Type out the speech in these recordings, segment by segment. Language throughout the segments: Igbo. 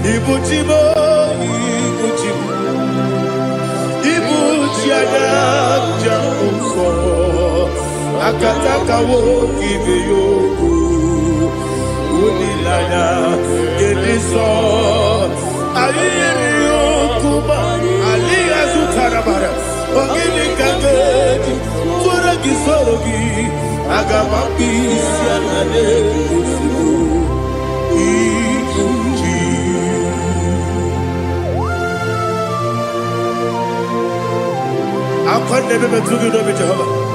Ibuchimo, Ibuchimo, Ibuchiada, Jamuso, Akataka wo give you, Unilana, Gediso, Aliyo Kuba, Aliya Zutarabara, Ogini Kageti, Turagi Sorogi, Agamapi, Sianade, I can't never be too good over Jehovah.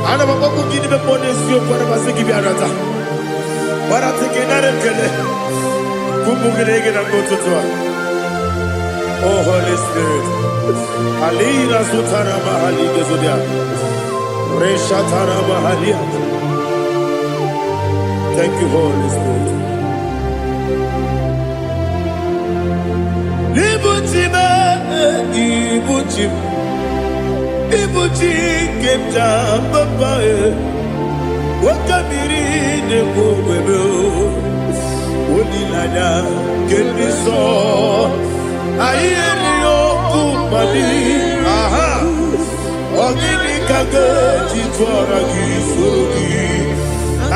I never go to give the bonus you for a Masiki Biarata. But I'm taking that and get it. Kubukilegin and go to Tua. Oh, Holy Spirit. Alina Sutara Mahali Gezudia. Reshatara Mahalia. Thank you, Holy Spirit. Ibuchima, Ibuchim. Ibuchi kemja papa wakamiri ne bobebe onilanya kendiso ayeni okupani aha ogini kageti twara gisugi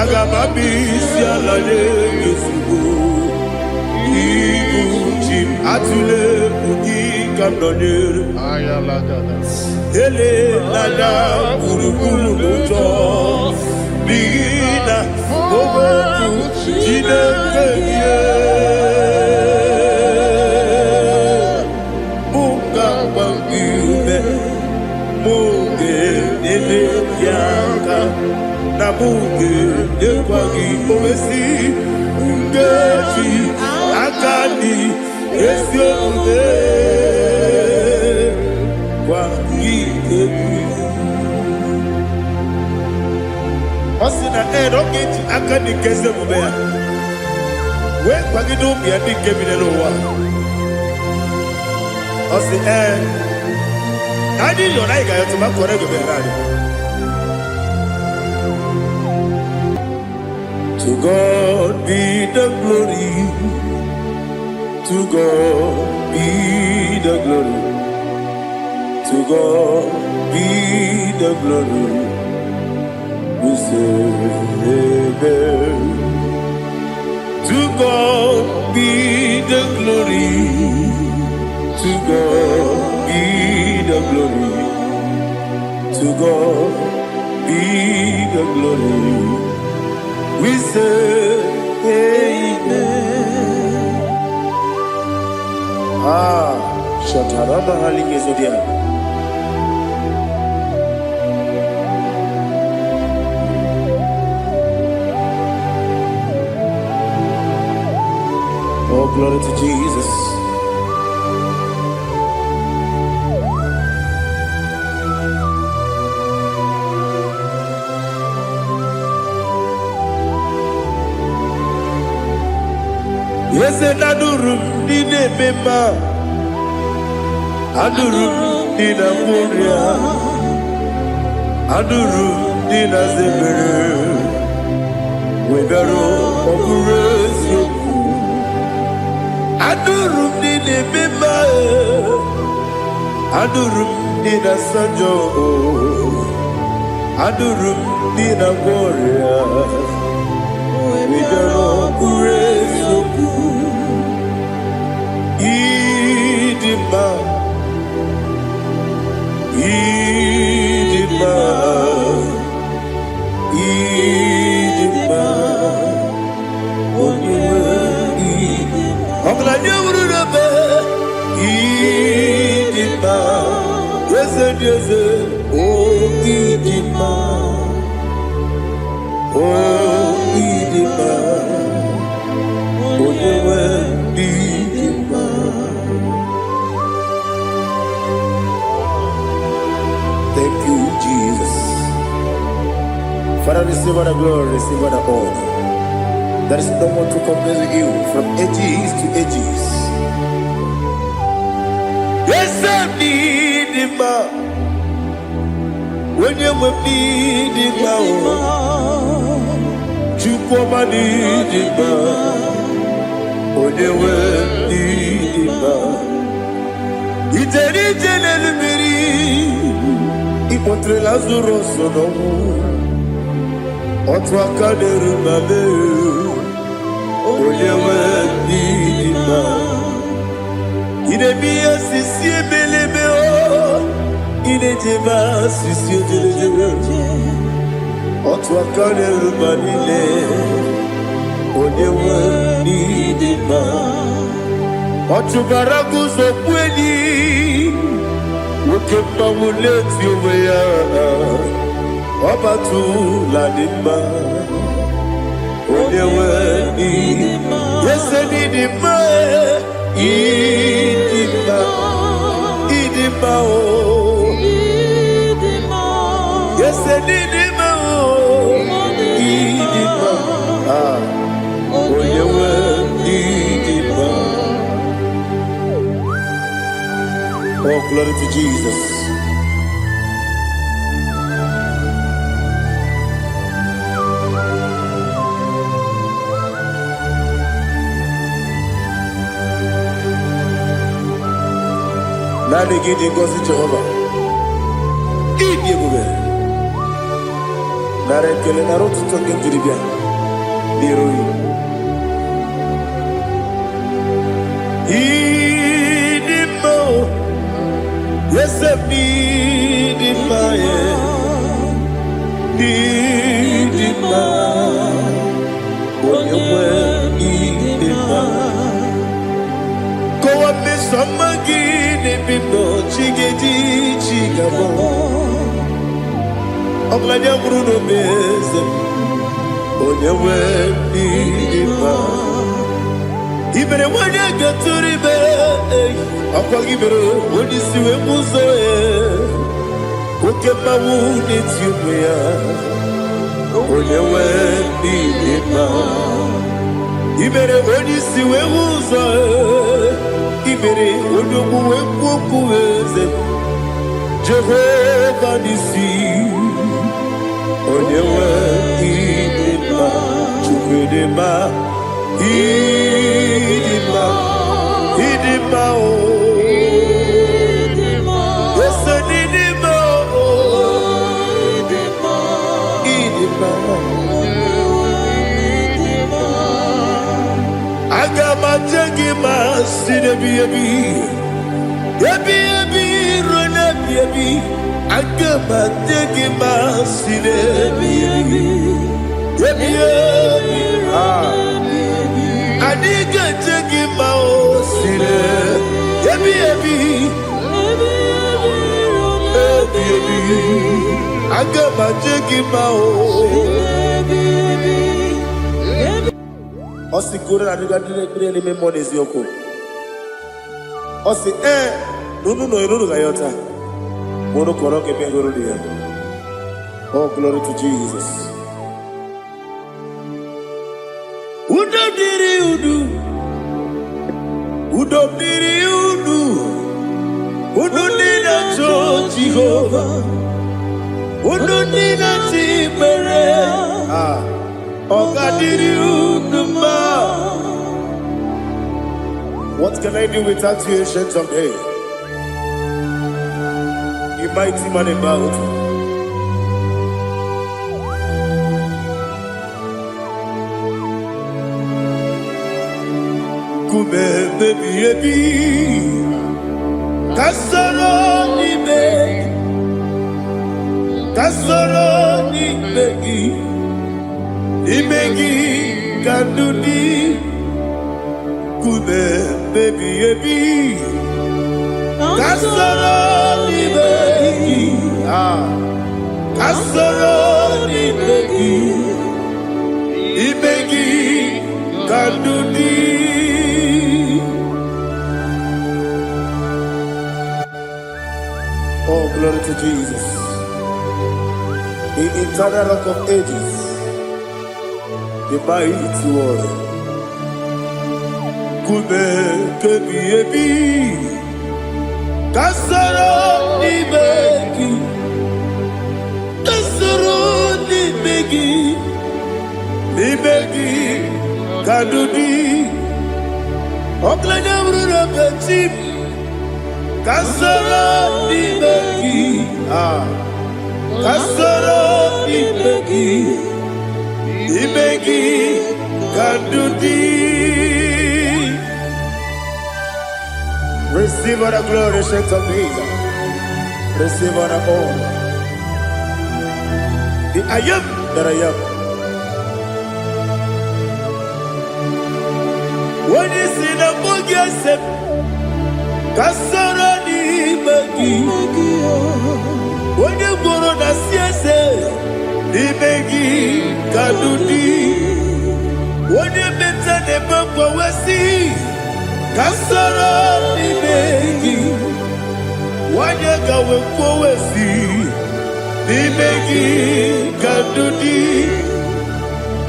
agamabi sialale yesugo Ibuchi atule ugi kamdonir ayalagada Ele nada urukulu muto Bina oboku jine kenye Munga bangiume Munge nene yaka Na munge nekwagi owesi Ngeji akani esiode Osina rocket akani keze mubea. We kwagido bia di kebine lowa. Osi nadi yo na iga yo tuma kore go berari. To God be the glory. To God be the glory. To God be the glory. We say amen. To God be the glory. To God be the glory. To God be the glory. We say amen. Shataraba Haligezodia. Oh, glory to Jesus. Yes, and Adurum Dine Bema Adurum Dina Muria Adurum Dina Zebere Webero Okurezio Adurum Dine Bema Adurum Dina Sanjo Adurum Dina Moria Webero Okurezio Idima Idima Idima Ogla nyurube Idima Yeze Oh Idima Oh Idima Onyewe Idima Thank you, Jesus. Father, receive all the glory, receive all the honor. There is no one to compare with you from ages to ages. Yes, I need him. When you need him, you come and need him. When you contre Lazarus no otwa kaderu mame oyewe dima ine biya sisi belebe o ine jeba sisi delebe otwa kaderu manile oyewe dima otubaragu zo kweli Ukemba muleti uweya Wabatu la dima Onyewe idima Yese nidima Idima Idima o Idima Yese nidima o Idima Onyewe idima Oh, glory to Jesus. Nani gidi ngozi Jehovah. Idi bube. Nare kele naro tutoke diribia. Diroi. Idi mo. Yes, need in my need in my when you were need in my go up me some again if you know chigedi chigabo I'm glad you're Bruno Bez when you were need in my even when you get to the bed Akagibero, when you see a muzo, Ukema wound it's you, when you went in ma. Ibere, when you see a muzo, Ibere, when you go with Jehovah, you see, when you went in ma, Chukudema, Idima, Idima, Agama sine bibi rona bibi agama tegima sine bibi adiga tegima sine bibi agama tegima Osi kura na diga dire me monezi yoko. Osi no gayota. Mono koroke me goro dia. Oh, glory to Jesus. Udo diri udu. Udo nina cho Jehovah. Udo nina tibere. What can I do without you, ancient of days? You mighty man about. Kume baby, kasoro ni begi. Imegi kandudi kume baby kasoro ni begi kasoro ni begi imegi kandudi Oh, glory to Jesus. The eternal rock of ages, the mighty one. Kume kebi kasoro ni begi kadudi oklanya bruna petit kasoro ni begi Kasoro Ibegi Kandudi. Receive all the glory, shake of Jesus. Receive all the honor. The I am that I am. When you see the Mugia Sep, Kasoro Ibegi. When you go on the CSA, Ibegi Kandudi. When you mention the Bumbo Wesi, Kasoro Ibegi. When you go with Wesi, Ibegi Kandudi.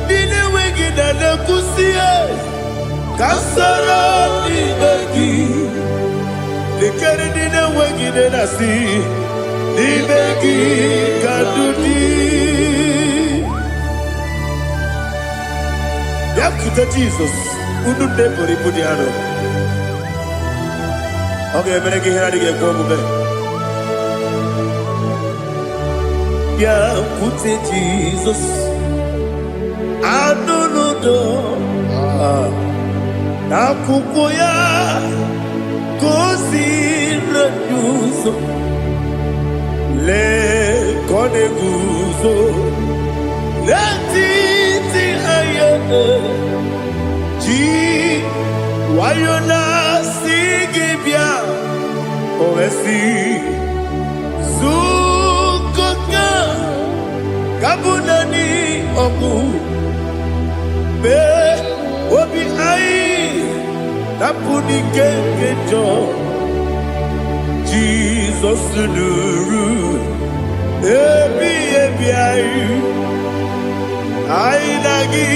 Dine Wegi Nana Kusia, Kasoro Ibegi. The Canadian Wegi Nasi, Ibegi Kandudi. Yakuta Jesus, Udu Depori Pudiano. Okay, I'm going to get go. Yakuta Jesus, I don't know. Nakukoya, Kosi Ranuso, Le Koneguso, Latiti Ayana. Wayona sigibia oesi sukoka kabunani oku be obi ai napuni kenkejo Jesus nuru ebi ai nagi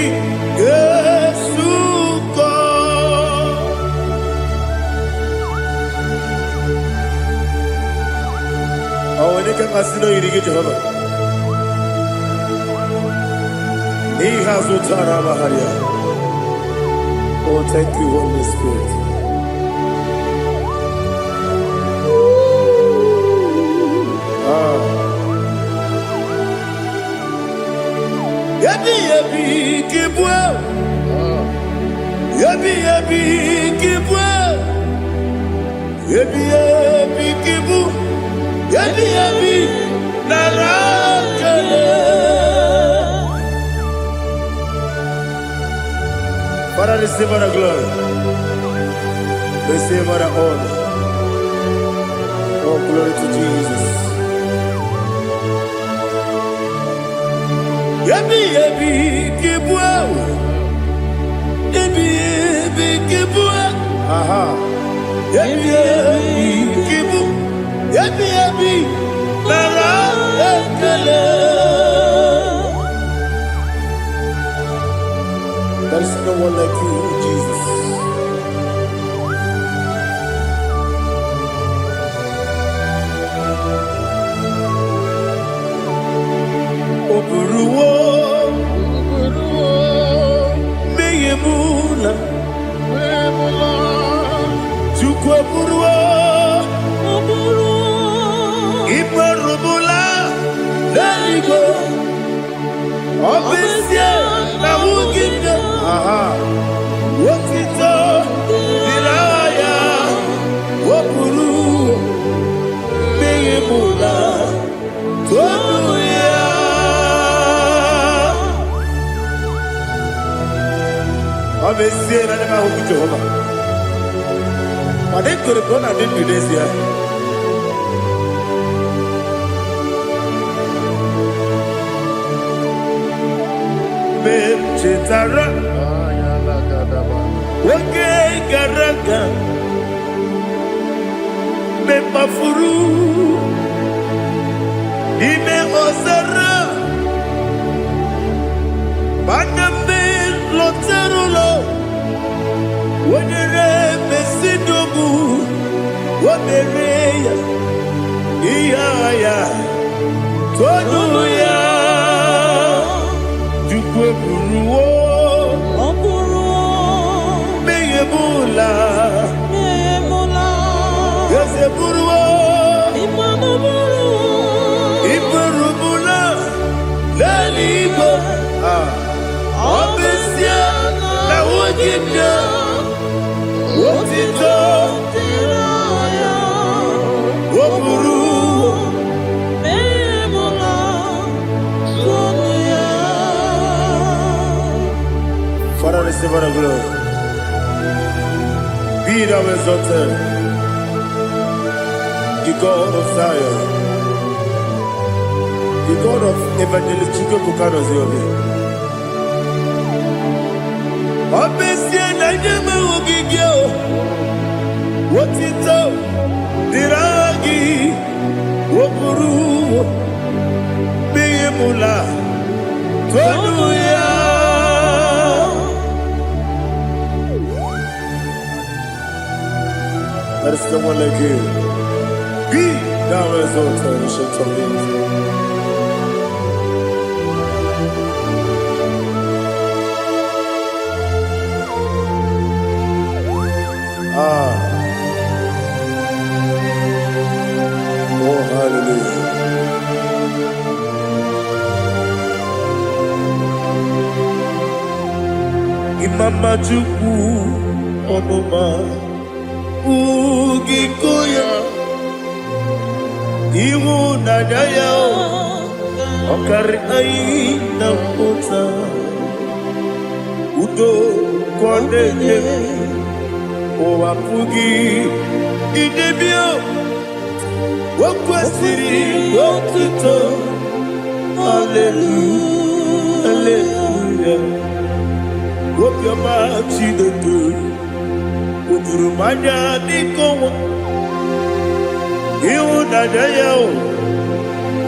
Yesu. Oh, when you can consider you get Jehovah. He has Utara Maharia. Oh, thank you, Holy Spirit. Yabi Kibwa. Yabi Kibwa. Yabi Kibu. Yabi Narakale. Father, receive our glory. Receive our honor. Oh, glory to Jesus. Yabi Kibwa. Yabi Kibwa. Aha. Yabi Kibu. Yabi Narakale. There is no one like you, Jesus. Oburuwo, Meyemula, Chukwaburuwo, Ibarubula, Laligo, Obesia, Nawugida, Wotito, Diraya, Wapuru, Meyemula, Tonuya. Obesia, Nanema Jehovah. I didn't go to God, I didn't do this here. Chitara, okay, Garaga, Mepafuru, Ime Osara, Bandambe, Loterulo, when you Mesidobu, what the Rea, Iaya, Tonuya. Buruwo, Meyemula, Yose Buruwo, Iburuwo, Father, receive our glory. Be thou exalted, the God of Zion, the God of Evangelist Chico Bukanos Yobi. Obesia na nyama ogigio, wotito diragi, wopuru, beyemula, tonuya. There is no one like you. Be thou exalted, ancient of days. Oh, hallelujah. Imama Juku Onoma Ugikoya Iwu Nadaya Okari Aina Kota Udo Kondeye Owapugi Idebio Wakwasiri Wakito Hallelujah Hallelujah Wopiama Chidetu Ukurumanya Nikowa Iwu Nadaya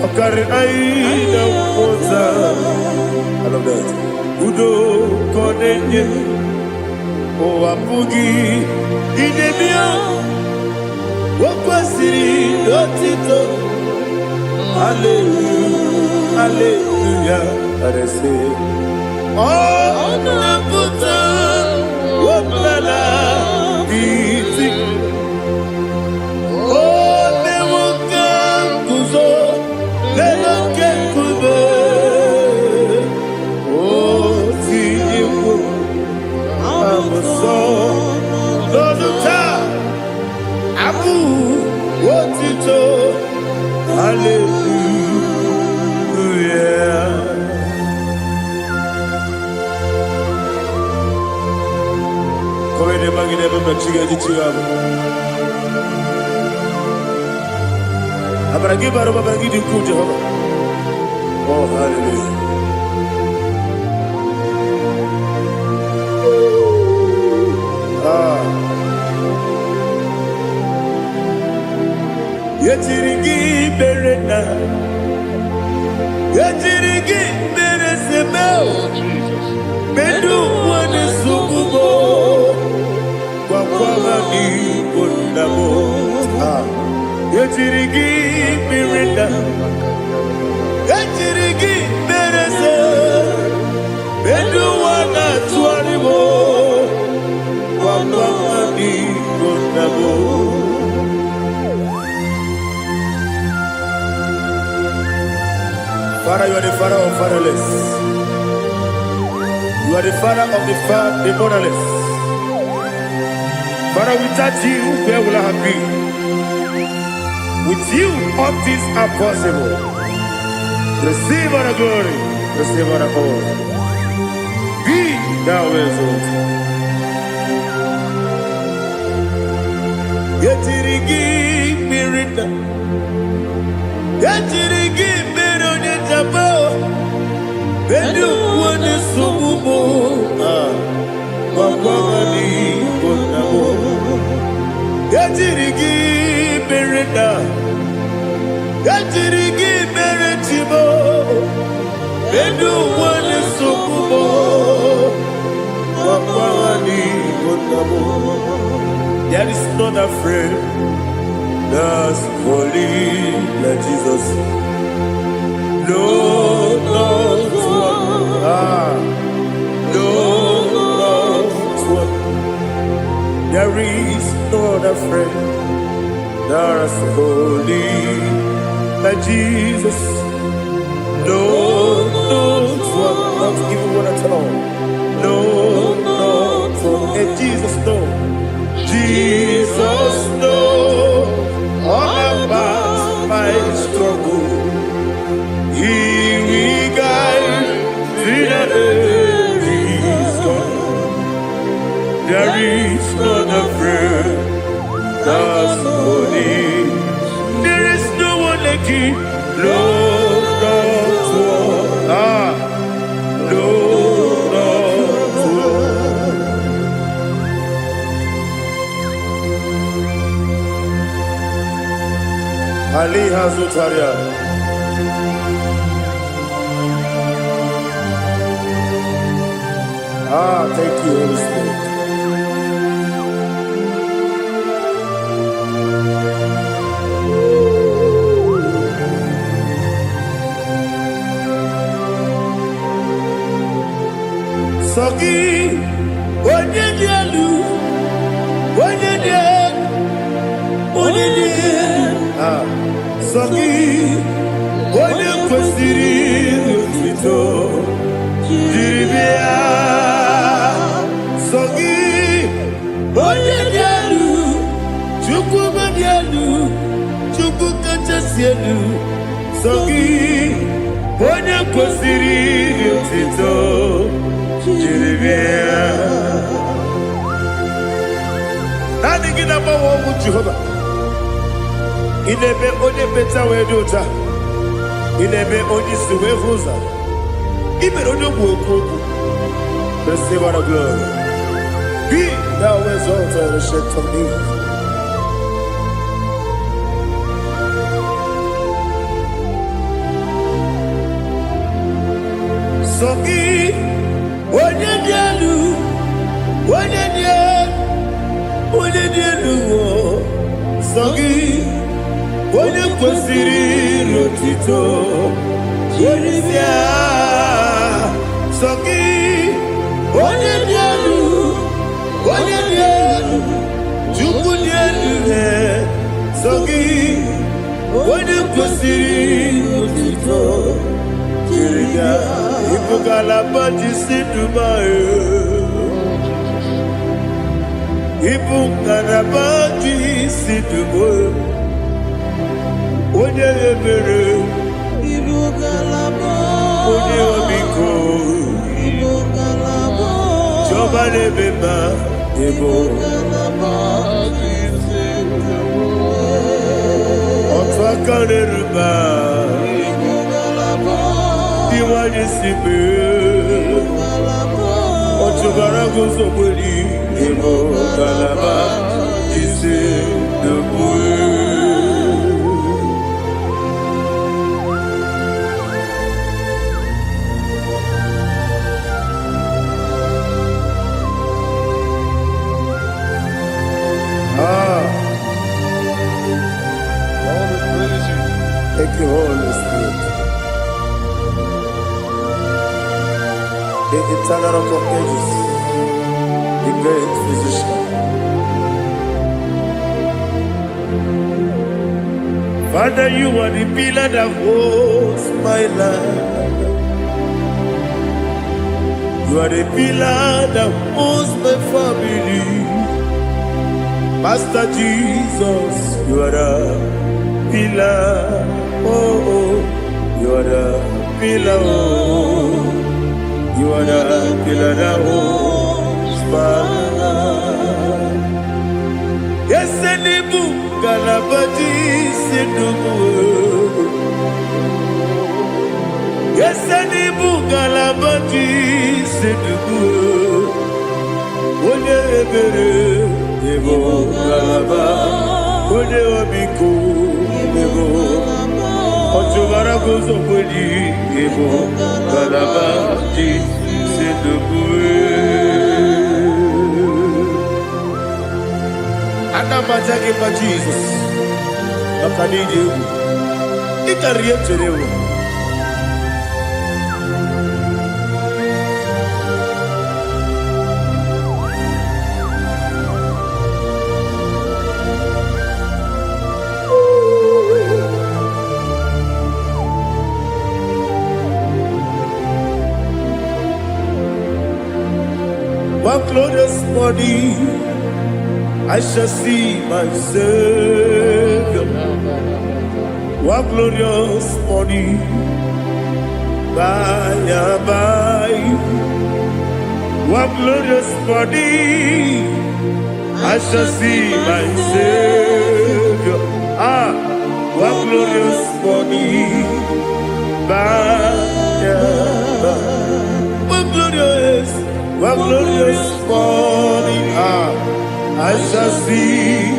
Okari Aina Kota I love that Udo Kondeye Owapugi Idebio Wakwasiri Lotito Hallelujah Hallelujah I say Oh Naputa Waplala Biti Oh Newoka Kuzo Leloke Kube Oh Tiyiwu Lọ́dúnta, Abu, Wotito, Hallelujah. Come ne magine baba chiga di chiga. Abragi baro baba gidi ku Jehovah. Oh, hallelujah. Yachirigi berena, Yachirigi beresebel, Bedu wane sububo, Wakwama ni kondamo. Yachirigi berena, Yachirigi berese, Bedu wana tuanibo, Wakwama ni kondamo. Father, you are the father of fatherless. You are the father of the motherless. Father, without you, where will I have been? With you, all things are possible. Receive our glory, receive our honor. Be thou exalted. Yetirigi mirita, yetirigi mironye jabo, bedu wane sububo, wakwani konamo. Yetirigi mirita, yetirigi miritibo, bedu wane sububo, wakwani konamo. There is none afraid that's holy like Jesus. No, not one. No, not one. There is no other friend that's holy like Jesus. No, not one. Not even one at all. No, not one. And Jesus, no. Ali Hazutaria. Thank you, Holy Spirit. Sogi, onye dielu, onye dielu, onye dielu. Sogi, onye kwesịrị otuto, jiri bịa. Sogi, onye dielu, Chukwu dielu, Chukwu kachasị elu. Sogi, onye kwesịrị otuto. Nani gina mawa omu Jehova. Inebe onye beta we dota. Inebe onye siwe huza. Ibe onye woku. Receive our glory. Be thou exalted and shed from me. Sogi. Onye dielu, onye dielu, Sogi, onye kwesịrị otuto, jiri bịa. Sogi, onye dielu, Chukwu dielu, Sogi, onye kwesịrị otuto, jiri bịa. Ibugalaba Dubai. Ibugalaba Dubai. Onye ebere. Ibugalaba. Onye omiko. Ibugalaba. Jọba nebeba. Ibugalaba Dubai. Otu aka neruba. Iwani sibe, Ochubara gozo kweli, Emo kalaba, Jise debue. Thank you, Holy Spirit. The eternal rock of ages, the great physician. Father, you are the pillar that holds my life. You are the pillar that holds my family. Master Jesus, you are the pillar. Oh, you are the pillar. Oh. You are the pillar that holds my life. Yes, and the book, Galabati, Sidubu. Yes, and the book, Galabati, Sidubu. One ebere, Evo Galaba, One Obiku, Evo. Ochubara gozo kweli, Evo Galaba, Anamajage pa Jesus. Akanije. Ikariyeterewo. One glorious morning, I shall see my Savior. One glorious morning, by and by. One glorious morning, I shall see my Savior. One glorious morning, by and by. One glorious morning, I shall see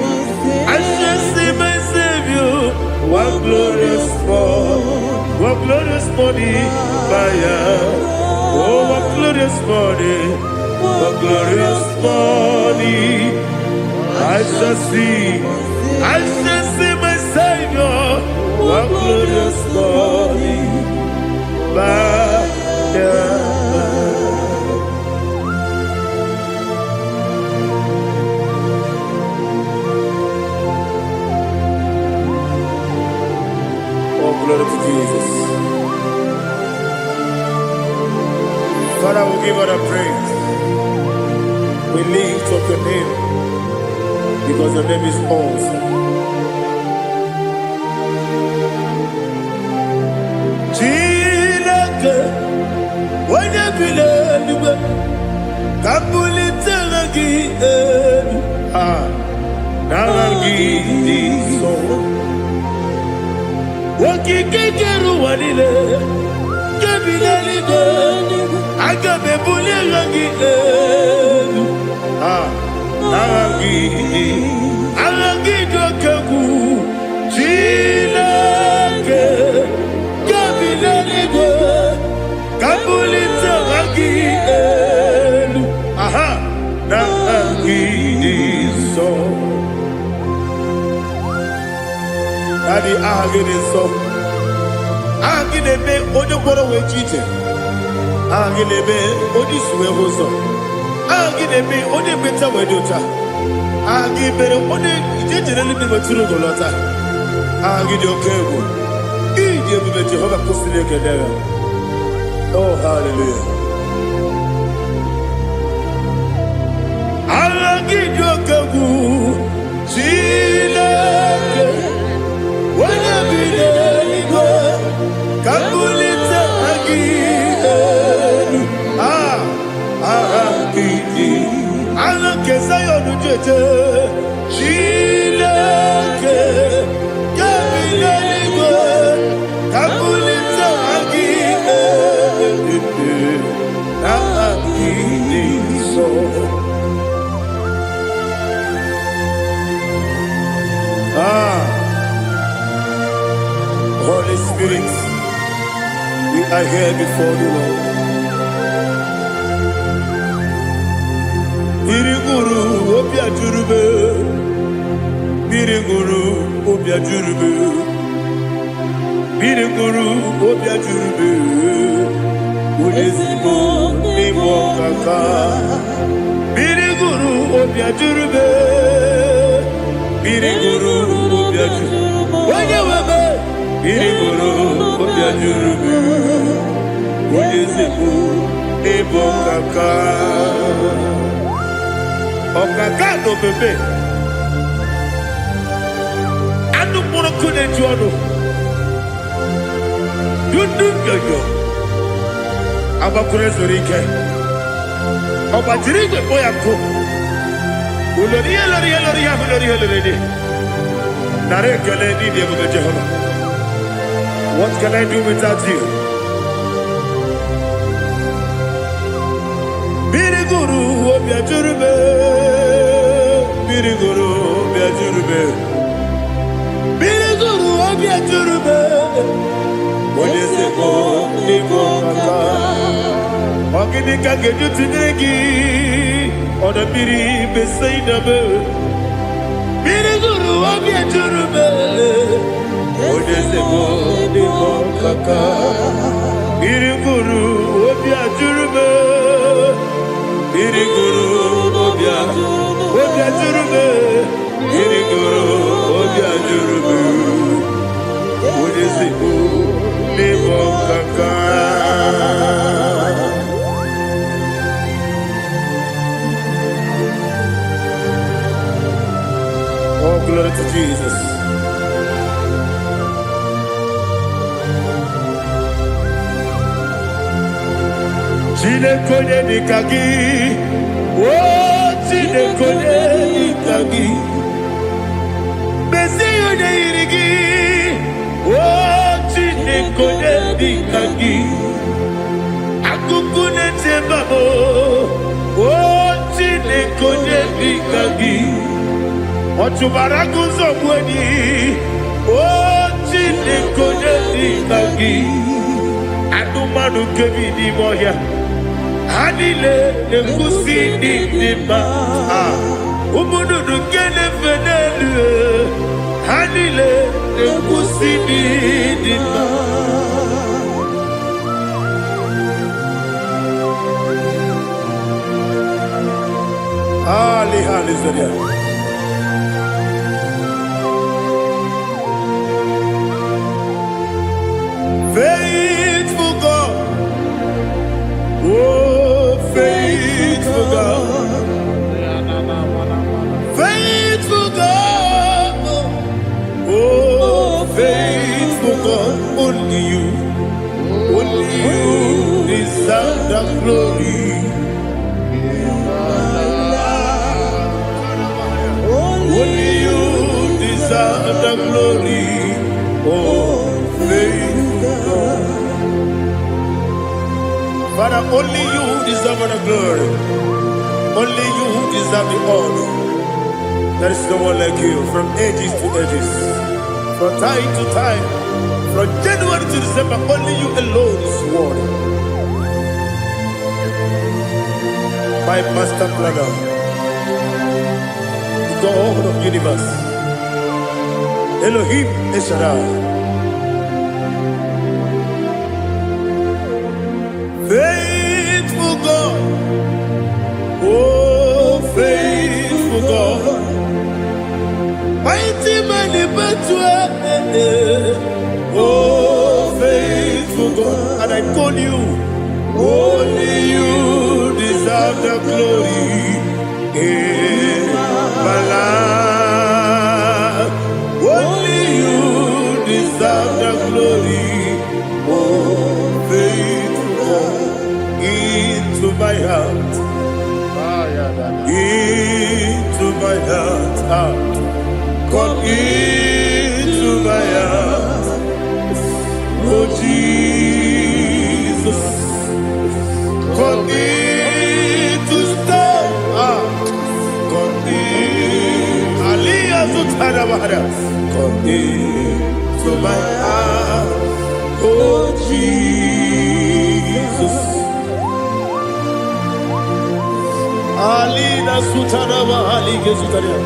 my Savior. One morning, oh, what glorious morning, what glorious morning. I shall see my Savior, what glorious morning, Oh, glory to Jesus. Father, we give all the praise. We lift up your name because your name is awesome. Chineke, onye bileliwe, kabulitela gị elu, nara gị dị nsọ. Okike kere ụwa niile, nke bileliwe, aga m ebuliela gị elu, agha gị dị oke egwu. Chineke, nke bileliwe, ka bulite agha gị elu, n'agha gị dị nsọ. Daddy, aha gị dị nsọ. Aha gị na-eme onye gwọrọ wee chi ije. Aha gị na-eme onye isi wee hụ ụzọ. Aha gị na-eme onye ekpenta wee dị ụcha. Aha gị mere onye ije jere eluigwe wetụrụ ụgwọ lọta. Aha gị dị oke egwu. Iji ebube Jehova kwụsịrị ekele ya. Oh, hallelujah. Aha gị dị oke egwu. Chineke, onye bi n'eluigwe, ka mbulite gị elu, agha gị dị, agha nke Zayọn jeje. Chineke, ka bi n'eluigwe, ka mbulite gị elu, agha gị dị nsọ. Holy Spirit, we are here before you, Lord. Biriguru obia jurube, biriguru obia jurube, biriguru obia jurube. Udezimo nimo kaka, biriguru obia jurube, biriguru obia jurube. Wanyewebe. Biriguru obia jurube, udezimo nimo kaka. Okaka no bebe. Anu mono kune juano. Dundu yoyo. Abakure zorike. Obajirige boyako. Uloriya. Nare kele ni debo Jehovah. What can I do without you? Biriguru obia jurube, biriguru obia jurube, biriguru obia jurube. Odezemo nimo kaka, ogini kageju tinegi, oda biri beseinabe. Biriguru obia jurube, odezemo nimo kaka, biriguru obia jurube. Biriguru obia jurube, biriguru obia jurube. Udezimo nimo kaka. Oh, glory to Jesus. Chinekonye nikagi, oh chinekonye nikagi, besiyo ne irigi, oh chinekonye nikagi, akukune tembamo, oh chinekonye nikagi, otubaraku zobweni, oh chinekonye nikagi. Adumanu kebi di moya. Anile nekusi di ma. Umudu kene fenelu. Anile nekusi di ma. Ali Zaria. Faithful God, oh faithful God, faithful God, oh faithful God, only you deserve the glory. Only you deserve the glory, oh faithful God. Father, only you deserve the glory. Only you deserve the honor. There is no one like you, from ages to ages, from time to time, from January to December. Only you alone is worthy. My master planner, God of universe, Elohim Eshadai, faithful God, oh faithful God, mighty man in battle, oh faithful God, and I call you, only you deserve the glory. My life, only you deserve the glory. Oh, faithful God, into my heart, into my heart, come into my heart. Oh Jesus, come in to stay. Come into my heart, oh Jesus. Alina Sutanaba Alige Sutaria.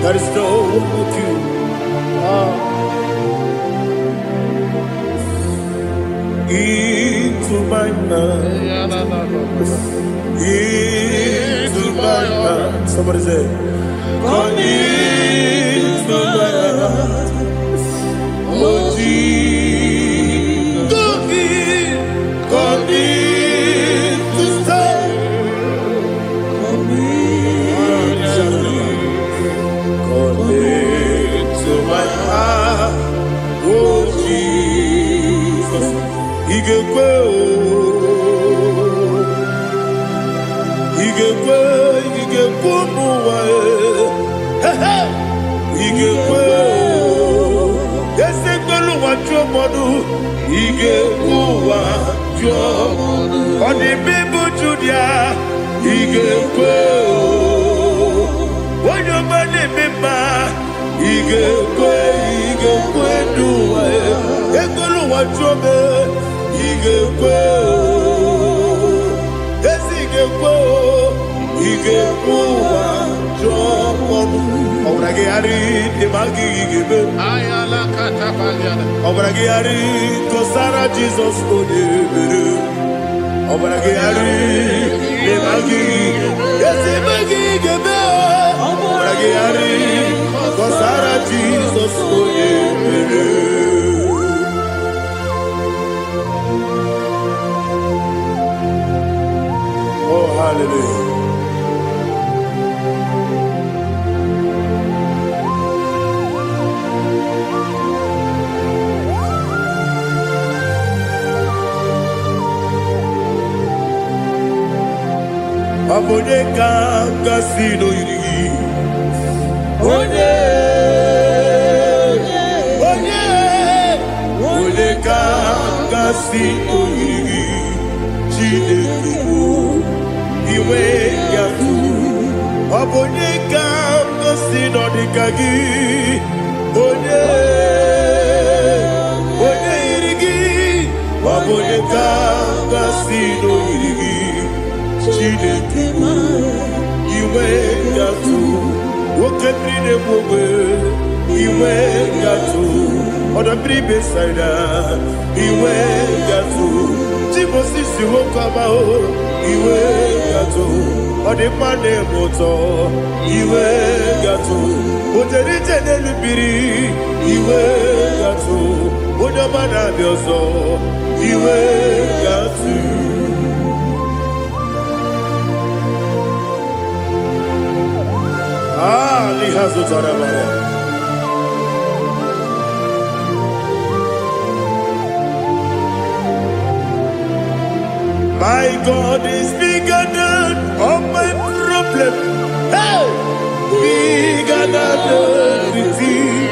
There is no one like you. Into my heart, into my heart. Somebody say, come into my heart, oh Jesus. Come in to stay. Come into my heart, oh Jesus. On the people Julia, when your money member, do what Jesus oh, hallelujah. Abone kasino yiri. Onye kasino yiri. Chineke iwe yatu. Abone kasino dikagi. Onye yiri. Ekanga sino irigi Chineke iwe gatu Wokebrine mwe iwe gatu Odabri besaida iwe gatu Timosisi wokama iwe gatu Odimane moto iwe gatu Ojerite nelubiri iwe gatu Odamana bioso iwe gatu Lihazo tarabaya My God is bigger than all my problem. Hey! Bigger than everything.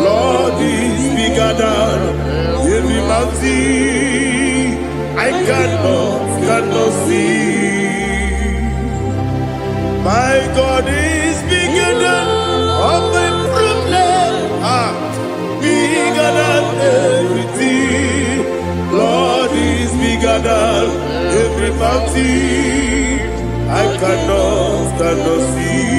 Lord is bigger than every mountain. I cannot see. My God is bigger than all my problem. Bigger than everything. Lord is bigger than every mountain. I cannot see.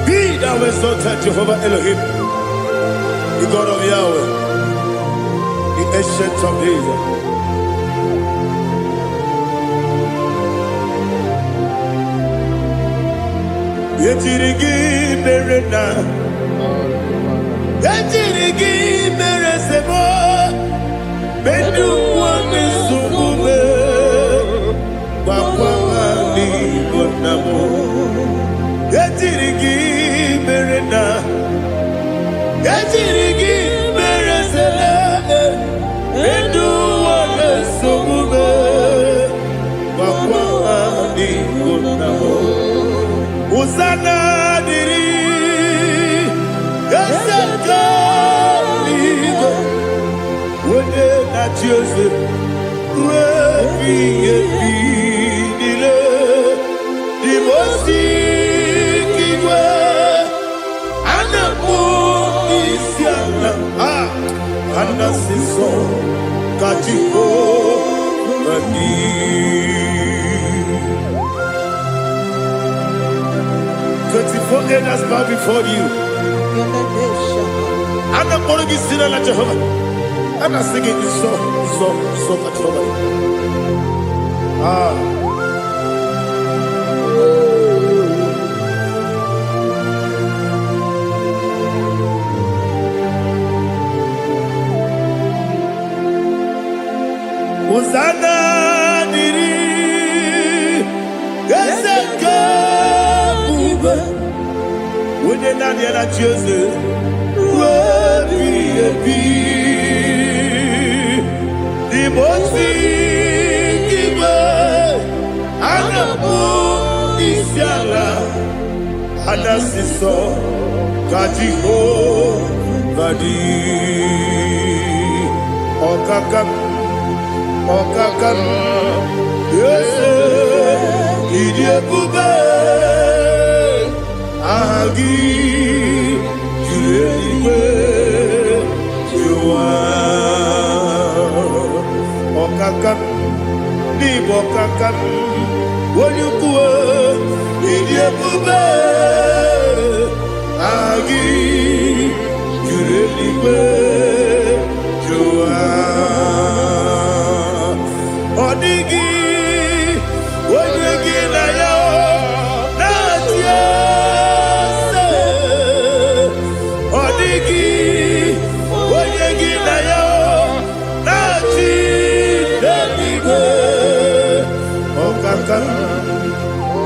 Be thou exalted, Jehovah Elohim, the God of Yahweh, the ancient of days. Yetirigi merena, yetirigi meresemo, bedu wane subume, wakwani bonamo. Yetirigi merena, yetirigi meresele, bedu wane subume, wakwani bonamo. Uzana diri, esaka ligo, wode na Joseph, wepi nile, dimosi kiwe, anamu isiana, anasiso kajiko mani. 24 elders bow before you. I'm not going to be singing like Jehovah. I'm not singing this song like Jehovah. Hosanna diri, Eseka. When you're not yet at Jesus, the most Anasiso Kajiho Vadi Okakam Yes Idiabube Agi Julewe Jua Okakam Nibokakam Wanyukue Idiabube Agi Julewe Jua Odigi Wanyuki na yo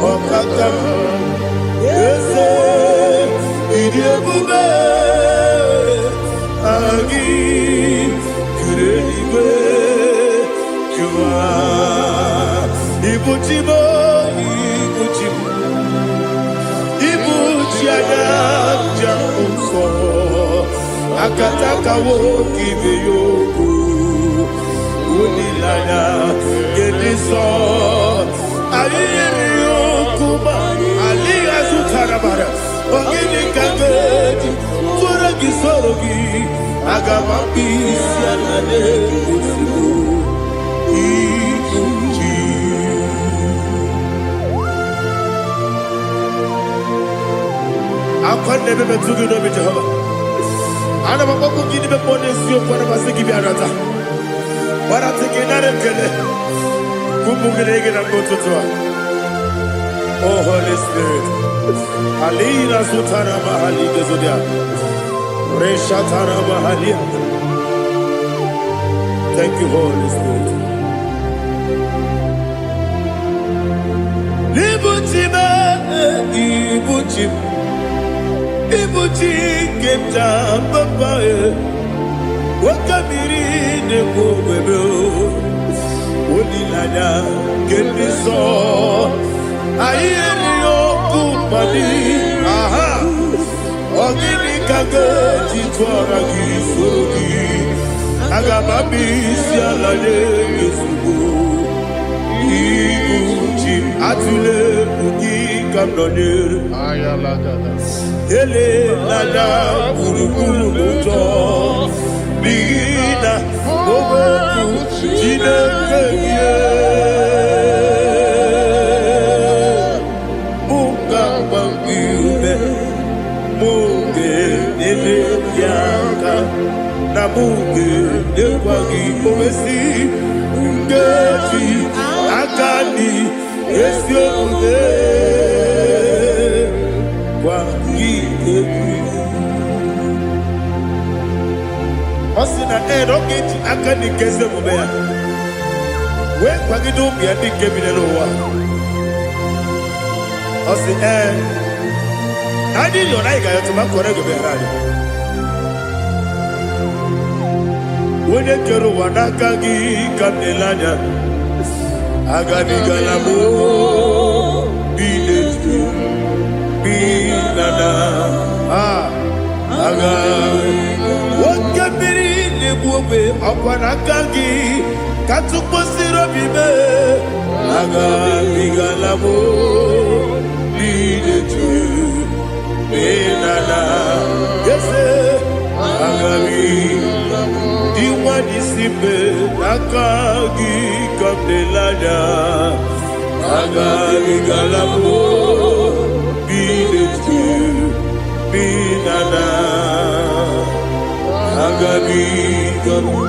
Okakam, yes, Idiabube, Agi, Kureliwe, Jua, Ibuchibo, Ibuchiana, Jamuso, akataka woki beyoku unilaya gediso ayiri yokuba aliya zutarabara ogini kagedi tora gisorogi agamabisi anane kusibu ikunji akwande bebe tugi no be Jehovah ana bako gidi be pone sio kwa na basiki bi arata bara teke na rekele kumugirege na mtoto. Oh Holy Spirit alina sutara mahali gezodia resha tara mahali. Thank you Holy Spirit. Libutime ibutim ibuti kemta papa wakamiri ne bobebe onilada kemiso ayeri okupali aha ogini kage titwara gisogi agababisi alale yesugo ibuti atule ugi kamdonir ayalagada ele lala burukuru muto bigina ogoku jinekeye muka bangiube muge ele yaka na muge dekwagi omesi ngeti akani esioge Osina roketi akani keze mubea we kwagido bia dike bilelowa osi nani yo naiga yo tuma korego be radi wone kero wanaka gi kamdelanya agani galamo biletu binana aga wakabiri lebuwe akwanakagi katuposiro bibe aga bigalamo biletu binana yese aga diwani simbe nakagi kamdelanya aga bigalamo biletu binana agabi gamu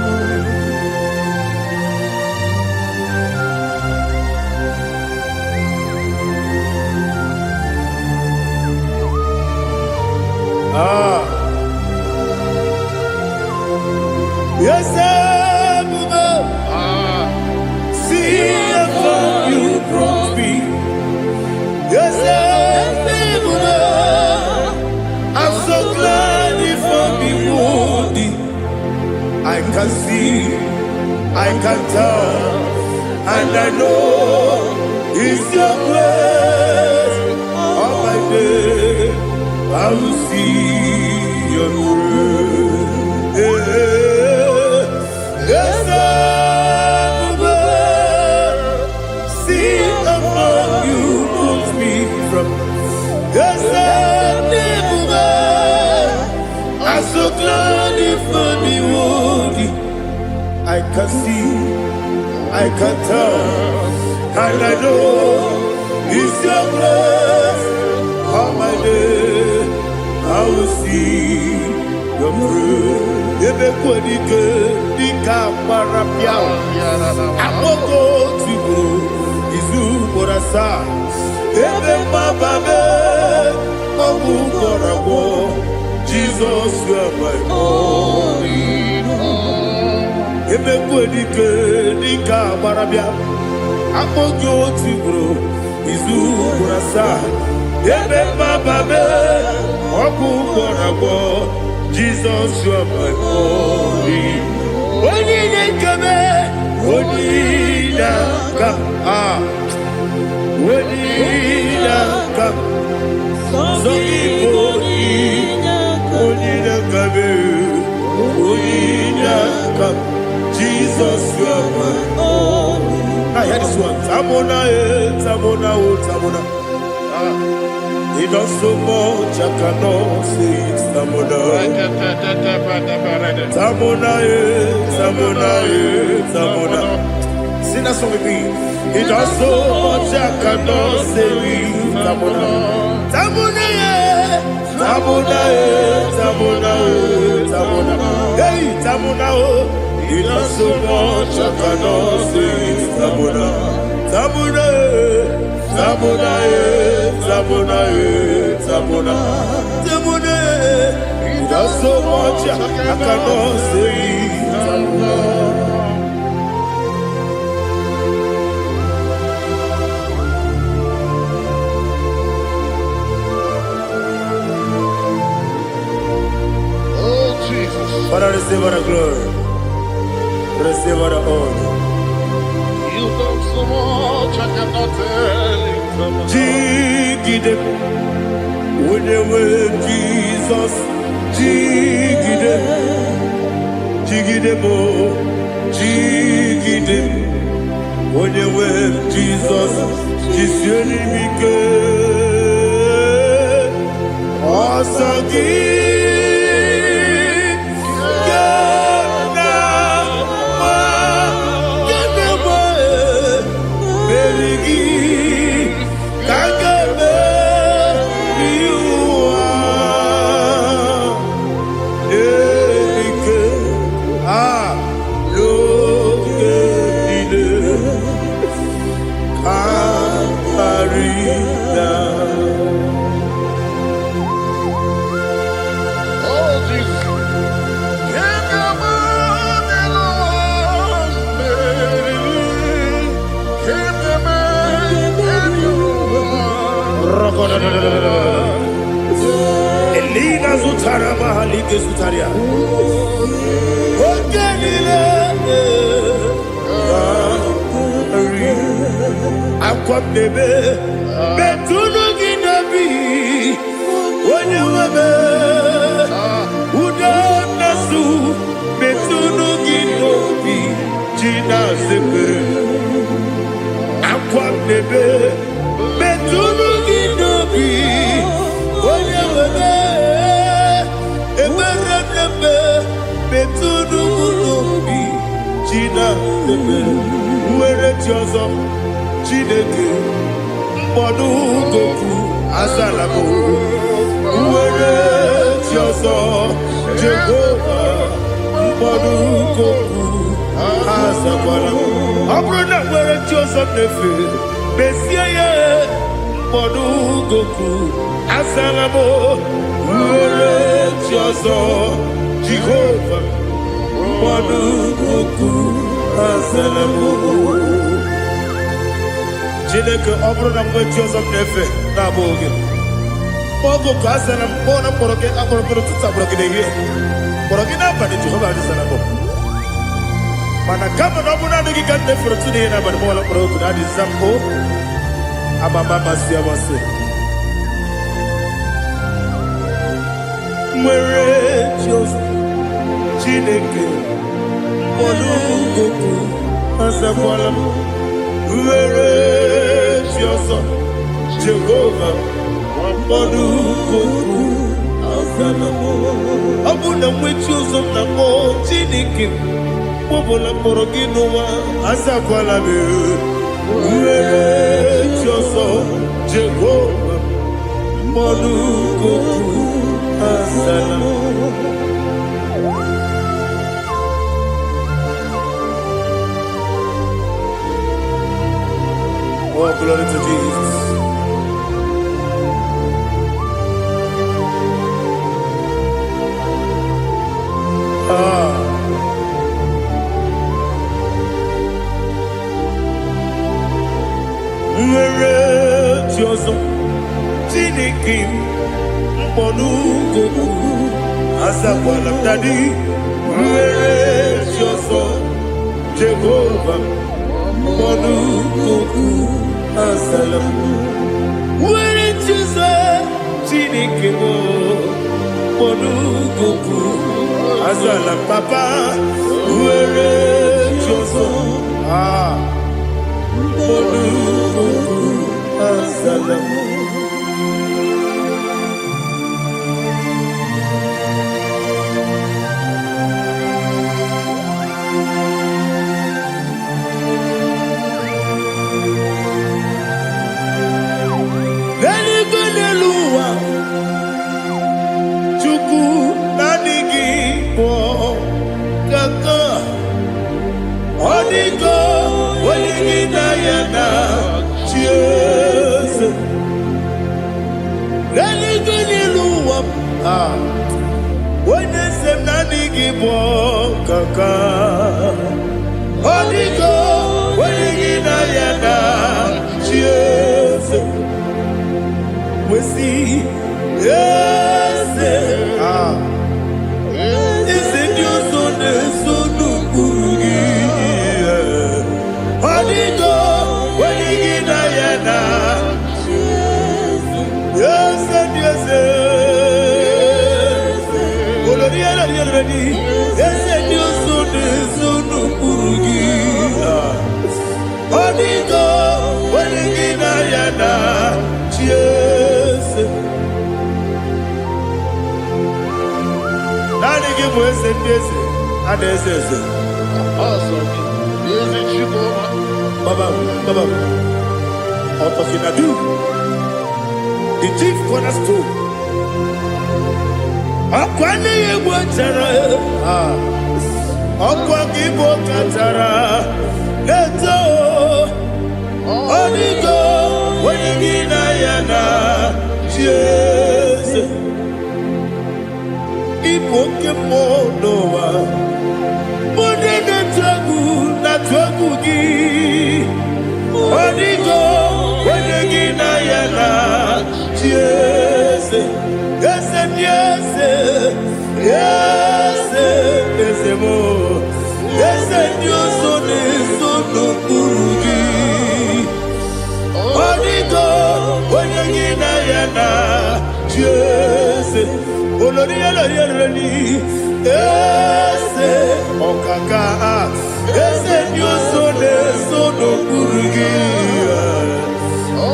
yes see if you brought me yes I'm so glad if me wounded. I can see, I can tell, and I know it's your grace. All my day, I will see your grace. Yes, see among you moves me from. Yes, I'm so glad for me woody. I can see, I can tell, and I know it's your grace. All my day, I will see your grace. Ebe kwenike, dika marapia. Amoko tibu, izu morasa. Ebe mababe, obu korawo. Jesus, you are my only home. Ebe kwenike dika barabia, apojo tibro, izu kurasa. Ebe mababe, oku korago. Jesus, you are my only. Oni nekebe, oni naka, oni naka, so iboni. Only the Jesus, you are my only. I hear this one. Tamona, Tamona, Tamona. He does so much, I cannot say it. Tamona, Tamona, Tamona, Tamona. Sing that song with me. He does so much, I cannot say it. Tamona, Tamona, Tamona, Tamona, Tamona. Hey, Tamona, he does so much, I cannot say it. Tamona, Tamona, Tamona, Tamona, Tamona, Tamona. He does so much, I cannot say it. Tamona. Father, receive all the glory. Receive all the honor. You done so much, I cannot tell it. Jigide, with the word Jesus. Jigide, jigide mo, jigide, with the word Jesus. Jisuni mike, asagi. Elina Zutara Mahalike Zutaria. Aqua bebe, Betunu Ginabi, when you were Udanasu, Betunu Ginobi, Gina Zebe, Aqua bebe, Betunu Ginobi, when you were Betunu Ginobi, Gina Zebe, where it was. Chineke mkpọdụ goku azalabo uwere chiozo Jehova mkpọdụ goku azakwala ọ bụrụ na nwere chiozo nefe besie ya mkpọdụ goku azalabo uwere chiozo Jehova mkpọdụ goku azalabo. Chineke ọ bụrụ na mgbe chi ọzọ m na-efe na-abụ oge ogo ka a sara m kpọọ na mkpọrọ gị akpọrọ gị n'ụtụtụ akpọrọ gị n'ehihie kpọrọ gị n'abalị Jehova adịsara m mana kama na ọ bụrụ na adịghị ka m na-efere tụ n'ihe n'abalị mọọla mkpọrọ ogu na adịza m o amama amasị amasị nwere chi ọzọ Chineke mkpọrọ ogu azakwala m were Jioso Jehova mkpọdụ goku azalamo ọ bụ na nwechi ụzọ na mkpọ Chineke kpọbụla mkpọrọ gị n'ụwa azakwala m were Jioso Jehova mkpọdụ goku azalamo. Oh, glory to Jesus. Nwere Jioso Chineke mkpọdụ goku azakwala m dadi nwere Jioso Jehova mkpọdụ goku azalamo nwere Jioso Chineke mkpọdụ goku Asalam Papa, where Joso, Asalam. We see, yes, is it your son, son of Burugi? Holy God, when you get Diana, yes, yes, yes, and your son, son of Burugi. Holy God, when you get Diana, yes. Nani give us a piece, and this is it. Awesome. Is it you, Baba, Otokinadu, the chief cornerstone. Akwani Igbochara, Akwani Igbochara, Leto, Onigo, Wenigina Yana, Jesus. Ipokemonoa, Modena Tragu, Natwagugi, Onigo, Wenigina Yana, Jesus. Yes, and yes, yes, yes, more. Yes, and your son is son of Burugi. Onigo, Wenigina Yana, Jesus. Oloria, yes, Okaka, yes, and your son is son of Burugi.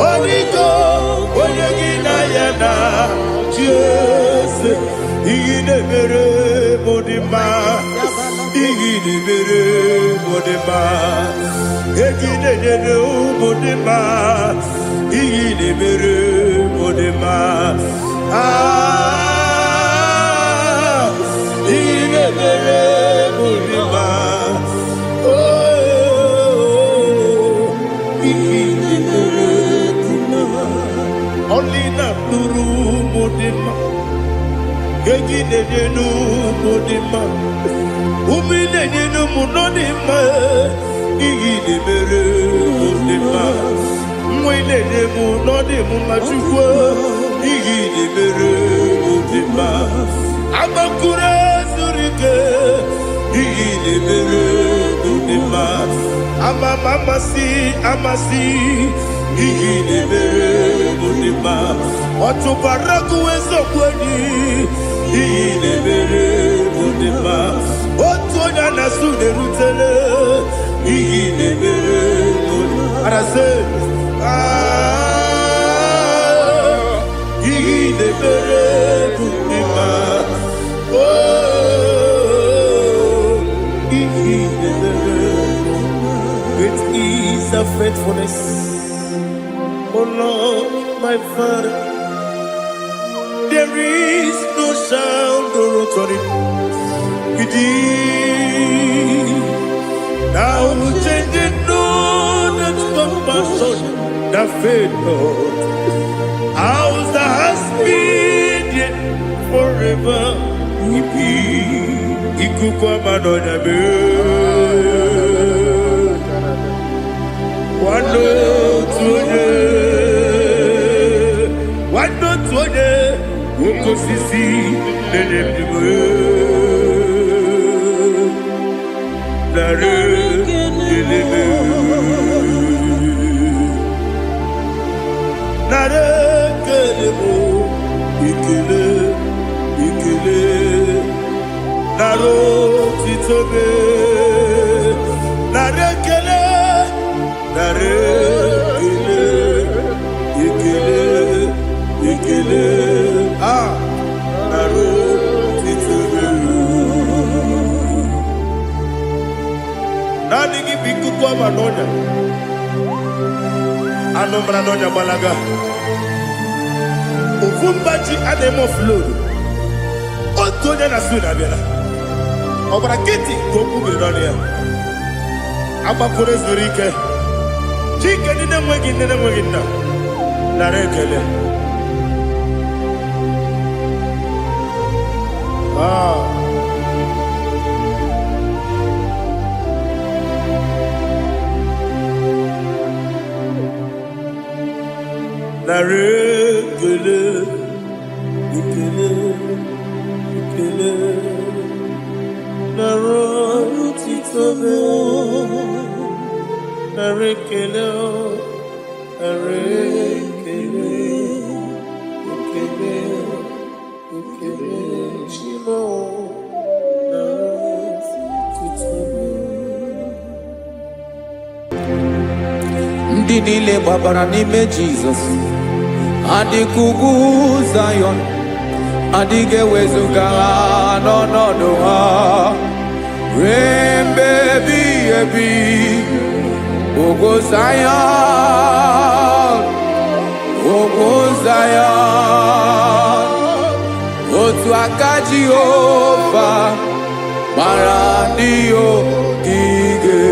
Onigo, Wenigina Yana, Jesus, Igidebere Modima, Igidebere Modima, Igidebere Modima, Igidebere Modima, Igidebere Modima, oh, Igidebere Modima, only not Nuru Modima. Gejinenu Modima, Uminenu Munodima, Igidebere Modima, Mwinenu Munodimu Machukwa, Igidebere Modima, Amakure Zurike, Igidebere Modima, Amasi, Igidebere Modima, Watubaraku Ezokweni, Igidebere Modima, Otonya Nasude Rutele, Igidebere Modima. And I say, Igidebere Modima, oh, Igidebere Modima. Great is the faithfulness, oh Lord, my Father. There is no sound or authority. Now changing no that compassion, the faith, Lord. How's the husband forever? Ikukwa Madonna be. One not Ukosisi Nenebwe Nare Elebe Nare Kelebo Ikele naro titobe, narekele, narekele, ikele, naro titobe. Nani kibiku kwa manonya, anombra nonya balaga. Uvumbaji anemo flow. Otonya na suna bela. Obra kiti koku bironia. Aba kore zurike. Chike nine mwegi na. Narekele. Narekele. Ikele. Naro titobe. Narekele. Ikele. Shimo. Naro titobe. Ndị niile gbabara n'ime Jizọs adịkugwu Zion, adịghị ewezuga ha n'ọnọdụ ha ruo mgbe ebighị ebi. Ugwu Zion, otu aka Jehova gbara ndị ogige.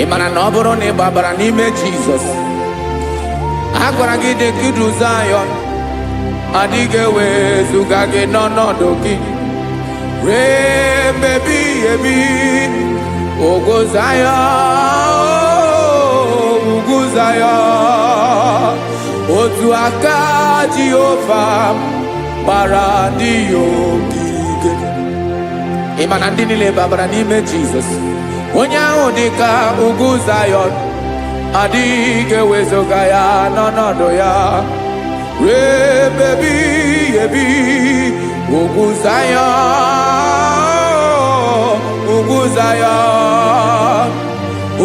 Ị mara na ọ bụrụ na ị gbabara n'ime Jizọs, a gwara gị dị ka Zion, adịghị ewezuga gị n'ọnọdụ gị ruo mgbe ebighị ebi. Ugwu Zion, otu aka Jehova gbara ndị ogige. Ị ma na ndị niile gbabara n'ime Jizọs, onye ahụ dị ka ugwu Zion, adịghị ewezuga ya n'ọnọdụ ya ruo mgbe ebighị ebi. Ugwu Zion,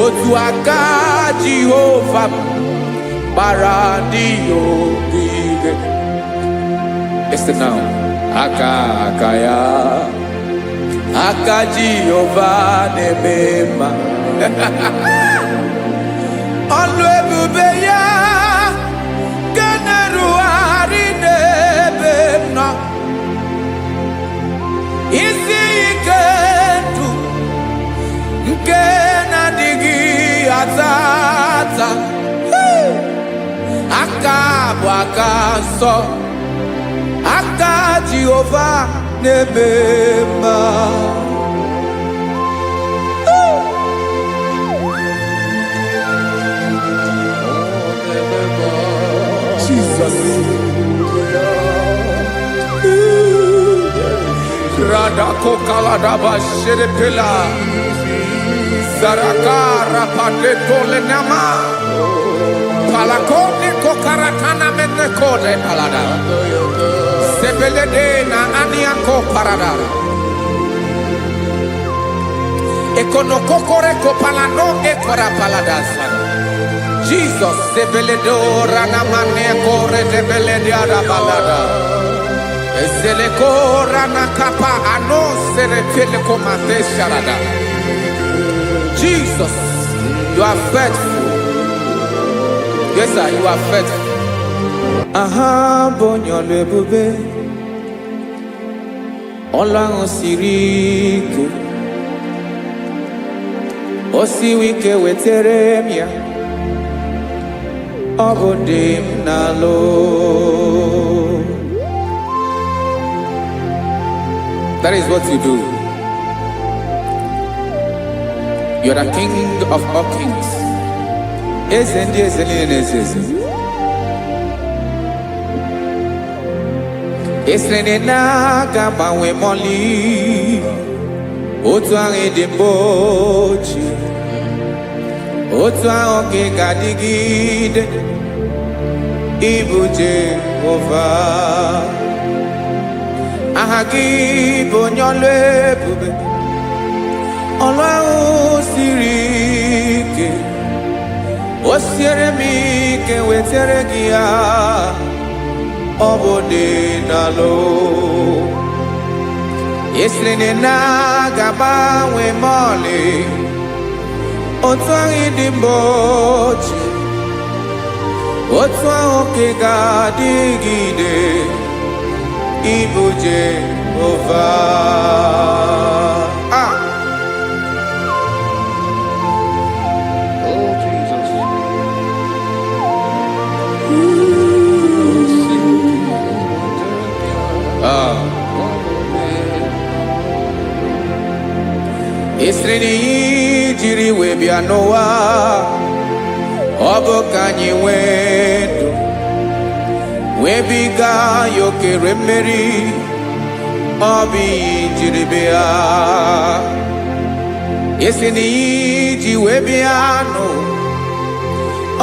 otu aka Jehova gbara ndị ogige. Listen now, aka ya, aka Jehova na-eme mma. Ọlụ ebube ya ga na-erugharị n'ebe m nọ. Isi ike ndụ nke na-adịghị ata. Aka bụ aka nsọ, aka Jehova na-eme mma. Jesus. Radako kaladaba sherepela. Zarakara padetole nama. Palakone kokaratana menekode palada. Sebelede na aniako parada. Ekonokokore kopalano ekora paladasa. Jesus, sebeledora na manekore debelediada balada. Eselekora na kapa ano serepele komate sharada. Jesus, you are faithful. Yes, sir, you are faithful. Aha, bonyo lebube. Ola osirike. Osiwike weteremia. Obodim nalo. That is what you do. You are the King of all kings. Eze ndị eze niile na-eze eze. Esere na ga-agbanwe mọlị. Otu ahụ dị mgbe ochie. Otu ahụ ka ị ga-adịgide. Ịbụ Jehova. Aha gị bụ onye ọlụ ebube. Ọlụ ahụ siri ike. O siere m ike wetere gị ya. Ọ bụ dị n'alụ. Esiri na ga-agbanwe mọlị. Otu ahụ dị mgbe ochie. Otu ahụ ka ị ga-adịgide. Ịbụ Jehova. Oh, Jesus. Esiri na ihe jiri wee bịa n'ụwa. Ọ bụ ka anyị nwee ndụ. Wee biga ya okere mmeri. Ọ bụ ihe jiri bịa. Esi na ihe ji wee bịa nụ.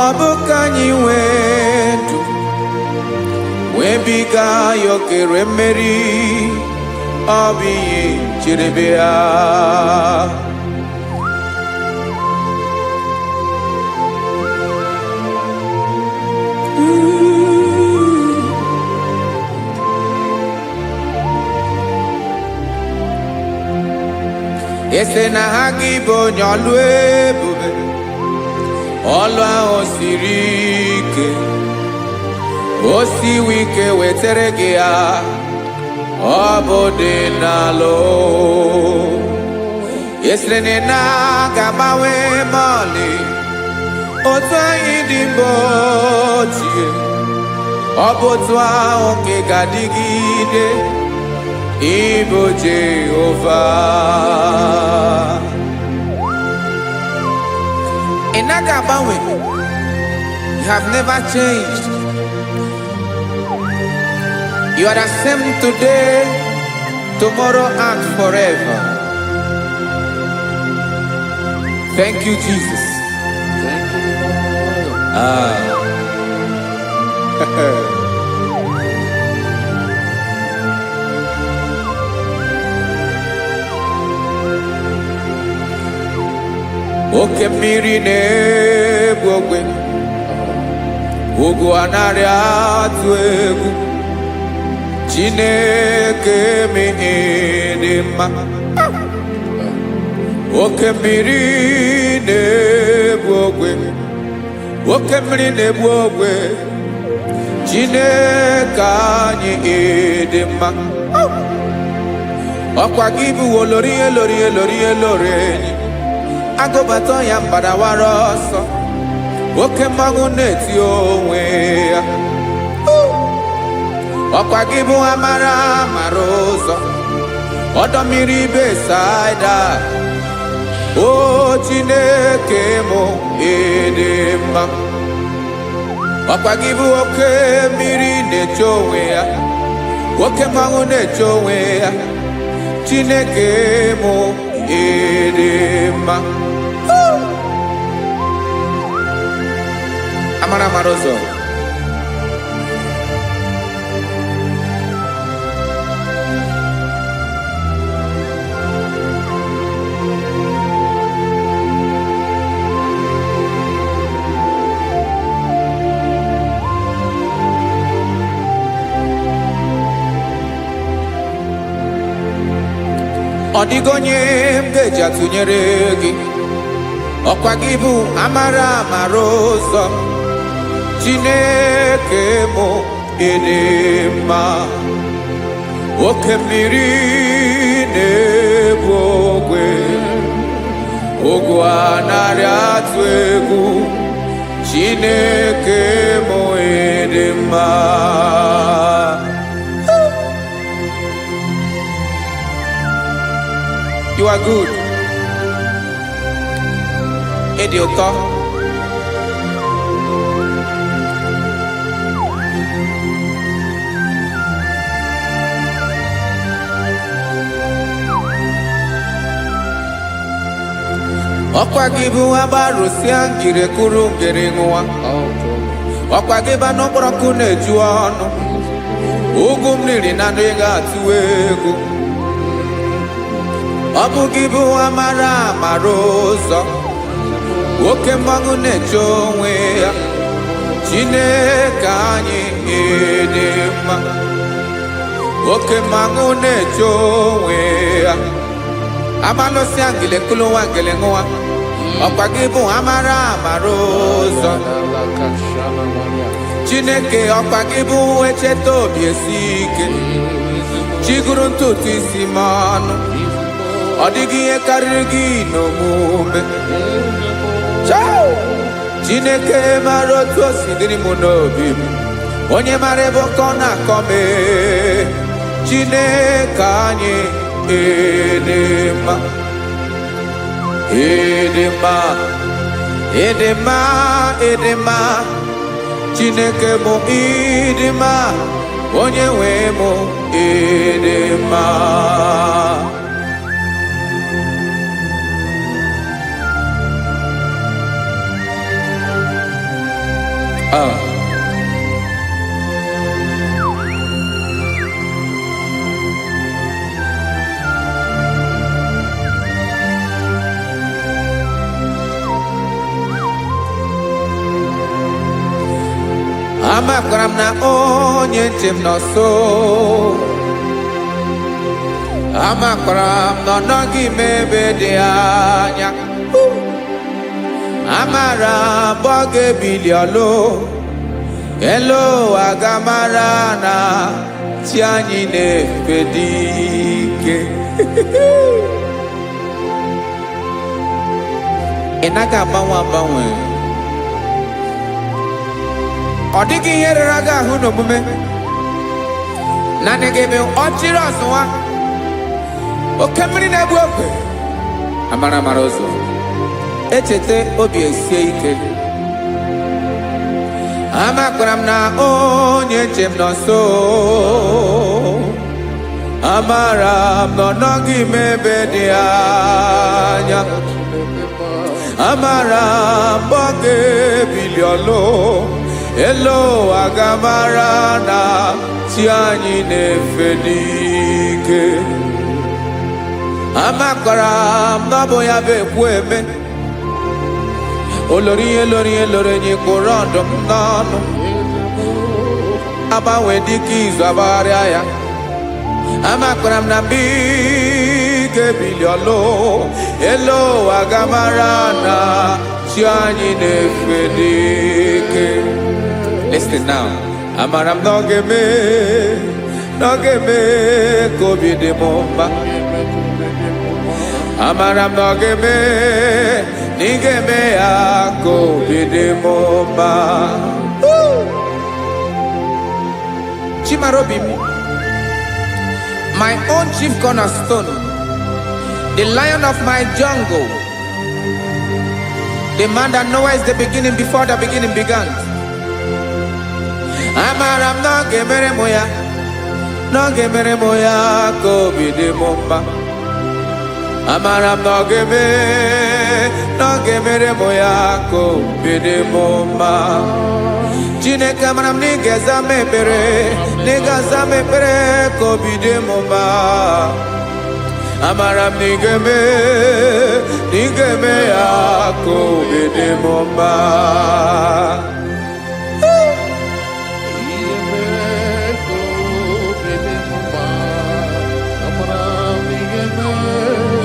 Ọ bụ ka anyị nwee ndụ. Wee biga ya okere mmeri. Ọ bụ ihe jiri bịa. Ese na ha gị bụ onye ọlụ ebube. Ọlụ ahụ siri ike. O siwe ike wetere gị ya. Ọ bụ dị n'alụ. Esere na ga-agbanwe mọlị. Otu anyị dị mgbe ochie. Ọ bụ otu ahụ ka ị ga-adịgide. Ịbụ Jehova. Ị naghị agbanwe. You have never changed. You are the same today, tomorrow, and forever. Thank you, Jesus. Thank you, Lord. Oke mmiri na-egbu ogwe. Ugwu anaghị atụ egwu. Chineke mee dị mma. Oke mmiri na-egbu ogwe. Oke mmiri na-egbu ogwe. Chineke anyị dị mma. Ọkwa gị bụ olori elori elori elori enyi. Agụbata ya mbadawara ọsọ. Oke mmanwụ na-eti onwe ya. Ọkwa gị bụ amara amara ụzọ. Ọdọ mmiri Besaida. O Chineke mụ ịdị mma. Ọkwa gị bụ oke mmiri na-eche onwe ya. Oke mmanwụ na-eche onwe ya. Chineke mụ ịdị mma. Amara amara ụzọ. Ọ dịghị onye m ga-eji atụnyere gị. Ọkwa gị bụ amara amara ụzọ. Chineke mụ ịdị mma. Oke mmiri na-egbu ogwe. Ugwu anaghị atụ egwu. Chineke mụ ịdị mma. You are good. dị ụtọ. Ọkwa gị bụ agbarụsịa ngiri kụrụ ngiri nwa. Ọkwa gị bụ n'ọkpọrọkụ na-eju ọnụ. Ugwu mmiri na ndụ ị ga-atụ egwu. Ọ bụ gị bụ amara amara ụzọ. Oke mmanwụ na-eche onwe ya. Chineke anyị dị mma. Oke mmanwụ na-eche onwe ya. Amalụsịa ngile kụlụ nwa ngile nwa. Ọkwa gị bụ amara amara ụzọ. Chineke ọkwa gị bụ echeta obi esi ike. Chiguru ntutu isi m ọnụ. Ọ dịghị ihe karịrị gị n'omume. Chineke mara otu o si dịrị m n'obi m. Onye mara ebe ọkọ na-akọ m. Chineke anyị dị mma. Dị mma. Dị mma. Dị mma. Chineke bụ ịdị mma. Onye nwe m ịdị mma. Amakwara m na onye nche m nọ nso. Amakwara m na ọ nọghị m ebe dị anya. Amara m ọ ga-ebili ọlụ. Elu aga mara na chi anyị na-efe dị ike. Ị naghị agbanwe agbanwe. Ọ dịghị ihe rere gị ahụ n'omume. Naanị gị bụ ọchịrị ọzụwa. Oke mmiri na-egbu ogwe. Amara amara ụzọ. Echeta obi esie ike. Amakwara m na onye nche m nọ nso. Amara m na ọ nọghị m ebe dị anya. Amara m ọ ga-ebili ọlụ. Elo aga mara na chi anyị na-efe n'ike. Amakwara m na ọ bụ ya bụ ekwu eme. Olori ihe lori ihe lori enyi kpụrụ ọdụm n'ọnụ. Agbanwe dịka izu agbagharịa ya. Amakwara m na mgbe ị ga-ebili ọlụ. Elo aga mara na chi anyị na-efe n'ike. Listen now. Amara m na ọ ga-eme ka obi dị m mma. Amara m na ọ ga-eme na ị ga-eme ya ka obi dị m mma. Chimara obi m. My own chief cornerstone. The lion of my jungle. The man that knows the beginning before the beginning began. Amara m na ọ ga-emere m ya. Na ọ ga-emere m ya ka obi dị m mma. Amara m na ọ ga-emere m ya ka obi dị m mma. Chineke amara m na ị ga-aza m ekpere. Na ị ga-aza m ekpere ka obi dị m mma. Amara m na ị ga-eme ya ka obi dị m mma.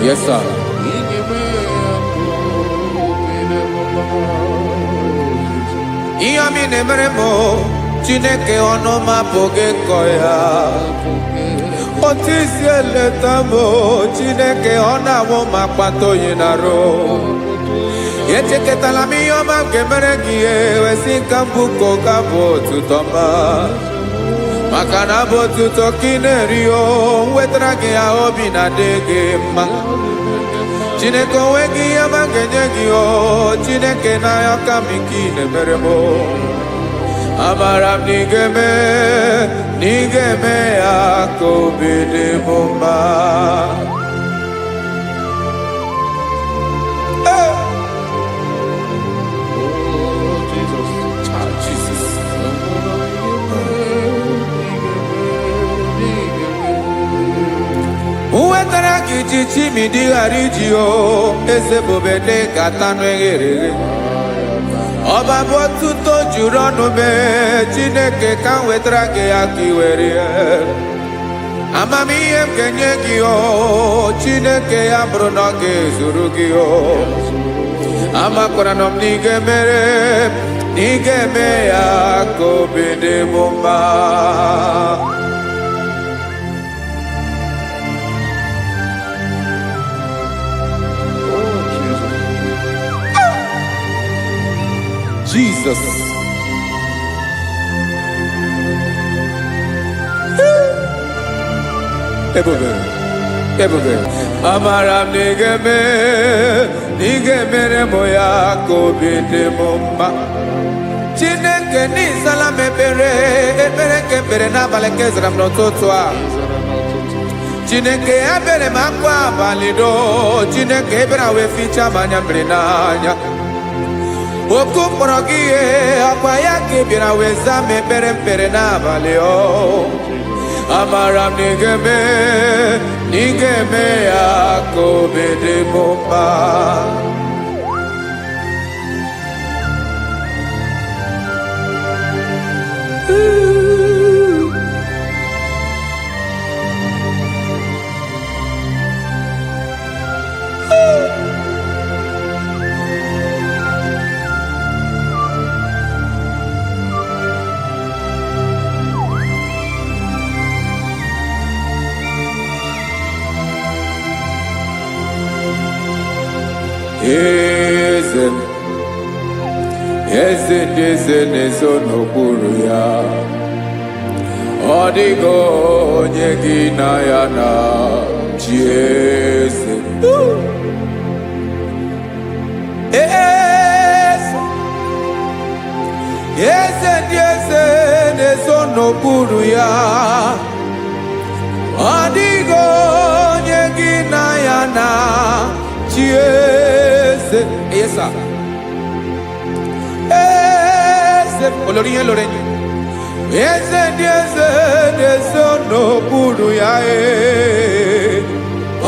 Yes, sir. Ihe ọmị na-emere m Chineke ọnụ m apụghị ịkọ ya. Otu isi eleta m Chineke ọ na-awụ m akpata oyi n'arụ. Echeketala m ihe ọma m ga-emere gị ewesị ka m bụkọ ga bụ otuto ma. Maka na bụ otuto ka ị na-eri o, wetara gị ya obi na-adị gị mma. Chineke onweghị ihe ma ga-enye gị o Chineke n'anya ka m ike ị na-emere m amara m na ị ga-eme ya ka obi dị m mma. Uwetara gị chichi mi dị ghara iji o eze bobede ka tanụ eghere eghe ọba bụ otuto juru ọnụ mee Chineke ka m wetara gị ya ka i were ya amamihe m ga-enye gị o Chineke ya bụrụ na ọ ga-ezuru gị o amakwara na m na ị ga-emere na ị ga-eme ya ka obi dị m mma. Jesus. Ebube. Amara m na ị ga-emere m ya ka obi dị m mma. Chineke n'ịzala m ekpere ka ekpere n'abalị ka ezara m n'ụtụtụ a. Chineke ya bere m akwa abalị do Chineke ebere wee ficha m anya mmiri n'anya. Oku mkpọrọ gị ihe akwa ya ka ị bịara wee zaa m ekpere n'abalị o amara m na ị ga-eme ya ka obi dị m mma. Eze na-ezo n'okpuru ya ọ dịghị onye gị na ya na chi eze. Eze na-ezo n'okpuru ya ọ dịghị onye gị na ya na chi eze. Yes, sir. Olorinye lorenye eze na-ezo n'okpuru ya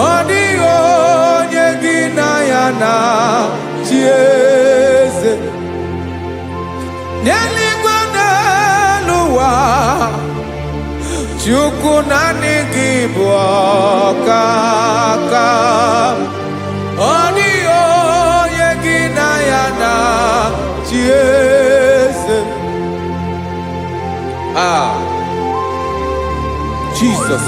ọ dịghị onye gị na ya na chi eze n'eluigwe n'elu ụwa Chukwu naanị gị bụ ọkaka ọ dịghị onye gị na ya na chi eze. Jesus.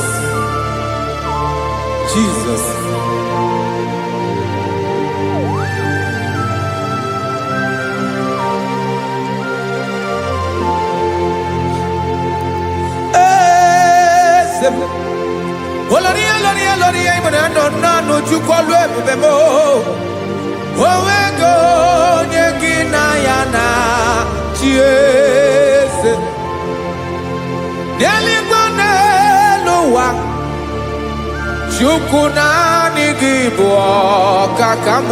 Oloria imana no Chukwu olu ebube mo owego onye gị na ya na chi eze n'eluigwe n'elu ụwa Chukwu naanị gị bụ ọkaka m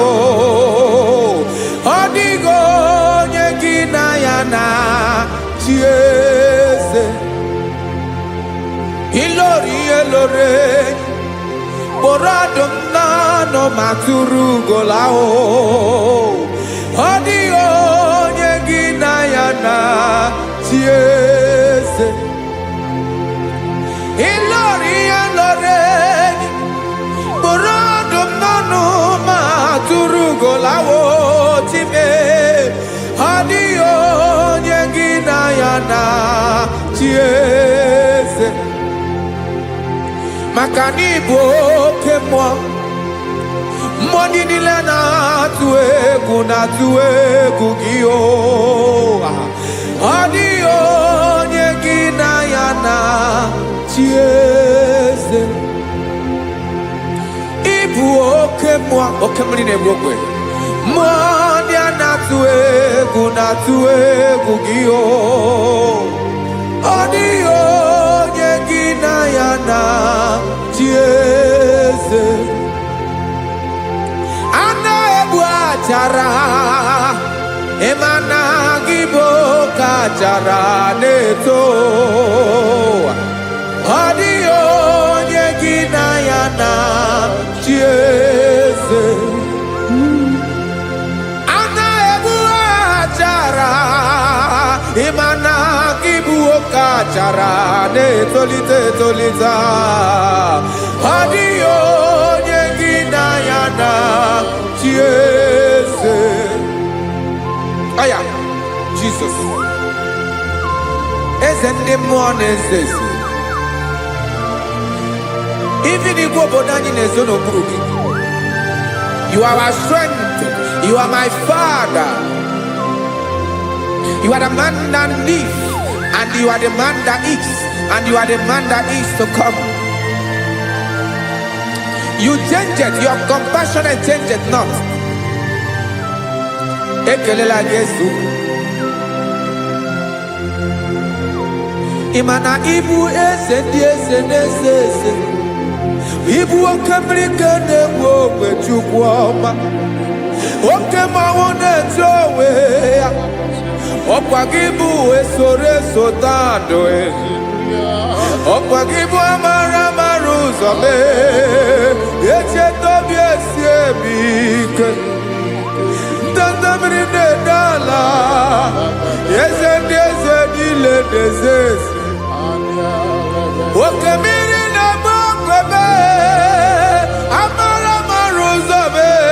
ọ dịghị onye gị na ya na chi eze ilori kpọrọ ọdụm n'ọnụ ma tụrụ ugola ọ dịghị onye gị na ya na chi eze ilori kpọrọ ọdụm n'ọnụ ma tụrụ ugola time ọ dịghị onye gị na ya na chi eze maka na ị bụ oke mmụọ ndị niile na-atụ egwu gị ọ dịghị onye gị na ya na chi eze ị bụ oke mmụọ oke mmiri na-egbu ogwe mmụọ ndị a na-atụ egwu gị o ọ dịghị onye gị na ya na chi eze a na-egbu achara ịma na gị bụ ka achara na-eto ọ dịghị onye gị na ya na chi eze a na-egbu achara ịma na gị bụ ka achara na-etolite etolite ọ dịghị onye gị na ya na chi eze aya Jesus eze ndị mmụọ na-eze eze even igwe obodo anyị na-ezo n'okpuru gị you are our strength you are my father you are the man that lives and you are the man that eats and you are the man that is to come you change it your compassion and change it not ekelela Jesu imana ibu eze ndị eze na-eze eze ibu oke mmiri ka na-egbu ogwe Chukwu ọma oke mmanwụ na-eti onwe ya ọkwa gị bụ esoro tando ọkwa gị bụ amara ụzọ mee echeta obi esi ebi ike ndanda mmiri na-ede ala eze ndị eze niile na-eze eze oke mmiri na-agba okwebe amara ụzọ mee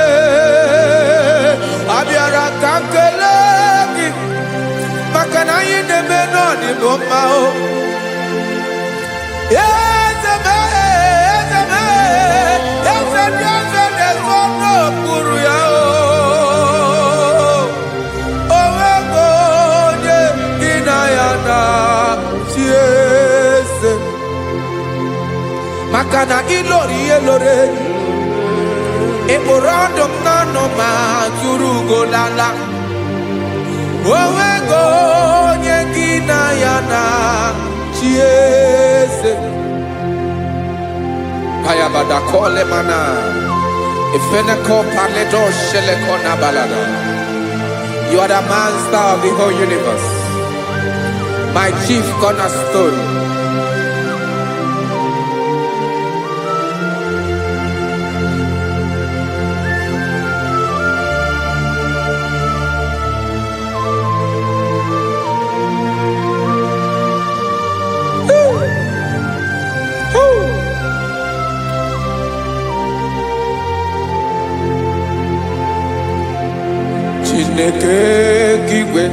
abịara ka nkele gị maka na anyị na-eme n'ọdịbụ mma o eze ndị eze na-ezo n'okpuru ya o nwego onye gị na ya na chi eze maka na ịlori ihe lore ịkpụrụ ọdụ m n'ọnụ ma tụrụ ugolala o nwego onye gị na ya na chi eze payabada kole mana ifeneko paledo sheleko na balada you are the master of the whole universe my chief cornerstone Chineke igwe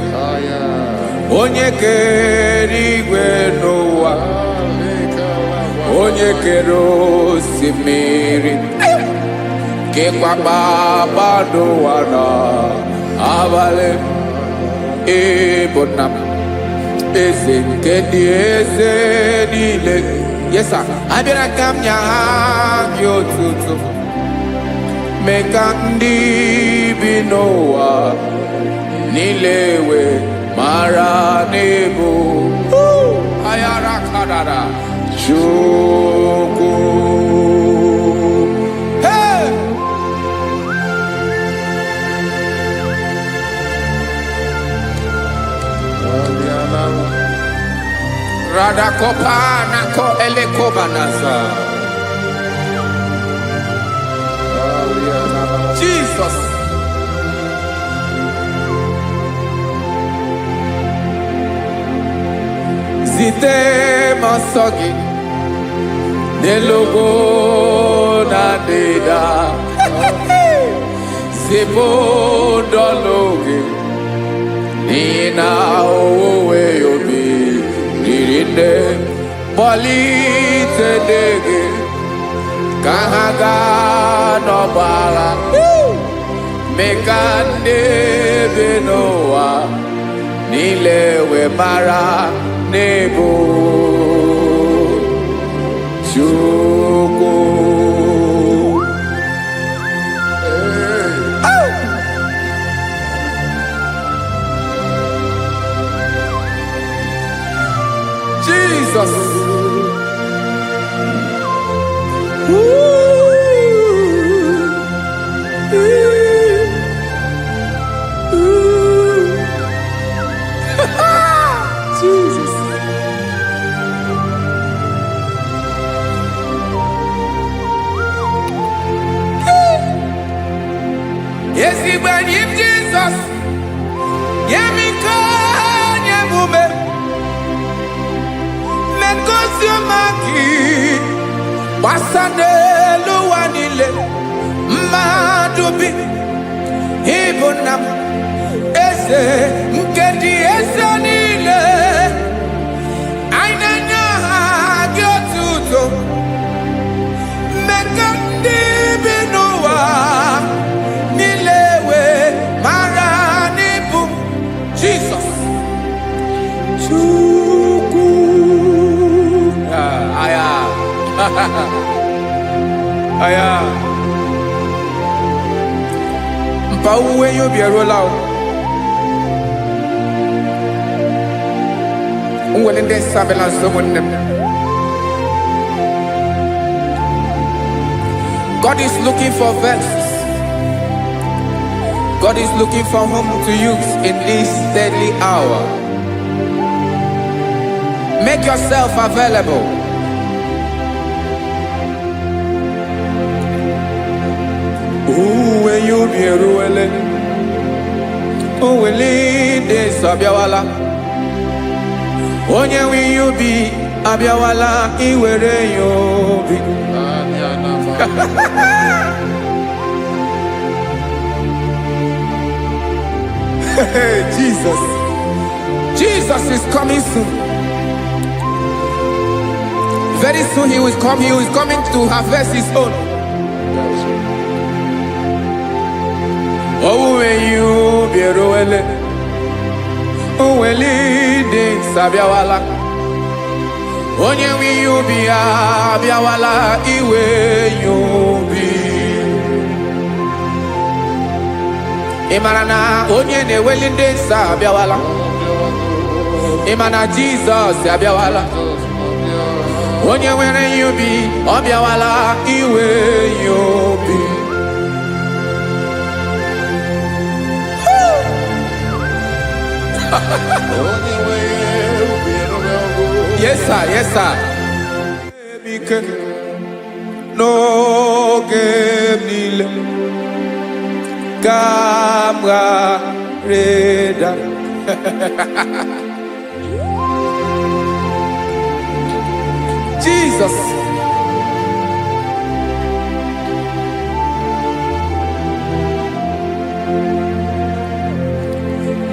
onye kere igwe n'ụwa onye kere osimiri kekwa kpakpando ụwa na abalị ịbụ nna m eze nke ndị eze niile yesa abịara ka m nya ha gị otuto mee ka ndị bi n'ụwa niile wee mara n'ebu ayara kadara Chukwu hey Radakopa nako elekobanasa Jesus zite masogi nelogo na deda zipo dologe nina owe yobi nirinde polite dege kahaga no bala mekande benoa nilewe mara nebo Chukwu him Jesus. Yemiko nyemume. Mekosio maki. Wasane luwanile. Madubi. Ibunam. Eze. Nkedi eze nile. Ainanya hagiotuto. Mekandi binuwa. Nilewe maranibu. Jesus. Chuku. Aya. Aya. Mpa uwe yo bierola o. Unwelende sabela someone. God is looking for verses. God is looking for whom to use in this deadly hour. Make yourself available. When you be ruele, de sabiawala. Onye when you be abiawala, iwere you be. Jesus. Jesus is coming soon. Very soon he will come. He is coming to harvest his own. Oh, when you be roele, oh, when leading sabiawala. Onye when you be abiawala, iwe you be. Imanana onye ne welinde sa abiawala. Imana Jesus abiawala. Onye were you be abiawala iwe you be. Yes sir, yes sir. No game nile. Camarada. Jesus.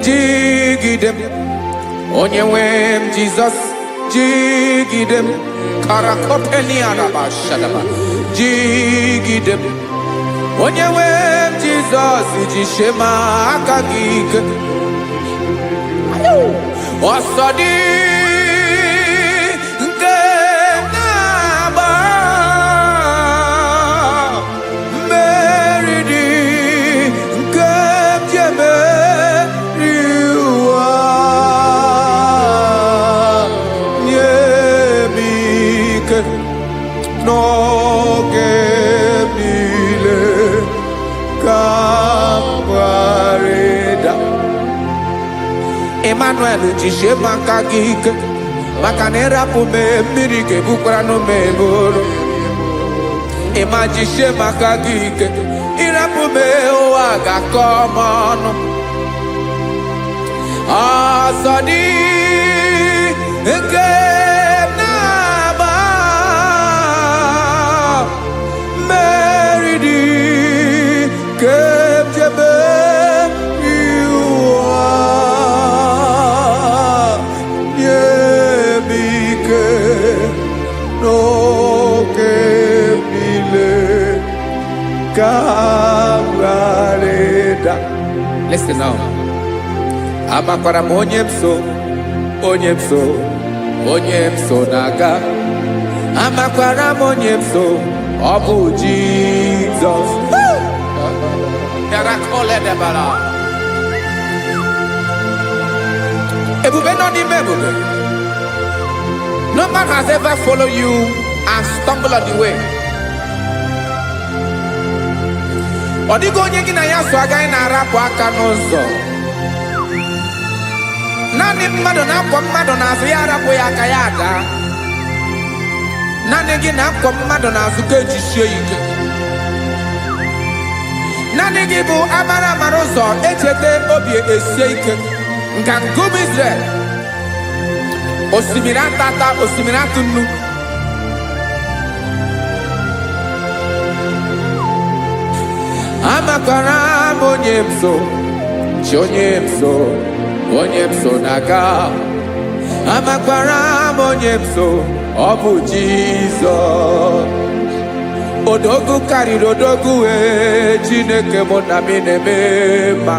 Jigidem. Onyewem Jesus. Jigidem. Karakopeni arabashadaba. Jigidem. Onyewem Jesus. Jishema akagike. Osodi. No gemile camarada. Emmanuel jishe makagike makanera pume mirike bukrano meboro. Ema jishe makagike irapume oaga komono. Asadi eke. Listen now. Amakwara onyemso naga. Amakwara onyemso obu Jesus. Yarakole debara. Ebube no di mebube. No man has ever followed you and stumbled on the way. Odigo onye gị na ya so agaghị na-arapụ aka n'ụzọ. Naanị mmadụ na-akwọ mmadụ n'azụ ya arapụ ya aka ya ada. Naanị gị na-akwọ mmadụ n'azụ ka ejisie ike. Naanị gị bụ amara mara ụzọ echete obi esie ike nka ngụm Israel osimiri atata osimiri atụ nnu amakwara m onye m so chi onye m so na-aga amakwara m onye m so ọ bụ Jizọs odogwu karịrị odogwu Chineke mụ na m na-eme mma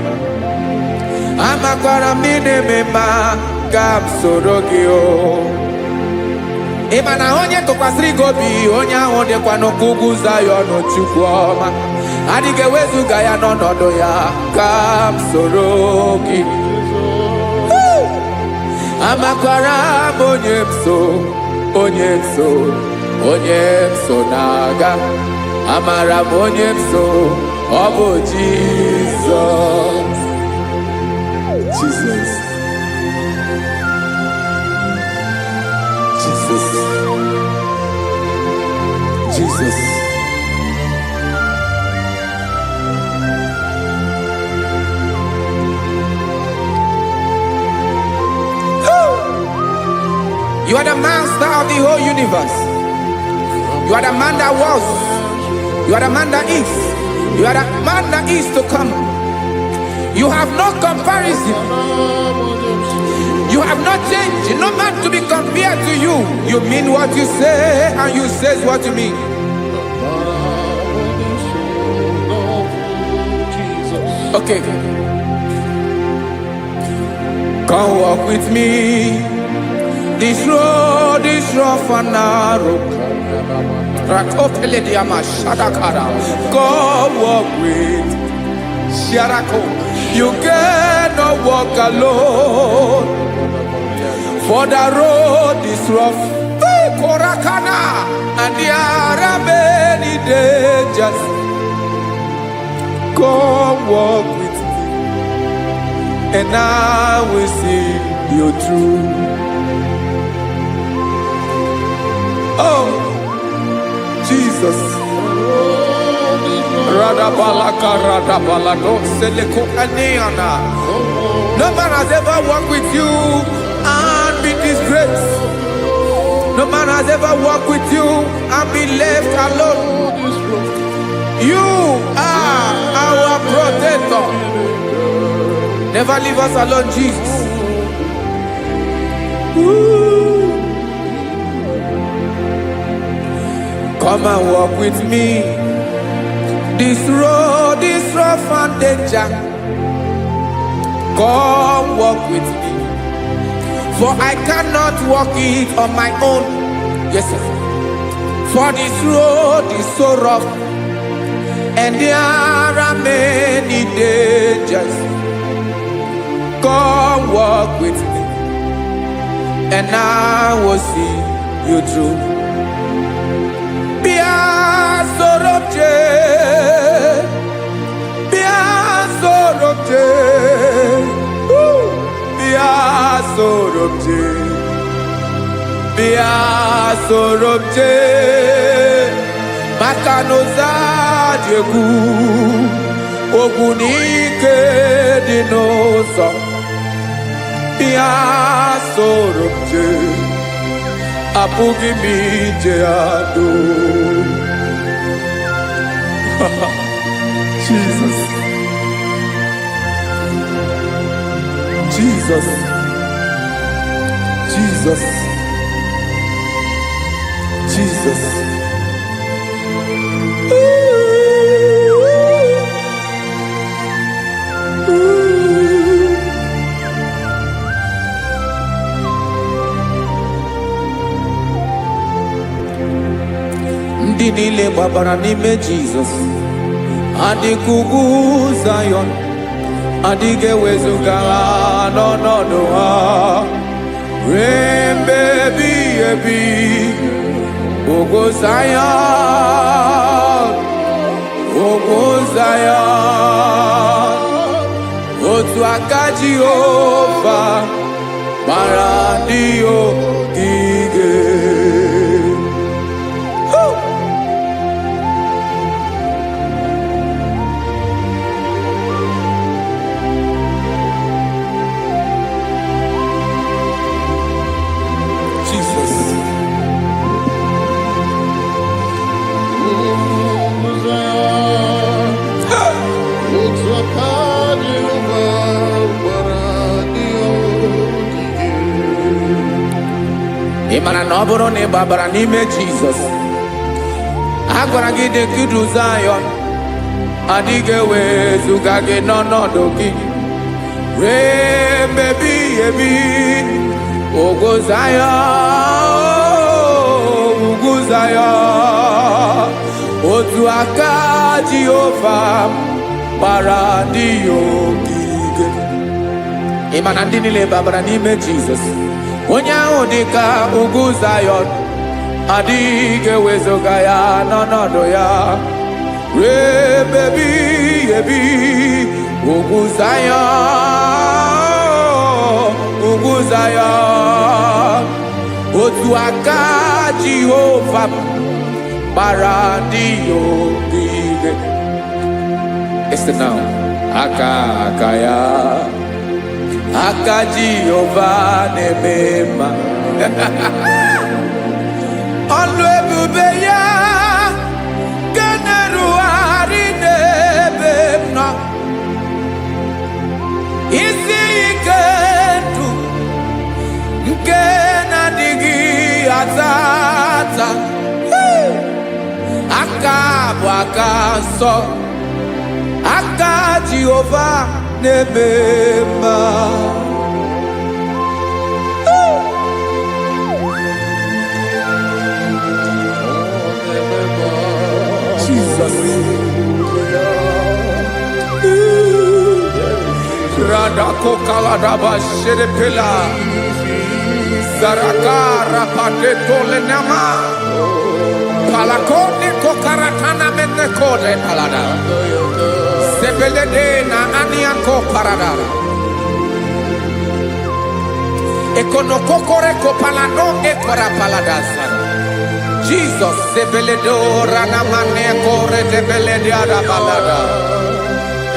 amakwara m na-eme mma ka m soro gị o ị ma na onye tụkwasịrị gị obi onye ahụ dịkwa n'ụkwụ ugwu Zayọn Chukwu ọma adịghị ewezuga ya n'ọnọdụ ya ka m soro gị amakwara m onye m so na-aga amara m onye m so ọ bụ Jizọs Jesus. You are the master of the whole universe. You are the man that was. You are the man that is. You are the man that is to come. You have no comparison. You have not changed. No man to be compared to you. You mean what you say and you say what you mean. Okay. Come walk with me. This road is rough and narrow. Come walk with Sharako. You cannot walk alone. For the road is rough. Korakana. And there are many dangers. Come walk with me. And I will see you through. Oh, Jesus. No man has ever walked with you and been disgraced. No man has ever walked with you and been left alone. You are our protector. Never leave us alone, Jesus. Ooh. Come and walk with me. This road is rough and danger. Come walk with me. For I cannot walk it on my own. Yes, sir. For this road is so rough. And there are many dangers. Come walk with me. And I will see you through. Sorobje Makanoza Diegu Ogunike Dinosa Bia Sorobje Apugi Mijeado Jesus. Ndị niile gbabara n'ime Jesus adịkugwu Zayọn adịghị ewezuga ha n'ọnọdụ ha ruo mgbe ebighị ebi. Ogo Zayọn otu aka Jehova mara ndị ogige. Imana na ọ bụrụ na ị gbabara n'ime Jizọs, a gwara gị dị kudu Zion, adịghị ewezuga gị n'ọnọdụ gị ruo mgbe ebighị ebi. Ugwu Zion, ugwu Zion, otu aka Jehova gbara ndị ya ogige. Ịma na ndị niile babara n'ime Jizọs, onye ahụ dị ka ugwu Zion, adịghị ewezuga ya n'ọnọdụ ya ruo mgbe ebighị ebi. Ugwu Zion, ugwu Zion, otu aka Jehova gbara ndị ya ogige. Listen now. Aka ya, aka Jehova na-eme mma. Ọlụ ebube ya ga na-erugharị n'ebe m nọ. Isi ike ndụ nke na-adịghị ata ata. Aka bụ aka nsọ, aka Jehova na-eme mma. Jesus. Radako kaladaba sherepela, zarakara patole nama, palakone kokaratana mene kode palada, sebelede na aniako paradara, ekono kokore kopalano ekora paladasa. Jesus, sebeledo rana mane kore debelediada balada.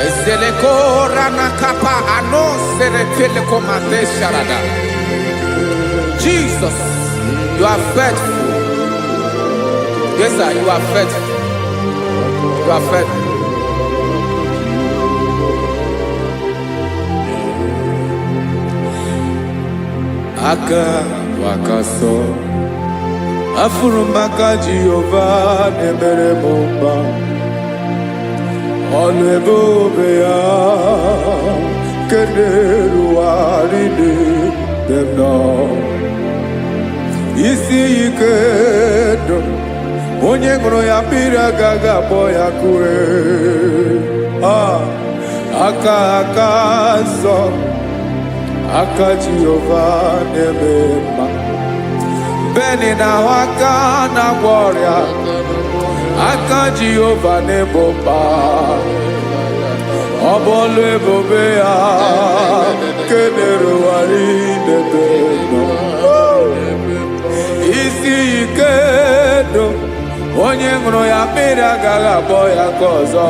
Eseleko rana kapa ano serepele komate sharada. Jesus, you are faithful. Yes, sir, you are faithful. You are faithful. Aka wakaso, afurumaka Jehova nebere mumba. Ọlụ ebube ya keneruwarị n'ebe m nọ. Isi ike ndụ onye ṅụrụ ya mmiri agaghị akpọ ya kue. Aka nsọ, aka Jehova na-eme mma. Beni na-ahụ aka na-agwọ ọrịa, aka Jehova na-ebo mba. Ọ bụ ọlụ ebube ya kenerugharị n'ebe m nọ. Isi ike ndụ onye ṅụrụ ya mmiri agaghị akpọ ya ka ọzọ.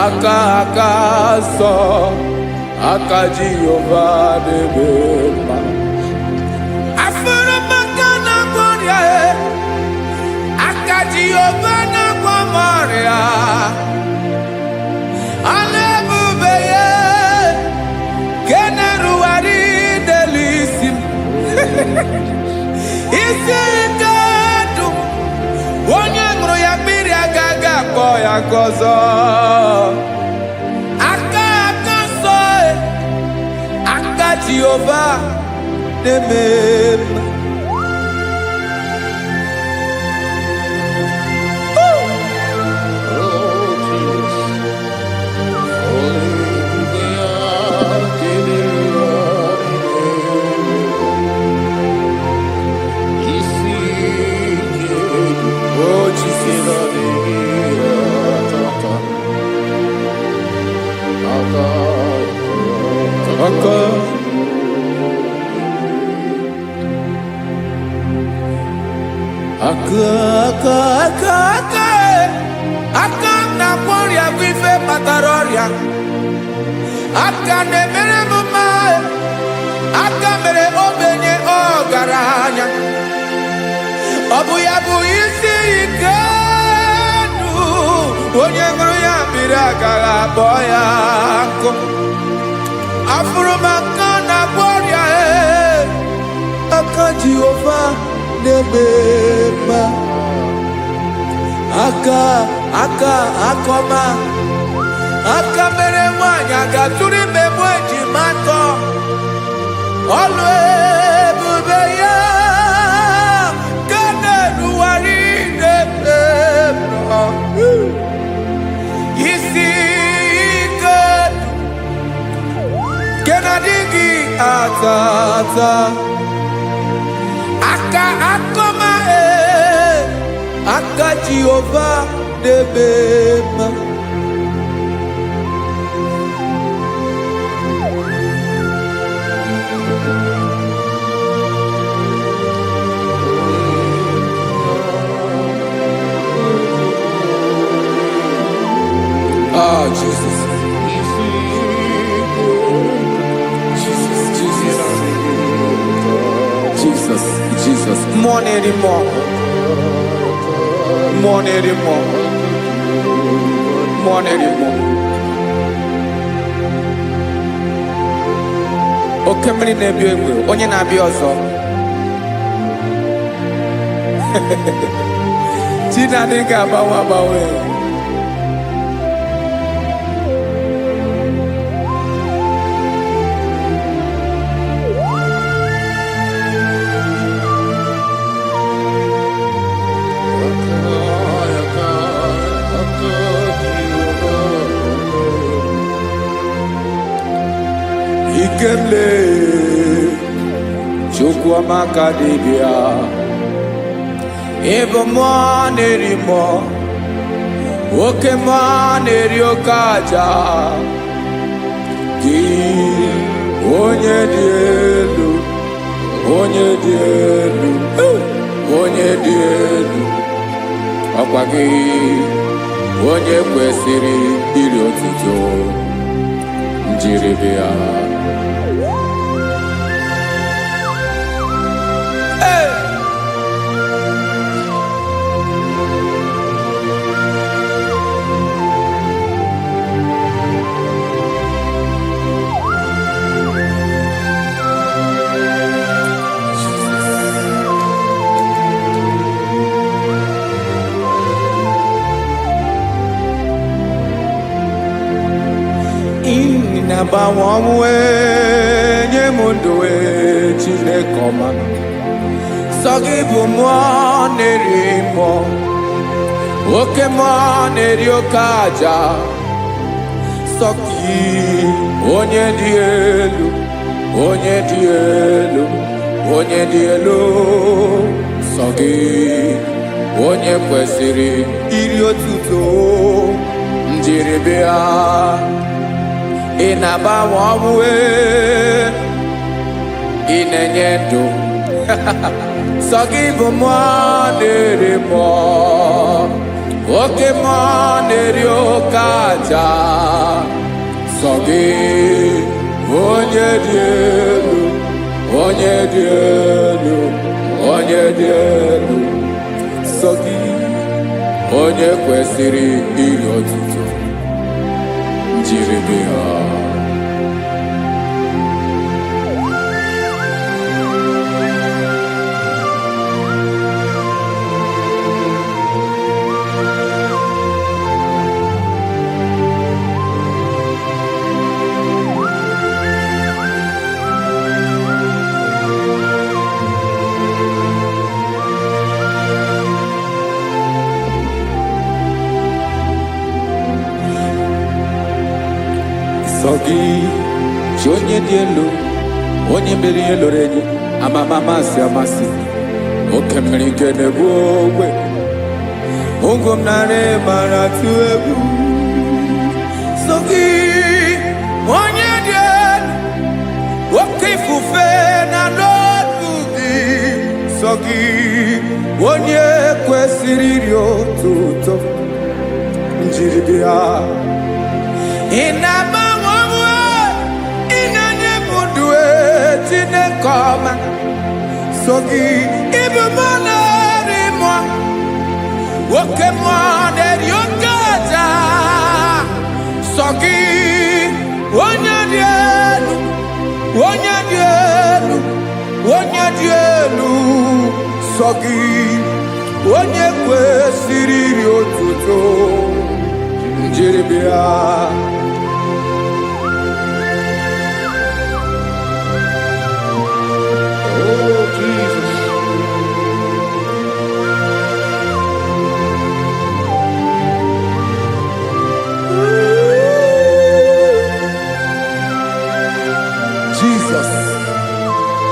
Aka nsọ, aka Jehova na-eme mma. Jehova na-agwọ m ọrịa, ọlụ ebube ya ka na-erugharị n'elu isi m. Isi ike ndụ onye ṅụrụ ya mmiri agaghị akpọ ya ka ọzọ. Aka nsọ, aka Jehova na-eme mma. Aka na-agwọ ọrịa bụ ife kpatara ọrịa. Aka na-emere m mma, aka mere ogbenye ọgaranya. Ọ bụ ya bụ isi ike ndụ onye ṅụrụ ya mmiri agaghị akpọ ya nkụ. Afụrụ m aka na-agwọ ọrịa, aka Jehovah nebema akoma mere nwanyị agatụrụ ime mụ ejimatọ ọlụ ebube ya ka na-eruwari nebema isi ike ke na-adịghị ata akoma aka Jehovah nebema Oh, Jesus. Jesus. More anymore. Oke mmiri na-ebi egbe, onye na-abịa ọzọ. Chinadị ga-agbanwe. Ikele Chukwuamaka dibịa ịbụ mmụọ na-eri mmụọ oke mmụọ na-eri oke aja gị onye dị elu ọkwa gị onye kwesịrị iri otuto njiribịa na-agbanwe nye m ndụ Chineke ọma sọ gị bụ mmụọ na-eri mmụọ oke mmụọ na-eri oke aja sọ gị onye dị elu sọ gị onye kwesịrị iri otuto njiribịa ị na-agbanwe ọnwụ ị na-enye ndụ sọ gị bụ mmụọ na-eri mmụọ oke mmụọ na-eri oke aja sọ gị onye dị elu sọ gị onye kwesịrị iri otuto njiribịa sọ gị chi onye dị elu onye mere ihe lụrụ enyi amasị oke mmiri nke na-egbu ogwe ụgwọ m narị mara tụ egwu sọ gị onye dị elu oke ifufe na n'ọdụ gị sọ gị onye kwesịrị iri otuto njiribịa ị na-agbanwe ị na-enye m ndụ Chineke ọma sọ gị ịbụ mmụọ na-eri mmụọ oke mmụọ na-eri oke aja sọ gị onye dị elu sọ gị onye kwesịrị iri otuto njeribịa. Oh, Jesus. Jesus,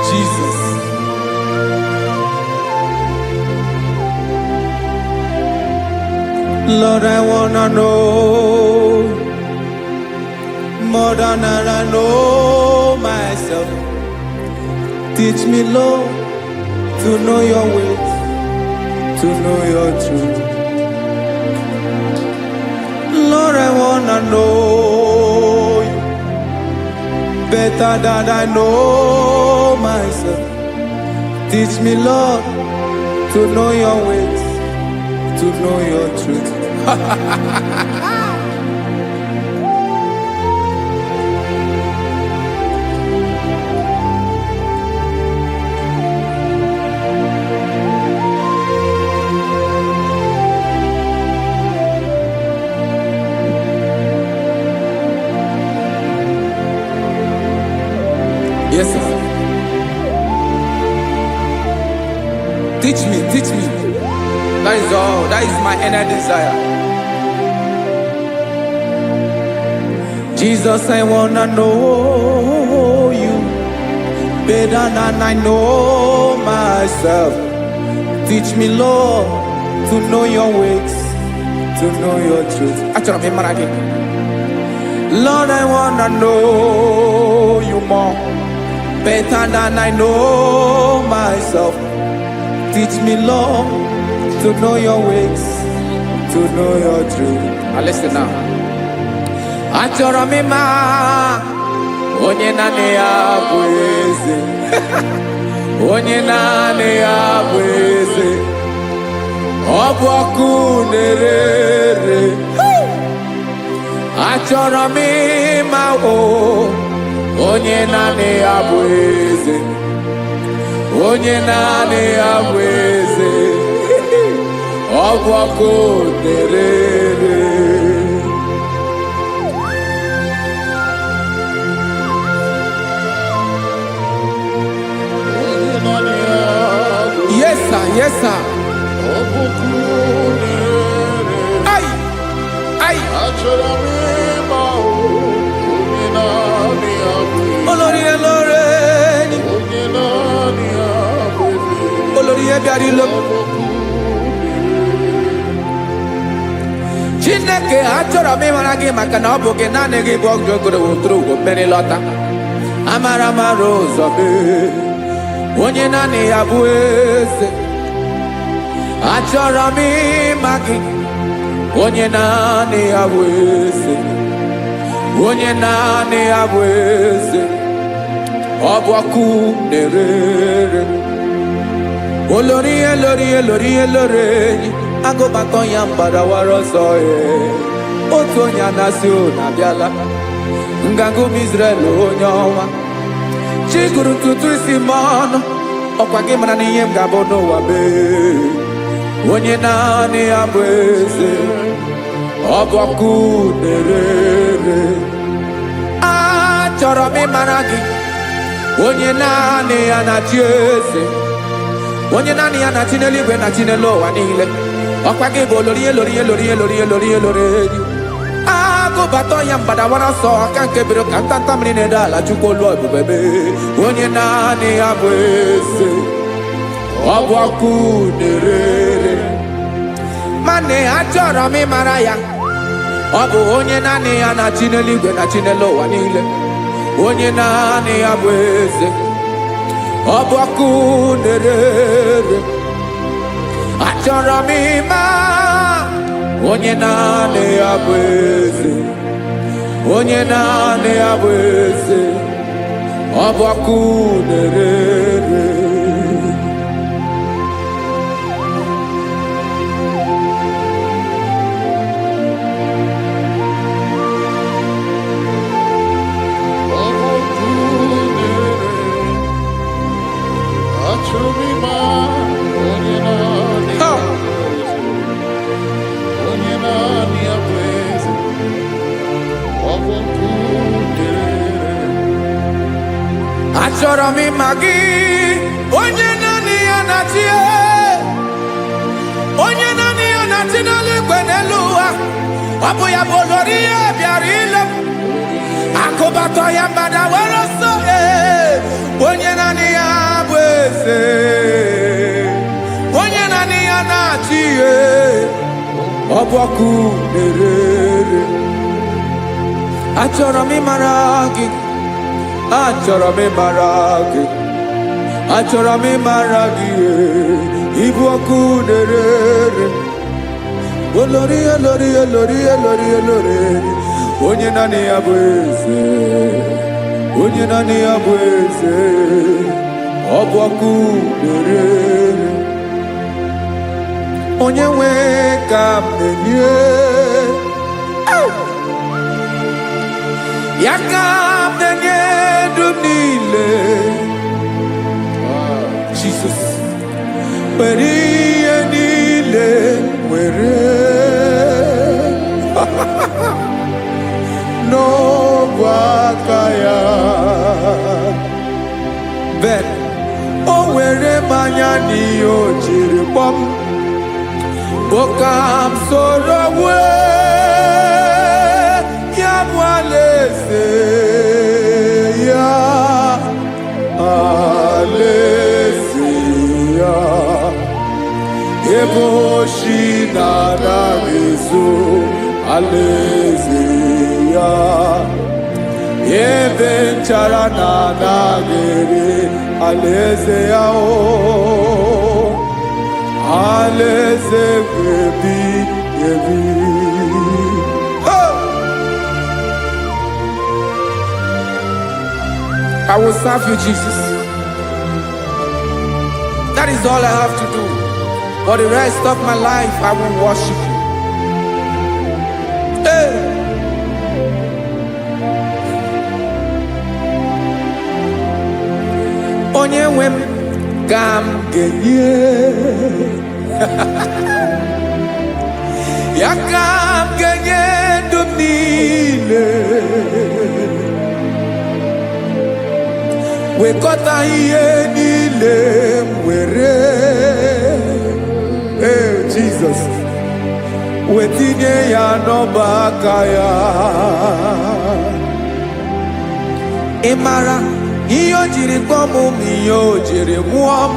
Jesus. Lord, I wanna know more than I know myself. Teach me, Lord, to know your ways, to know your truth. Lord, I wanna know you better than I know myself. Teach me, Lord, to know your ways, to know your truth. Yes, sir. Teach me, teach me. That is all. That is my inner desire. Jesus, I wanna know you better than I know myself. Teach me, Lord, to know your ways, to know your truth. Actually, I'm again. Lord, I wanna know you more better than I know myself. Teach me, Lord, to know your ways, to know your truth. Now listen now. Achọrọ m ịma onye naanị ya bụ eze. Onye naanị ya bụ eze. Ọ bụ ọkụ na-ere. Achọrọ m ịma onye naanị ya bụ eze. Onye naanị ya bụ eze. Ọ bụ ọkụ na-ere. Yes, sir. Yes, sir. Ay, ay. Olórí ẹlọ́rẹ́ ni. Olórí ẹbí àdìlọ́. Chineke achọrọ m ịmara gị maka na ọ bụ gị naanị gị bụ ọgụ ogoro wotoro ugwo mmeri lọta. Amara mara ụzọ mee. Onye naanị ya bụ eze. Achọrọ m ịma gị. Onye naanị ya bụ eze. Onye naanị ya bụ eze. Ọ bụ ọkụ na-ere. Olórí elórí elórí elórí enyi. Agụbakọ ya mgbadawara ọsọ ya. Otu onye anasị na-abịala. Nganga ụmụ Izrel onye ọma. Chi gụrụ ntutu isi m ọnụ. Ọkwa gị mara na ihe m ga-abụ n'ụwa mee. Onye naanị ya bụ eze. Ọ bụ ọkụ na-ere. Achọrọ m ịmara gị. Onye naanị ya na-achị eze. Onye naanị ya na-achị n'eluigwe na-achị n'elu ụwa niile. Ọkwa gị bụ olórí elórí elórí elórí elórí elórí enyi. Agụbata ya mgbadawara ọsọ aka nke biri ka ntanta mmiri na-ede ala Chukwu olu ebube mee. Onye naanị ya bụ eze. Ọ bụ ọkụ na-ere. Mane achọrọ m ịmara ya. Ọ bụ onye naanị ya na-achị n'eluigwe na-achị n'elu ụwa niile. Onye naanị ya bụ eze. Ọ bụ ọkụ na-ere. Achọrọ m ịma onye naanị ya bụ eze. Onye naanị ya bụ eze. Ọ bụ ọkụ na-ere. Achọrọ m ịma gị, onye naanị ya na-achị, onye naanị ya na-achị n'eluigwe n'elu ụwa. Ọ bụ ya bụ olori ya bịara ile m, akụbatọ ya mgbada were ọsọ. Onye naanị ya bụ eze, onye naanị ya na-achị ihe. Ọ bụ ọkụ na-ere. Achọrọ m ịmara gị, achọrọ m ịmara gị, achọrọ m ịmara gị. Ịbụ ọkụ na-ere. Olori, olori, olori, olori, olori. Onye naanị ya bụ eze, onye naanị ya bụ eze. Ọ bụ ọkụ na-ere. Onye nwe ka m na-enye, ya ka m na-enye ndụ m niile. Jesus, were ihe niile were n'ọbụ aka ya. Ben, o were mmanya n'ihe o jiri kpọọ m, boka m soro wee ya bụ alaeze ya, alaeze ya. Ebe oshi na-anaghị ezo, alaeze ya. Ebe nchara na-anaghị ere, alaeze ya. Alaeze ebi ebi. I will serve you, Jesus. That is all I have to do. For the rest of my life, I will worship you. Hey. Onye nwe m ka m ga-enye, ya ka m ga-enye ndụ m niile. Wekọta ihe niile m were, Jesus, wetinye ya n'ọba aka ya. Ị mara ihe o jiri kpọọ m, ihe o jiri mụọ m,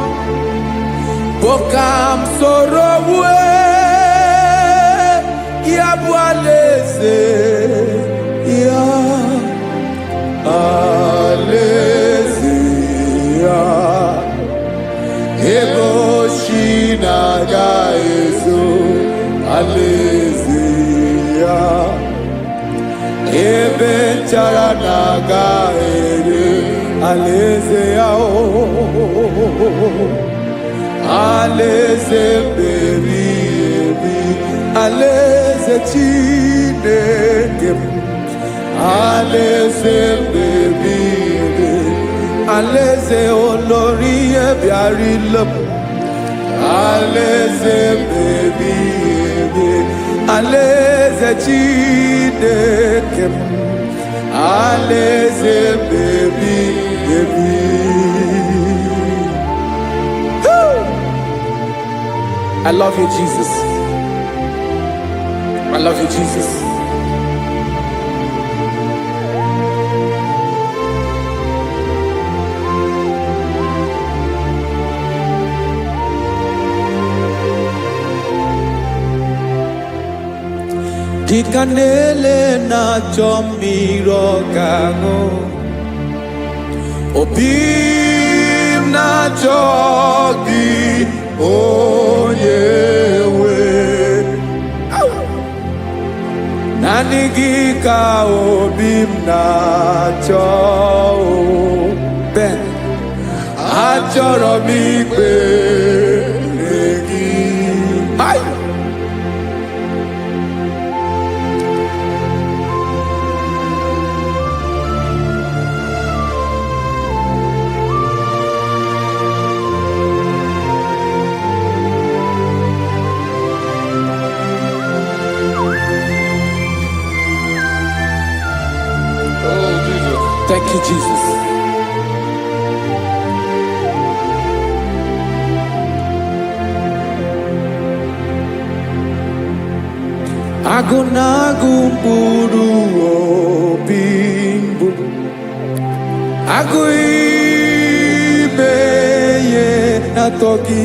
bụ ka m soro wee ya bụ alaeze ya, alaeze ya. Ebe oshi na-aga ezo, alaeze ya. Ebe nchara na-aga ere, alaeze ya. Alaeze ebi ebi, alaeze Chineke m. Alaeze ebi ebi, alaeze olori ya bịara ile m. Alaeze ebi ebi, alaeze Chineke m. Alaeze ebi ebi. I love you, Jesus. I love you, Jesus. Dịka na-ele na-achọ mmiri ọ ga-aṅụ, obi m na-achọ gị, onye nwe. Naanị gị ka obi m na-achọ. Ben, achọrọ m ikpere gị. Oh, Jesus. Thank you, Jesus. Agụnagụ mkpụrụ obi mbụ agụ ime ihe na-atọ gị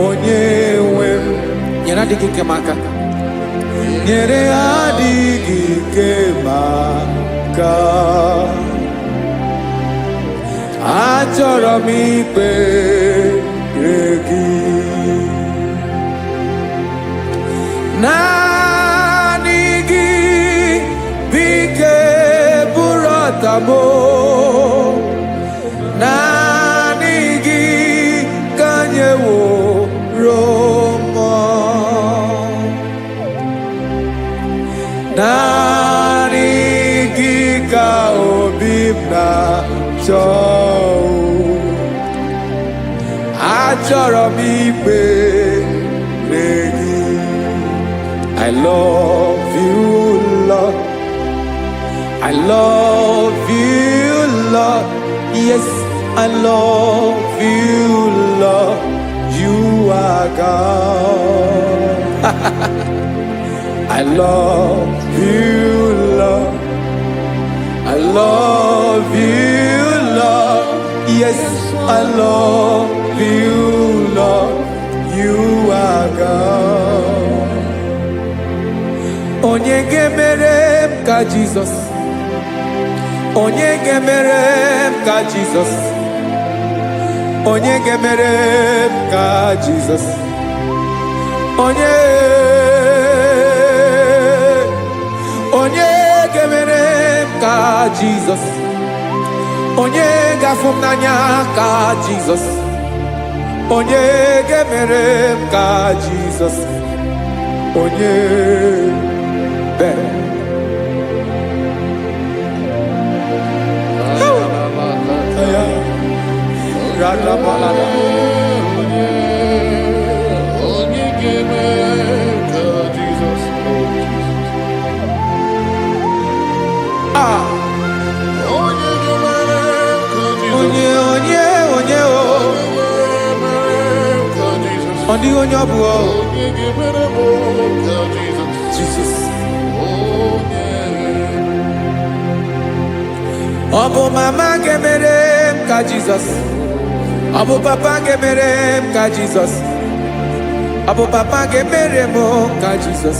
onye nwe m nyere adịghị ike m aka nyere adịghị ike m aka achọrọ m ikpere gị naanị gị bike bụrụ ọtamo naanị gị ka anyị wụrụ mọ naanị gị ka obi m na-achọ achọrọ m ikpere gị I love you, Lord. I love you, Lord. Yes, I love you, Lord. You are God. I love you, Lord. I love you, Lord. Yes, I love you, Lord. You are God. Onye gemere m ka Jesus. Onye gemere m ka Jesus. Onye gemere m ka Jesus. Onye gemere m ka Jesus. Onye gafụ m n'anya ka Jesus. Onye gemere m ka Jesus. Onye Jesus. Obu mama gemere m ka Jesus. Obu papa gemere m ka Jesus. Obu papa gemere m ka Jesus.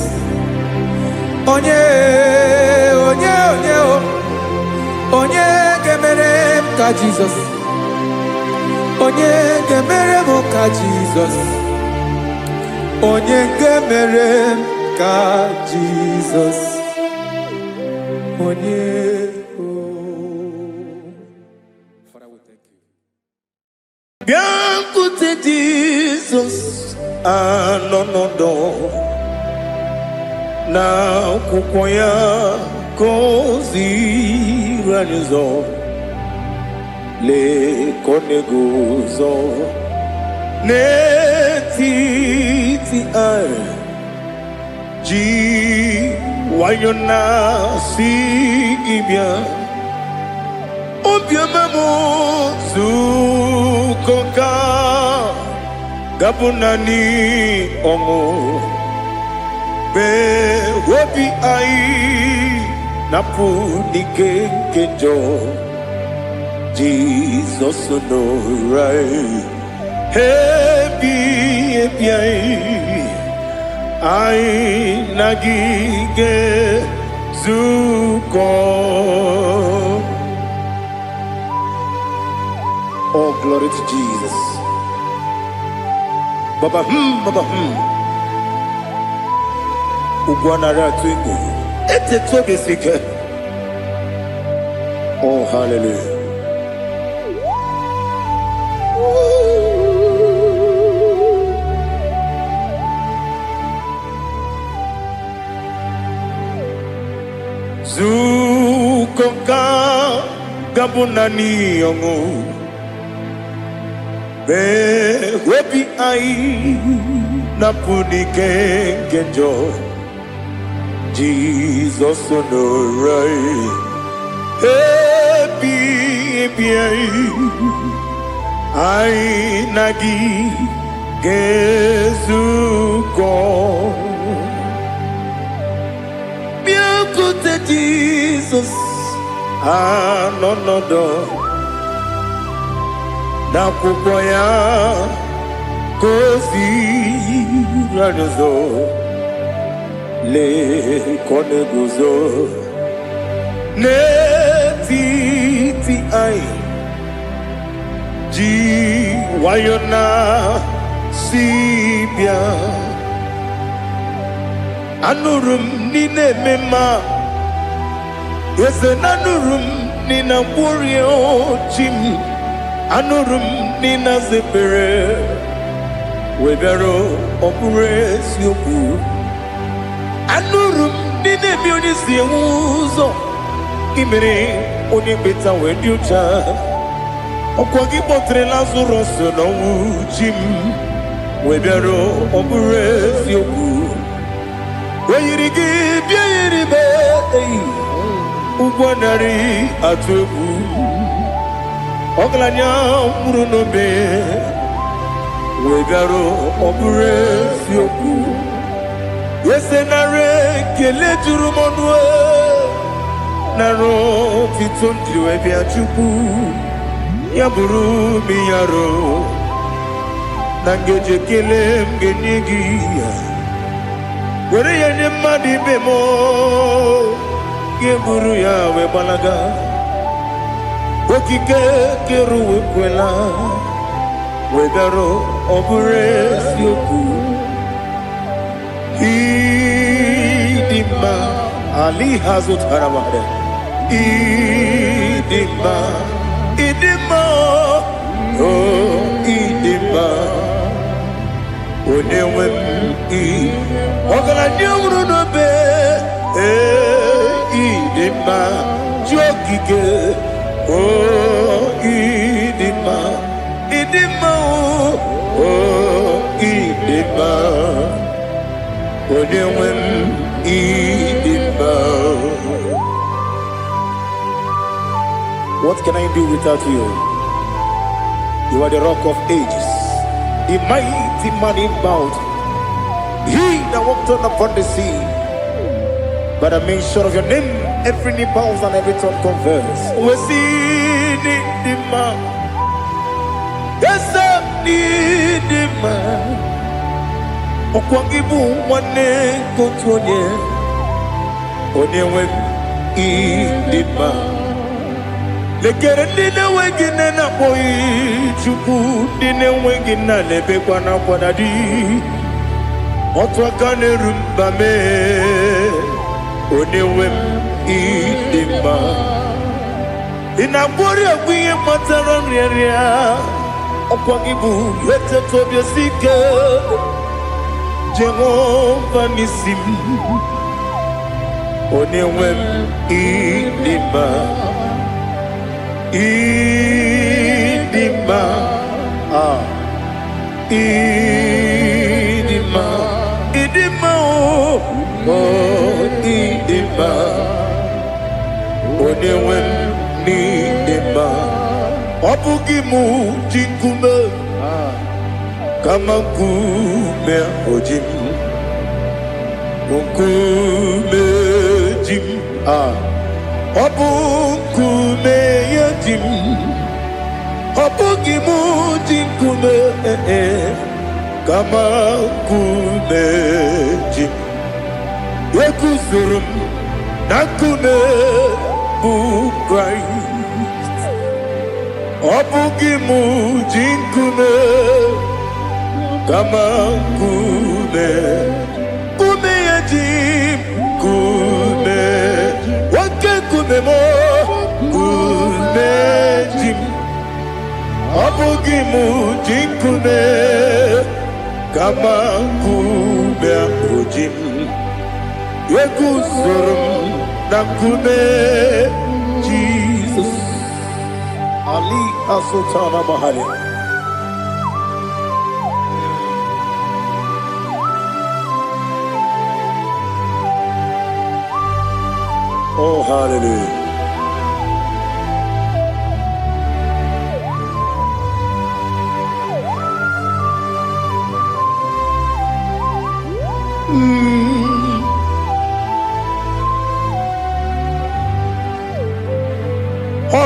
Onye gemere m ka Jesus. Onye gemere m ka Jesus. Onye gemere m ka Jesus. Onye Biancote Jesus anonodo na kukoya kozi ranizo le konegozo netiti ai ji wayona si ibia obiamamu zukoka gabunani ongo be wobi ai napu dikekejo Jesus no right happy ai nagige zuko. Oh, glory to Jesus. Baba Ugwanara twingo. Ete tobe sike. Oh, hallelujah. Zukoka gabunani yongo. Be wepi ai napuni kenjo Jesus no right happy ai nagi gezuko Jesus anonodo na kwukwo ya kozi radozo le kone guzo netiti ai ji wayona sibia anurum nine mema yese nanurum nina kurio chim anurum nina zepere webero opure sioku anurum nine mioni siuzo imere oni beta wediucha okwagi potre lazuro no chim webero opure sioku weyirigi biayiribe ugwanari atubu oglanya murunobe wegaro obure sioku yesenare kele jurumonwe naro titondriwe biachuku yaburu miyaro nangeje kele mgenigi were yenye madi bemo geburu ya we balaga okike keru we kwela wegaro obure sioku idima ali hazut haramade idima oh idima onewe ogala nyuru no be idima jokike oh idima oh idima onewe idima. What can I do without you? You are the rock of ages, the mighty man in mountain, he that walked on upon the sea. By the mention of your name, every knee bows and every tongue confess. We see the man. Yes, I need the man. Okwangibu wane kotonye. Onyewe idima. Lekere nina wengine na boy chuku nina wengine lebe kwa na kwadadi. Otwakane rumba me onewe idima inabori agwiye matara nriaria okwagibu yete tobye sike Jehova nisim onewe idima idima idima idima oh idima onewe idima obugimu jinkume kama kume ojim kume jim obukume yajim obugimu jinkume kama kume jim Yekuzurum nakune Christ obugimu jinkume kama kume yajim kume wake kume mo kume jim obugimu jinkume kama kume ojim Yekuzurum nakune Jesus Ali Asultana Mahali. Oh hallelujah.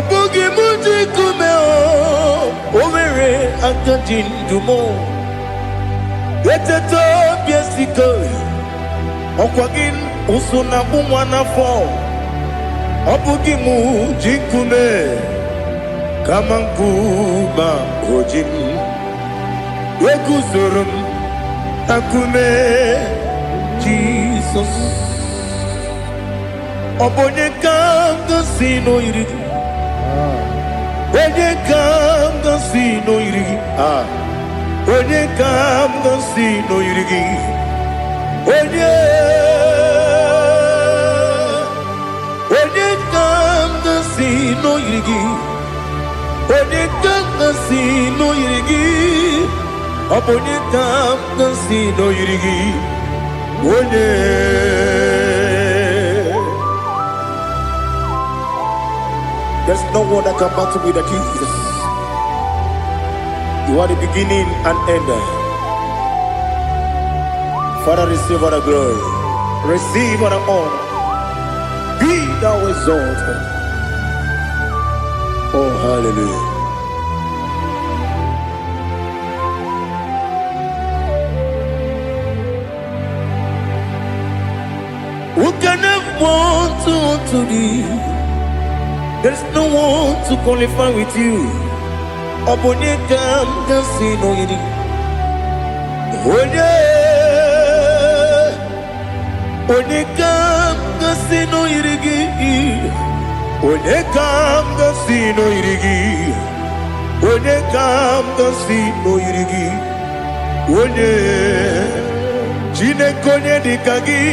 Obugi muji kumeo, omere akadin dumo. Eteto biesiko, okwagin usuna umwana fo. Obugi muji kume, kamankuma hojin. Wekuzurum akume, Jesus. Obonye kanga sino irigi. Onye kanga sino irigi. Onye kanga sino irigi. Onye kanga sino irigi. Onye kanga sino irigi. Obonye kanga sino irigi. Onye. There's no one that can battle with Jesus. You are the beginning and end. Father, receive all the glory. Receive all the honor. Be thou exalted. Oh, hallelujah. Who can have one to thee? There's no one to qualify with you. Obonye kam kasino yidi. Onye kam kasino yidi. Onye kam kasino yidi. Onye kam kasino yidi. Onye chine konye dikagi.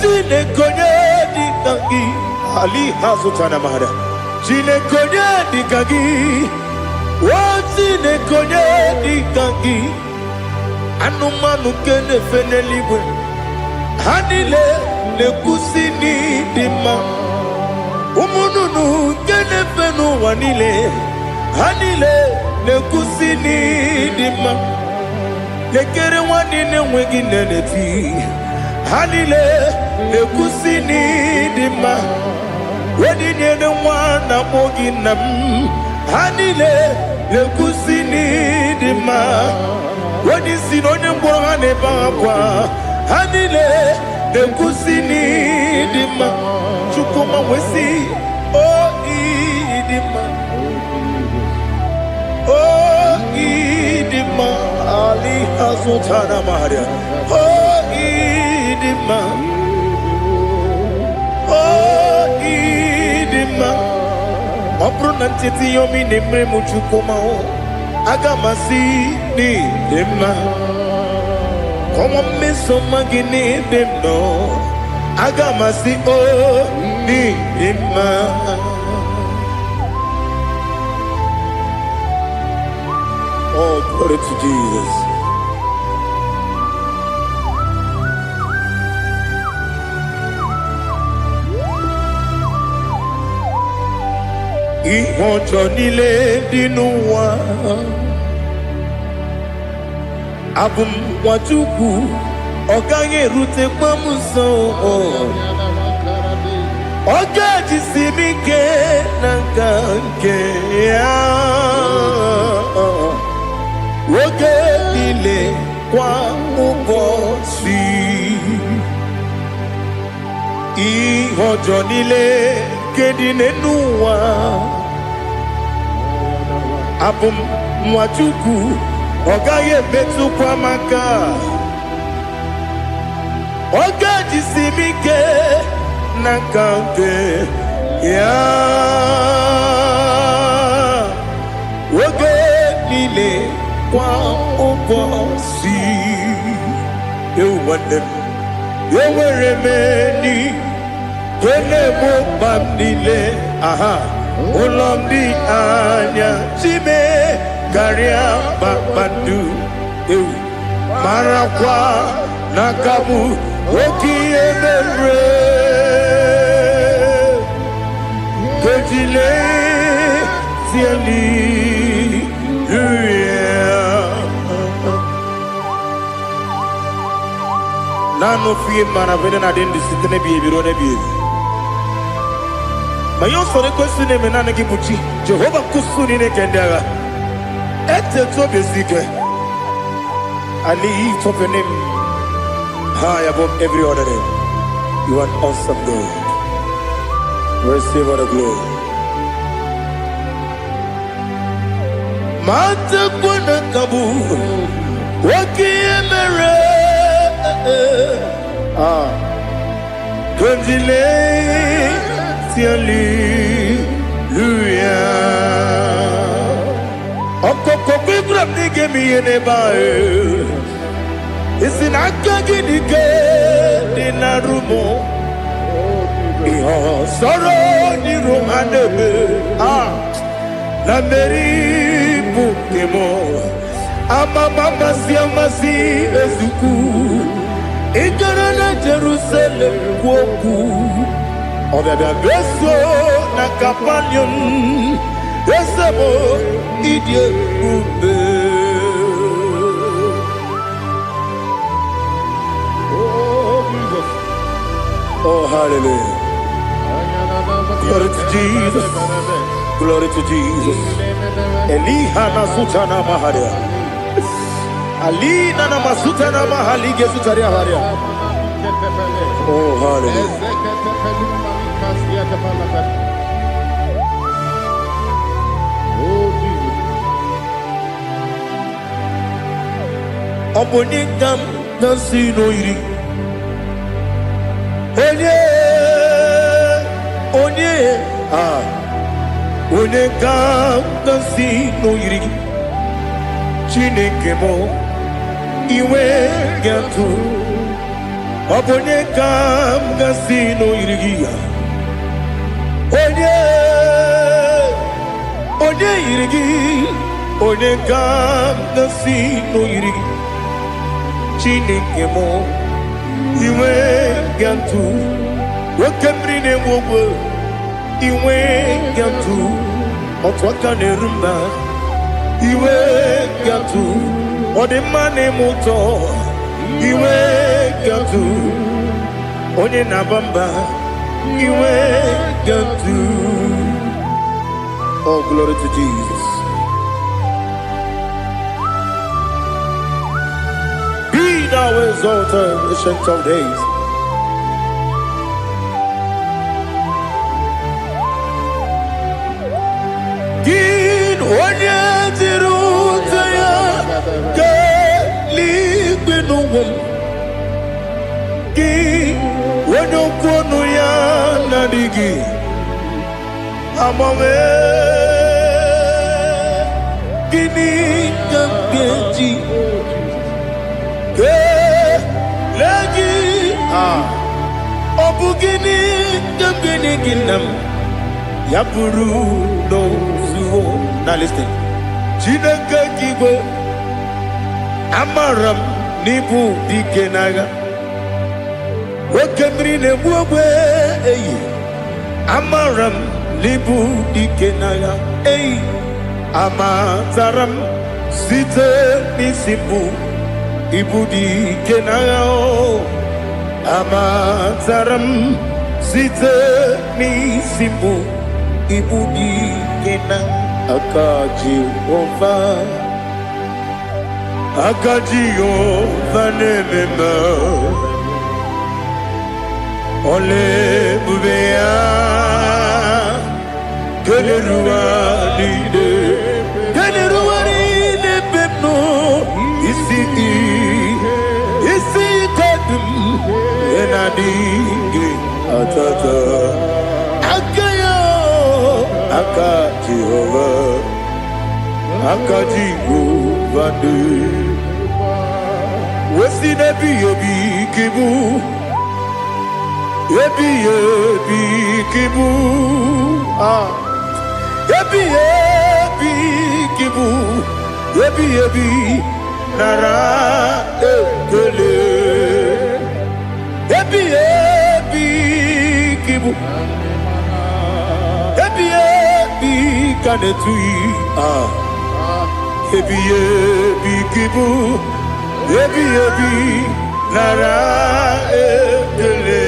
Chine konye dikagi. Ali hazutana mahada. Chine konye dikagi. Chine konye dikagi. Anumanu kene feneliwe. Hanile ne kusini dima. Umununu kene fenu wanile. Hanile ne kusini dima. Nekere wanine wegi neneti. Hanile ne kusini dima. Wedi nyene wana mogi nam. Hanile ne kusini dima. Wedi sinonye mbwana bakwa. Hanile ne kusini dima. Chukuma wesi oh idima. Oh idima. Ali hazutana maria. Oh idima. Oh idima. Obruna titi yomi nemre muchukuma o. Agamasi ni dema. Como me soma gini demno. Agamasi o ni dema. Oh, glory to Jesus. Ihojo nile dinuwa Abum wajuku Oganye rute kwa muso Oga jisimike nangange Woge nile kwa ubosi Ihojo nile kedinenuwa Abum mwajuku Ogaye betu kwa maka Oga jisimike nakante ya Woge nile kwa ubosi Ewanem Eweremeni Kene mo bamdile aha Ulomdi anya Chime Garia babandu Marakwa Nakabu Oki emere Kejile Tieli Nano fiye mana vene na dendi sitene biye biro ne biye Mayo sore kwesune menana kibuchi. Jehovah kusuni ne kendaga. Ete to besike. I lift up your name high above every other name. You are an awesome God. Receive all the glory. Mata kuna kabu wakiemere Konjile Hallelujah. Okoko kibra nige mi ene bae. Isin akagi nige dinarumo. Iho soro ni romanebe. La meri bukemo. Ama mama si amasi ezuku. Ikarana Jerusalem woku. Obebe beso na kapanion. Esebo idie ube. Oh, Jesus. Oh, hallelujah. Glory to Jesus. Glory to Jesus. Elihana sutana maharia. Alina na masutana mahalige sutaria haria. Oh, hallelujah. Oh, Jesus. Obonikam nasino iri. Onye Onikam nasino iri. Chineke mo iwe gatu. Obonikam nasino iri. Onye irigi, onye kam nasino irigi. Chineke mo iwe gantu, wakemri ne wowo iwe gantu, otwaka ne rumba iwe gantu, odemane moto iwe gantu, onye nabamba iwe gantu. Oh, glory to Jesus. Be thou exalted, ancient of days. Gin onye tirutaya ke ligbinugum. Gin onye kwonu ya nadigi. Amame gini kambeji ke lagi obu gini kambeni ginam yapuru no zuho. Now listen. Chineke kigo amaram nibu dikenaga wakemri ne buwe eyi amaram libu dikenaya ei amataram site nisibu ibu dikenaya o amataram site nisibu ibu dikena akaji ova nemema ole bubea Keneruani de pepno isi kadum enadinge atata akayo akaji vande wesi nebi yobi kibu yebi kibu Yebi kibu, yebi nara ekele. Yebi kibu, yebi kanetui. Yebi kibu, yebi nara ekele.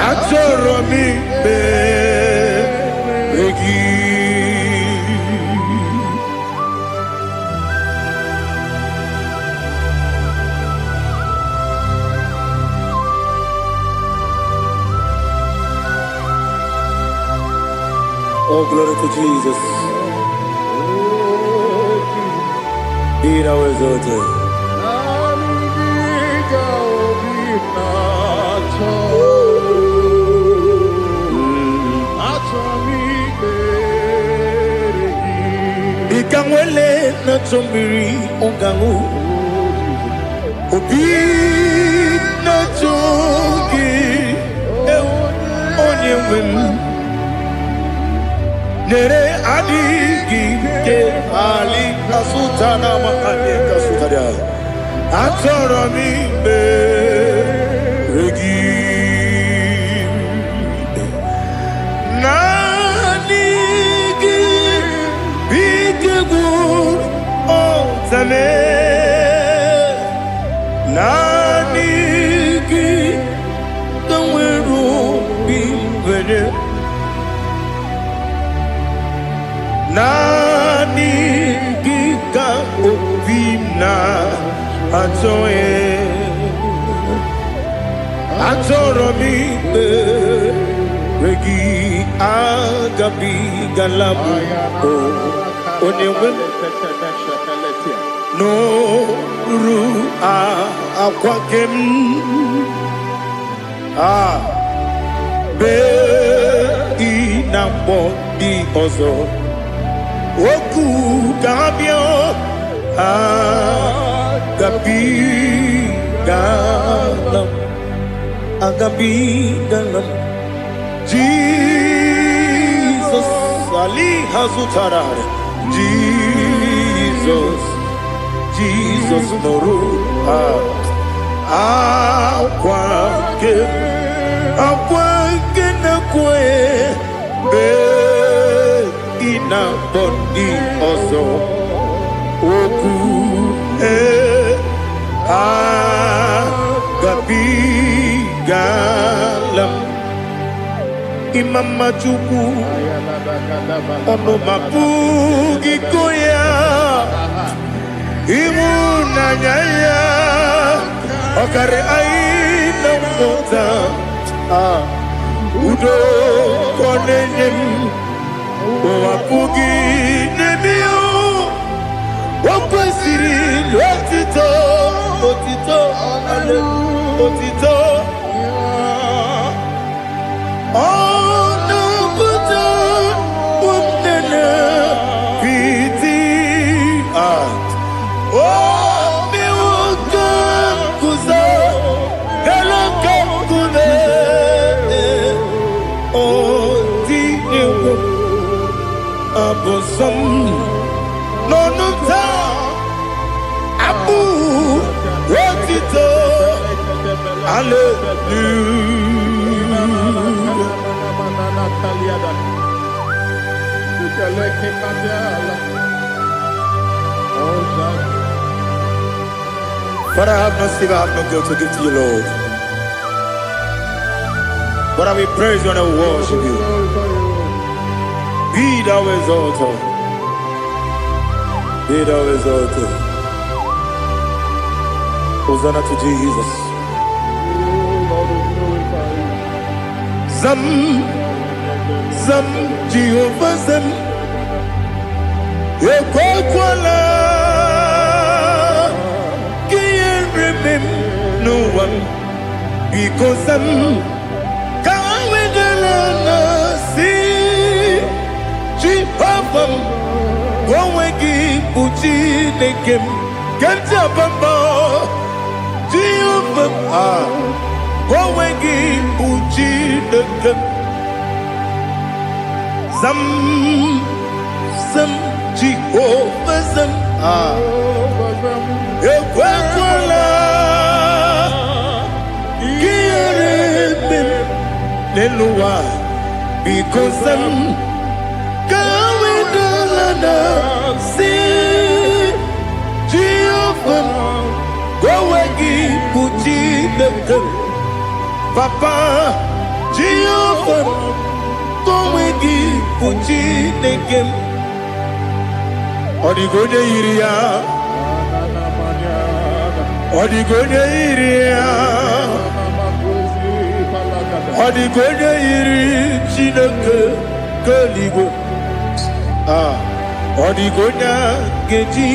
Achọrọ m ikpere gị. Oh, glory to Jesus. Be thou exalted. Ikangwele na chombiri ongangu obi na chogi onye wem nere adigi ke ali kasutana ma ali kasutaria achọrọ m ikpere nani gị bikegwu otame nani gị kanwere obi nwere nani gị ka obi na achọghị achọrọ m ikpere gị agabigala m onye nwe m n'oru akwa gị m bee na mkpọ dị ọzọ okwu ka ha bịa agabigalam Jesus Ali Hazutara Jesus Noru akwa ke na kwe be ina body ozo oku agabigalam imama chukwu ono mapugi koya imunanya ya okare aina mota udo konenyem wapugi nemio wakwesiri lotito otito ale otito ono buto umnene piti mi woka kuzo hello kakune odinewo abosom nonuta abu otito Father, I have no silver, I have no gold to give to you, Lord. But I will praise you and I will worship you. Be thou exalted. Be thou exalted. Hosanna to Jesus. Zam, Jehovah Zam. Ekwakwala. Can't remember no one. Because I'm Jehovah, go wegi uchi nekem, kanja bamba. Jehovah, go wegi uchi nekem. Zam Jehovah zam, ekwakwala, kiyarebe, leluwa, because I'm see Jehovah, go wegi puji the Papa Jehovah, Kowegi, Puchinekem, Odigonya Iria, Odigonya Iria, Odigonya Iri, Chineke, Kaligo, Odigonya Geji,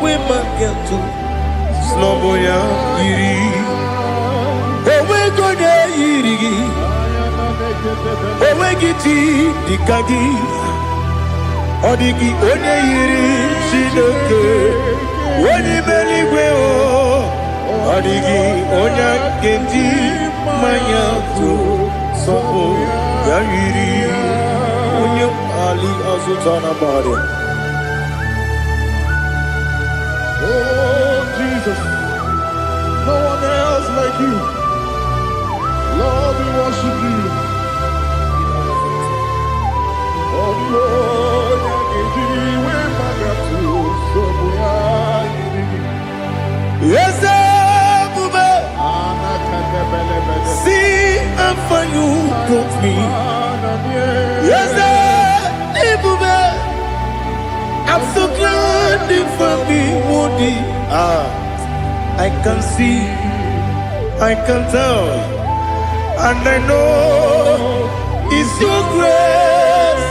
Wemaketu, Sloboya Iri, Owegonya Iri, Owegiti, Dikagi, Odigi, Onye Iri, Chineke, Oni Meligwe, Odigi, Onya Geji, Mayatu, Sopo, Yiri, Onye Ali Azutana Bari. Oh, Jesus. No one else like you. Lord, we worship you. Oh, Lord, yes, Bube. See how far you brought me. Yes, Bube. I'm so glad for me, Woody. I can see, I can tell, and I know it's your grace.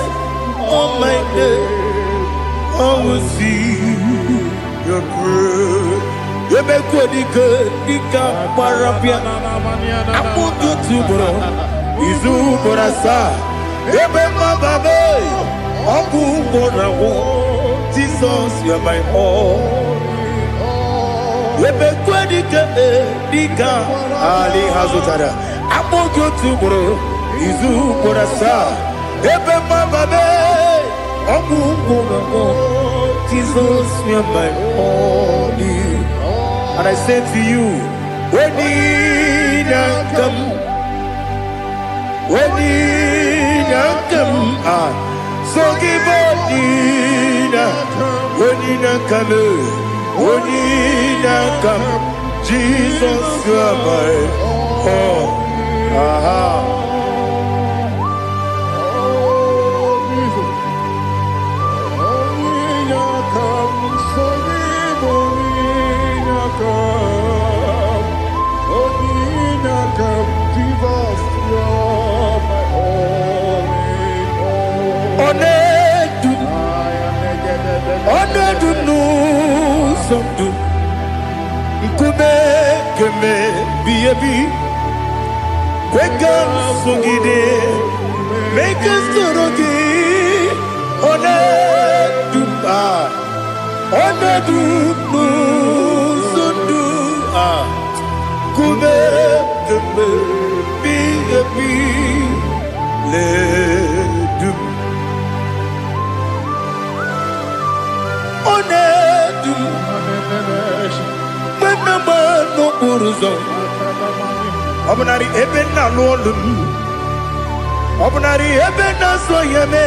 Oh my God, I will see your grace. You make good, Dika Parapia. I put you to bro. Izu Borasa. You make my baby. Oku Borawo. Jesus, you are my all. You make good, Dika Ali Hazutara. I put you to bro. Izu Borasa. You make my baby. Oku Borawo. Jesus, you are my all. And I say to you, when you come, so give up, when you come, Jesus, you are my all. Make us Obnari ebena lolum Obnari ebena soyeme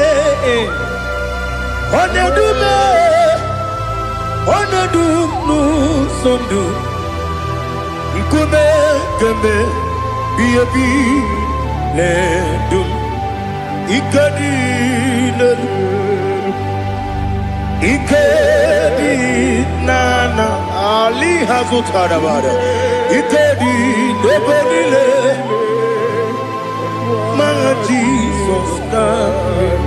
Onedu nu sondu Ikume keme Biyabi ledum Ikadi Ikadi nana Ali Hazutara Bada Ikadi nebonile Ma Jesus name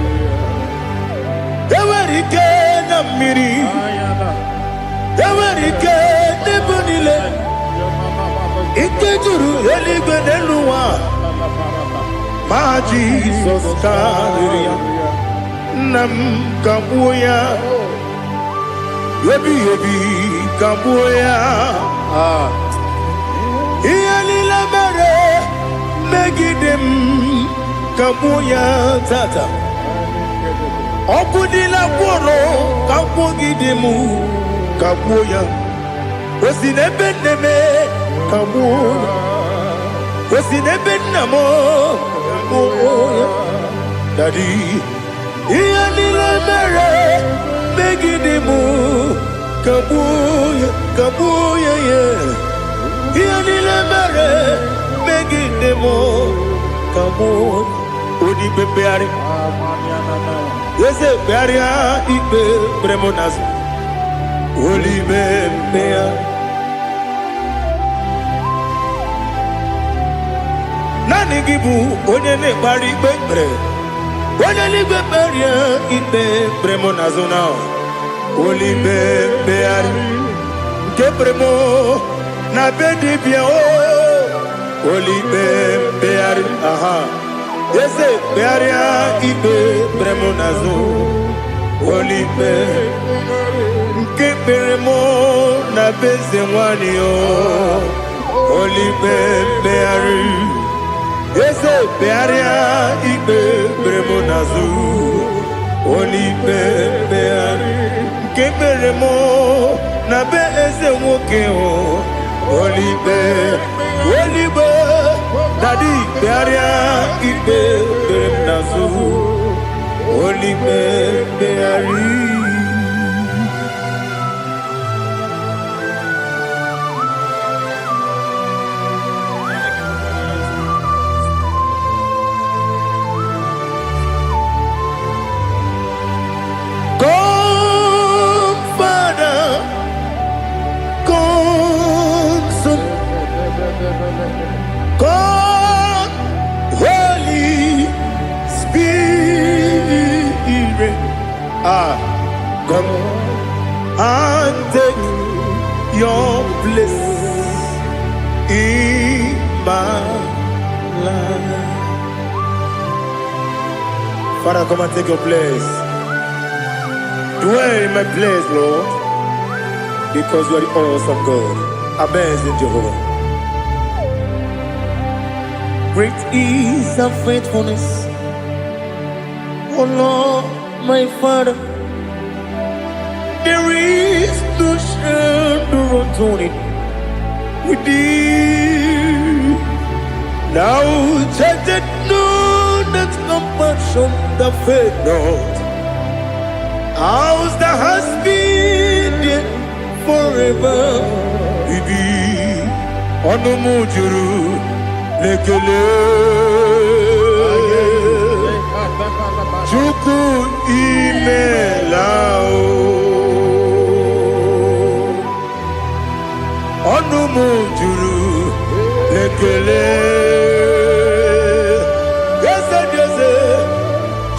Ewerike na miri Ewerike nebonile Ikejuru eligwe neluwa Ma Jesus name Nam kabuya Yebi kabuya Iyalila mere Megidem kabuya tata Okudila kworo kabugidemu kabuya Osinebenneme kabuya Osinebennamo kabuya Daddy Iyalila mere Megidemu kabuya yeah Iyalila mere Megidemu mo odi bebeari yese bearia ibe bremonas oli bebea nani gibu onye ne bari bebre onye ni beberia ibe bremonas na oli bebeari ke bremo na bedi bia o oli bebeari aha yese bearia ibe bremonazo oli be ke bremo na bezewani o oli beari yese bearia ibe bremonazo oli beari ke bremo na bezewoke o oli be Daddy, bearia ibe nazu, oli beari. Come, Father, come, Son, come, Holy Spirit, come and take your place in my life. Father, come and take your place. Dwell in my place, Lord, because you are the awesome God. Amazing Jehovah. Great is thy faithfulness, oh Lord, my Father. There is no shadow unto it with thee. Now check that no, that compassion, the faith not. Ours that has been there forever with thee. On the mujuru. Lekele Chuku imelao Onu mujuru Lekele Yese yese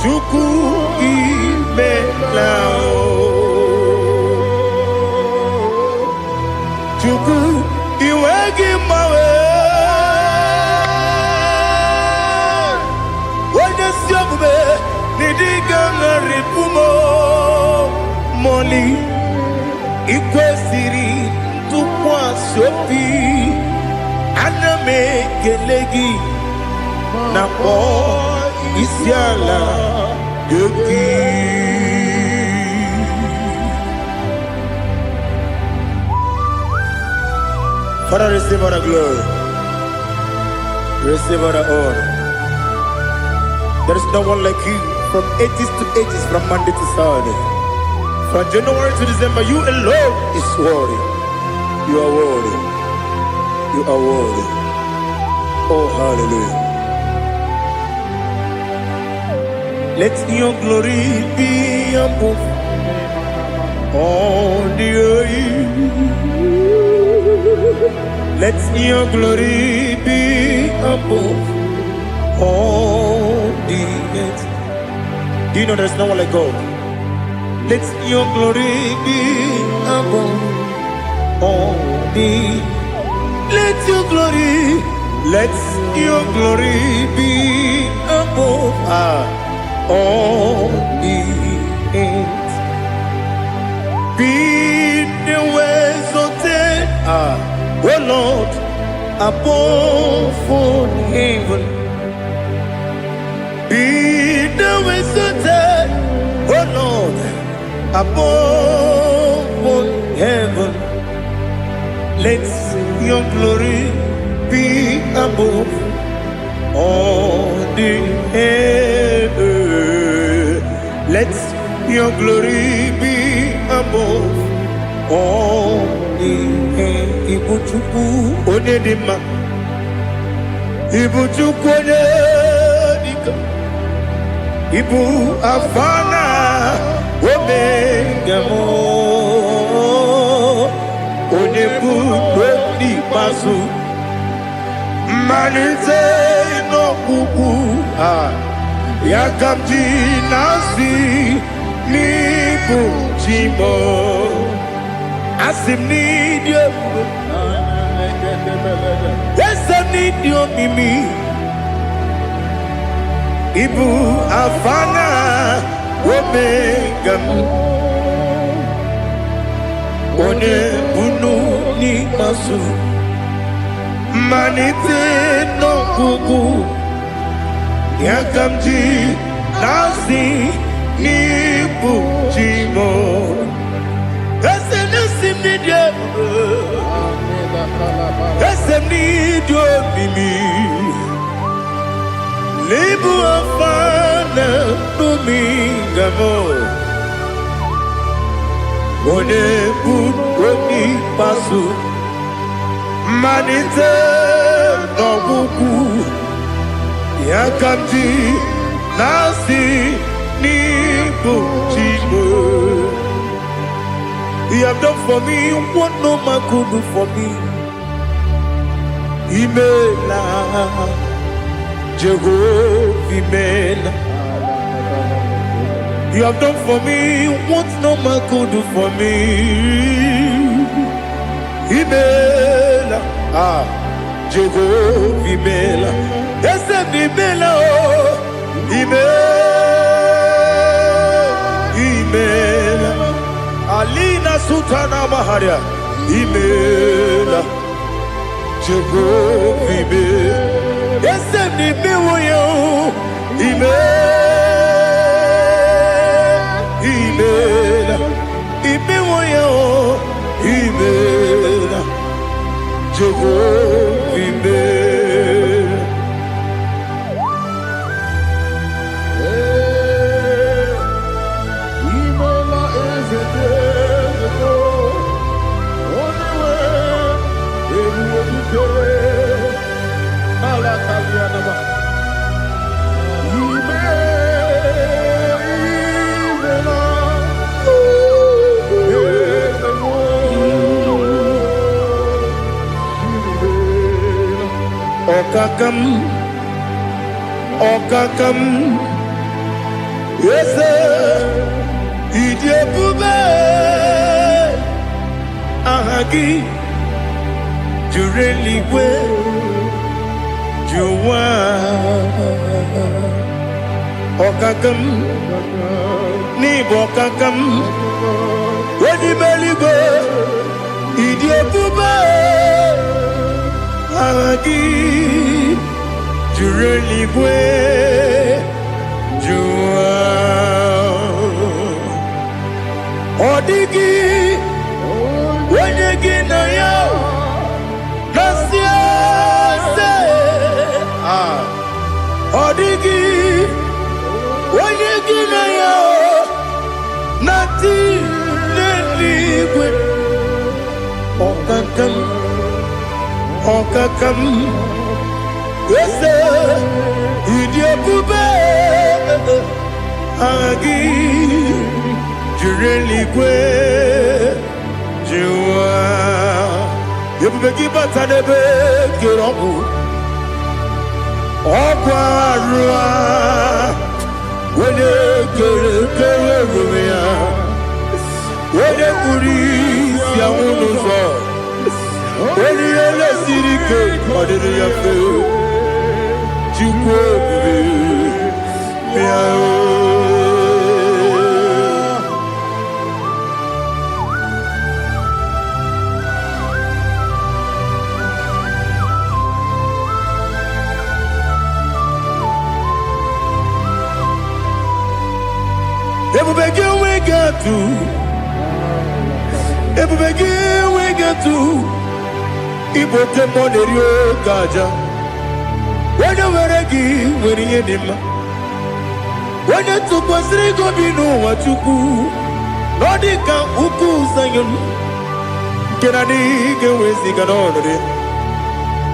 Chuku imelao Chuku iwegi mawe Moli ikwesiri tukwa sopi aname kelegi na po isiala yoki Father, receive all the glory, receive all the honor. There is no one like you. From ages to ages, from Monday to Saturday, from January to December, you alone is worthy. You are worthy. You are worthy. Oh, hallelujah. Let your glory be above all the earth. Let your glory be above all the earth. Do you know there's no one like God? Let your glory be above all the. Let your glory be above all the earth. Be the ways of death, oh Lord, above all heaven. Be the visited, oh Lord, above all heaven. Let your glory be above all the earth. Let your glory be above all the earth. Ibuchuku onedima, Ibuchuku onedima. Ibu afana omega mo onebu ni masu manite no kuku yakamji nasi nibu jimo asim ni dio asim ni dio mimi Ibu afana omega one bunu ni masu manite no kuku yakamji nasi ni bujimo ese nasi nidio ese nidio mimi Libu afana numingamo One buni pasu Manite no buku Yakamji nasi ni bujimo You have done for me what no man could do for me Imela Jehovah Mela. You have done for me what no man could do for me. Imela, Jehovah Mela. Yes, Mela, Imela, Alina Sutana Maharia. Imela, Jehovah Mela. Yes, ni miwoyo imela imiwoyo imela Jehovah imela imela ezedeko onewe Okakam, yes, Idiabube, Ahagi, Jureli, Juwa, Okakam, Nibokakam, Wedi Beligo, Idiabube, Ahagi. Jureli bwe jua Odigi Wenyegi na yao Nasiase Odigi Wenyegi na yao Nati Neligwe Okakam Okakam Yes, Idiabube Agi Jureli kwe Jua Yebubeki batanebe Kirongu Okwarua Wene kere rumia Wene kuri Sia unuzo Wene ele sirike Odiri yafe Chukwu Ebubegi we get to Ibote Monerio Gaja When you were a give when you did when you took was Rigo Bino what you do Nodika Uku Sayon Can I dig away Sigan on it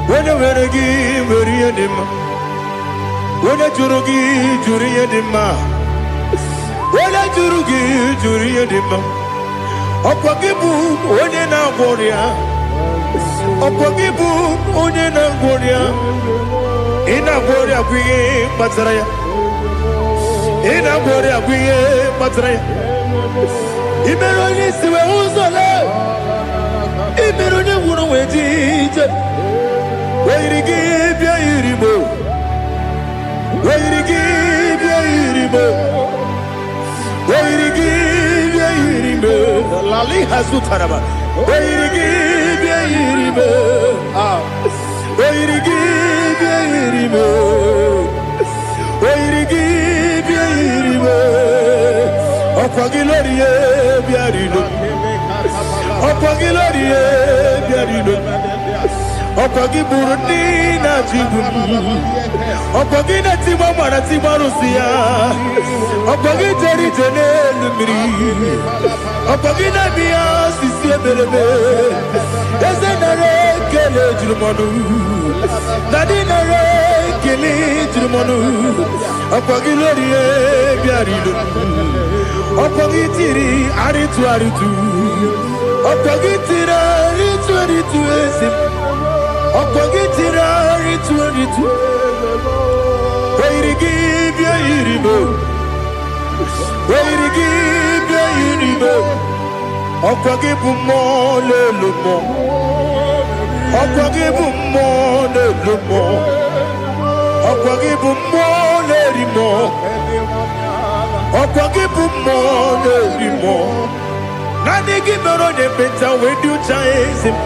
when you were a give when you did Onye jụrụ gị jụrụ ihe dị mma. Onye jụrụ gị jụrụ ihe dị mma. Ọkwa gị bụ onye na-agwọ ọrịa. Ọkwa gị bụ onye na-agwọ ọrịa. Ị na-agwọ ọrịa bụ ihe kpatara ya. Ị na-agwọ ọrịa bụ ihe kpatara ya. Ị mere onye isi wee ụzọ lee. Ị mere onye nwụrụ wee dị ije. Wee yiri gị bịa yiri m. Wee yiri gị bịa yiri m. Wee yiri gị bịa yiri m. Lali ha zụtara m. Wee yiri gị bịa yiri m. Wee yiri gị bịa yiri m. Wee yiri gị bịa yiri m. Ọkwa gị lori ye bịa rilo. Ọkwa gị lori ye bịa rilo. Ọkwa gị bụrụ ndị na-achịgbu m. Ọkwa gị na-etigbu mara tigbu arụsị ya. Ọkwa gị jere ije n'elu mmiri. Ọkwa gị na-eme ya osisi eberebe. Eze nara ekele juru m ọnụ. Dadi nara ekele juru m ọnụ. Ọkwa gị lori ye bịa rilo. Ọkwa gị tiri arịtụ arịtụ. Ọkwa gị tiri arịtụ arịtụ ezi m. Ọkwa gị tiri arịtụ arịtụ. Wee yiri gị bịa yiri m. Wee yiri gị bịa yiri m. Ọkwa gị bụ mmụọ n'elu mmụọ. Ọkwa gị bụ mmụọ n'elu mmụọ. Ọkwa gị bụ mmụọ n'eri mmụọ. Ọkwa gị bụ mmụọ n'eri mmụọ. Naanị gị mere onye mkpenta wee dị ụcha eze m.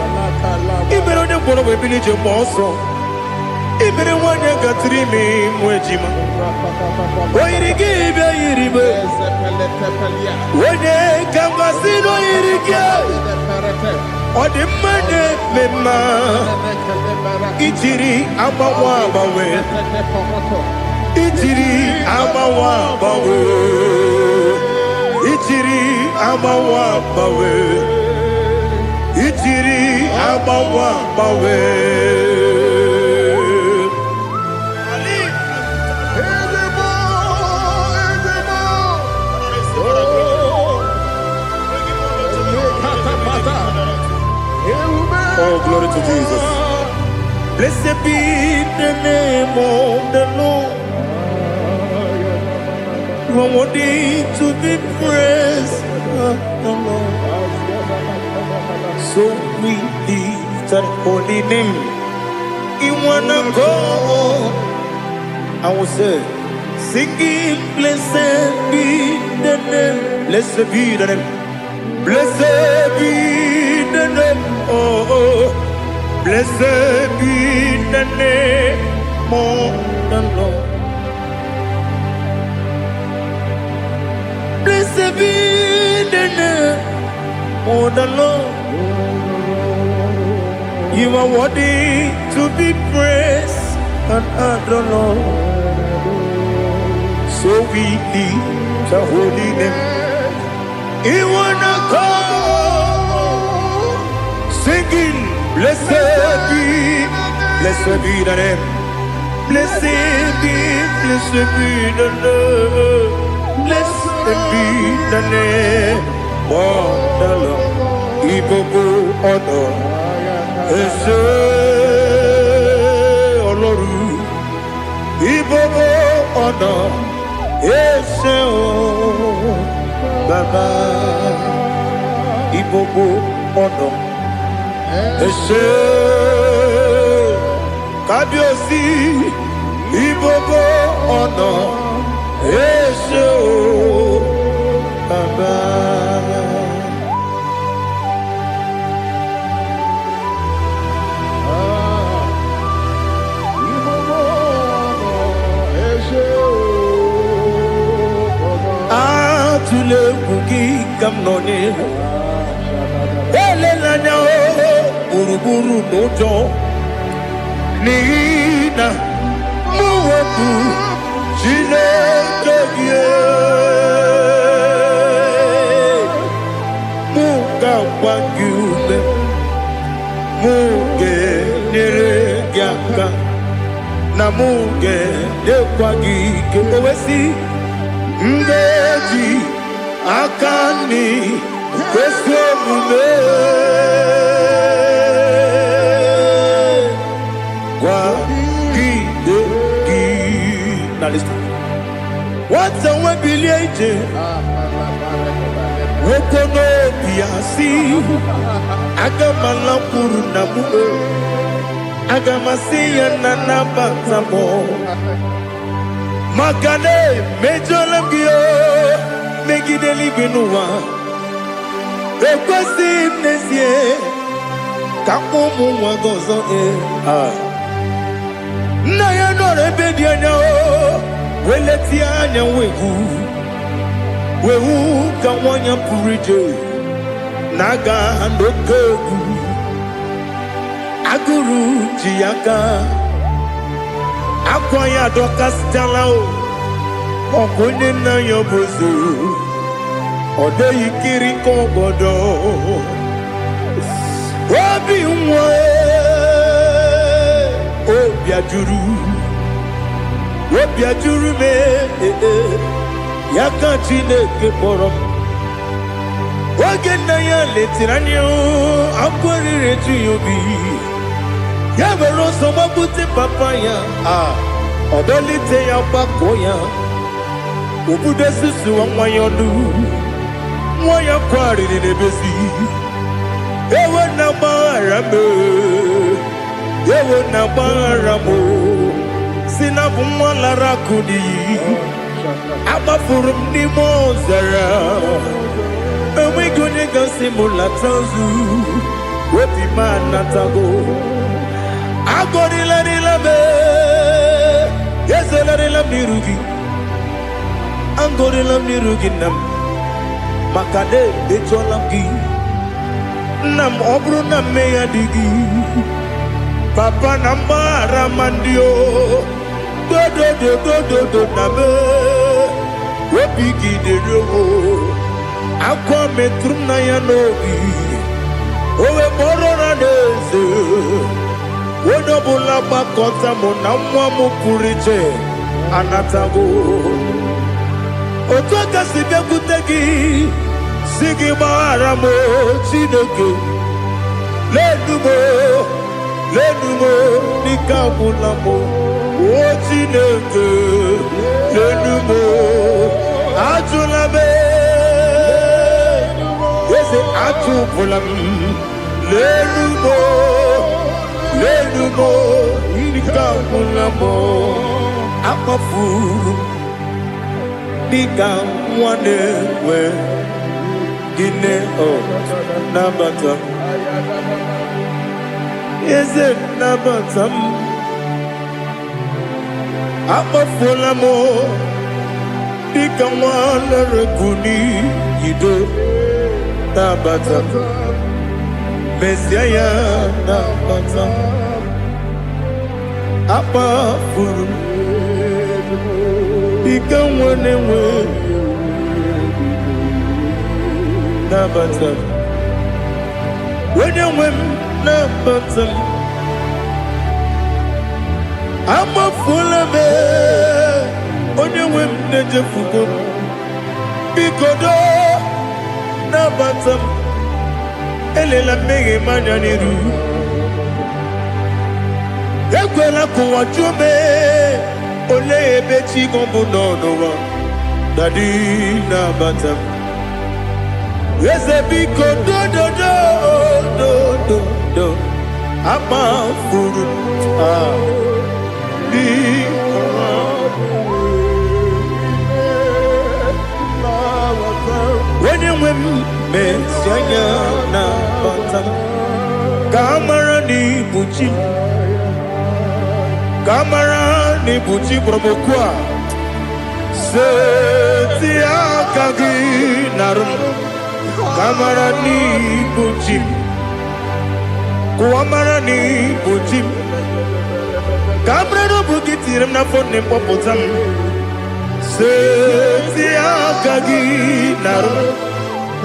Ị mere onye mkpọrọ wee bili ije mgbe ọsọ. Ị mere nwanyị gatụrụ ime mụ ejima. O yiri gị bịa yiri m. Onye ka m gasị na o yiri gị. Ọ dị mma na-eme mma. Ijiri agbanwe agbanwe. Ijiri agbanwe agbanwe. Ijiri agbanwe agbanwe. Ijiri agbanwe agbanwe. Oh, glory to Jesus. Blessed be the name of the Lord. You are worthy to be praised, the Lord. So we lift that holy name. You wanna go? I will say, singing, blessed be the name. Blessed be the name. Blessed be the name. Oh, blessed be the name of the Lord. Blessed be the name of the Lord. You are worthy to be praised and adored, Lord. So we lift the holy name. You wanna call, singing, blessed be the name. Blessed be the name. Blessed be the name of the Lord. Ibobo ono ese oloru. Ibobo ono ese o baba. Ibobo ono ese kabiosi. Ibobo ono ese o baba. Atule kuki kamnoni. Ele lanya o buruburu nojo. Nina muwetu Chineke ye. Muga wagyume. Muge nere gyaka. namuge dekwagi ke owesi mbeji akani kweso mume kwa gide gi. Now listen. What's a webileje? Wokono biasi agamalampuru namu agamasiya nanabatamo makane mejolamgio megideli binuwa ekwesi nesie kamumu wagozo na ya nore bedianya weleti anya wehu ka wanya purije naga ndokogu aguru jiyaka akwanya dokastalao okonye na yobozu ode yikiri kogodo obi nwa obi ajuru me yaka Chineke kpọrọ m oge nna ya letiri anya akwarịrị eju ya obi ya were ọsọ gbapute papa ya ọdọlite ya gbakọ ya obodo susuwa nwa ya ọnụ nwa ya kwarịrị n'ebezi ewe na gbaghara m si na bụ nwa lara akụ n'iyi agbafuru m n'ime ọzara enweghị onye gasị m lata nzu obi m anatago agọrịlarịla m ezolarịla m n'iru gị agọrịla m n'iru gị nna m maka na emejuola m gị nna m ọ bụrụ na mmehie dị gị papa na mgbaghara ma ndị o dodododododo na me obi gị dịrị owo akwa metụrụ m na ya n'obi owe kpọrọ na n'eze onye ọbụla gbakọta mụ na nwa m pụrụ iche anatago otu aka si bịakwute gị si gị gbaghara m Chineke lenumo dịka agwụla m o Chineke lenumo ajụla m eze ajụpụla m lenumo dịka agwụla m akpafuru dịka nwa na-enwe gịnị nabata m eze nabata m akpafuola m dịka nwa na-erekwu n'iyido nabata m mezie ya nabata m akpafuru m dịka nwa na-enwe nabata m onye nwe m nabata m amafuola m onye nwe m na-ejefugo m biko do nabata m elela mmehie m anya n'iru ekwela ka ụwa jụọ m olee ebe chi gị bụ n'ụwa dadi nabata m eze biko do akpafuru onye nwe m mesi anya na bata ka amara n'ibu chi ka amara n'ibu chi kpọrọmokwu a seti aka gị narụ ka amara n'ibu chi kụwa mara n'ibu chi ka amara n'obu gị tiri m n'afọ nne mkpọpụta m seti aka gị narụ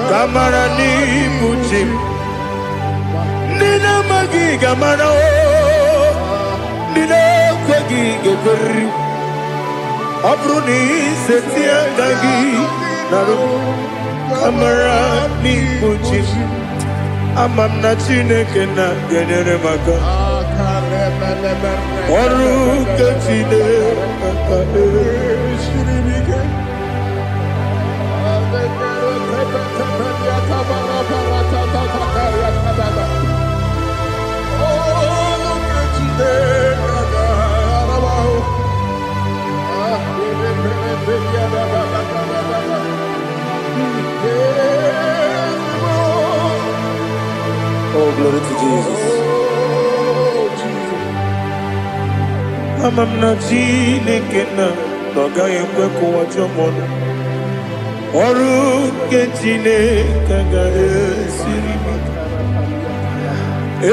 ka amara n'ibu chi ndị na-amaghị ga-amara ndị na-ekwe gị ga-ekweri. Ọ bụrụ na iseti aka gị narụ amara n'ikpuchi ama m na Chineke na-enyere m aka. Ọrụ nke Chineke aka esiri m ike. Oh, glory to Jesus. Ama m na Chineke na-agaghị ekwe ka ụwa jọọ m ọnụ. Ọrụ nke Chineke ga-esiri m ike.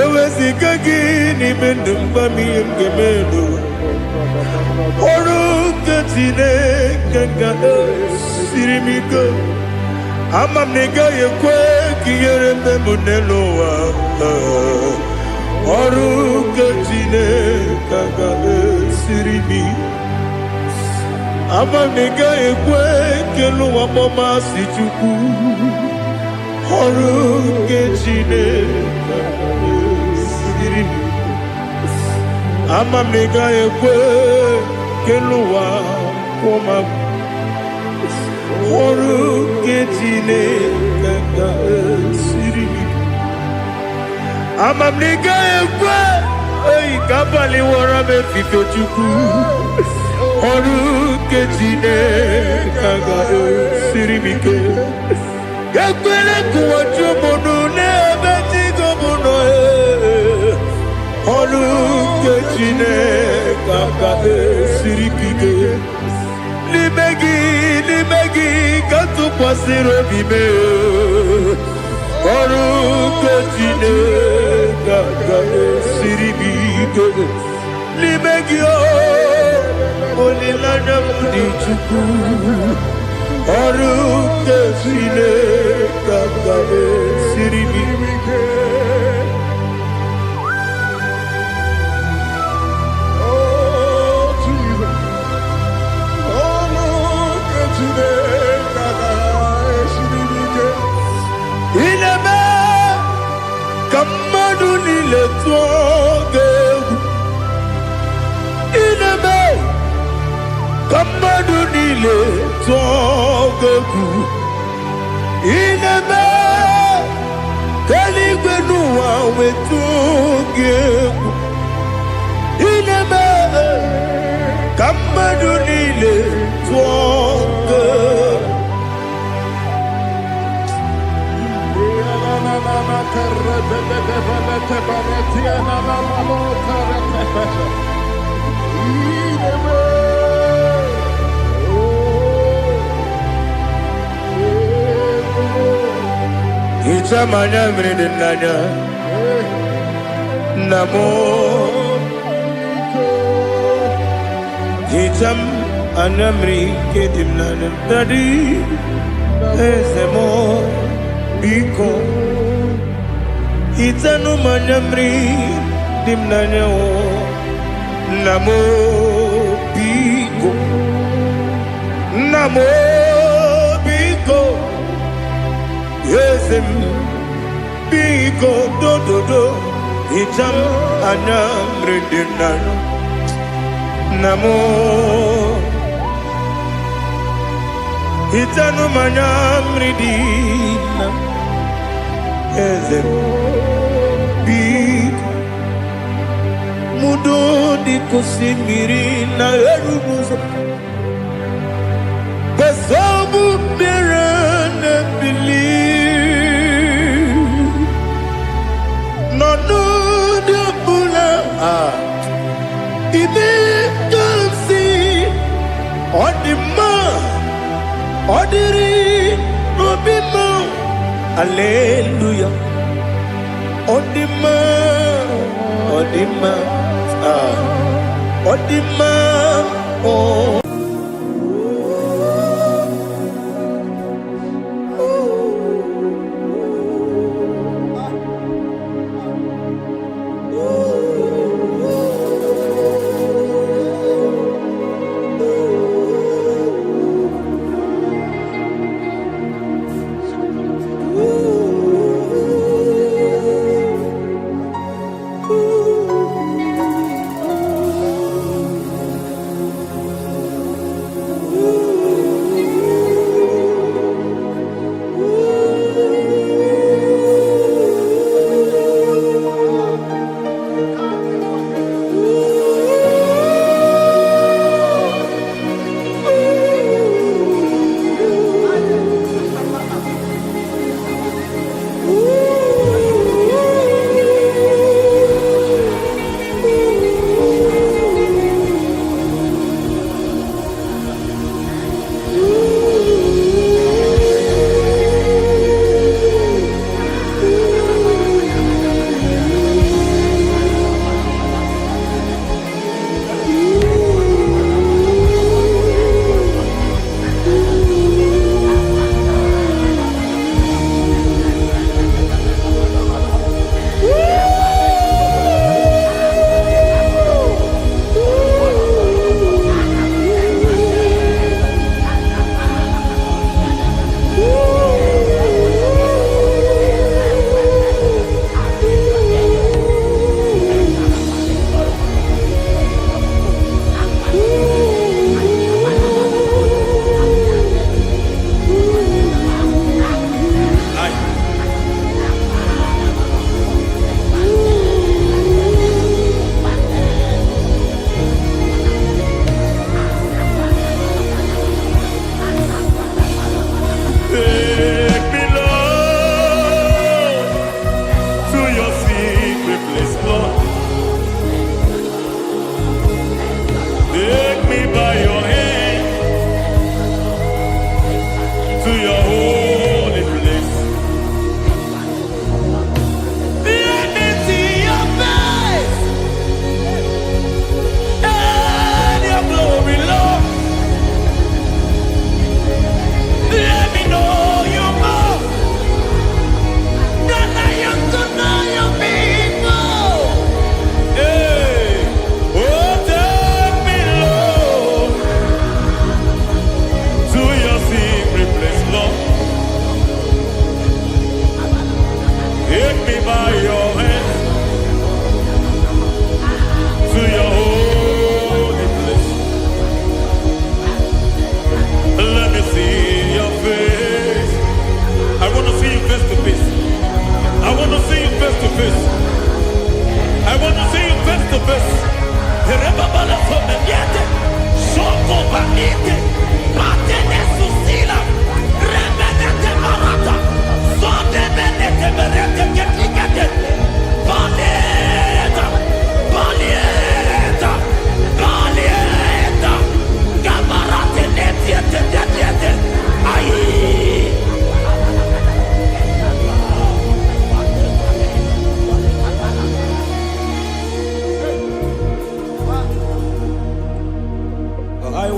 Eweziga gị n'ime ndụ mgba m ihe m ga-eme n'ụwa. Ọrụ nke Chineke ga-esiri m ike. Ama m na ị gaghị ekwe ka ihere mee m n'elu ụwa. Ọrụ nke Chineke ga-esiri m ike. Ama m na ị gaghị ekwe ka elu ụwa kpọmasị Chukwu. Ọrụ nke Chineke ga-esiri m ike. Ama m na ị gaghị ekwe ka elu ụwa kpọmasị. Ọrụ nke Chineke ga-esiri m ike. Ama m na ị gaghị ekwe ka abalị wara m efife Chukwu. Ọrụ nke Chineke ga-esiri m ike. Ekwela ka ụwa jụọ m ọnụ n'ebe chi gị bụ nọ. Ọrụ nke Chineke ga-esiri m ike. N'ime gị ka tụkwasịrị obi m. Ọrụ nke Chineke ga-esiri m ike. N'ime gị olileanya m dị Chukwu. Ọrụ nke Chineke ga-esiri m ike. Ineme ka mmadụ niile tụọ gị egwu. Ineme ka mmadụ niile tụọ gị egwu. Ineme ka eluigwe n'ụwa wee tụọ gị egwu. Ineme ka mmadụ niile tụọ gị egwu. Ichamanya mmiri n'anya namo. Icham anya mmiri nke dị m n'anya dadi eze m biko. Itanu manya mmiri dị m n'anya namo biko. Namo biko. Eze m biko dododo. Icham anya mmiri dị m n'anya namo. Itanu manya mmiri dị na eze biko. Mudo di kosimiri na erubuzo. Besobu mirane bili. No no de bula. Ibe kansi. Odima. Odiri. Obima. Hallelujah. Odima. Odima. Odima. Oh.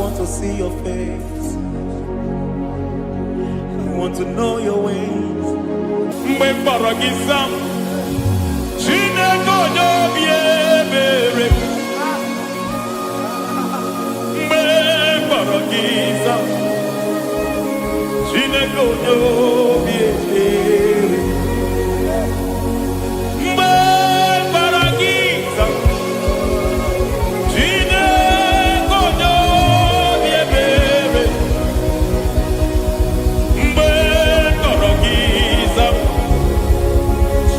want to see your face. I want to know your ways. Mgbe mkpọrọ gị zam, Chineke onye obi ebere. Mgbe mkpọrọ gị zam, Chineke onye obi ebere. Mgbe mkpọrọ gị zam, Chineke onye obi ebere. Mgbe mkpọrọ gị zam,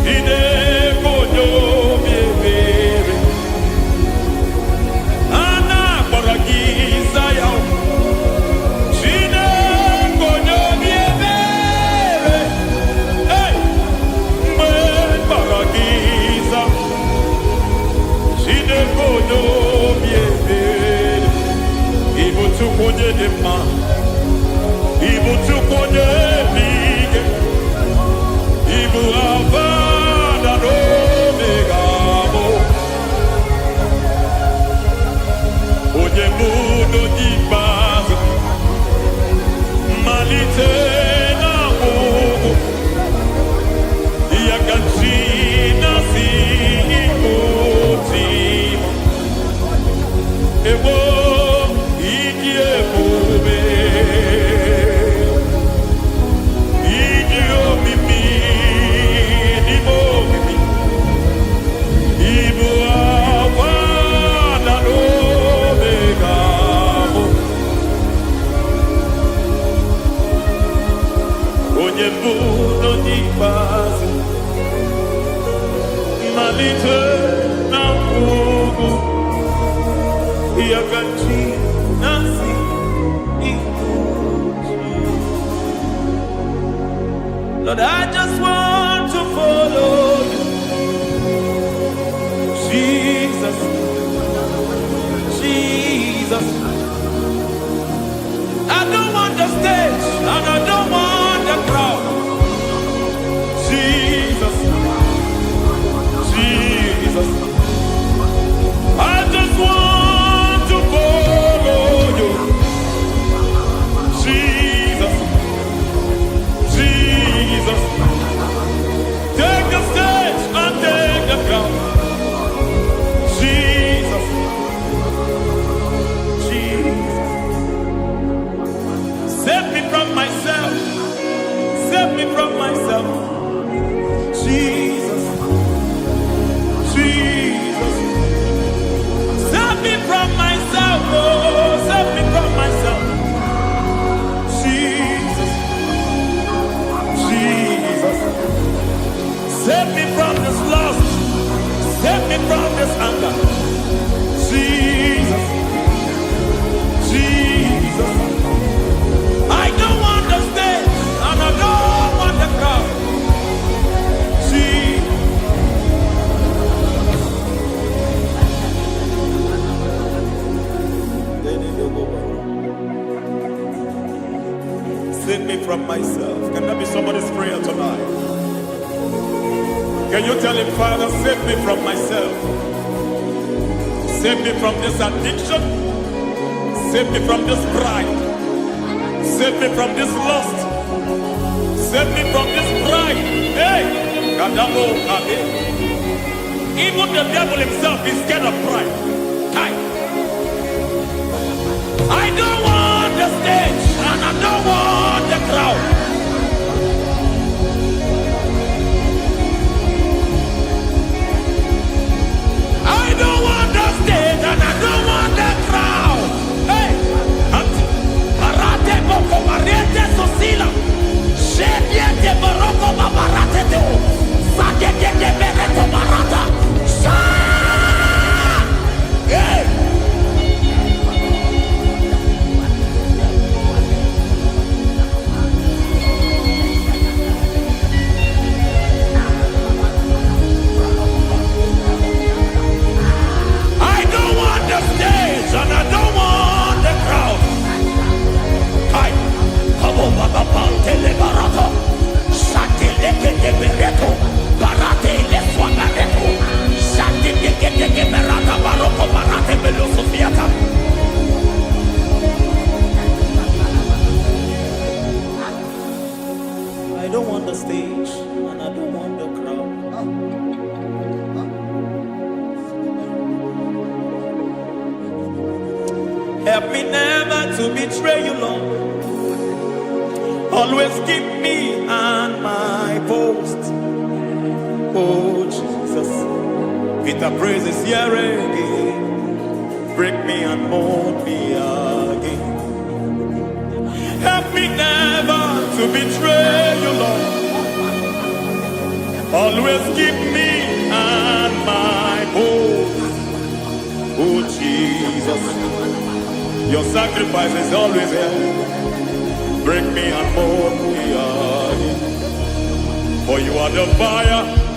Chineke onye obi ebere. A na-akpọrọ gị Zion, Chineke onye obi ebere. Hey! Mgbe mkpọrọ gị zam, Chineke onye obi ebere. Ị bụ Chukwu onye dị mma, ị bụ Chukwu onye dị ike, ị bụ Alfa na Omega bụ onye bụ n'oge ikpeazụ, mmalite na ọgwụgwụ, ya ka chi na-asị Igbo tim. Egbo ịdị ebube, ịdị omimi, n'ime omimi, ịbụ Alfa na Omega bụ onye mbụ n'onye ikpeazụ, mmalite na ọgwụgwụ, ya ka chi na-asị Igbo tim. Lord, I just want to follow you, Jesus, Jesus. I don't want the stage and I don't want the crowd. Jesus, Jesus. I just want to follow you, Jesus, Jesus. Take the stage and take the crown. Jesus, Jesus. Save me from myself. Save me from myself. Jesus, Jesus. Save me from myself. Oh, save me from myself. Jesus, Jesus. Save me from this lust. Save me from this anger. Jesus, Jesus. I don't want the stage and I don't want the crowd. Jesus. Save me from myself. Can that be somebody's prayer tonight? Can you tell him, Father, save me from myself. Save me from this addiction. Save me from this pride. Save me from this lust. Save me from this pride. Hey! Kadabo, Kabe. Even the devil himself is scared of pride. Hi. I don't want the stage and I don't want the crowd. I don't want the stage and I don't want the crowd. Hey! Karate boko mariete sosila. Shediete baroko babarate teo. Sadete bereto barata. Sha! Hey! Help me never to betray you, Lord. Always keep me on my post. Oh, Jesus. With the praises here again. Break me and mold me again. Help me never to betray you, Lord. Always keep me on my post. Oh, Jesus. Your sacrifice is always here. Break me and mold me again. For you are the fire,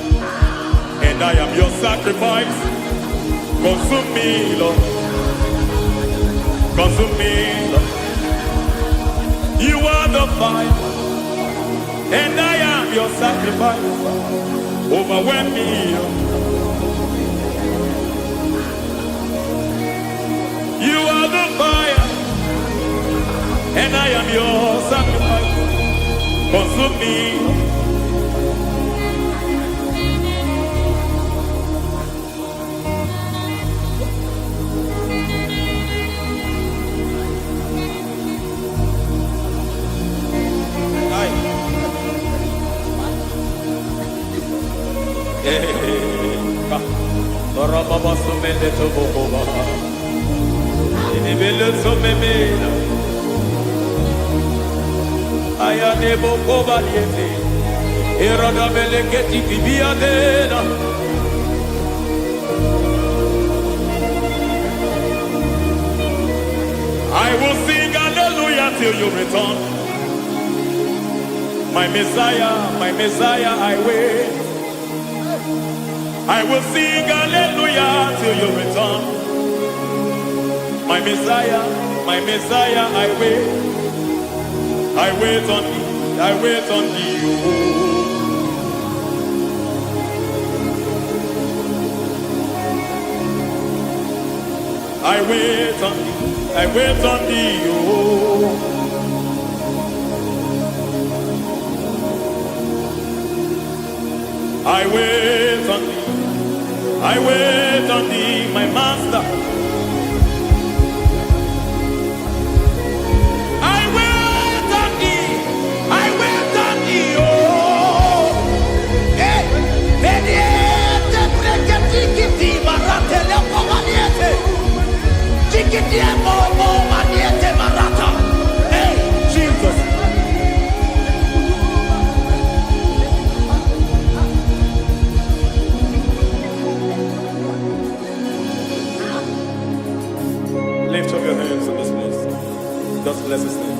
and I am your sacrifice. Consume me, Lord. Consume me, Lord. You are the fire, and I am your sacrifice. Overwhelm me, Lord. You are the fire, and I am your sacrifice. Consume me. I will sing hallelujah till you return. My Messiah, I wait. I will sing hallelujah till you return. My Messiah, I wait. I wait on thee, I wait on thee. I wait on thee, I wait on thee. I wait on thee, I wait on thee, my master. I wait on thee, I wait on thee, oh. Hey, mediete, breketi, marate, lepo maniete. Chikiti, mo, maniete, marata. Hey, Jesus. Lift up your hands in this place. Just bless his name.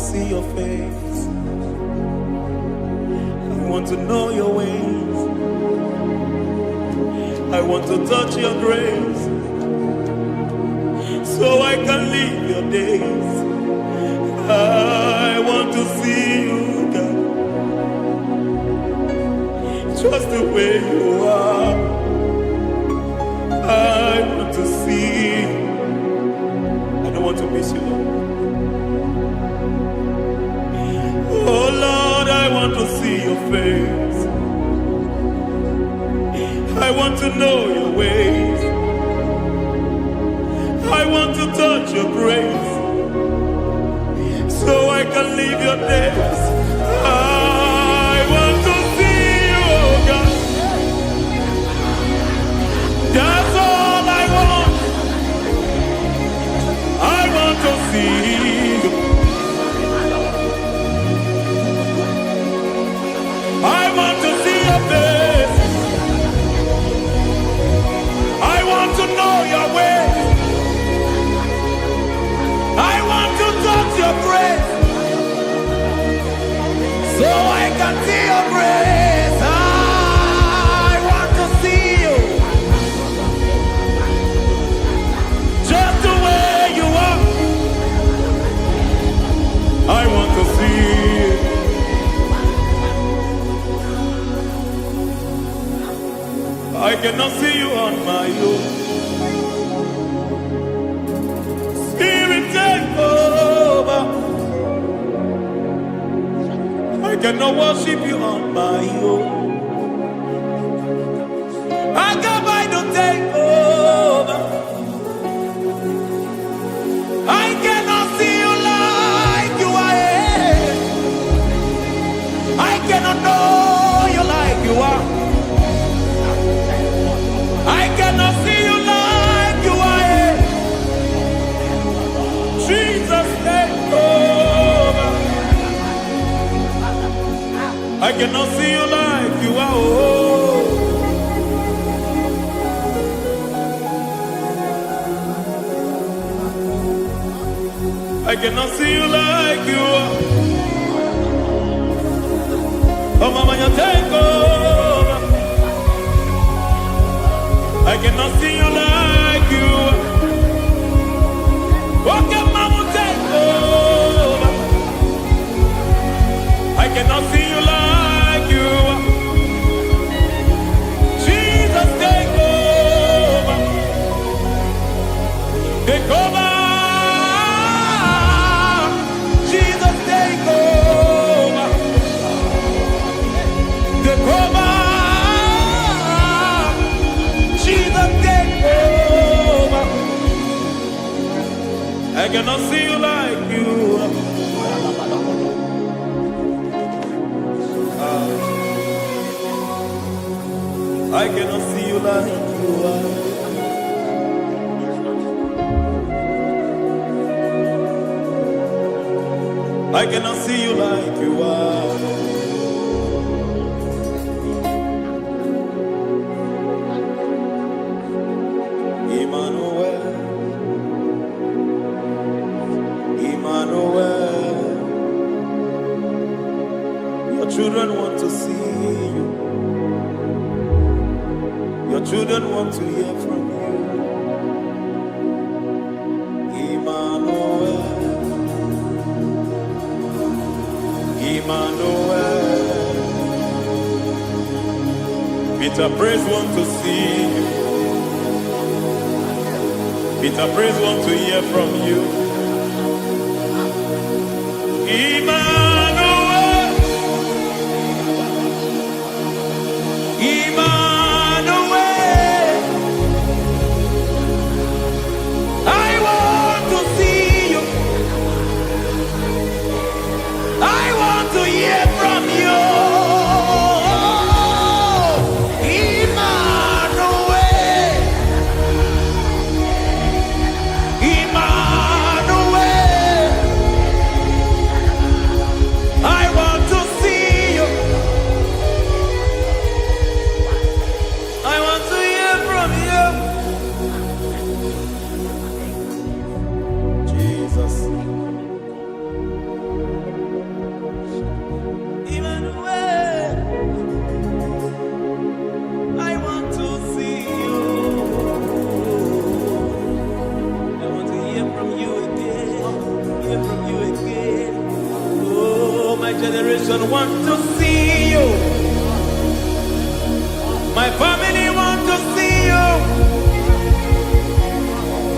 see your face. I want to know your ways. I want to touch your grace, so I can live your days. I want to see you, God, just the way you are. I want to see you. I don't want to miss you, Lord. Oh Lord, I want to see your face. I want to know your ways. I want to touch your grace, so I can live your days. I want to see you, oh God. That's all I want. I want to see you. I want to see your face. I want to know your ways. I want to touch your grace, so I can see your grace. I want to see you, just the way you are. I want to see you. I cannot see you on my own. Spirit, take over. I cannot worship you on my own. I come by to take over. I cannot see you like you are. I cannot know you like you are. I cannot see you like you are. Jesus, take over. I cannot see you like you are. Oh. I cannot see you like you are. Oh, Mama, you take over. I cannot see you like you are. Okay, Mama, take over. I cannot see you like you are. Jesus, take over. Take over. Jesus, take over. Take over. Jesus, take over. I cannot see you like you are. I cannot see you like you are. I cannot see you like you are. Emmanuel, Emmanuel, your children want to see you. Your children want to hear from you. Emmanuel, Emmanuel. Peter Praise want to see you. Peter Praise want to hear from you. Emmanuel, Emmanuel. I want to see you. I want to hear from you. Emmanuel, Emmanuel. generation want to see you. My family want to see you.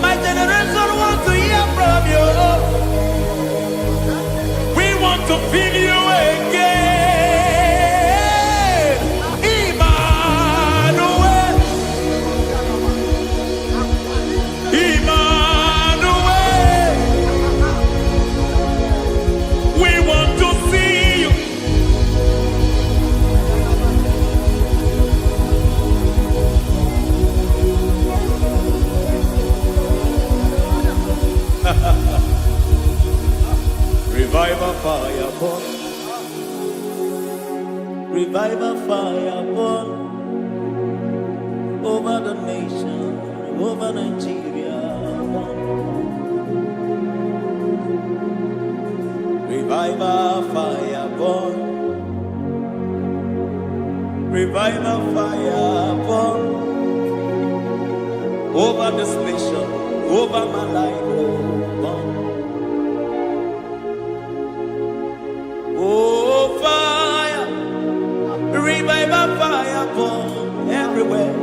My generation want to hear from you. We want to feel you again. Emmanuel. Emmanuel. We want to see you. Revival fire burn. Revival fire burn over the nation, over Nigeria. Burn. Revival fire burn. Revival fire burn over this nation, over my life. Burn. Oh, fire, revival fire burn everywhere.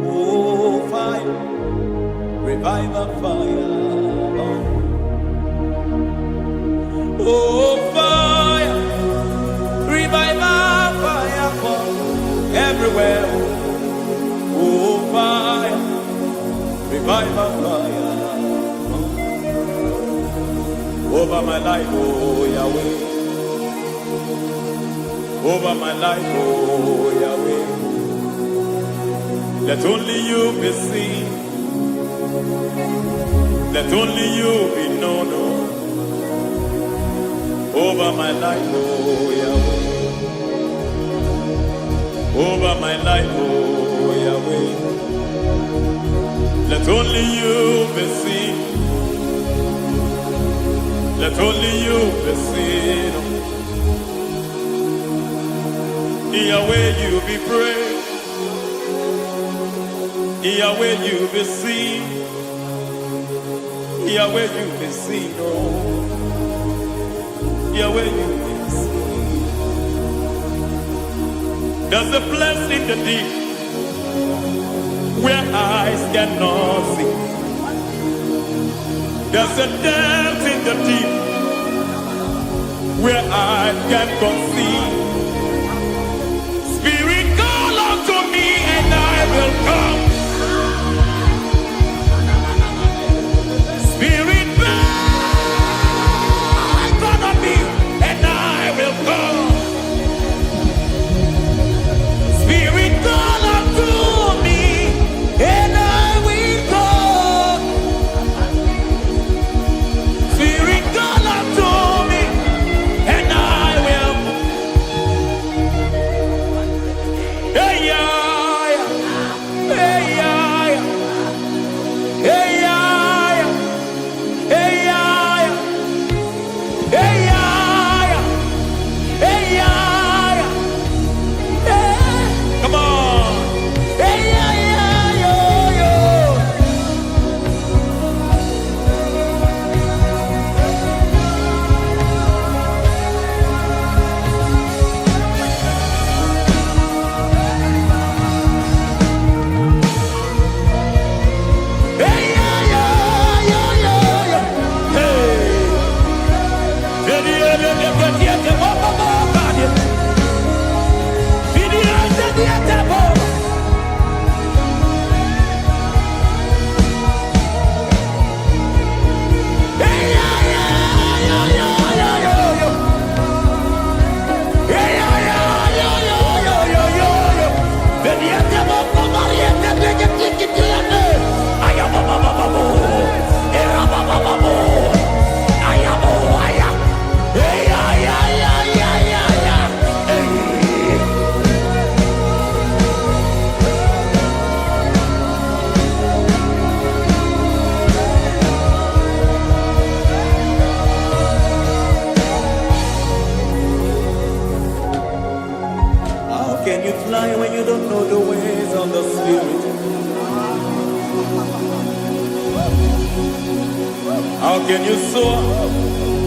Oh, fire, revival fire burn. Oh, fire, revival fire burn everywhere. Oh, fire, revival fire burn over my life, oh Yahweh. Over my life, oh Yahweh. Let only you be seen. Let only you be known. Over my life, oh Yahweh. Over my life, oh Yahweh. Let only you be seen. Let only you be seen. Yahweh, you be praised. Yahweh, you be seen. Yahweh, you be seen. Oh, Yahweh, you be seen. There's a place in the deep where eyes cannot see. There's a depth in the deep where eyes cannot see. Spirit, call unto me and I will come. Spirit, beg unto me and I will come. Spirit, call unto me and I will come. Spirit, call unto me and I will. Hey, yeah, hey, yeah, hey, yeah, hey, yeah, hey, yeah, hey, yeah, hey. Come on. Hey, yeah, yo, yo. Hey, yeah, yo, yo, yo. Hey. How can you fly when you don't know the ways of the Spirit? How can you soar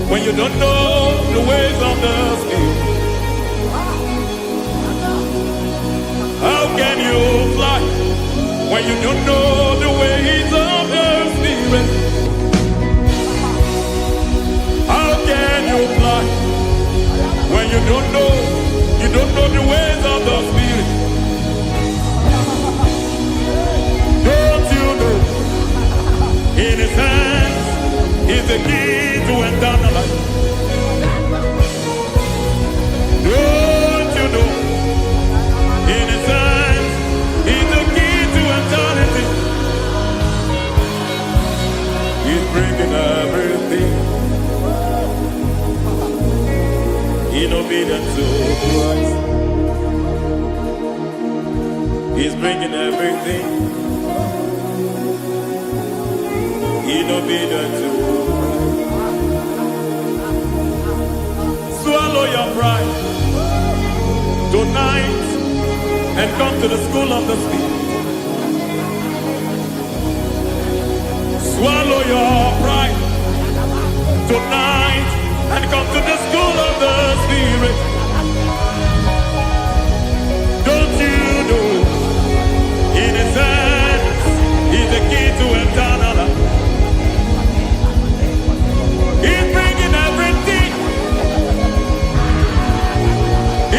when you don't know the ways of the Spirit? How can you fly when you don't know the ways of the Spirit? How can you fly when you don't know the ways of the Spirit? Don't you know in His hands is the key to eternal life? Don't you know in His hands is the key to eternity? He's bringing everything in obedience to Christ. He's bringing everything in obedience to Christ. Swallow your pride tonight and come to the school of the Spirit. Swallow your pride tonight and come to the school of the Spirit. Don't you know in His hands is the key to eternal life? He's bringing everything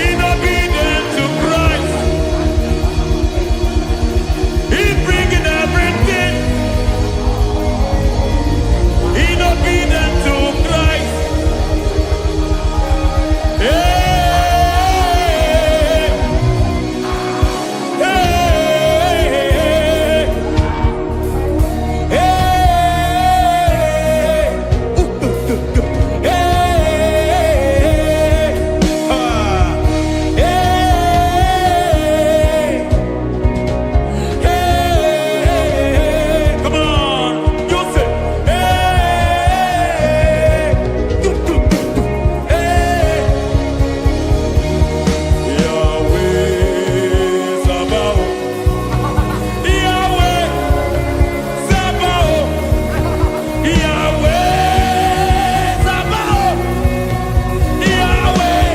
in obedience to Christ. He's bringing everything in obedience to Christ. Hey, hey, hey, hey, come on, you say, Yahweh Sabaoth, Yahweh Sabaoth, Yahweh Sabaoth, Yahweh,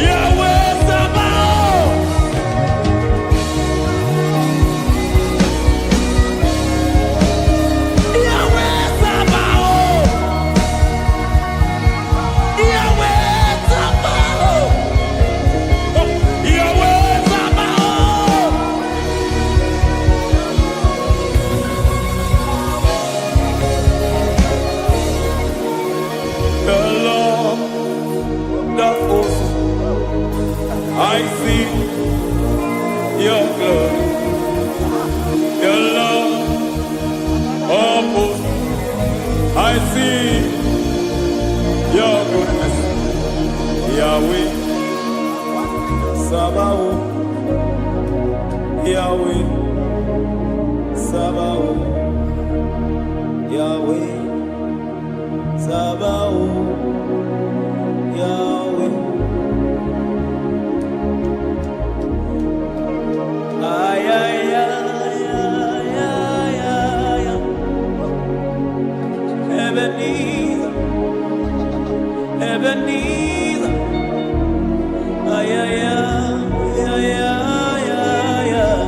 Yahweh Sabaoth. Yahweh Sabaoth, Yahweh Sabaoth, Yahweh Sabaoth. The Lord, the host, I see your glory. The Lord of hosts, I see your goodness. Yahweh Sabaoth, Yahweh Sabaoth, Yahweh Sabaoth, Yahweh. Ay, ay, ay, ay, ay, ay, ay. Ebenezer, Ebenezer. Ay, ay, ay, ay, ay, ay, ay.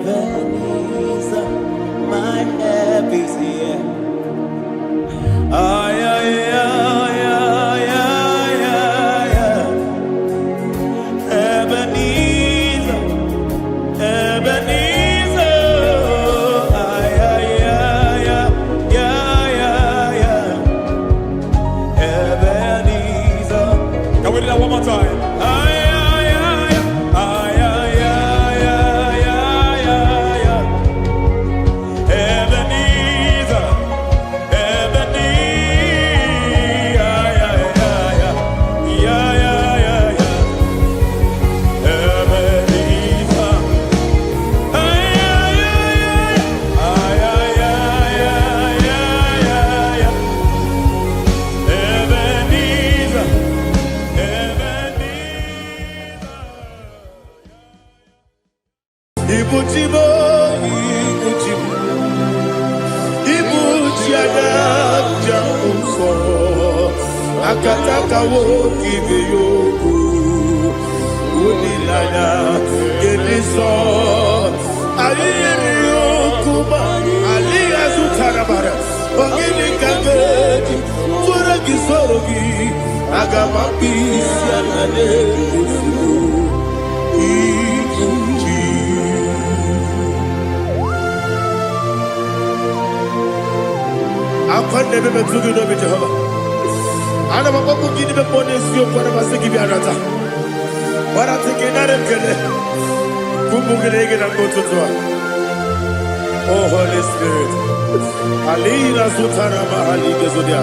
Ebenezer, my help is here. Ay, ay, ay, ay, ay, ay, ay. Ebenezer, Ebenezer. Ay, ay, ay, ay, ay, ay, ay. Ebenezer. Can we do that one more time? Ay, ay, ay, ay, ay, ay, ay, ay, ay, ay. Ebenezer. akataka woki beyoku unilaya geliso aliyeri yokuba aliya zutarabara ogini kageti forogi sorogi agamapisi alale kusugu ikuji akwande bebe tugi no be Jehovah ana makoku gidi be ponesi okwana basiki bi arata wara tekenare kele kumugirege na kototwa. Oh Holy Spirit alira sutara mahali gezodia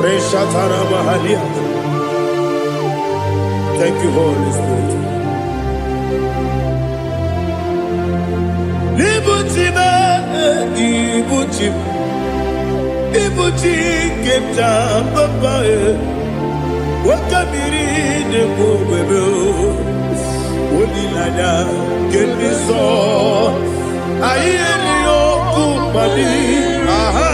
reshatara mahali. Thank you Holy Spirit. Ibuchi kepta papa wakamiri de bobebe onilada keniso ayeni okupali aha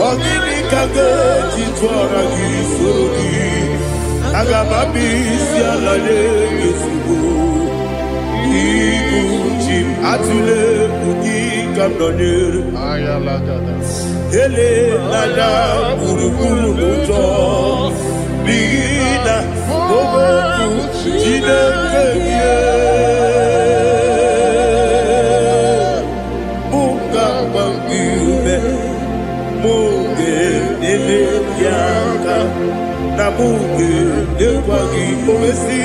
ogini kage titwara gisorogi agababi sialale yesugo ibuchi atule ugi kamdonir ayalagada ele lada buruburu moto bigina oboku jinekeye munga bangibe munge ele yaka na munge dekwagi omesi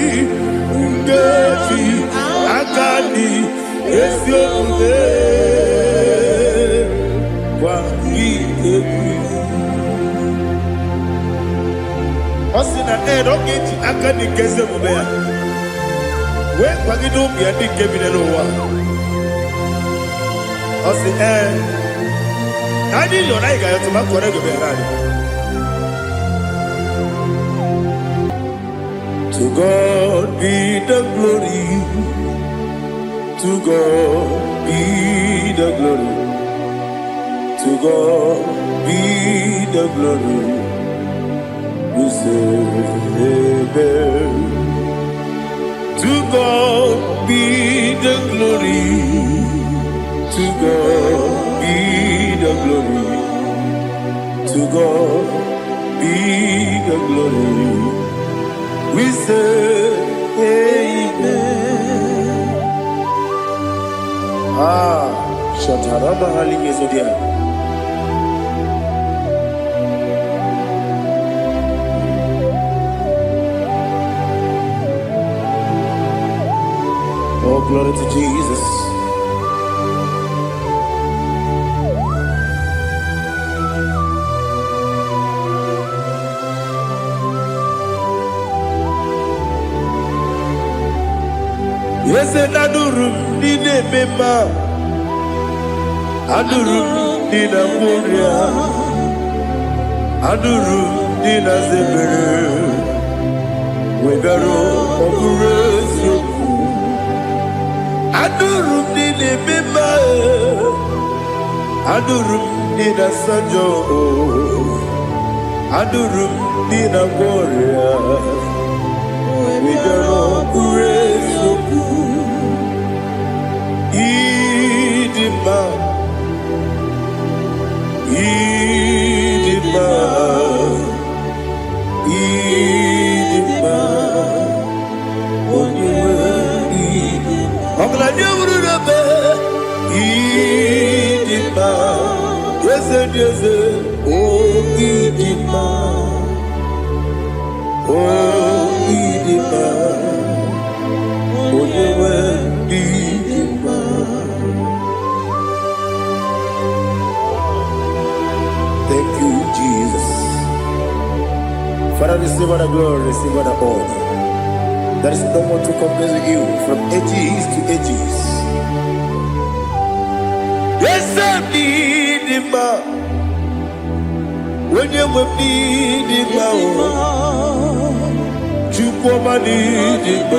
ngeji akani esiobe Osina rogeji akani keze mubea we kwagido bia dike binelo wa osi nadi yo na iga yo tuma kore go berani. To God be the glory, to God be the glory, to God be the glory. We say amen. To God be the glory, to God be the glory, to God be the glory. We say amen. Shataraba halinge zodia. Oh, glory to Jesus. Yes, and adurum dine mema, adurum dina muria, adurum dina zebere, wegaro okurezio. Adurum dine mema, adurum dina sanjo, adurum dina muria, wegaro okurezio. Idima, Idima, Idima, Oniwe Idima. Oglanya ururabe, Idima, Yeze Yeze, Oh Idima, Oh Idima, Oniwe Idima. Thank you, Jesus. Father, receive all the glory, receive all the honor. There is no one to compare with you from ages to ages. Yes, I need him. When you will need him, you come and need him.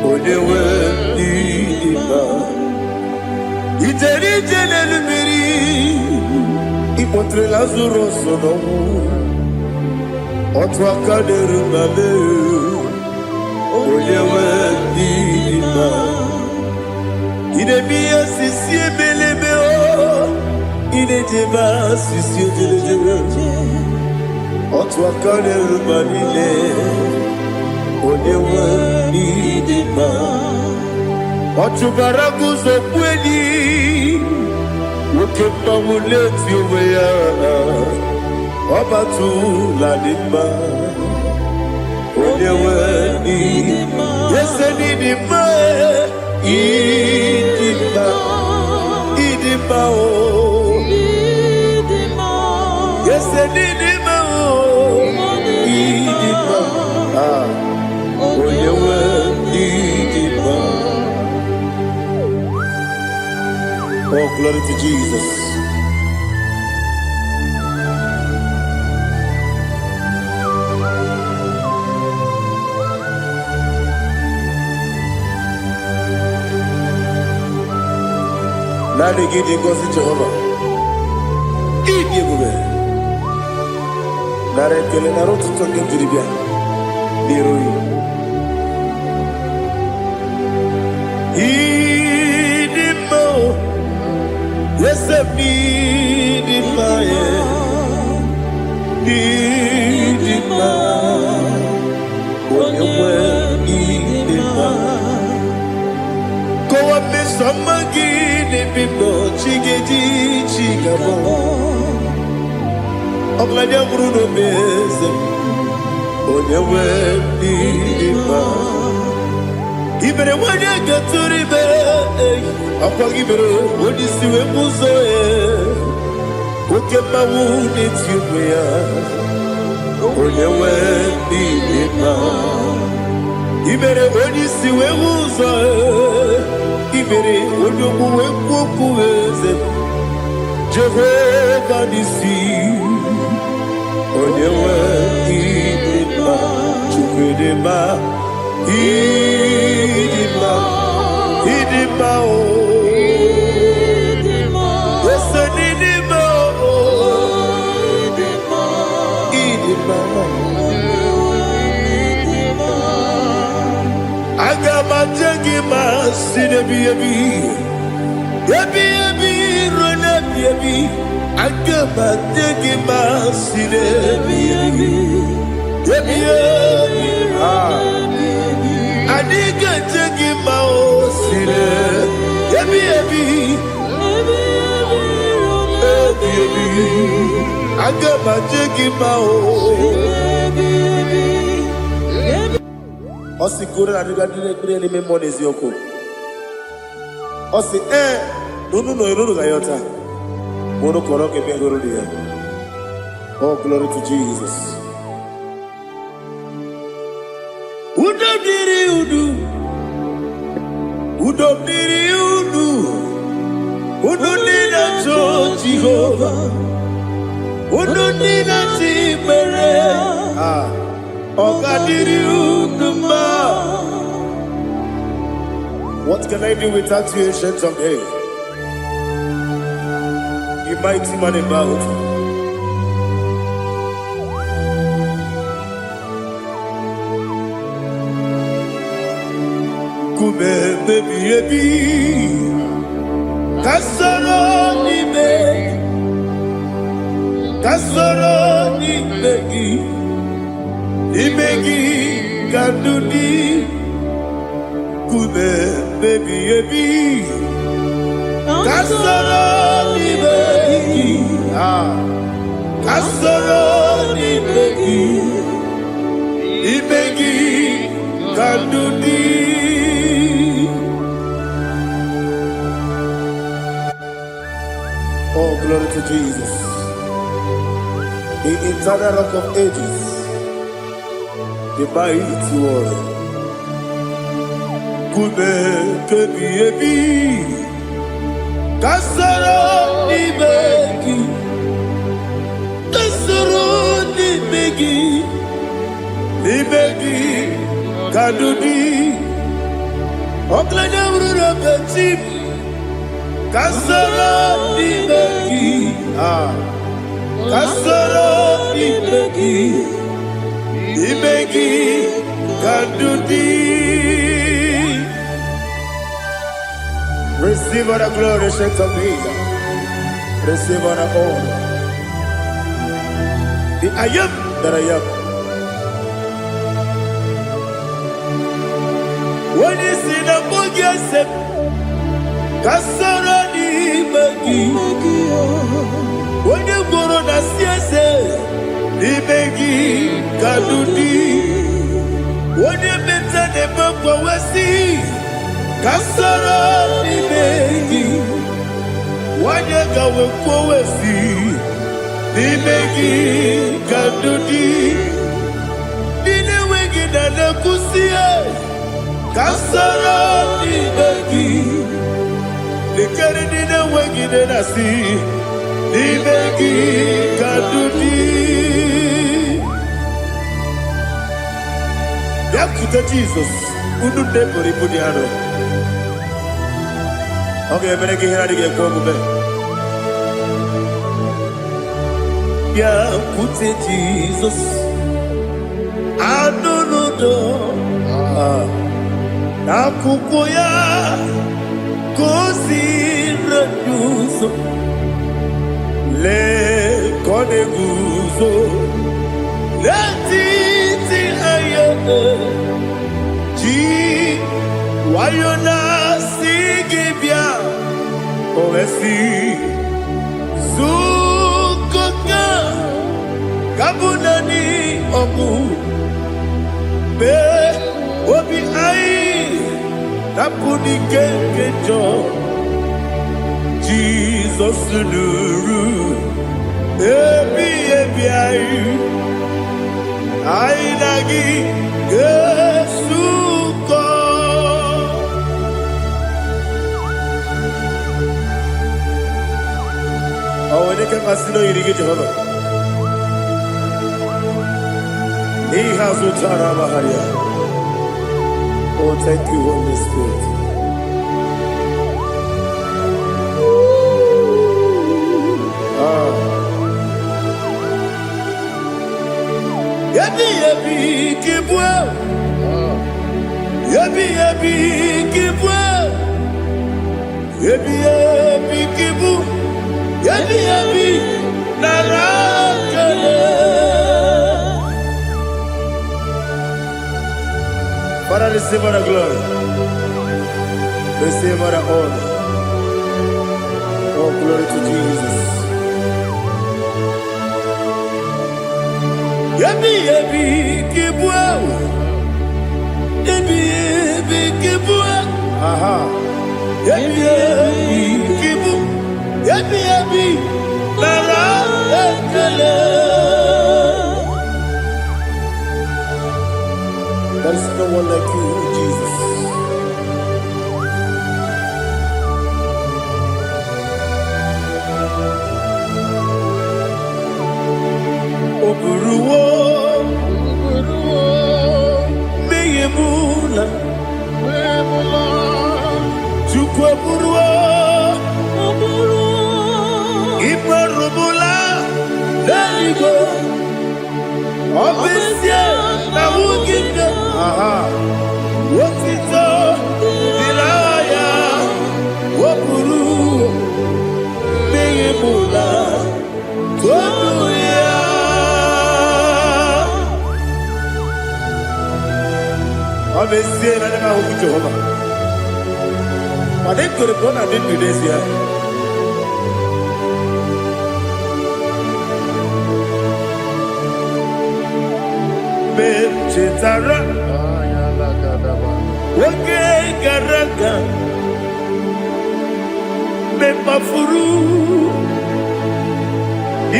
When you will need him, it's a little. Ipotre Lazaro sono Otwakaderu mame, onyewe ndima. Idemiya sisi ebelebe o, idejeba sisi ojelejebe. Otwakaderu manile, onyewe ndima. Otubaraguzo kweli, ukemba muleti uweya. Obatu la dima, onyewe ndima. Yese ndima, idima, idima o. Yese ndima o, idima. Onyewe ndima. Oh, glory to Jesus. Nani gidi ngozi Jehovah. Gidi gube. Nare kele naro tutonge diribia. Niroi. Idimo. Yesem idima ye. Idima. Onyewe idima. Kowa mesamagi. Bibo chigeji chigabo Oglanya bruno beze Onyewe ndima Ibere wanya gaturibe Akwa gibere Odisiwe muzoe Ukema wuni tiumya Onyewe ndima Ibere odisiwe muzoe Ibere odomu wekuweze Jehovah nisi Onyewe idima Chukwedema Idima Idima o Yesu idima o Idima Agama jengima sinebi yebi rona yebi Agama jengima sinebi yebi Adiga jengima o sine yebi Agama jengima o Osi kure na diga dire ni me monezi yoko. Osi no iruru ga yota. Mono koro ke be iruru dia. Oh, glory to Jesus. Udo diri udu. Udo nina to Jehovah. Udo nina tibere. What can I do without you, ancient of days? You mighty man about. Kume baby, kasoro ni begi. Imegi kanduni Kume baby ebi Kasoro ni begi Kasoro ni begi Imegi kanduni Oh, glory to Jesus. The eternal rock of ages, the mighty one. Kume kebi ebi, kasoro ni begi, ni begi, kadudi, oklanya urura beti, kasoro ni begi, kasoro ni begi. Imegi Kadudi. Receive all the glory, strength of Jesus. Receive all the honor. The I am that I am. When you see the book, you say, Kasarani Magi. When you go on the CSA, Imegi Kadudi. When you meet the book, you see, Kasarani Magi. When you go with Koesi, Imegi Kadudi. Dine wegi na nakusia. Kasarani Magi. Nikari dine wegi na nasi. Imegi Kadudi. Yakuta Jesus. Unu nebori pudiano. Okay, meneki hiradi ke kogube. Yakute Jesus. Anunudo. Nakukoya. Kosi reduso. Le koneguzo. Le titi ayane. Ji wayona sigibia. Oesi. Zukoka. Kabunani omu. Be obi ai. Napuni kenkejo. Jesus nuru. Ebi ayu. Ai nagi Yesuko. Awene ke masino yirige Jehovah. He has utara baharia. Oh, thank you, Holy Spirit. Yabi yabi kibwa. Yabi yabi kibwa. Yabi yabi kibu. Yabi yabi narakale. Father, receive all the glory. Receive all the honor. Oh, glory to Jesus. Yabi yabi kibwa. Yabi yabi kibwa. Aha. Yabi yabi kibu. Yabi yabi nara ekele. There is no one like you, Jesus. Oburuwo, meyemula, chukwu oburuwo, imarumula, leligo, obesie na wugide, wotito, diraya, oburuwo, meyemula, toduya. Obesie na nema huku Jehovah. But they could have gone and did this year. Chetara, Wake Garaka, Mepafuru,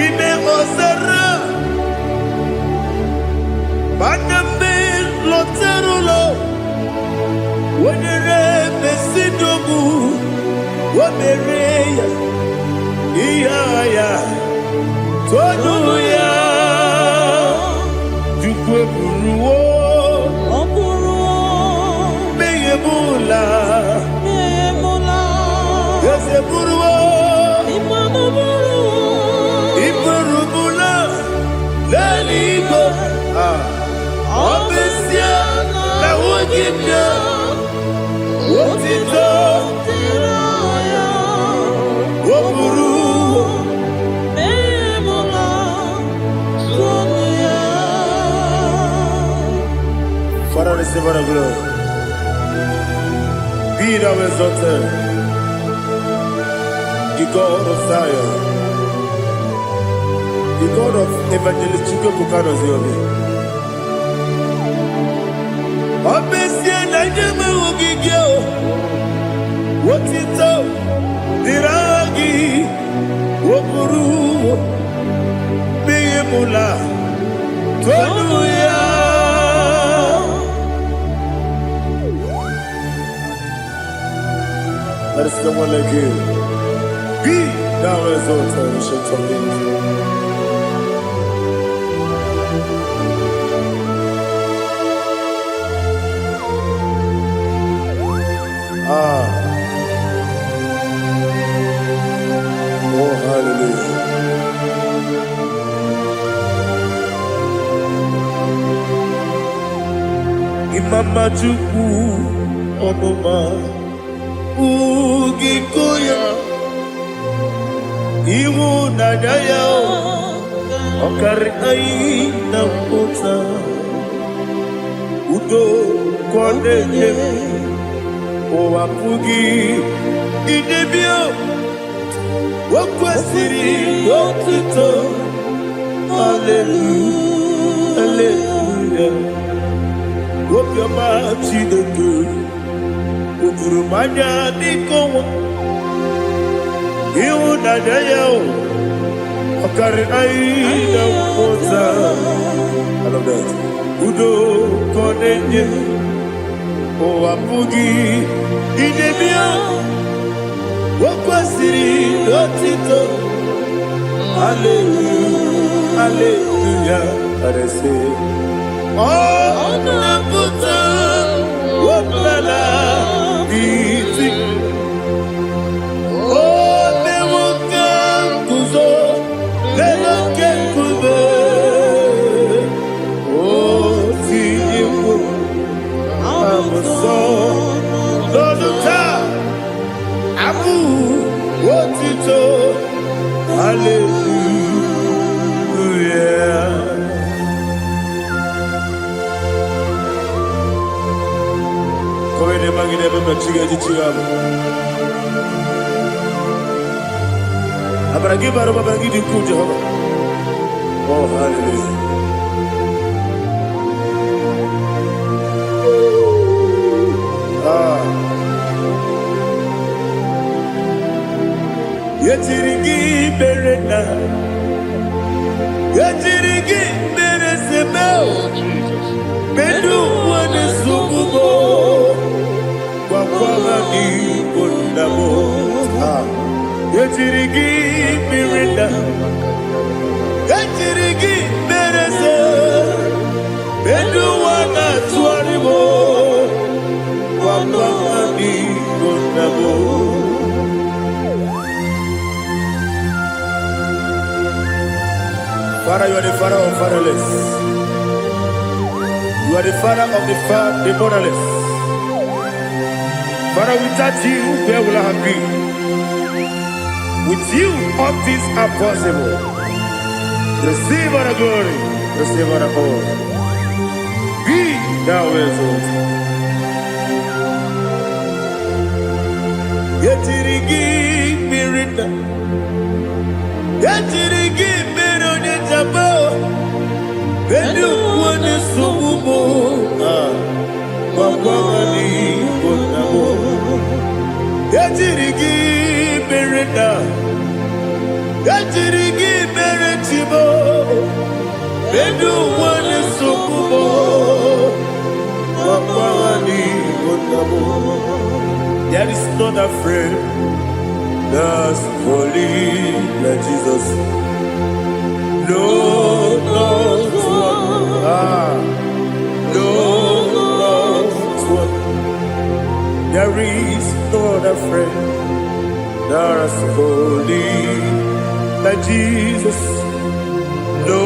Ime Osara, Baname Loterulo, Wenere Mesidobu, Wamereya, Iaya, Toduya. Buruwo, Meyemula, Yese Buruwo, Ibarumula, Leligo, Waburu. Father, receive our glory. Be thou exalted, the God of Zion, the God of Evangelist Chico Pucano Ziobi. Obviously, I never will give you what it's up, Diragi, Waburu, Bimula, Tonuya. There is no one like you. Be thou exalted, ancient of days. Oh, hallelujah. Imama Juku, Onoma. Ugikoya Iwu nadaya Okari aina kota Udo kwaneye Owapugi Idebio Wakwasiri Wakito Hallelujah Hallelujah Wapyama Chideke Ukurumanya nikowa Iu nadayao Okari aina kota I love that Udo konenye Owapugi Idebia Wakwasiri Lotito Hallelujah Hallelujah Arese Oh Nabuta Wapala Iti Oh Newoka Kuzo Leloke Kube Oh Tiyimu Amuso Loduta Abu Wotito Hallelujah Koine magine baba chiga chiga Abaragi baro babaragi diku Jehovah Oh hallelujah Yetirigi berena Yetirigi beresebel Bedu wane sububo Wakwama ni kondamo Yetirigi berena Yetirigi berese Bedu wana tuaribo Wakwama ni kondamo Father, you are the father of fatherless. You are the father of the motherless. Father, without you, where will I have been? With you, all things are possible. Receive our glory, receive our honor. Be thou exalted. Yetirigi mirina, yetirigi mirone jabo. Bedu wane subumo, wakwani bonamo. Yetirigi mirina, yetirigi miretibo. Bedu wane subumo, wakwani bonamo. There is not a friend that's holy like Jesus. No, not one. No, not one. There is no other friend that's holy like Jesus. No,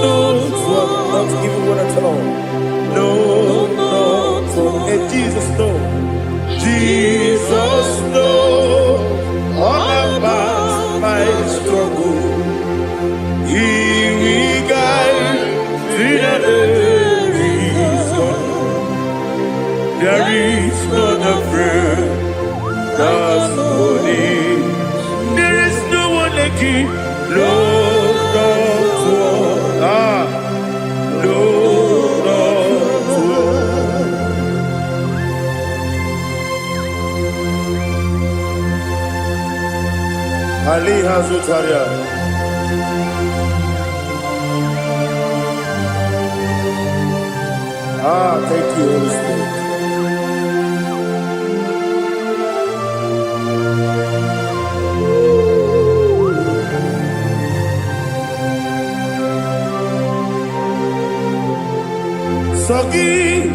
not one. Not even one at all. No, not one. And Jesus, no. Jesus, no, all about struggle. He will guide through the there is not a friend that's holy. There is no one like him. Lord, Ali Hazutaria. Thank you, Holy Spirit. Sogi,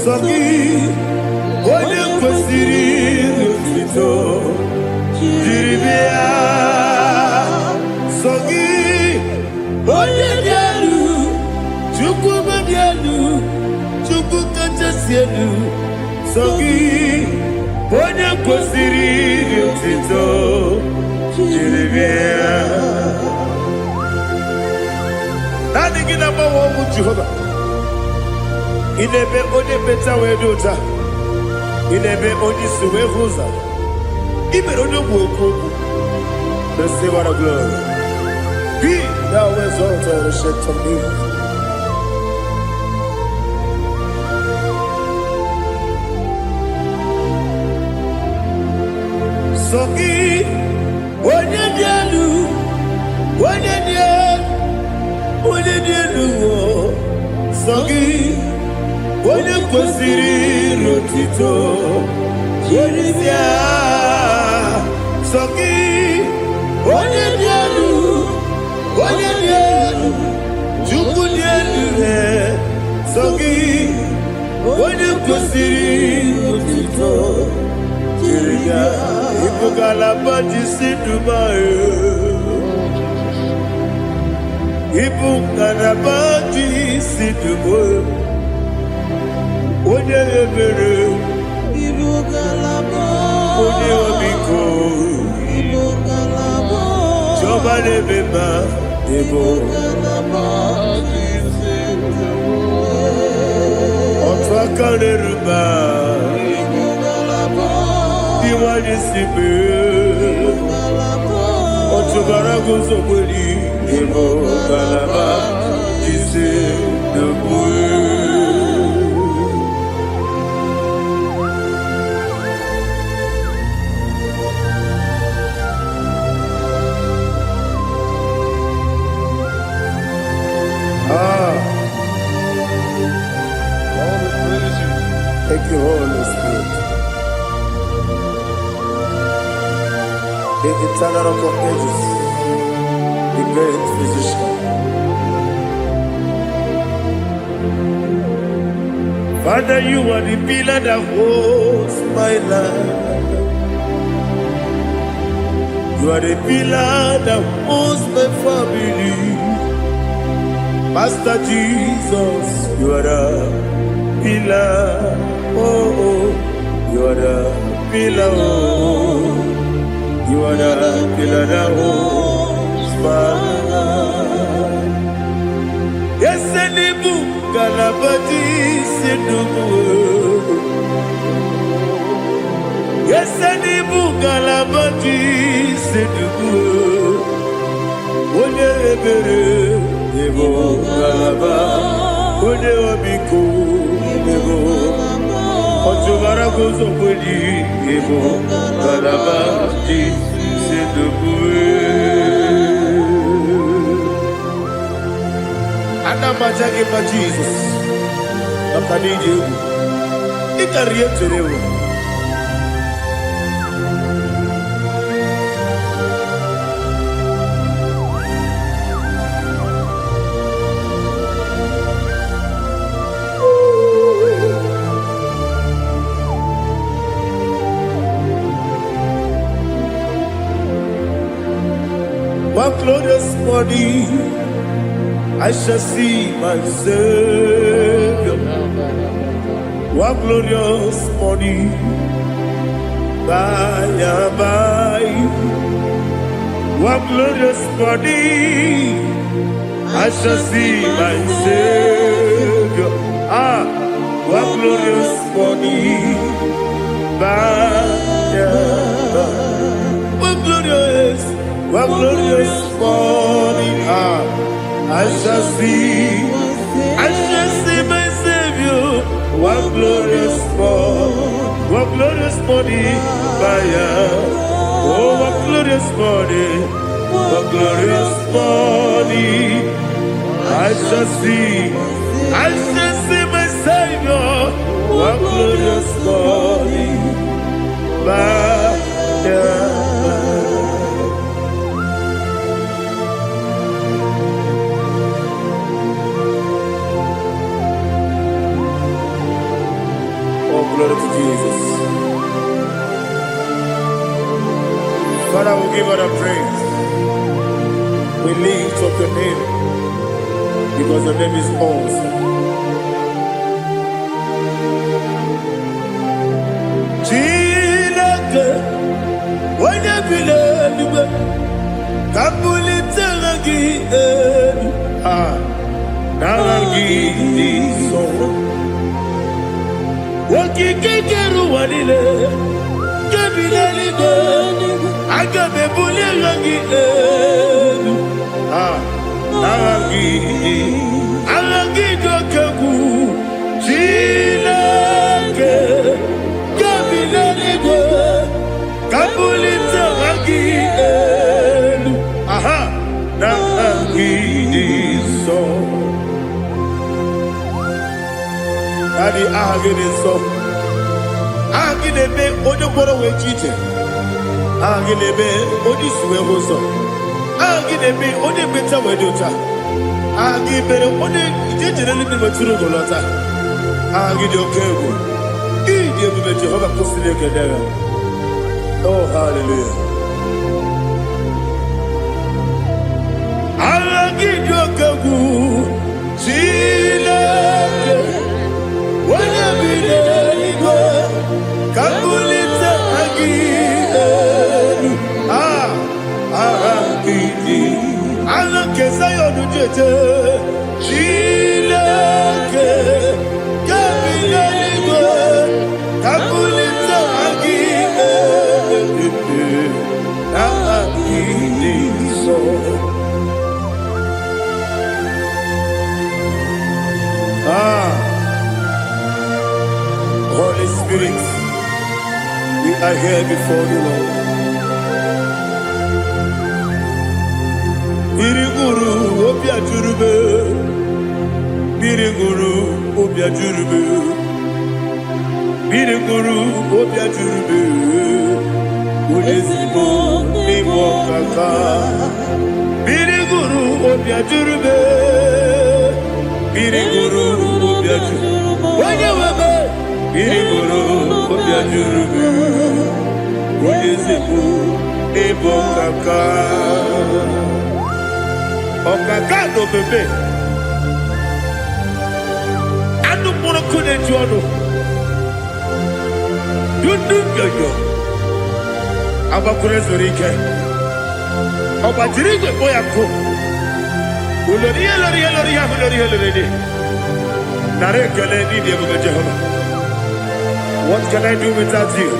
Sogi, kwesiri rutito, jiribia. Sogi, chukwu babialu, chukwu kachasielu. Sogi, kwesiri rutito, jiribia. Nani gina mawa mu Jehovah. Inebe onye beta we dota. Inebe onye suwe huza. Ibe onye buoku. Receive our glory. Be thou exalted and shake to me. Sogi, onye dialu, onye dialu, Sogi, onye kwesiri rotito, jiribia. Sogi, onye dialu, chukwu dialu. Sogi, onye kwesiri rotito, jiribia. Ibugalaba jisi Dubai. Ibugalaba jisi Dubai. Onye ebere. Ibugalaba. Onye obiko. Ibugalaba. Jọba lebeba. Ibugalaba jisi Dubai. Ọtụ aka n'eruba. Iwani sibe, otubara gozo kweli, ebo kalaba, jise debue. Thank you, Holy Spirit. The eternal rock of ages, the great physician. Father, you are the pillar that holds my life. You are the pillar that holds my family. Master Jesus, you are the pillar. Oh, you are the pillar. You are the pillar that holds my life. Yes, and the book, Galabati, Sidubu. Yes, and the book, Galabati, Sidubu. One ebere, Evo Galaba, One Obiku, Evo. Otubara gozo kweli, Evo Galaba, Anamajage pa Jesus. Nakanije. Ikariyeterewo. One glorious morning, I shall see my Savior. What glorious morning, by and by. What glorious morning, I shall see my Savior. Ah, what glorious morning, by and by. What glorious morning, ah, I shall see my Savior. What glorious morning, Maya. Oh, what glorious morning, I shall see my Savior. What glorious morning, Maya. Glory to Jesus. Father, we give all the praise. We lift up your name because your name is awesome. Chilake, when you believe, Kabuli Telagi, Naragi, so. Wakikekeru walile Kebilaligo Agabe bulilangi Alangi dokeku Chilake Kebilaligo Kabulita rangi Narangi so Daddy, agide so. Agide be odoboro we chite. Agide be odisuwe hoso. Agide be ode beta we dota. Agide be ode jejere ni maturu golota. Agide okego. Ide be Jehovah kosile kedera. Oh, hallelujah. Agide okego. Chilake. Kabulita agidelu agidi alakeza yodujete Chilake kabilaligo kabulita agidelu agidi so. Holy Spirit, we are here before you, Lord. Biriguru obia jurube, Biriguru obia jurube, Biriguru obia jurube, Ulesibo nibo kaka, Biriguru obia jurube, Biriguru obia jurube, Wanyawebe. Biriguru obia jurube, Ulesibo nibo kaka. Okaka do bebe. Anu mono kone juano. Dundu yoyo. Abakure zorike. Oba jirige boya ko. Uloriya. Nare kele ni diye Jehovah. What can I do without you?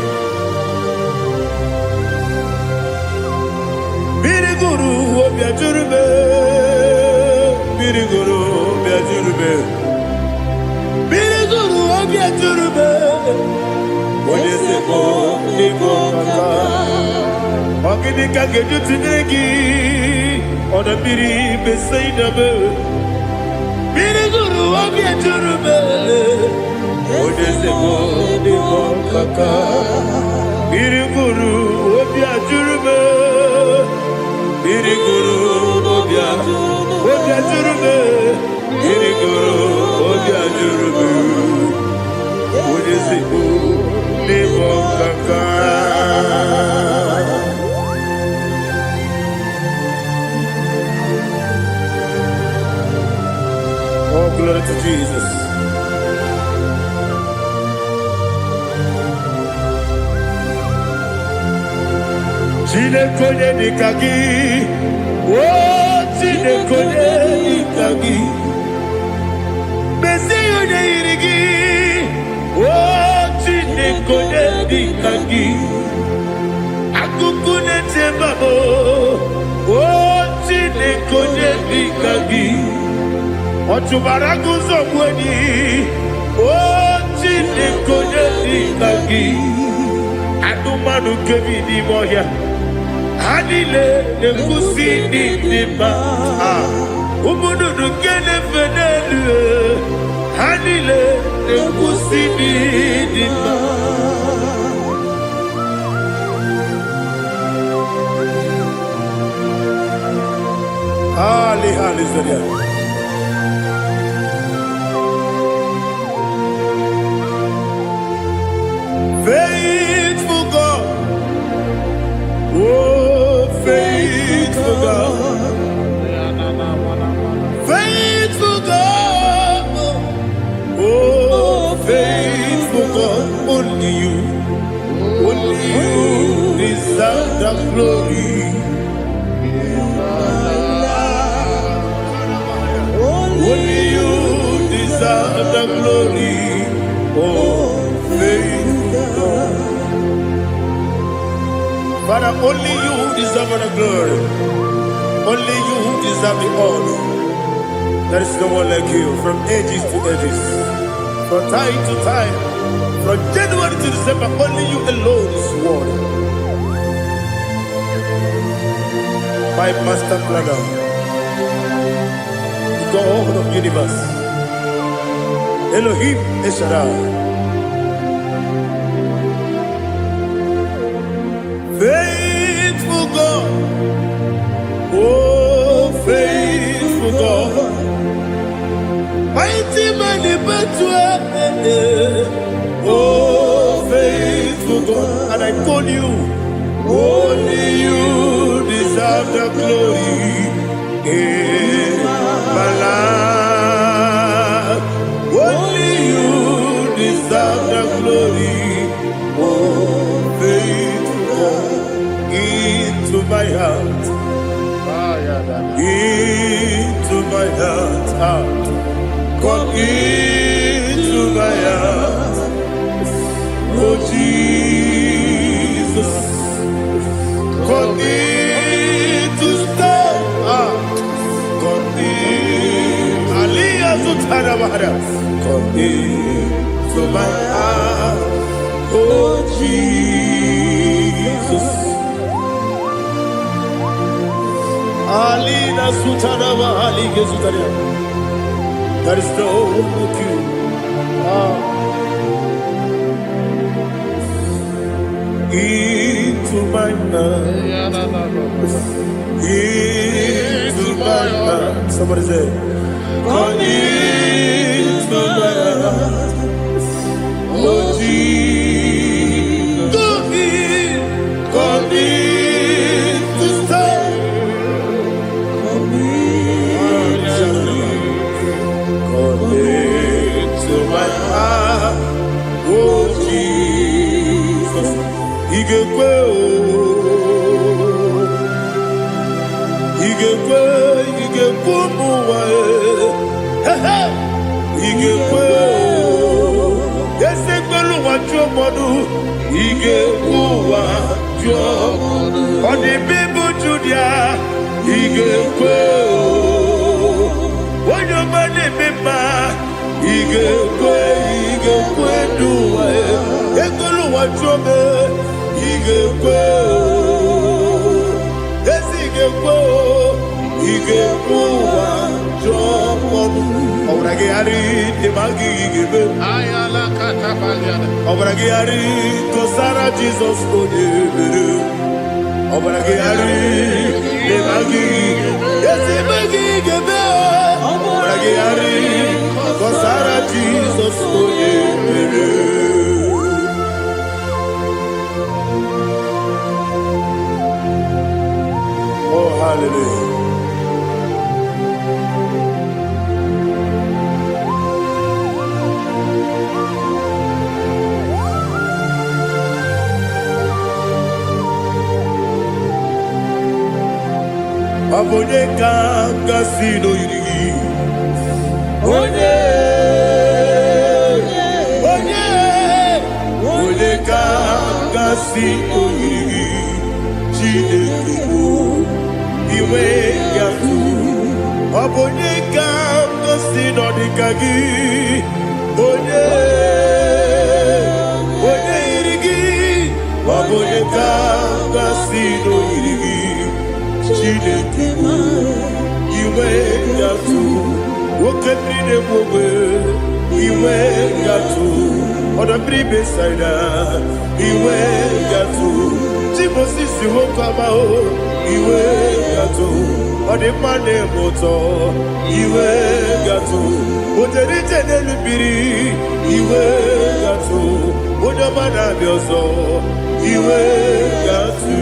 Biriguru obia jurube, Biriguru obia jurube, Biriguru obia jurube. Olesibo nibo kaka, ogini kageju tinegi, ona biri besaidabe. Biriguru obia jurube, Olesibo nibo kaka, Biriguru obia jurube. Biriguru obia jurube, Biriguru obia jurube, Olesibo nibo kaka. Oh, glory to Jesus. Chinekonye nikagi, oh chinekonye nikagi. Mesiyo ne irigi, oh chinekonye nikagi. Akukune tembabo, oh chinekonye nikagi. Otubaraguzo kweni, oh chinekonye nikagi. Adumanu kevini moya. Hanile ne kusini nima, umudu nukene fenelu. Hanile ne kusini nima. Hali zodia. Faithful God, oh faithful God, faithful God, oh faithful God, only you deserve the glory. Only you deserve the glory, oh faithful God. Father, only you deserve the glory. Only you deserve the honor. There is no one like you, from ages to ages, from time to time, from January to December. Only you alone is worthy. My master planner, the God of the universe, Elohim Eshadai. Faithful God, oh faithful God, mighty man in battle, oh faithful God, and I call you, only you deserve the glory in my life, only you deserve the glory, oh faithful God. Into my heart, into my heart, come into my heart, oh Jesus, come in to stay, come in, Aliyah to Tanamara, come into my heart, oh Jesus. Alina Sutanaba Ali Gesutaria. There is no one like you. Into my heart. Into my heart. Somebody say, come into my heart. Oh Jesus. Come in to stay. To my heart, oh Jesus, Igekwe, muwa, Igekwe, Esekwelu wajomodu, Igekwe wajomodu, Odi bibu Judia, Igekwe, Wanyomane mema. Igekwe duwa, Ekolu wachome, Igekwe, Igekwe wachomodu. Obrage ari demagi igebe. Ayala katapaliana. Obrage ari kosara Jesus odebere. Obrage ari demagi igebe. Obrage ari kosara Jesus odebere. Oh hallelujah. Obonye kanga sino yirigi. Onye kanga sino yirigi. Chineke iwe yatu. Obonye kanga sino dikagi. Onye yirigi. Obonye kanga sino yirigi. Chineke iwe yatu. Wokenine mwe iwe yatu. Oda bribe saida iwe yatu. Timosisi wokama o iwe yatu. Ode mane moto iwe yatu. Oderite nelubiri iwe yatu. Oda mana biozo iwe yatu.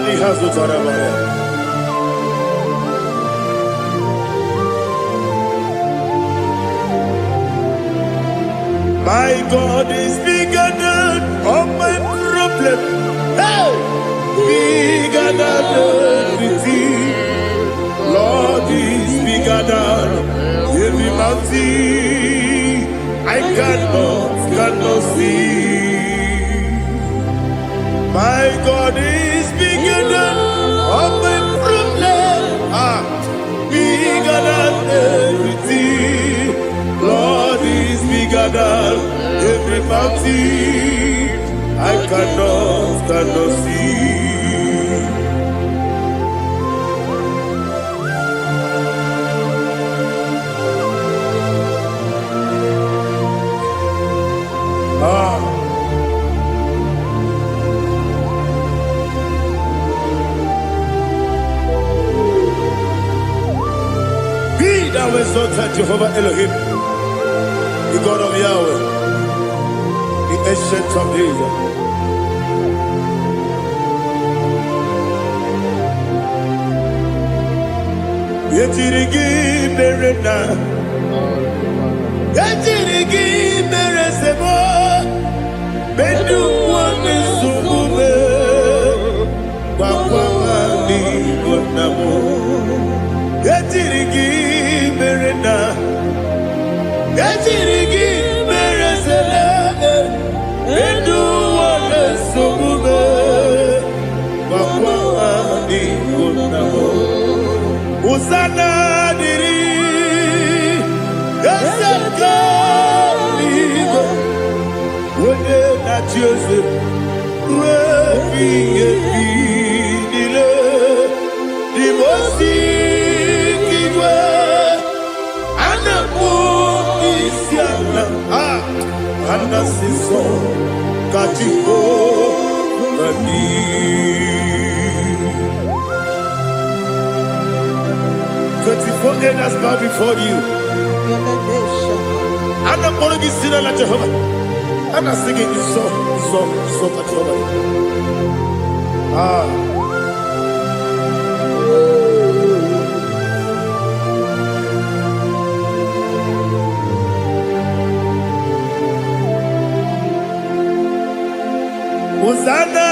Lihazu tarabaya. My God is bigger than all my problem. Hey! Bigger than everything. Lord is bigger than every mountain. I cannot see. My God is bigger than all my problem. Bigger than everything. Lord is bigger than every mountain. I cannot see. Thou exalted Jehovah Elohim, the God of Yahweh, the ancient of days. Yetirigi merena, yetirigi meresemo, bedu wane sumube, wakwa mani gonamo. Yetirigi merena, yetirigi meresele, bedu wane sumube, wakwa mani gonamo. Usana diri, yeseka ligo, wone na Joseph, wepi dile, dimosi kiwe, anamu isiana, anasiso katiko bani. 24 elders bow before you. And I'm going to be singing like Jehovah. And I'm singing this song like Jehovah. Hosanna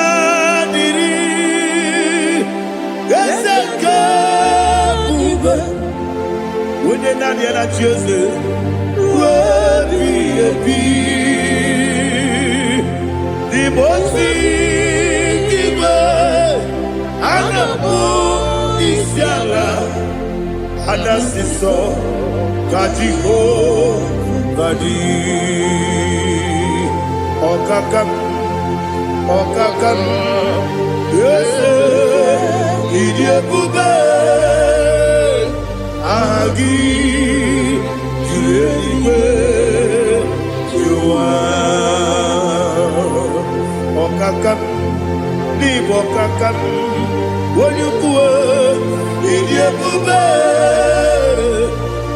diri, Ezeka. When you're not yet at Joseph, will be a bee. The most giver, and the moon is yalla, and that's the song, Katiho, Kadi, Okakam, yes, Idiabube. Agi, Juliwe, Jua, Okakam, Libo Kakam, Wonyukue, Idiabube,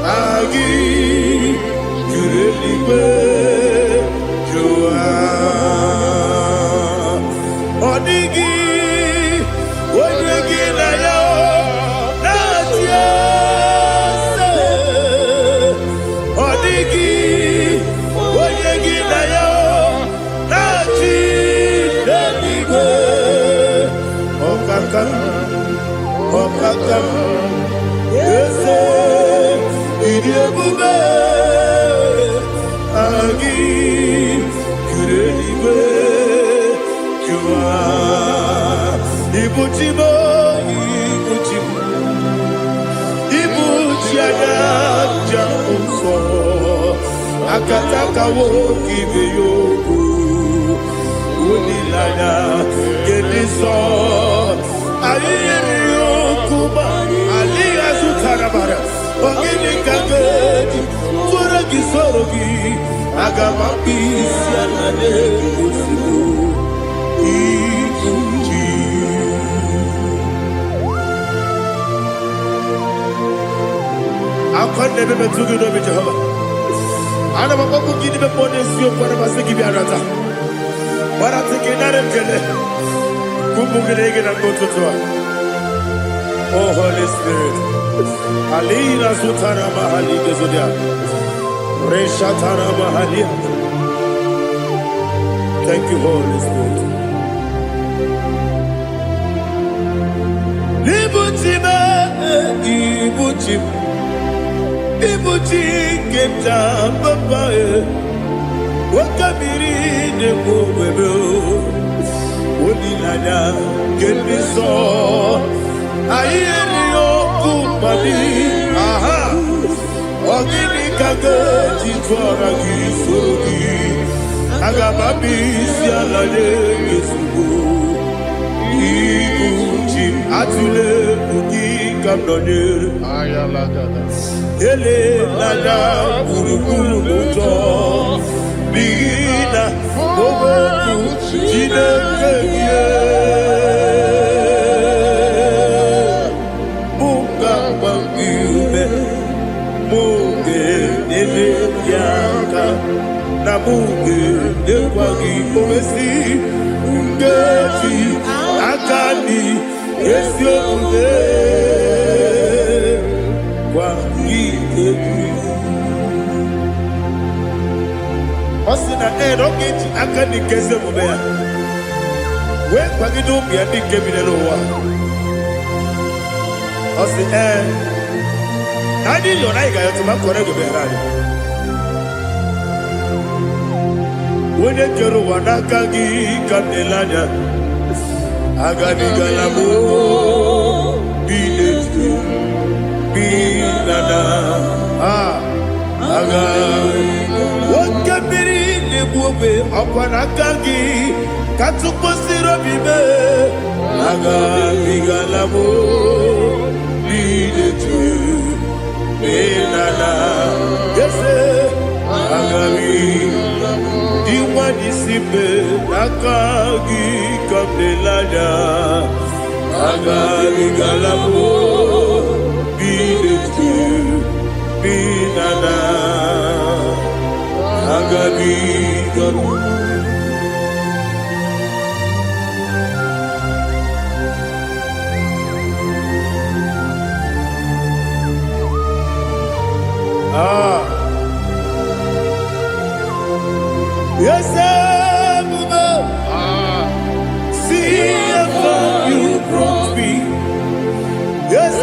Agi, Juliwe, Jua, Odigi, Wonyuki na yo. ese idi ebube agi kureliwe jua ibuchimo ibuchianya jamuso akataka wo kibe yoku unilaya gediso ayeri yokuba aliya sutarabara ogini kagedi fura gisorogi agama pisia na negusibu ikunji akwande bebe tugido be Jehova ana bako gidi be pone sio kwa basiki bi arata bara tekenare kele kumugirege na kototoa. Oh Holy Spirit alina sutara mahali gezodia resha tara mahali. Thank you Holy Spirit. Libutime ibuti keta papa wakamiri de bobebe onilanya kemiso ayeri okupadi aha ogini kage jitwara gisorogi agababi sialade yesugo ibuti atule bugi kamdonir Ayalagada. ele lada burukuru muto bina oboku jinekeye munga bangiume munge nele yaka na munge nekwagi omesi ungefi akani esiomune Osina rogeji akani keze mubea we kwagido bia ni kebile wa osi nani yo na iga yo tuma kore go berani wone kero wanaka gi kanelanya agani galamo biletu binana aga wakabiri nebuobe akwanakagi katuposiro bibe aga bigalamo biletu binana yese aga diwani sibe nakagi kabelanya aga bigalamo binana agabi gabu yes see how you brought me. Yes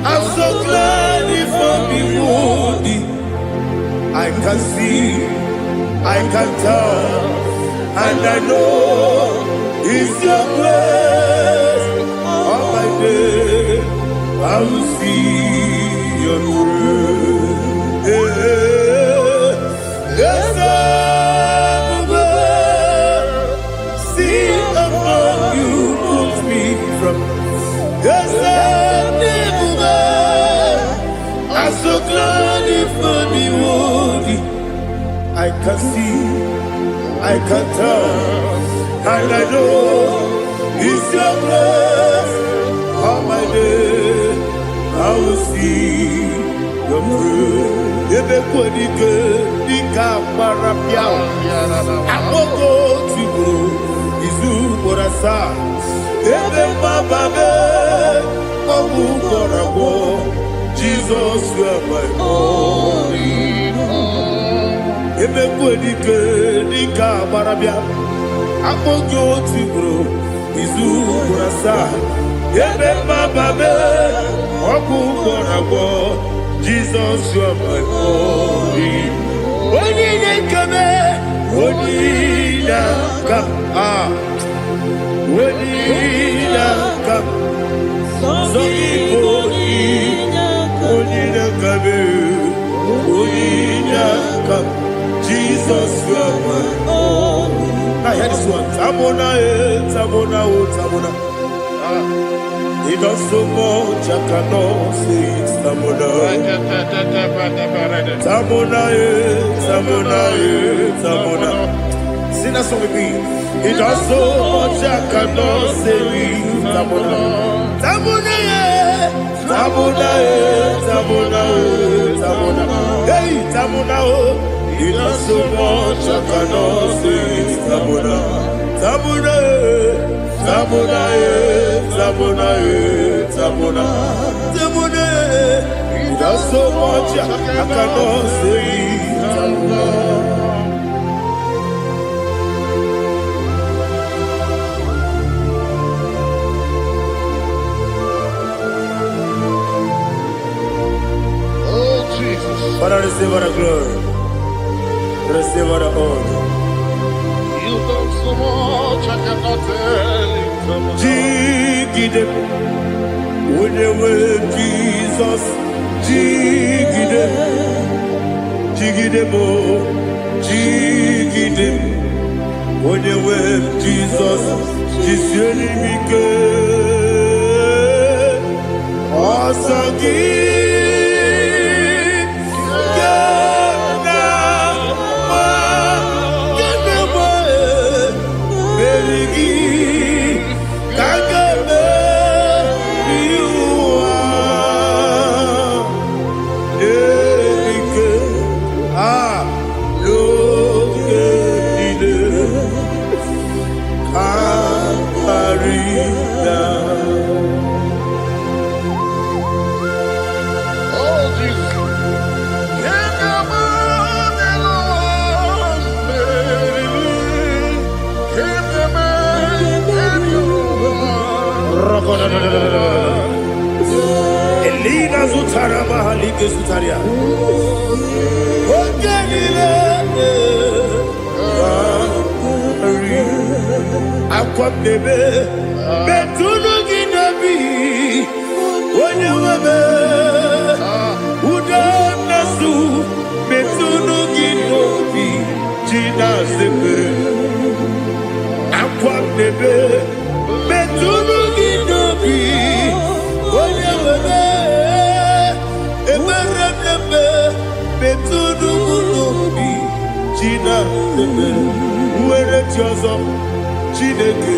I'm so glad if I'm wounded. I can see, I can tell, and I know it's your grace. On my day, I will see your grace. Yes, see above you put me from. Yes, I'm so glad if me woody. I can see, I can tell, and I know it's your grace. On my day, I will see your grace. Everybody good, the camera piao. I will go to you, Izu Borasa. Everybody, Jesus, you are my only home. Everybody good, the camera piao. I will go to you, izu burasa ebe mababe ọkụ gbọrọgbọ Jesus you are my glory onye na-ekebe onye na-aka onye na-aka sọ Igbo onye na-akabe onye na-aka Jesus you are my glory. Now hear this one. Tamona, Tamona, Tamona. He does so much, I cannot say it. Tamona, Tamona, Tamona, Tamona. Sing that song with me. He does so much, I cannot say it. Tamona, Tamona, Tamona, Tamona, Tamona. Hey, Tamona, he does so much, I cannot say it. Tamona, Tamona, Tamona, Tamona, Tamona, Tamona. He does so much, I cannot say it. Tamona. Oh, Jesus. Father, receive all the glory. Receive all the honor. You done so much, I cannot tell you. Jigide, when you were Jesus, Jigide, Jigide mo, Jigide, when you were Jesus, Jiseli mike, Asagi. Elina Zutara Mahalike Zutaria. Ogenile Aqua Bebe Betunu Ginabi Onye Webe Uda Nasu Betunu Ginobi Jina Zebe Aqua Bebe Betunu Ginobi Onye Webe Eberebe Betunu Ginobi Jina Zebe Uwere Tiozo Chineke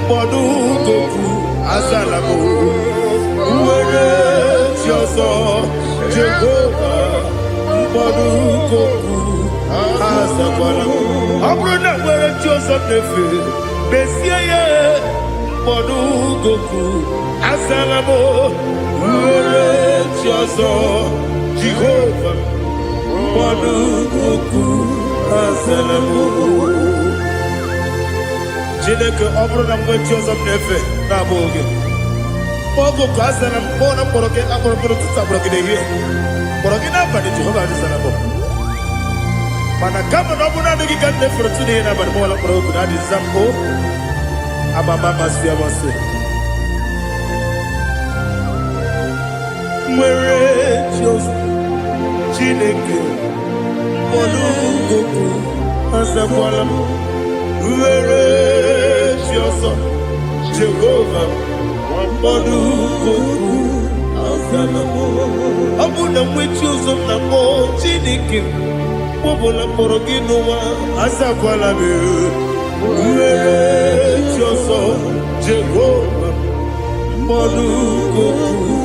Mbodu Goku Azalamo Uwere Tiozo Jehovah Mbodu Goku Azalamo Abrona Uwere Tiozo Nefe Besiye Mbodu Goku Azalamo Uwere Tiozo Jehovah Mbodu Goku Azalamo Chineke ọ bụrụ na mgbe chi ọzọ m na-efe na-abụ oge ogo ka a zara m kpọọ na mkpọrọ gị akpọrọ mkpọrọ ụtụtụ akpọrọ gị n'ehihie kpọrọ gị n'abalị Jehova adịzara m mana kama na ọ bụrụ naanị gị ka m na-efere otu n'ihe n'abalị mọla mkpọrọ ogu na adịza m o amama amasị amasị nwere chi ọzọ Chineke mkpọrọ ogu azakwala m Uwere Chioso Jehovah Mbodu Goku Azalamo Abuna mwechi uzo na mo Chineke Mbobola mkpọrọ gị n'ụwa Azakwala m Uwere Chioso Jehovah Mbodu Goku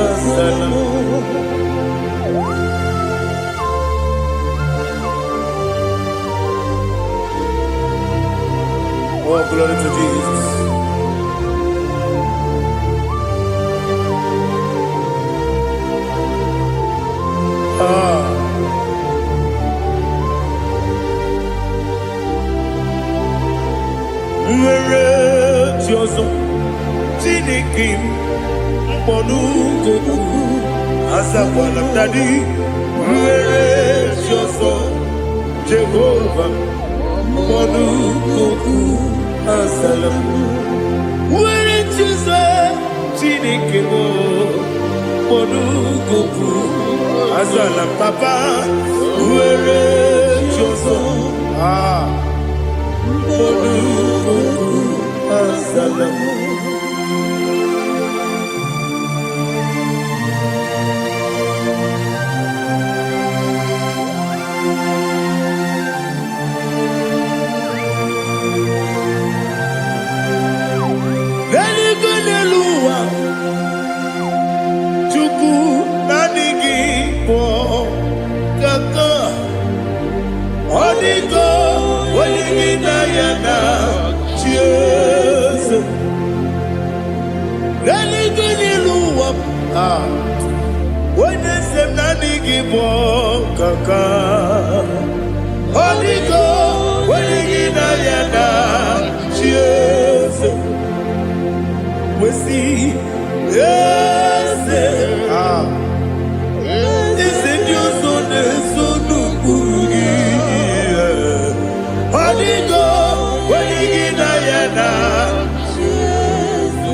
Azalamo Oh, glory to Jesus. Ah. Monugoku Azakwala Daddy Where is your son Jehovah Monugoku Azalam Where is your son Chinikemo Monugoku Azalam Papa Where is your son Monugoku Azalam when they say nani give kaka Holy go when you na cheers we see yes is it your son burugi Holy go when you na yes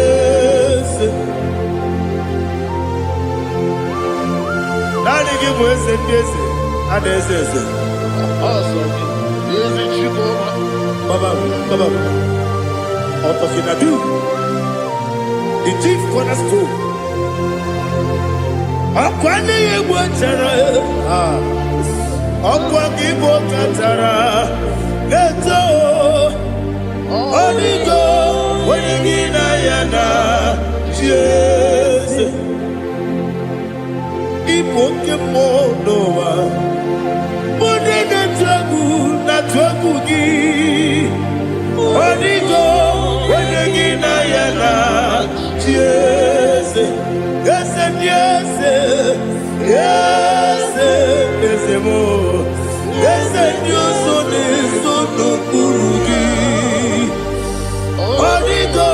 yes the chief cornerstone. Akwani Igbochara Akwani Igbochara Leto Onigo Wenigina Yana Jesus Ibokemo Noa Monene Twagu na Twagu Gi Onigo Wenigina Yana Jesus Yes and yes, yes, yes, more. Yes and yes, so no kurugi. Onigo,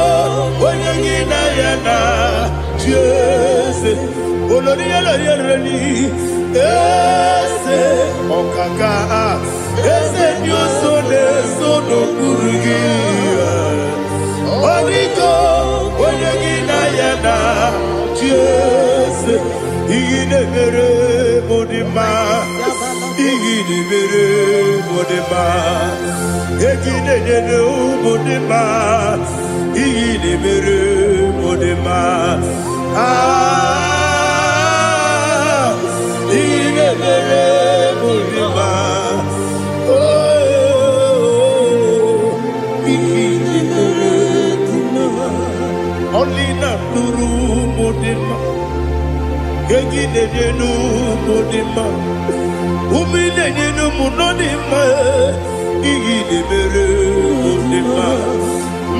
when you get ayana, yes, Olonia Rani, yes, Okaka, yes and yes, so no kurugi. Onigo, when you get ayana. Yes, Igidebere Modima, Igidebere Modima, Igidebere Modima, Igidebere Modima, Igidebere Modima, oh, Igidebere Modima, only not Guru. Gegidenu modima Umidenu munodima Igidebere modima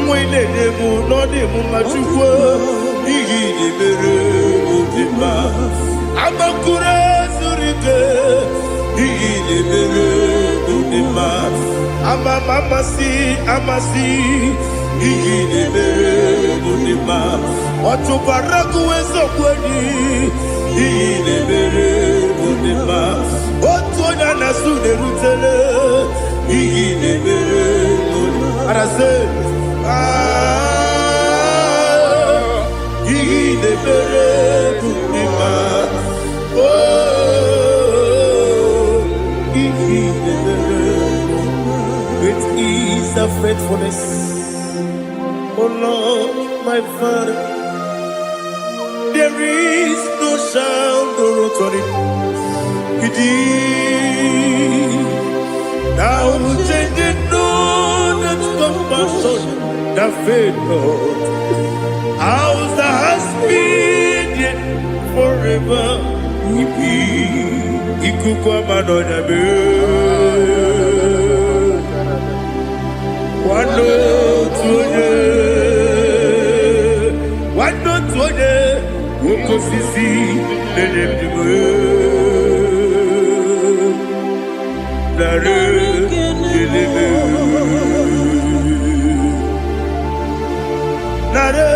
Mwidenu munodimu machukwa Igidebere modima Amakure surike Igidebere modima Amasi Igidebere modima Watubaraku wezo kweni Igidebere modima Otonya nasude rutele Igidebere modima Arase Igidebere modima Oh Igidebere modima Great is the faithfulness Oh Lord my Father there is no sound or authority. Thou changest not that compassion, that faith not. Ours that has been yet forever. Ikukwa manonya be. Wano tuone. osisi na-enyebigo nara kelebe nara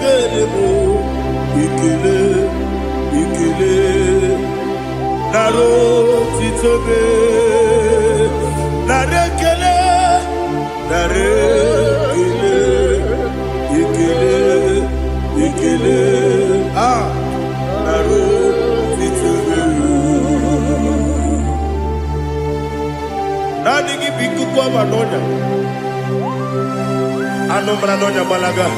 kelebo ikele ikele nara otitobe nara kele nara kele ikele ikele nara otitobe nani gi bikuko manonya anomra nonya balaga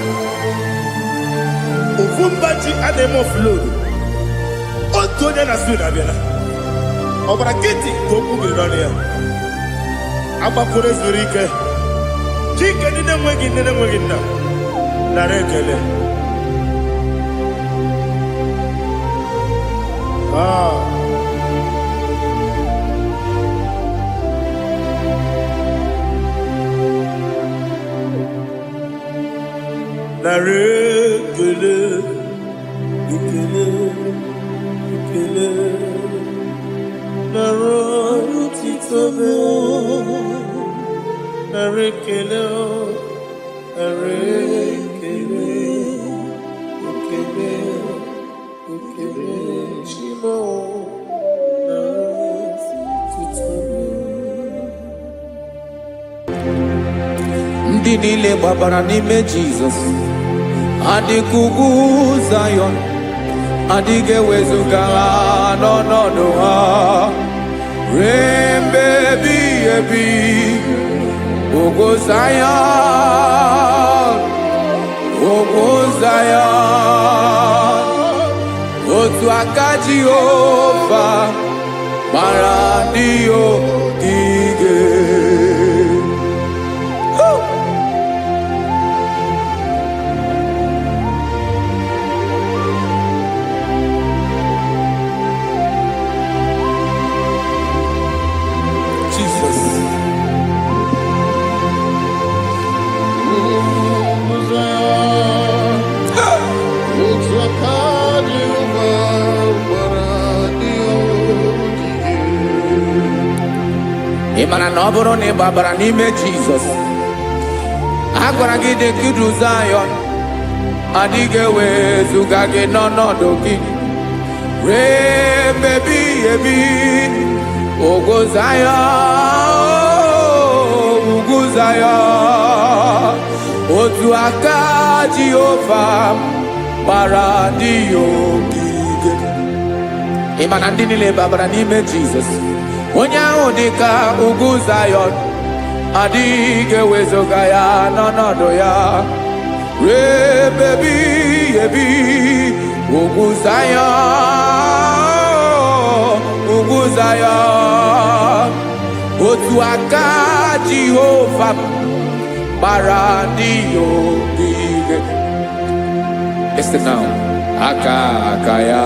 Ufumbaji anemo flood. Otonya na suna biela. Obra kiti koku bironia. Aba kure zurike. Chike nine mwegi na. Narekele. Narekele, ikele, ikele, narotitobe, narekele, narekele, ikele, ikele, chimo, narotitobe. Ndị niile gbabara n'ime Jizọs adịghị ugwu Zayọn, adịghị ewezuga ha n'ọnọdụ ha ruo mgbe ebighị ebi. Ugwu Zayọn, ugwu Zayọn, otu aka Jehova gbara ndị ogige. Ị mara na ọ bụrụ na ị gbabara n'ime Jizọs, a gwara gị dị ka Zayọn, adịghị ewezuga gị n'ọnọdụ gị ruo mgbe ebighị ebi. Ugwu Zayọn, ugwu Zayọn, otu aka Jehova gbara ndị ogige. Ị ma na ndị niile gbabara n'ime Jizọs, onye ahụ dị ka ugwu Zayọn, adịghị ewezuga ya n'ọnọdụ ya ruo mgbe ebighị ebi. Ugwu Zayọn, ugwu Zayọn, otu aka Jehova gbara ndị ogige. Listen now, aka ya,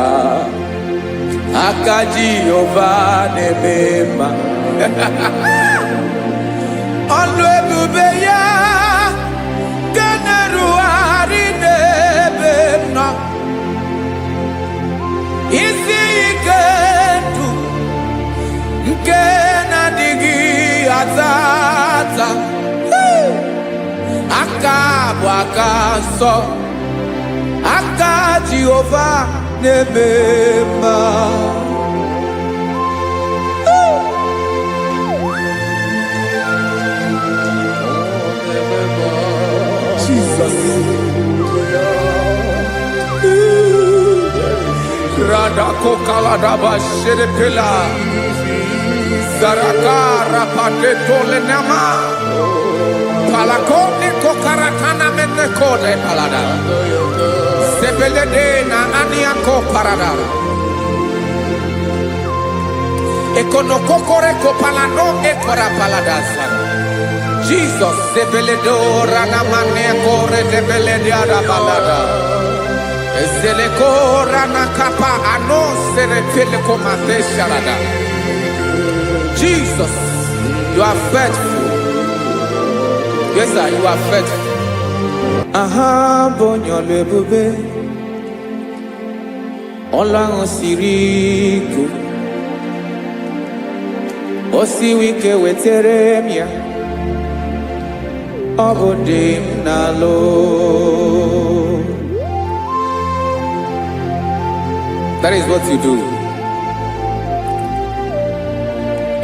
aka Jehova na-eme mma. Ọlụ ebube ya ga na-erugharị n'ebe nọ. Isi ike ndụ nke na-adịghị ata ata. Aka bụ aka nsọ, aka Jehova na-eme mma. Jesus. Radako kaladaba sherepela zarakara pateto lenama palakone kokaratana mene kode palada sebelede na aniako parada ekono kokore ko palano ekora paladasa. Jesus sebeledo rana mane kore sebelede ada palada. Ezeleko rana kapa ano serepele komate sharada. Jesus, you are faithful. Yes, sir, you are faithful. Aha, bonyo lebube. ọlụ ahụ siri ike o siwe ike wetere m ya ọ bụ dị m n'alụ. That is what you do.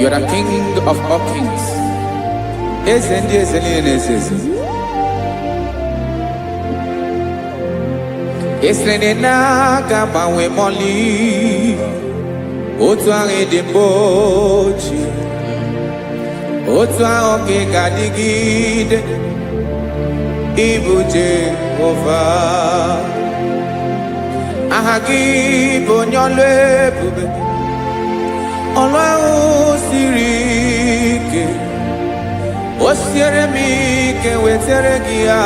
You are the king of all kings. Eze ndị eze niile na-eze eze. Esere na-aga gbanwe mọlị otu ahụ dị mgbe ochie, otu ahụ ka ị ga-adịgide ịbụ Jehova. Aha gị bụ onye ọlụ ebube, ọlụ ahụ siri ike o siere m ike wetere gị ya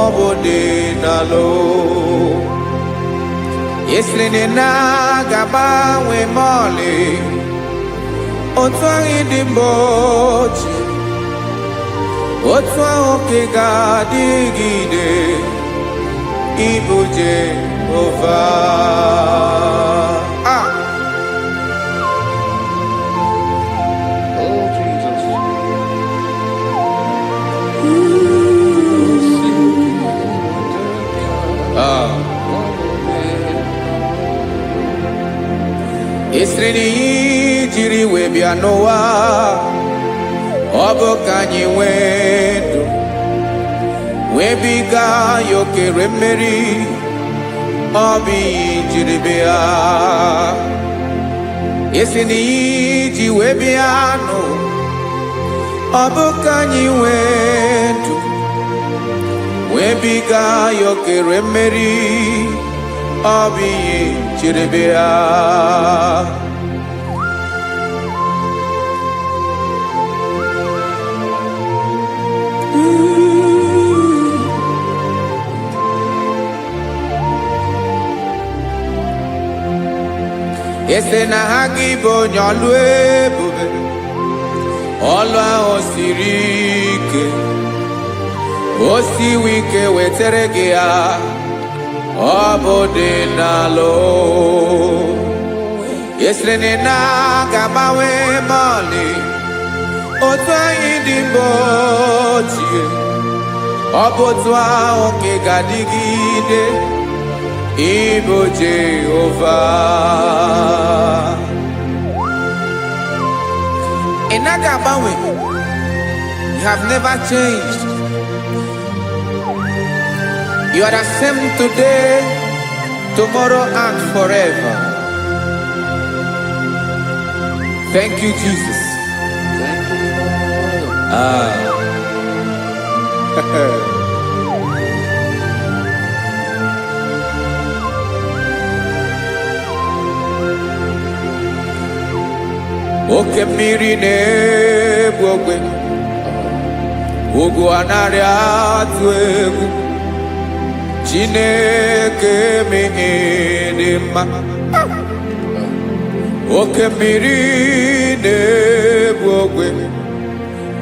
ọ bụ dị n'alụ. Esiri na-agbanwe mọlị otu ahụ dị mgbe ochie, otu ahụ ka ị ga-adịgide ịbụ Jehova. Oh, Jesus. Esiri na ihe jiri wee bịa n'ụwa ọ bụ ka anyị nwee ndụ wee biga ya okere mmeri, ọ bụ ihe jiri bịa. Esi na ihe ji wee bịa nụ ọ bụ ka anyị nwee ndụ wee biga ya okere mmeri, ọ bụ ihe jiri bịa. Ese na ha gị bụ onye ọlụ ebube, ọlụ ahụ siri ike o siwe ike wetere gị ya ọ bụ dị n'alụ. Esere na-agbanwe mọlị otu anyị dị mgbe ochie, ọ bụ otu ahụ ka ị ga-adịgide ịbụ Jehova. Ị naghị agbanwe. You have never changed. You are the same today, tomorrow and forever. Thank you, Jesus. Thank you, Lord. Oke mmiri na-egbu ogwe, ugwu anaghị atụ egwu. Chineke mee dị mma. Oke mmiri na-egbu ogwe,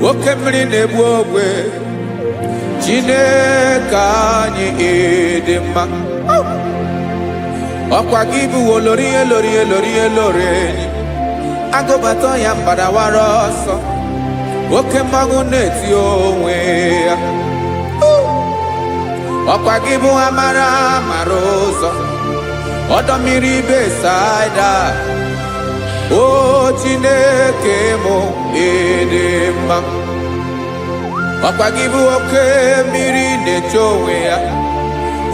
oke mmiri na-egbu ogwe. Chineke anyị dị mma. Ọkwa gị bụ olori elori elori elori enyi, agụbata ya mbadawara ọsọ, oke mmanwụ na-eti onwe ya. Ọkwa gị bụ amara amara ụzọ, ọdọ mmiri Besaida. O Chineke mụ ịdị mma. Ọkwa gị bụ oke mmiri na-eche onwe ya,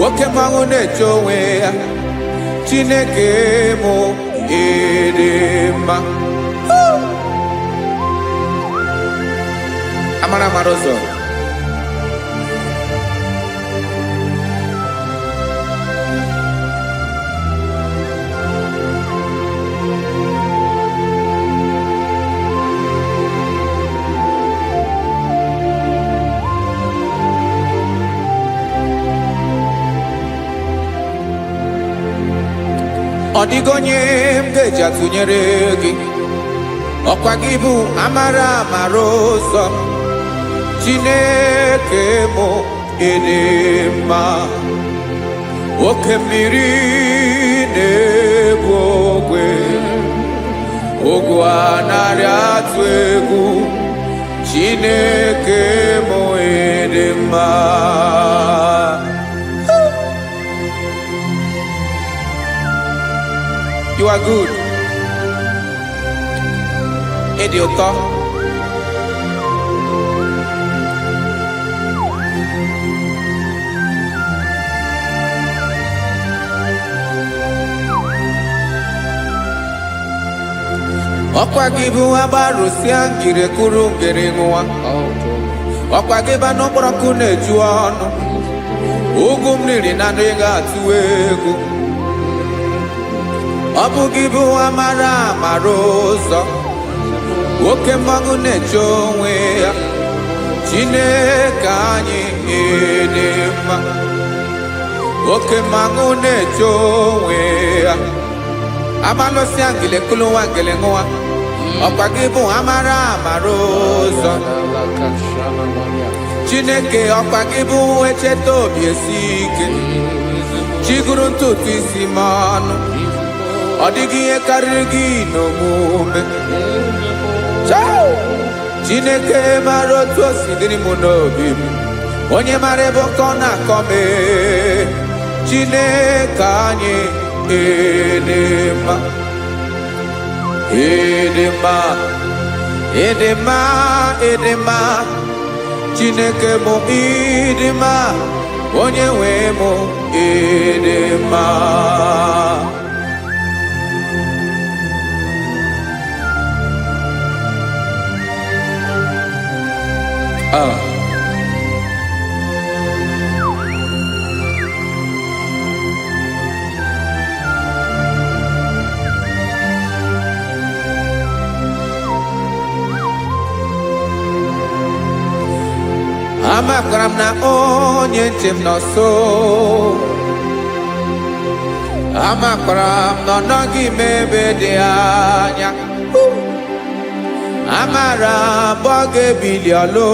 oke mmanwụ na-eche onwe ya. Chineke mụ ịdị mma. Amara amara ụzọ. Ọ dịghị onye m ga-eji atụnyere gị, ọkwa gị bụ amara amara ụzọ. Chineke mụ ịdị mma. oke mmiri na-egbu ogwe ogwu anarị atụ egwu Chineke mụ ịdị mma. You are good. Ịdị ụtọ. Ọkwa gị bụ agbarụsịa ngire kụrụ ngere nwa. Ọkwa gị ba n'ụkpọrọkụ na-eju ọnụ. Ugwu mmiri na ndị ga-atụ egwu. Ọ bụ gị bụ amara amara ụzọ. Oke mmanwụ na-eche onwe ya. Chineke anyị ịdị mma. Oke mmanwụ na-eche onwe ya. Abalụsịa ngile kụrụ nwa ngele nwa. Ọkwa gị bụ amara amara ụzọ. Chineke ọkwa gị bụ echeta obi esi ike. Chiguru ntutu isi m ọnụ. Ọ dịghị ihe karịrị gị n'omume. Chineke mara otu o si dịrị m n'obi m. Onye mara ebe ọkọ na-akọ m. Chineke anyị ịdị mma. Ịdị mma. Ịdị mma. Ịdị mma. Chineke mụ ịdị mma. Onye nwe mụ ịdị mma. Amakwara m na onye nche m nọ nso. Amakwara m na ọ nọghị m ebe dị anya. Amara m ọ ga-ebili ọlụ.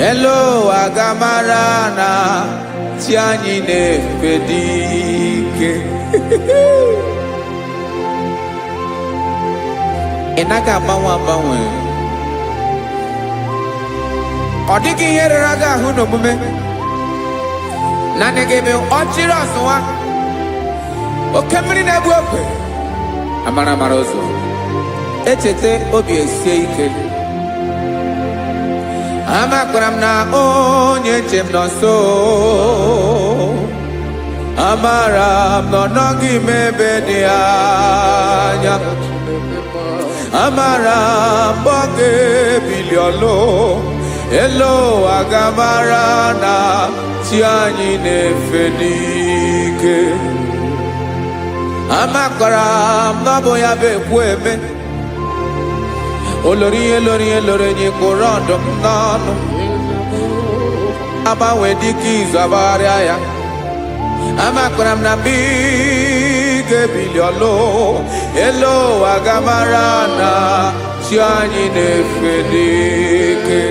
Elu aga mara na chi anyị na-efe dị ike. Ị naghị agbanwe agbanwe. Ọ dịghị ihe rere gị ahụ n'omume. Naanị gị bụ ọchịrị ọzụwa. Oke mmiri na-egbu ogwe. Amara amara ụzọ. Echete obi esie ike. Amakwara m na onye nche m nọ nso. Amara m na ọ nọghị m ebe dị anya. Amara m ọ ga-ebili ọlụ. Elu aga mara na chi anyị na-efe n'ike. Amakwara m na ọ bụ ya bụ ekwu eme. Olori ihe lori ihe lori enyi kwụrụ ọdụm n'ọnụ. Agbanwe dịka izu agbagharịa ya. Amakwara m na mgbe ị ga-ebili ọlụ. Elu aga mara na chi anyị na-efe n'ike.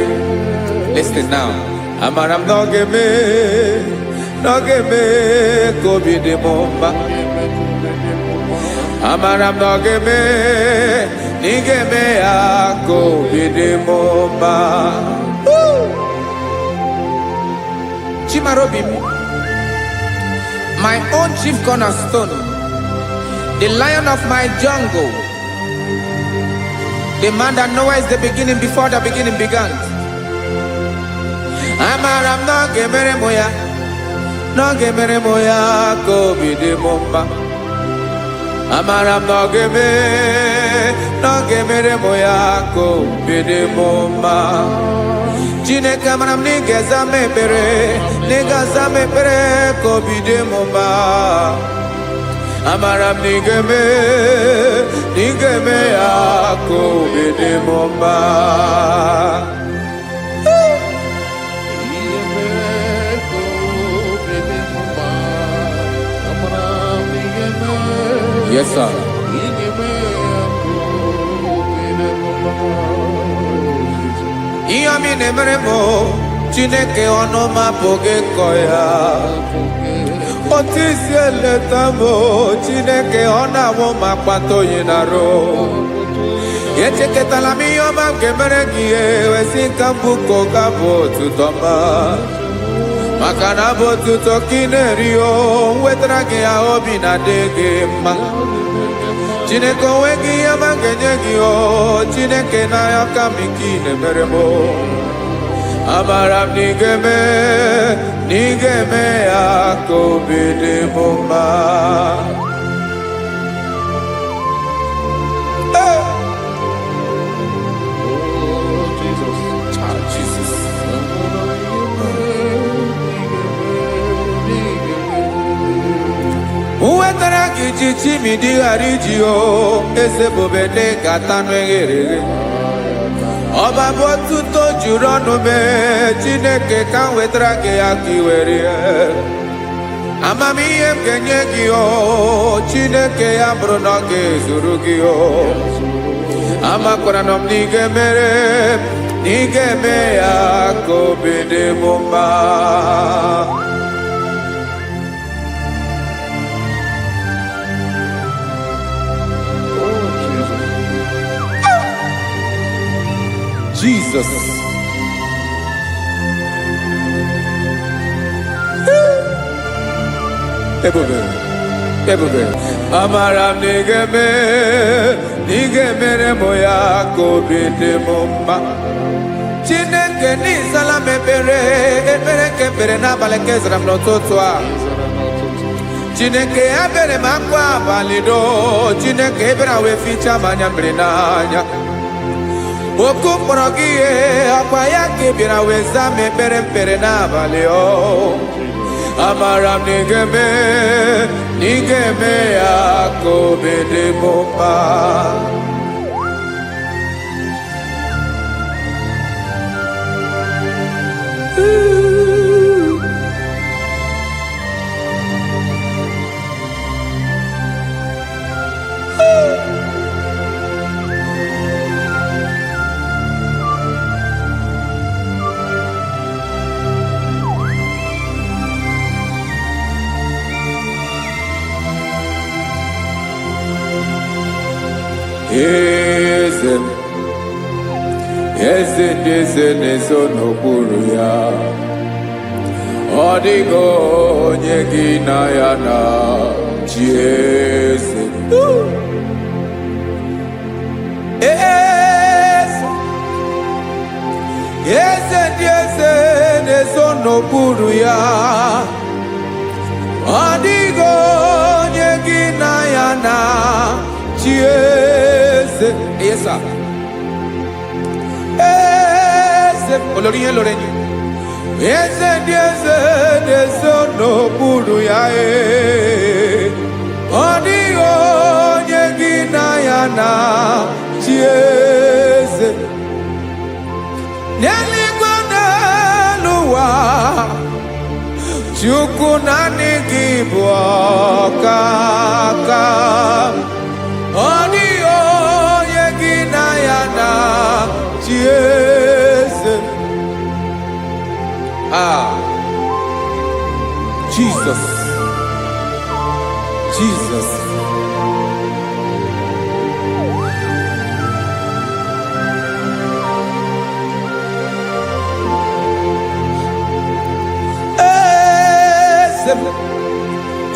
Listen now. Amara m na ọ ga-eme ka obi dị m mma. Amara m na ọ ga-eme na ị ga-eme ya ka obi dị m mma. Chimarobi m, my own chief cornerstone, the lion of my jungle, the man that knows the beginning before the beginning began. Amara m na ọ ga-emere m ya, na ọ ga-emere m ya ka obi dị m mma. Amara m na ọ ga-emere m ya ka obi dị m mma. Chineke amara m na ị ga-aza m ekpere, na ị ga-aza m ekpere ka obi dị m mma. Amara m na ị ga-eme ya ka obi dị m mma. Yes, sir. Ihe ọmị na-emere m Chineke ọnụ m apụghị ịkọ ya. Otisi eletamo Chineke ona mo makpato yinaro. Yecheketala mi yoma kemere giye wesinka buko kabo tutoma. Makana bo tuto kinerio wetrage ya obi na dege ma. Chineke wegi ya mangenye o Chineke na ya kamikine meremo. Amaram nigeme akobede mumba. Jesus. Jesus. Uwetara kichichi midi harijio ese bobede katano egere. Oba botuto juronu me Chineke kan wetara ke akiwere. Amamiye kenye giyo Chineke ya bruno ke zuru giyo. Amakora nom nigeme akobede mumba. Jesus. Ebube. Amaram nigeme moya kobede mumba. Chineke ni salame ebere kebere na baleke zram no totwa. Chineke abere makwa balido. Chineke ebere we ficha manya mrenanya. Oku porogie akwaya kebira weza mepere na baleo. Amaram nigeme akobede mumba. Eze n'ezo n'okpuru ya. Ọ dịghị onye gị na ya na chi eze. Eze n'ezo n'okpuru ya. Ọ dịghị onye gị na ya na chi eze. Yes, sir. Olórí lórenyi. Eze n'okpuru ya ọ dịghị onye gị na ya na chi eze. N'eluigwe n'elu ụwa Chukwu naanị gị bụ ọkaka. Ọ dịghị onye gị na ya na chi eze. Jesus.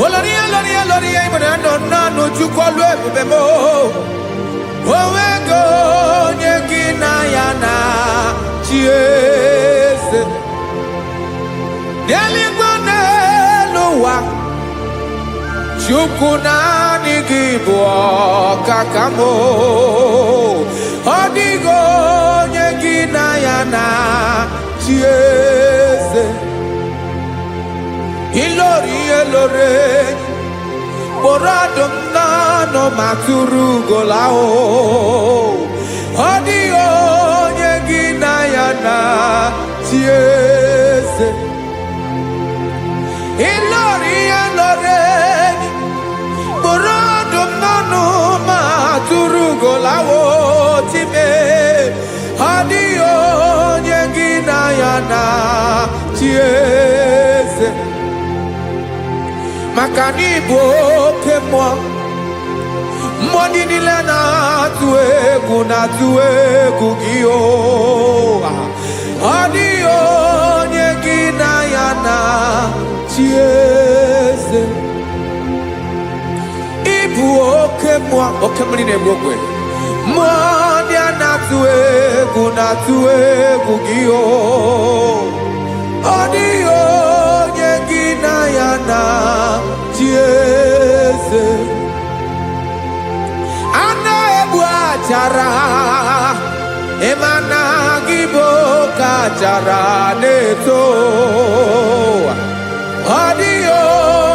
Olori ibona no chukolu ebube mo. Owego onye gị na ya na chi eze. N'eluigwe n'elu ụwa Chukwu naanị gị bụ ọkaka m. Ọ dịghị onye gị na ya na chi eze. Ilori kpọrọ ọdụm n'ọnụ ma tụrụ ugola o. Ọ dịghị onye gị na ya na chi eze. Ilori kpọrọ ọdụm n'ọnụ ma tụrụ ugola o time. Ọ dịghị onye gị na ya na chi eze. maka na ịbụ oke mmụọ. Mmụọ ndị niile na-atụ egwu gị o. Ọ dịghị onye gị na ya na-achị eze. Ịbụ oke mmụọ, oke mmiri na-egbu ogwe. Mmụọ ndị a na-atụ egwu gị o. Ọ dịghị onye gị na ya na-achị eze. A na-egbu achara, ịmana gị bụ oke achara na-eto. Ọ dịghị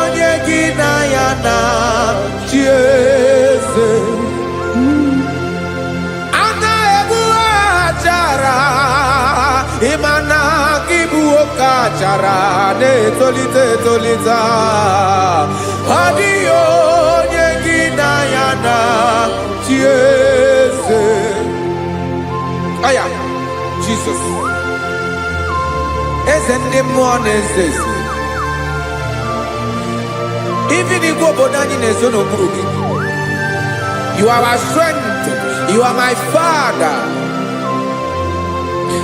onye gị na ya na-achị eze. A na-egbu achara, ịmana gị bụ oke achara na-etolite etolite. Ọ dịghị onye gị na ya na-achị eze. Aya, Jesus. Eze ndị mmụọ na-eze eze. Even igwe obodo anyị na-ezo n'okpuru gị. You are our strength. You are my Father.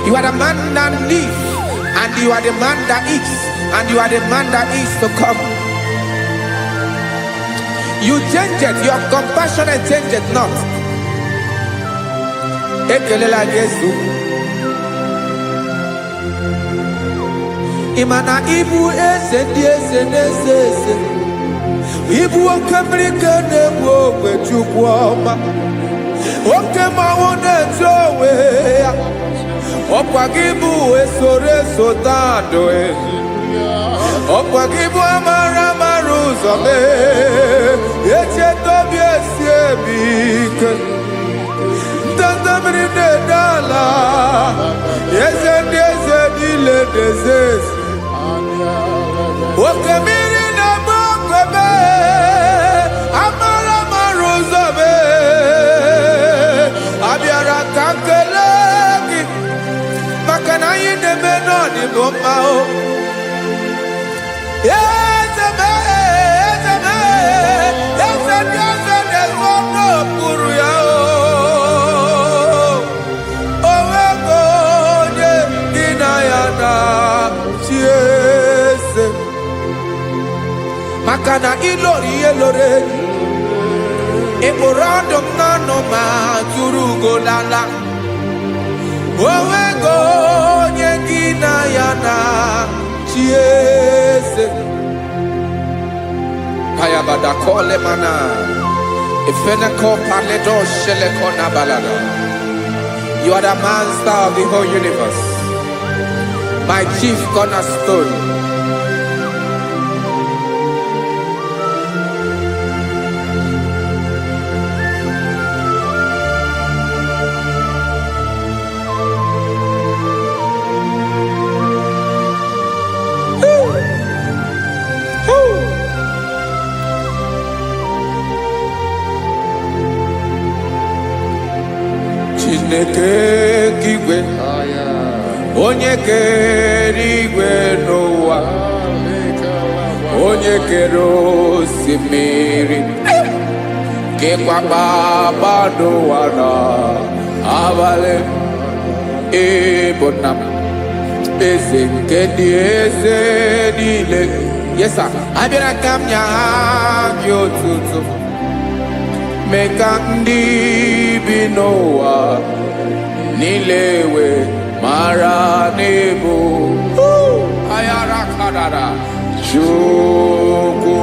You are the man that lives, and you are the man that eats, and you are the man that is to come. You change it. Your compassion change it not. Ekelela Yesu. Imana ibu eze ndị eze na-eze eze. Ibu oke mmiri ka na-egbu ogwe Chukwu ọma. Oke mmanwụ na-eche onwe ya. Ọkwa gị bụ esoro esota ndụ. Ọkwa gị bụ amara amara ụzọ mee. Echeta obi esi ebi ike. Ndanda mmiri na-ede ala. Eze ndị eze niile na-eze eze. Oke mmiri na-agba ogwe mee. Amara amara ụzọ mee. Abịara ka m kelee gị maka na anyị na-eme n'ọdịbụ mma o. Eze mee, eze mee, eze ndị eze na-ezo n'okpuru ya o. O nwego onye gị na ya na-achị eze. Maka na ịlọrọ ihe lọrọ enyi. Ịkpụrụ ọdụm n'ọnụ ma tụrụ ugo n'ala. O nwego onye gị na ya na-achị eze. Kayabada kole mana. Ifeneko paledo sheleko na balada. You are the master of the whole universe. My chief cornerstone. Chineke kigwe, onye kere igwe n'ụwa, onye kere osimiri, kekwa kpakpando ụwa n'abalị. Ịbụ nna m, eze nke ndị eze niile. Yes sir, abịara ka m nye gị otuto. Mee ka ndị bi n'ụwa niile wee mara n'ịbụ ayara kadara Chukwu.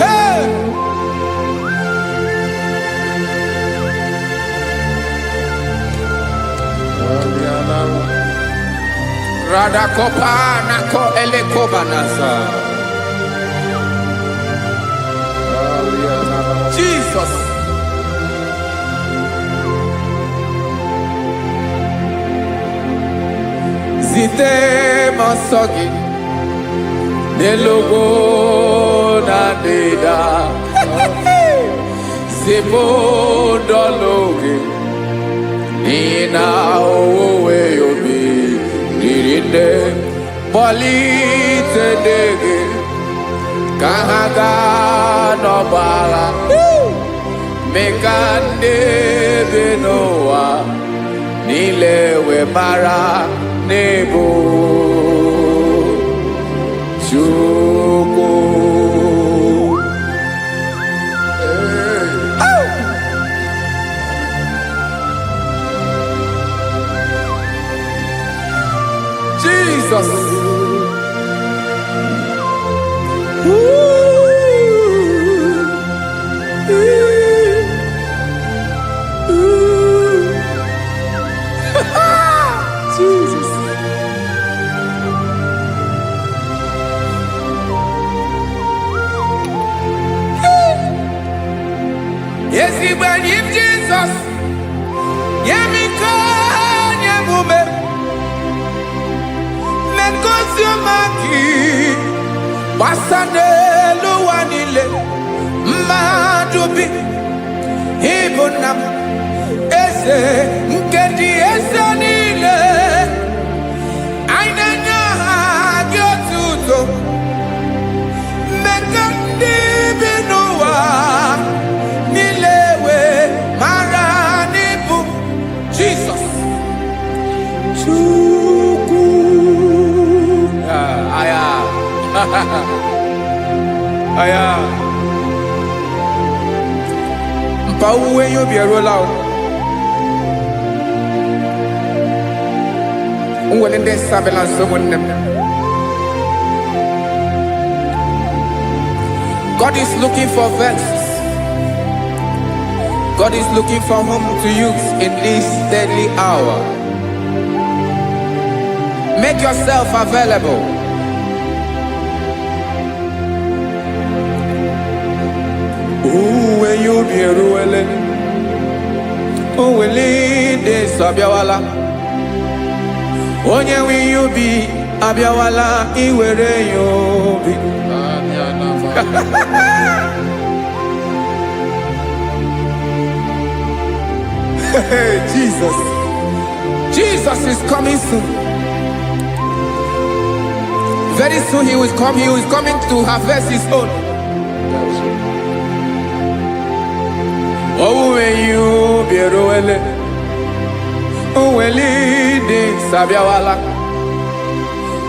Hey! Radakopa nako elekobanasa. Jesus. Zite masogi nelogo na deda. Zipo dologe nina owe yobi dirinde polite dege kahaga no bala mekande benoa nilewe mara nebo chuko Jesus. Jesus. Yes, he went in Jesus. Yemiko, Yamume. Men consumaki. Wasane luwanile. Madubi. Ibunam. Ese. Nkedi ese nile. Ainanya hagyotuto. Mekandi binuwa. Nilewe maranibu. Jesus. Chuku. Aya. Aya. Mpauwe yo bierola. Unwelende sabela someone. God is looking for verses. God is looking for whom to use in this deadly hour. Make yourself available. When you be ruling, oh, will lead this Abiawala. Onye will you be Abiawala? Iwere you be. Jesus. Jesus is coming soon. Very soon he will come. He is coming to harvest his own. Oh, when you be ruling, oh, will lead this Abiawala.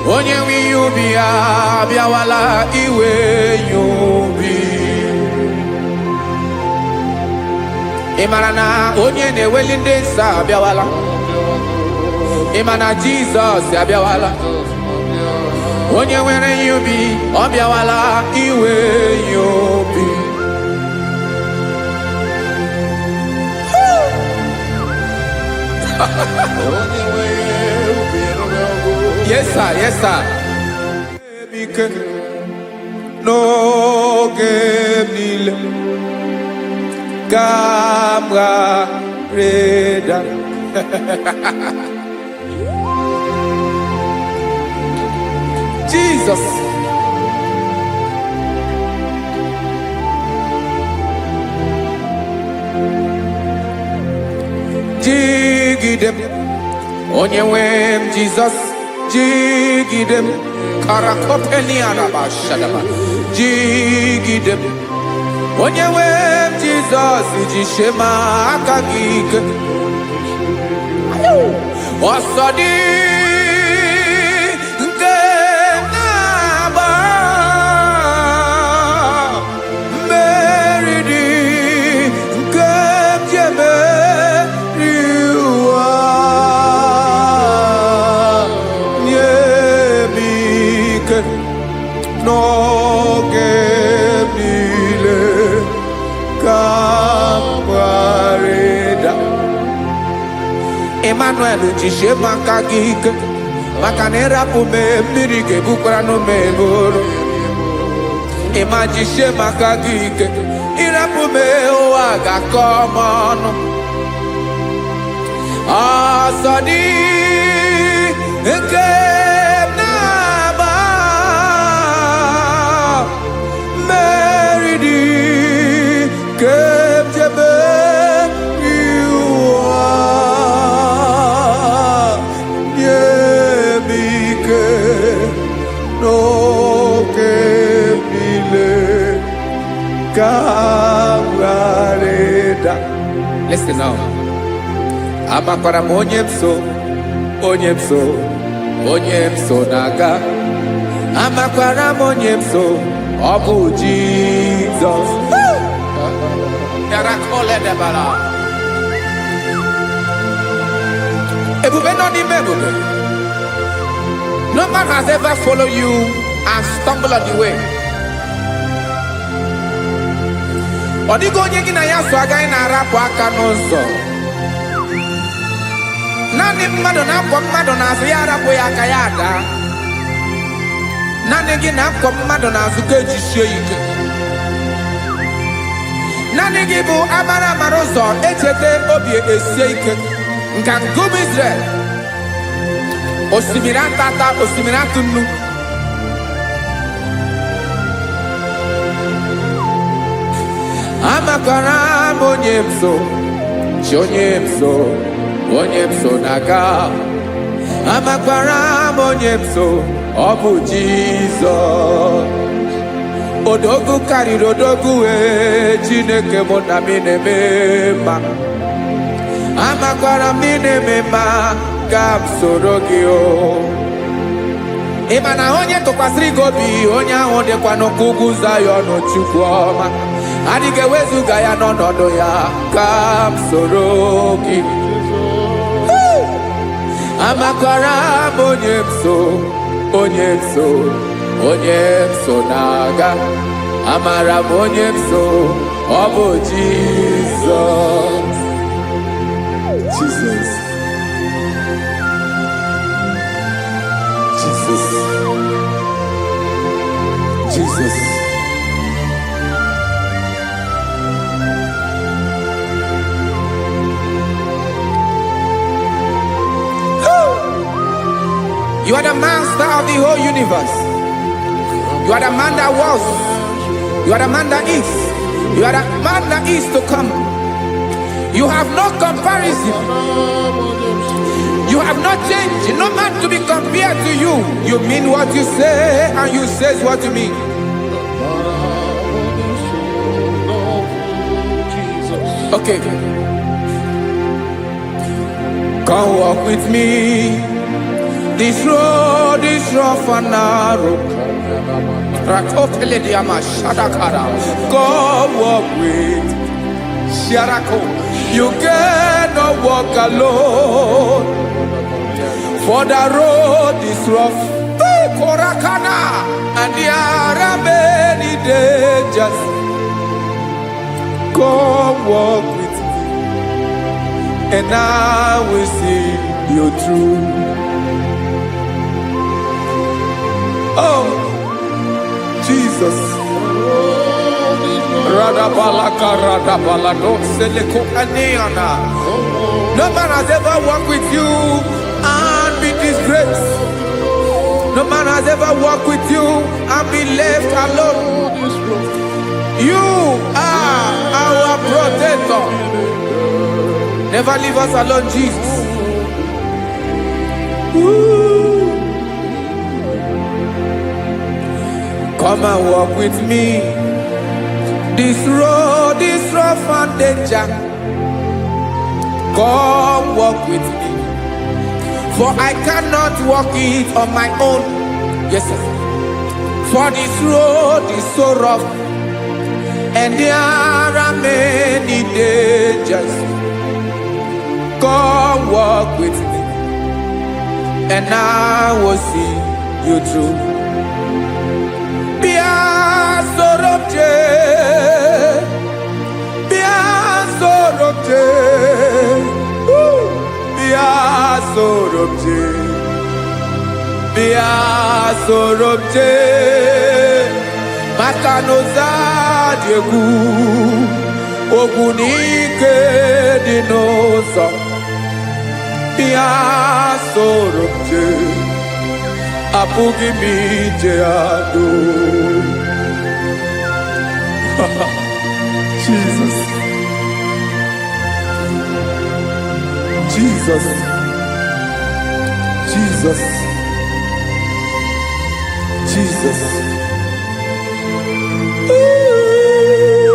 Onye will you be Abiawala? Iwe you be. Imana onye ne welinde sa Abiawala. Imana Jesus Abiawala. Onye were you be Abiawala iwe you be. Yes sir, yes sir. No game Gamra Reda. Jesus. Jigidem. Onyewem Jesus. Jigidem. Karakopeni araba shadaba. Jigidem. Onyewem Jesus. Jishema akagike. Osodi. No gemile kambareda Emmanuel jishe makagike makanera pume mirike bukrano meboro Ema jishe makagike irapume oaga komono Asadi eke no que kawareda. Listen now. Amakwara m onye m so naga. Amakwara m onye m so, ọ bụ Jesus. Yarakole debara. Ebube nọ n'ime ebube. No man has ever followed you and stumbled on the way. Ọ dịghị onye gị na ya so agaghị na-arapụ aka n'ụzọ. Naanị mmadụ na-akwọ mmadụ n'azụ ya arapụ ya aka ya ada. Naanị gị na-akwọ mmadụ n'azụ ka ejisie ike. Naanị gị bụ amara ụzọ echete obi esie ike. Nka ngụm Israel. Osimiri atata, osimiri atụ nnu. Amakwara m onye m so, chi onye m so, onye m so naga. Amakwara m onye m so, ọ bụ Jizọs. Odogwu karịrị odogwu Chineke mụ na mi na-eme mma. Amakwara m na-eme mma ka m soro gị o. Ị ma na onye tụkwasịrị gị obi, onye ahụ dịkwa n'ụkwụ ugwu Zayọn Chukwu ọma. Adịghị ewezuga ya n'ọnọdụ ya ka m soro gị. Amakwara m onye m so, onye m so, onye m so na-aga. Amara m onye m so, ọ bụ Jizọs. Jesus. Jesus. Jesus. You are the master of the whole universe. You are the man that was. You are the man that is. You are the man that is to come. You have no comparison. You have not changed. No man to be compared to you. You mean what you say and you say what you mean. Okay. Come walk with me. This road is rough and narrow. Come walk with Sharako. You cannot walk alone. For the road is rough. Korakana. And there are many dangers. Come walk with me. And I will see you through. Oh, Jesus. No man has ever walked with you and been disgraced. No man has ever walked with you and been left alone. You are our protector. Never leave us alone, Jesus. Woo. Come and walk with me. This road is rough and danger. Come walk with me. For I cannot walk it on my own. Yes, sir. For this road is so rough. And there are many dangers. Come walk with me. And I will see you through. Sorobje Makanoza Diegu Ogunike Dinosa Bia Sorobje Apugi Mijeado. Jesus. Jesus. Jesus. Jesus. Ooh.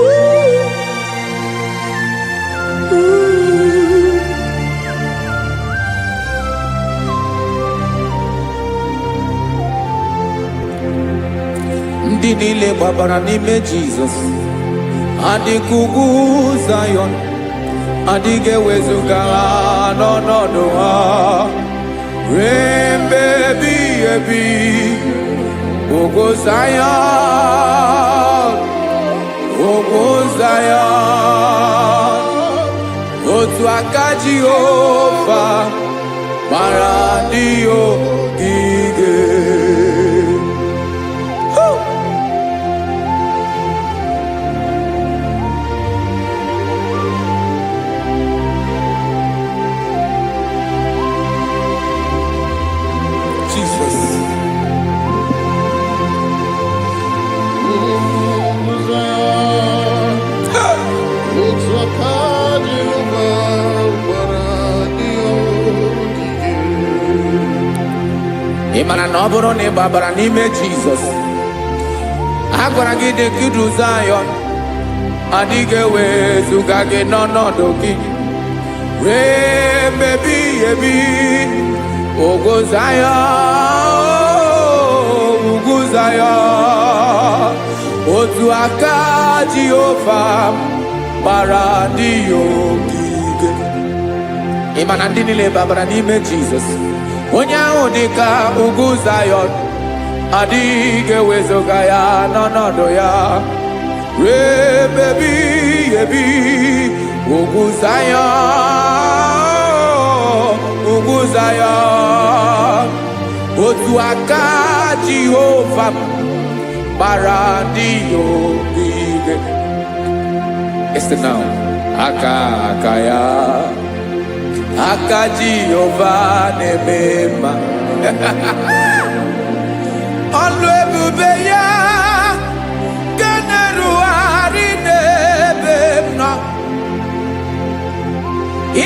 niile gbabara n'ime Jizọs. Adịghị ugwu Zayọn, adịghị ewezuga ha n'ọnọdụ ha. Ruo mgbe ebighị ebi, ugwu Zayọn, ugwu Zayọn, otu aka Jehova gbara ndị ogige. Ị mara na ọ bụrụ na ị gbabara n'ime Jizọs, a gwara gị dị ka Zayọn, adịghị ewezuga gị n'ọnọdụ gị. Ruo mgbe ebighị ebi, ugwu Zayọn, ugwu Zayọn, otu aka Jehova gbara ndị ogige. Ị ma na ndị niile gbabara n'ime Jizọs, onye ahụ dị ka ugwu Zayọn, adịghị ewezuga ya n'ọnọdụ ya. Ruo mgbe ebighị ebi, ugwu Zayọn, ugwu Zayọn, otu aka Jehova gbara ndị ogige. It's now aka ya, aka Jehova na-eme mma. Ọlụ ebube ya ga na-erugharị n'ebe m nọ.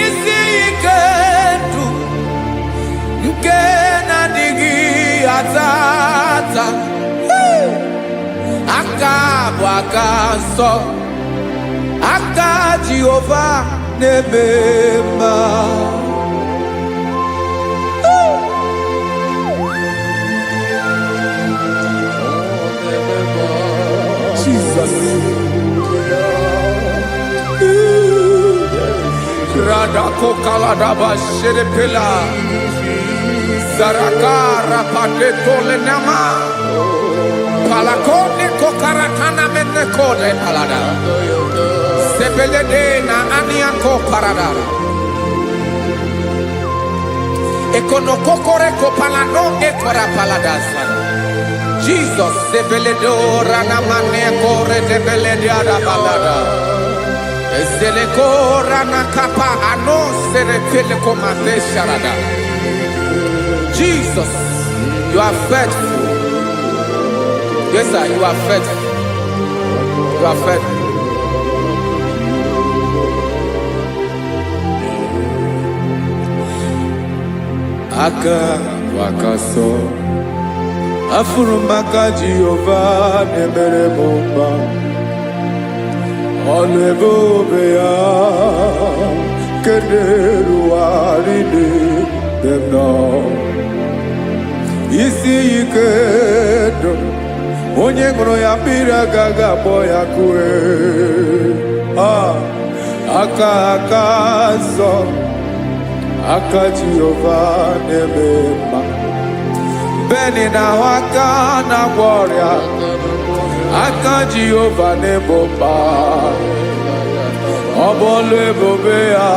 Isi ike ndụ nke na-adịghị ata ata. Aka bụ aka nsọ, aka Jehova na-eme mma. Jesus. Radako kaladaba sherepela, zarakara patole nama, palakone kokarakana mene kode palada, sebelede na aniako paradara. Ekono kokore kopalano ekora paladasa. Jesus, sebeledora na mane kore debelediada balada. Eselekora na kapa ano serepele komate sharada. Jesus, you are faithful. Yes, sir, you are faithful. You are faithful. Aka wakaso, afurumaka Jehova nemere bomba. Ọlụ ebube ya keneruwarị n'ebe m nọ. Isi ike ndụ, onye ṅụrụ ya mmiri agaghị akpọ ya kue. Aka nsọ, aka Jehova na-eme mma. Beni na-ahụ aka na-agwọ ọrịa, aka Jehova na-ebo mba. Ọ bụ ọlụ ebube ya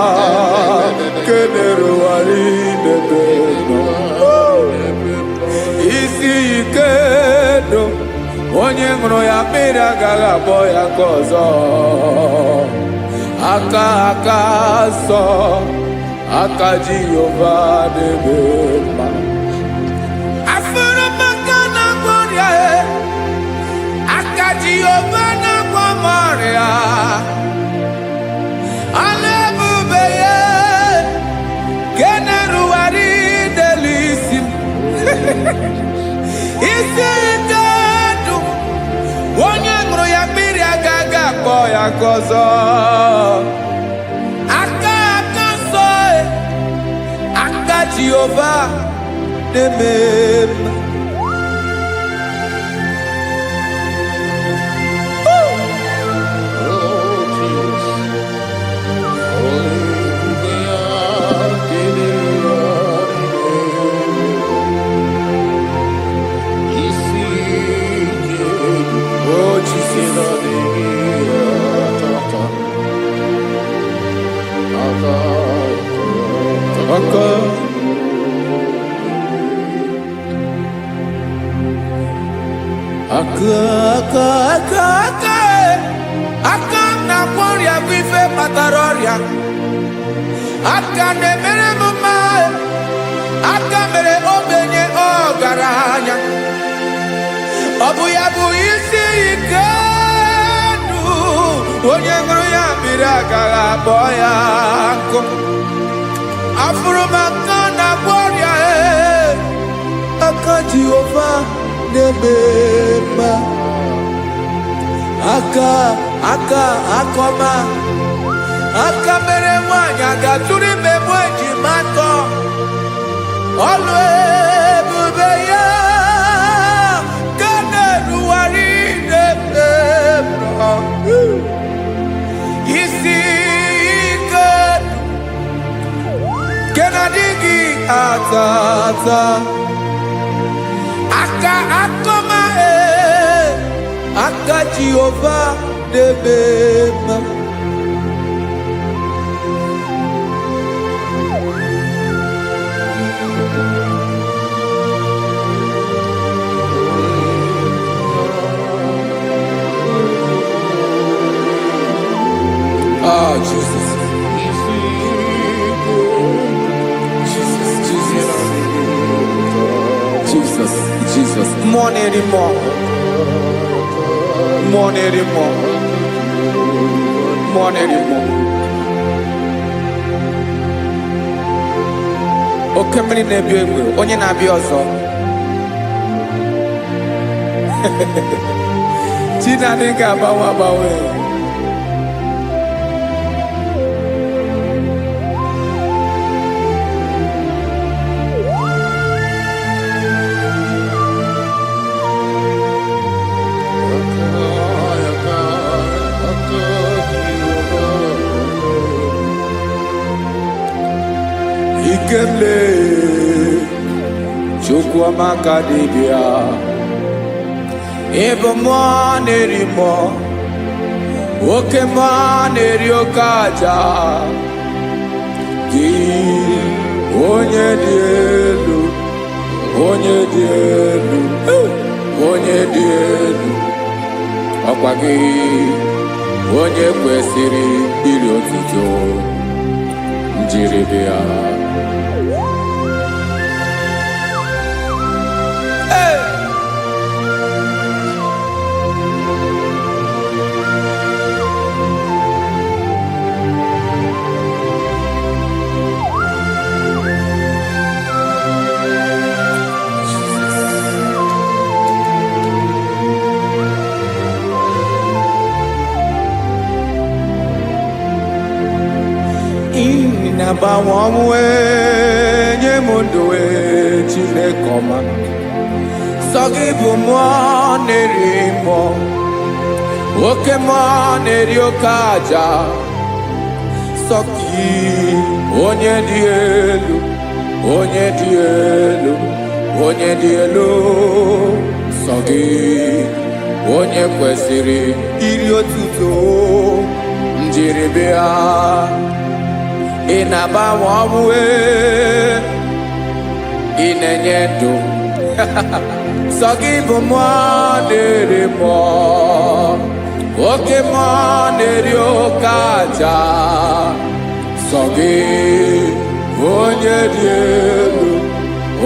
kenerugharị n'ebe nọ. Isi ike ndụ, onye ṅụrụ ya mmiri agaghị akpọ ya nke ọzọ. Aka nsọ, aka Jehova na-eme mma. Jehova na-agwọ m ọrịa, ọlụ ebube ya ka na-erugharị n'elu isi m. Isi ike ndụ, onye ṅụrụ ya mmiri agaghị akpọ ya nke ọzọ. Aka nsọ, aka Jehova na-eme mma. aka na-emere m mma, aka mere ogbenye ọgaranya. Ọ bụ ya bụ isi ike ndụ, onye ṅụrụ ya mmiri agaghị akpọ ya nkụ. Afụrụ m aka na-agwọ ọrịa, aka Jehova na-eme mma. Aka akọma, aka mere nwanyị agatụrụ ime mụ ejima atọ. Ọlụ ebube ya ka na-erugharị n'ebe m nọ. Isi ike nke na-adịghị ata ata. Aka akọma, aka Jehova na-eme mma. Oh, Jesus. Jesus. More anymore. More anymore. More anymore. Oke mmiri na-ebi egbe, onye na-abịa ọzọ. Chinadị ga-agbanwe agbanwe. Ikemle Chukwuamaka dibịa, ebe mmụọ na-eri mmụọ, oke mmụọ na-eri oke aja. Gị onye dị elu, onye dị elu, onye dị elu, ọkwa gị onye kwesịrị iri otuto. Njiri bịa. Na-agbanwe ọnwụ nye m ndụ Chineke ọma. Sọ gị bụ mmụọ na-eri mmụọ, oke mmụọ na-eri oke aja. Sọ gị onye dị elu, onye dị elu, onye dị elu. Sọ gị onye kwesịrị iri otuto. Njiri bịa. Ị na-agbanwe ọnwụ, ị na-enye ndụ. Sọ gị bụ mmụọ na-eri mmụọ, oke mmụọ na-eri oke aja. Sọ gị onye dị elu,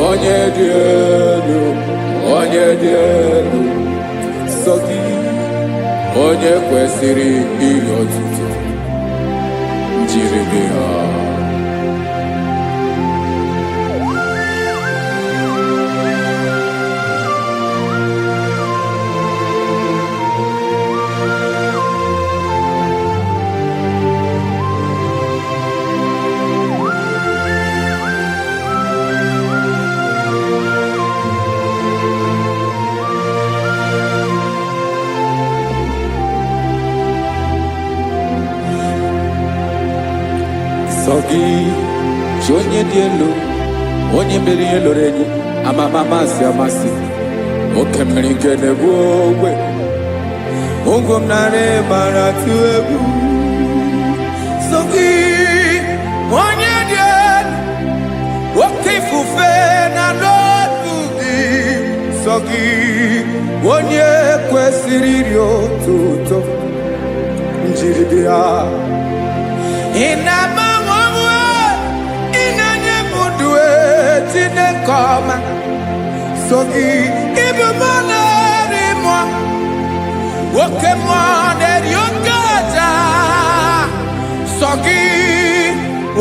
onye dị elu, onye dị elu. Sọ gị onye kwesịrị iri otuto. Njiri bịa. Sọ gị chi onye dị elu, onye mere ihe loro enyi, amama amasị amasị. Oke mmiri nke na-egbu ogwe, ụgwọ m narị mara atụ egwu. Sọ gị onye dị elu, oke ifufe na n'otu gị. Sọ gị onye kwesịrị iri otuto. Njiri bịa. Ị na-agbanwe ọnwụ, chinekoma sogi ibumana mo woke mo de yokaja sogi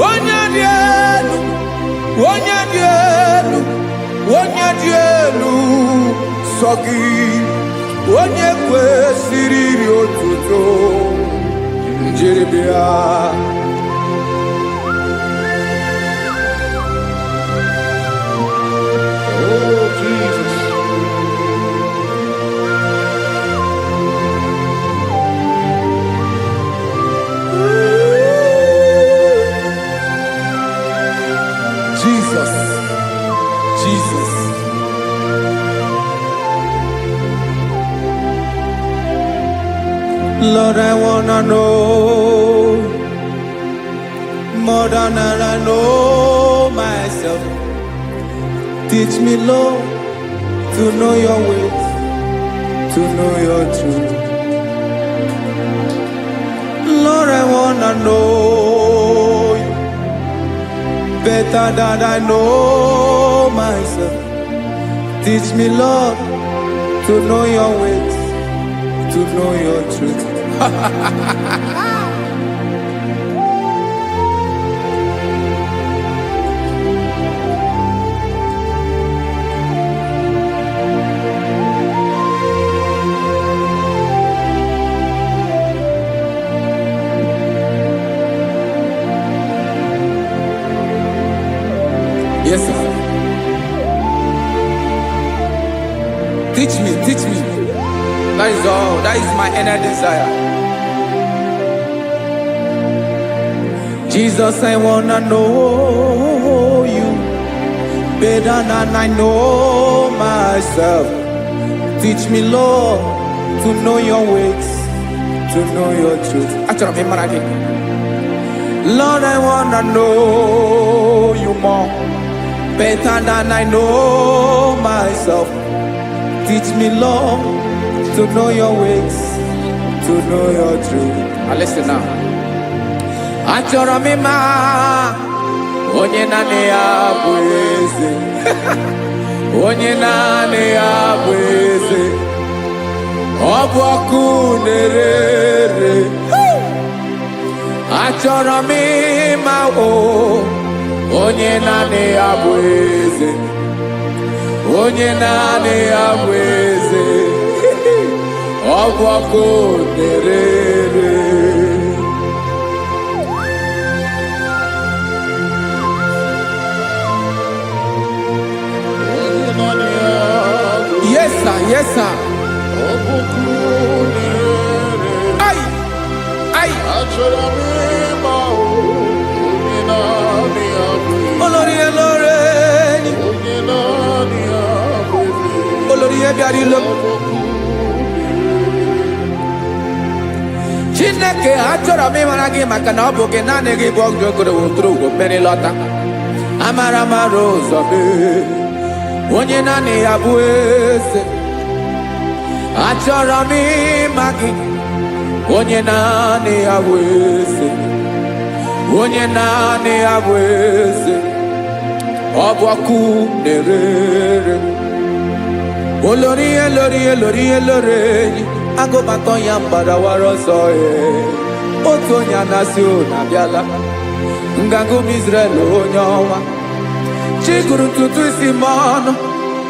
onyadielu sogi onye kwesịrị iri otuto njiribịa. Oh, Jesus. Jesus, Jesus. Lord, I wanna know more than I know myself. Teach me, Lord, to know your ways, to know your truth. Lord, I wanna know you better than I know myself. Teach me, Lord, to know your ways, to know your truth. Yes, sir. Teach me, teach me. That is all. That is my inner desire. Jesus, I wanna know you better than I know myself. Teach me, Lord, to know your ways, to know your truth. Lord, I wanna know you more better than I know myself. Teach me, Lord, to know your ways, to know your truth. Listen now. Achọrọ m ịma onye naanị ya bụ eze. Onye naanị ya bụ eze. Ọ bụ ọkụ na-ere. Achọrọ m ịma onye naanị ya bụ eze. Onye naanị ya bụ eze. Ọ bụ ọkụ na-ere. Yes, sir. Yes, sir. Ay, ay. Olórí Olórí. Olórí Ebiari lo. Chineke achọrọ m ịmara gị maka na ọ bụ gị naanị gị bụ ọgụ ogoro woturu ugwo mmeri lọta. Amara mara ụzọ mee. Onye naanị ya bụ eze. Achọrọ m ịma gị. Onye naanị ya bụ eze. Onye naanị ya bụ eze. Ọ bụ ọkụ na-ere. Olórí Olórí. Agụbatọ ya mgbadawara ọsọ ya. Otu onye anasị na-abịala. Nganga ụmụ Izrel onye ọnwa. Chiguru ntutu isi m ọnụ.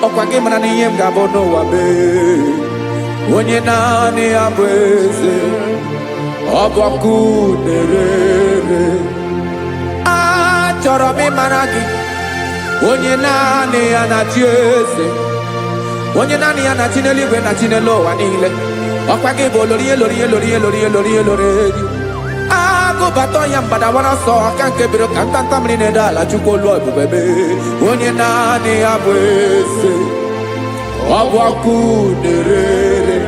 Ọkwa gị mara na ihe m ga-abụ n'ụwa mee. Onye naanị ya bụ eze. Ọ bụ ọkụ na-ere. Achọrọ m ịmara gị. Onye naanị ya na-achị eze. Onye naanị ya na-achị n'eluigwe na-achị n'elu ụwa niile. Ọkwa gị bụ Olórí Olórí. Agụbatọ ya mgbadawara ọsọ aka nke biro ka ntanta mmiri na-ede ala Chukwu olu ebube mee. Onye naanị ya bụ eze. Ọ bụ ọkụ na-ere.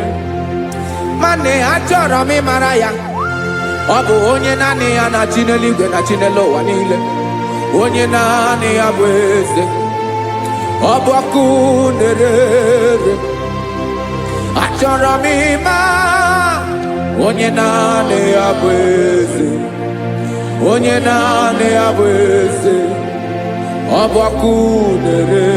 Mane achọrọ m ịmara ya. Ọ bụ onye naanị ya na-achị n'eluigwe na-achị n'elu ụwa niile. Onye naanị ya bụ eze. Ọ bụ ọkụ na-ere. Achọrọ m ịma onye naanị ya bụ eze. Onye naanị ya bụ eze. ọbọkụ na-ere.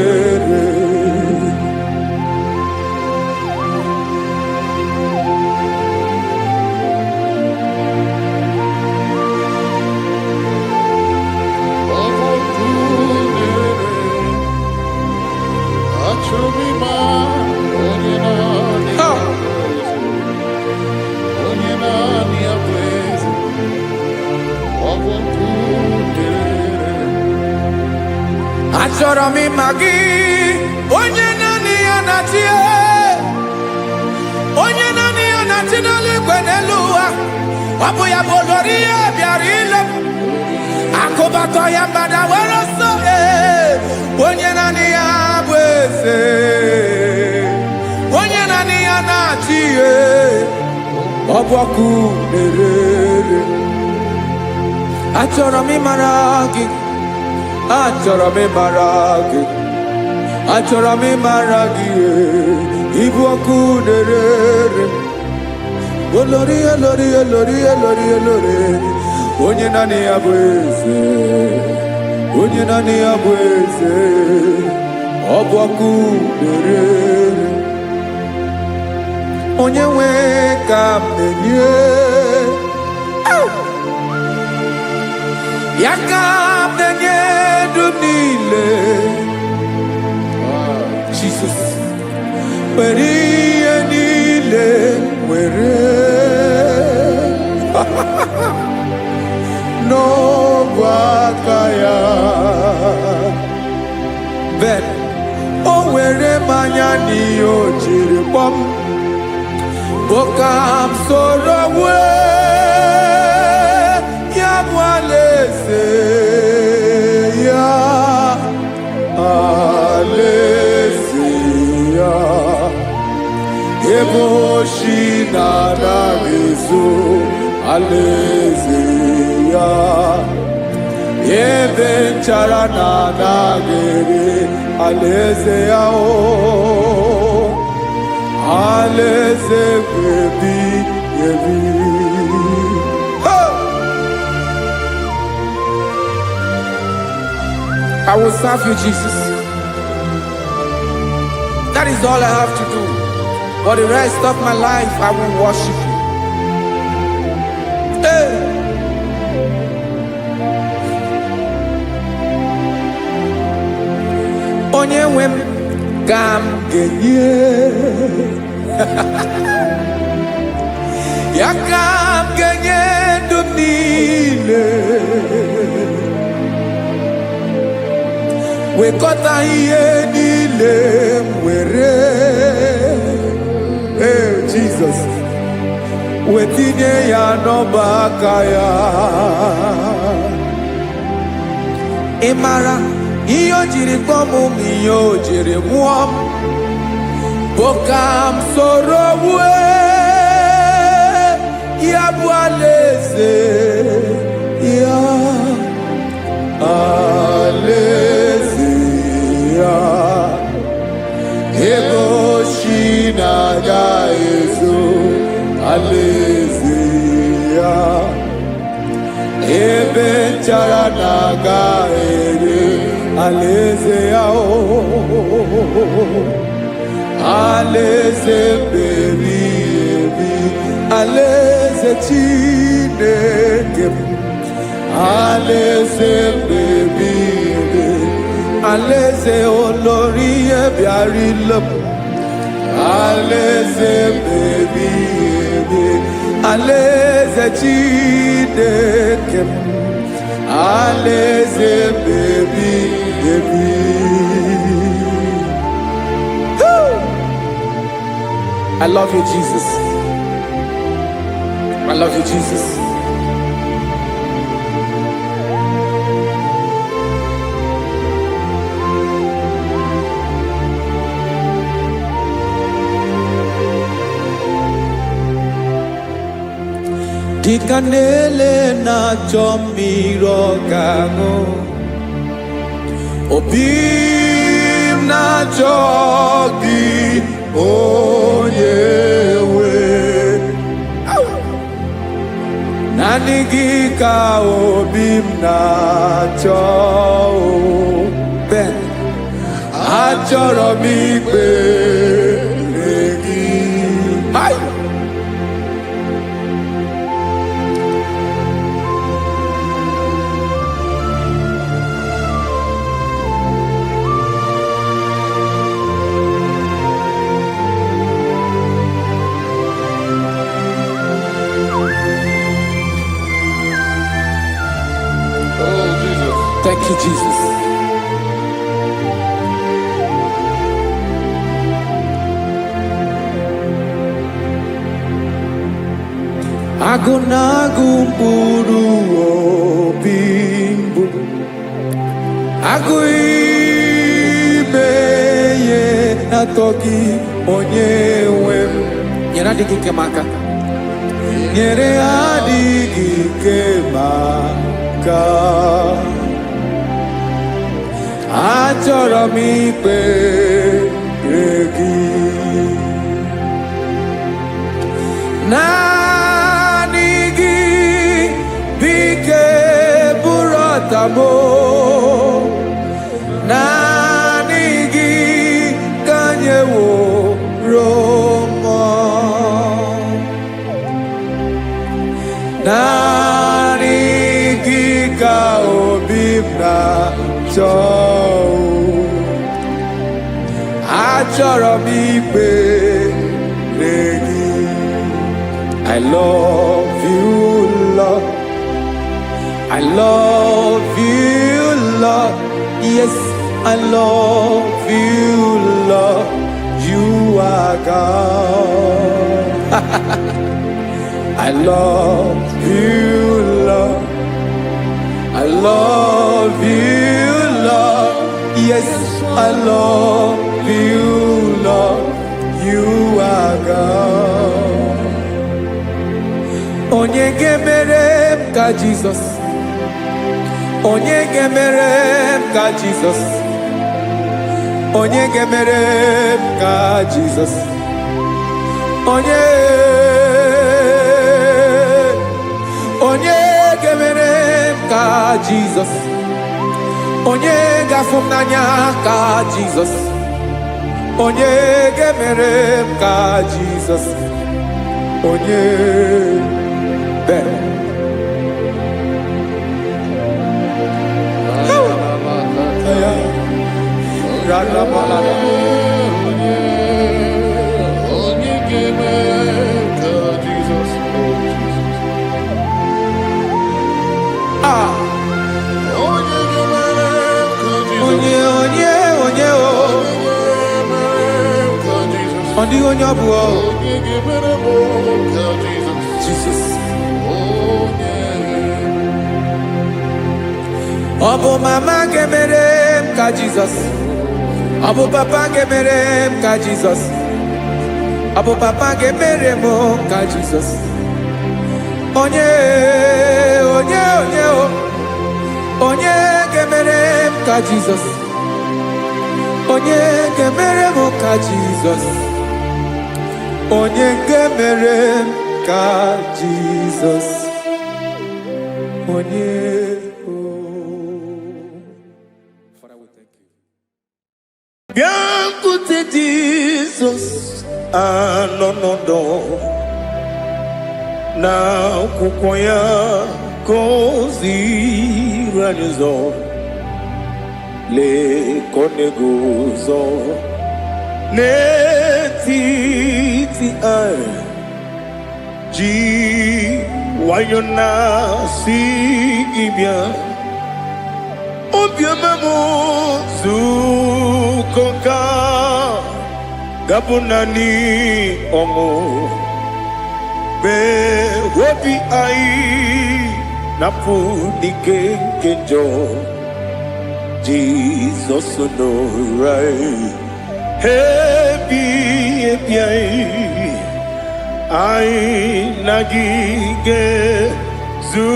Achọrọ m ịma gị, onye naanị ya na-achị, onye naanị ya na-achị n'eluigwe n'elu ụwa. Ọ bụ ya bụ olori ya bịara ile m, akụbatọ ya mgbada were ọsọ. Onye naanị ya bụ eze, onye naanị ya na-achị, ọ bụ ọkụ na-ere. Achọrọ m ịmara gị, achọrọ m ịmara gị, achọrọ m ịmara gị, ịbụ ọkụ na-ere. Olori olori olori olori olori, onye naanị ya bụ eze, onye naanị ya bụ eze, ọ bụ ọkụ na-ere. Onye nwe ka m na-enye, ya ka m na-enye ndụ niile. Jesus, were ihe niile were n'ọbụ aka ya. Ben, o were mmanya n'ihe o jiri kpọọ m, bụ ka m soro wee ya bụ alaeze ya, alaeze ya. Ebe oshi na-adaghị ezo, alaeze ya. Ebe nchara na-adaghị ere, alaeze ya. Alaeze ebi ebi. I will serve you, Jesus. That is all I have to do. For the rest of my life, I will worship you. Hey. Onye nwe m ka m ga-enye, ya ka m ga-enye ndụ m niile. Wekọta ihe niile m were, Jesus, wetinye ya n'ọba aka ya. Ị mara ihe o jiri kpọọ m, ihe o jiri mụọ m, bụ ka m soro wee ya bụ alaeze ya, alaeze ya. Ebe oshi na-agaghị ezo, alaeze ya. Ebe nchara na-agaghị ere, alaeze ya. Alaeze ebi ebi, alaeze Chineke m, alaeze ebi ebi, alaeze olori ya bịara ile m, alaeze ebi ebi, alaeze Chineke m, alaeze ebi ebi. I love you, Jesus. I love you, Jesus. Dịka na-ele na-achọ mmiri ọ ga-aṅụ, obi m na-achọ gị, onye nwe. Naanị gị ka obi m na-achọ. achọrọ m ikpere gị. Hai! Oh, Jesus. Thank you, Jesus. Agụ na-agụ mkpụrụ obi mbụ, agụ ime ihe na-atọ gị onye nwe m. Nyere adịghị ike m aka, nyere adịghị ike m aka. Achọrọ m ikpere gị. Naanị gị bike bụrụ ọtamo, naanị gị ka anyị wụrụ mmụọ, naanị gị ka obi m na-achọ. Achọrọ m ikpere gị. I love you, Lord. I love you, Lord. Yes, I love you, Lord. You are God. I love you, Lord. I love you, Lord. Yes, I love you, Lord. You are God. Onye ga-emere m ka Jizọs, onye ga-emere m ka Jizọs, onye ga-emere m ka Jizọs, onye ga-emere m ka Jizọs, onye ga-afụ m n'anya ka Jizọs, onye ga-emere m ka Jizọs, onye better. Jesus. Ọbụ mama ga-emere m ka Jizọs, ọbụ papa ga-emere m ka Jizọs, ọbụ papa ga-emere m ka Jizọs, onye ga-emere m ka Jizọs, onye ga-emere m ka Jizọs, onye ga-emere m ka Jizọs, onye. Bịakwute Jizọs anọnọdụ n'akwụkwọ ya ka o ziri anyị ụzọ, lee ka ọ na-eguzo n'etiti anyị, ji nwayọọ na-asị gị bịa. Obiọma m nzukọ ka gabụ naanị ọṅụ, mee obi anyị napụ n'ike nke njọ. Jizọs nọrọ anyị ebi anyị na gị ga-ezukọ.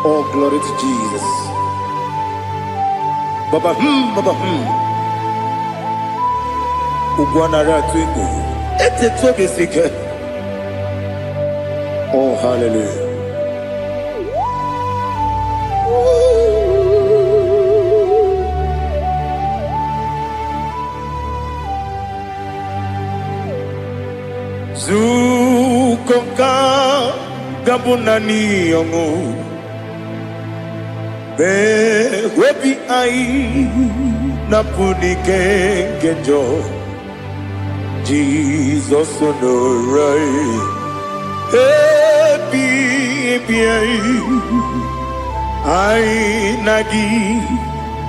Oh, glory to Jesus. Baba, Ugwanara twingo. Ete tobe sike. Oh, hallelujah. Zukonka gabunani yongo be webi ai na punike genjo Jesus no right happy ai nagi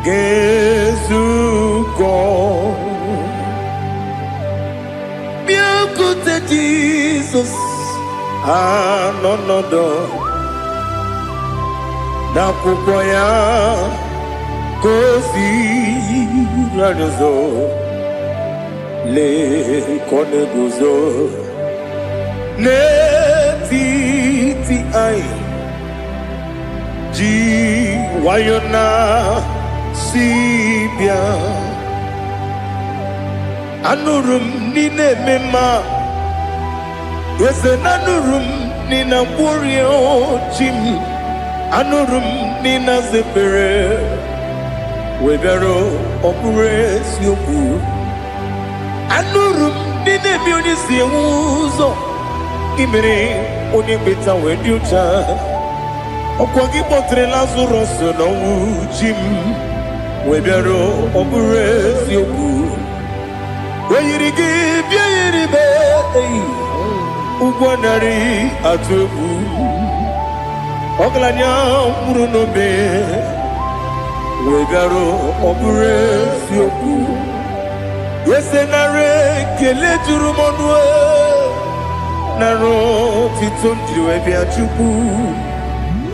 gezuko Biakute Jesus no na kukoya kosi radozo le koneguzo ne ti ai ji wayona sibia anurum nine mema yese nanurum nina burio chim anurum nina zepere webero opure sioku anurum nine bioni siuzo imere oni beta wediucha okwagi potre lazarus no chim webero opure sioku Weyirigi biayiribe ugwanari atubu oglanya murunobe wegaro obure sioku yesenare kele turumonwe naro titondriwe biachuku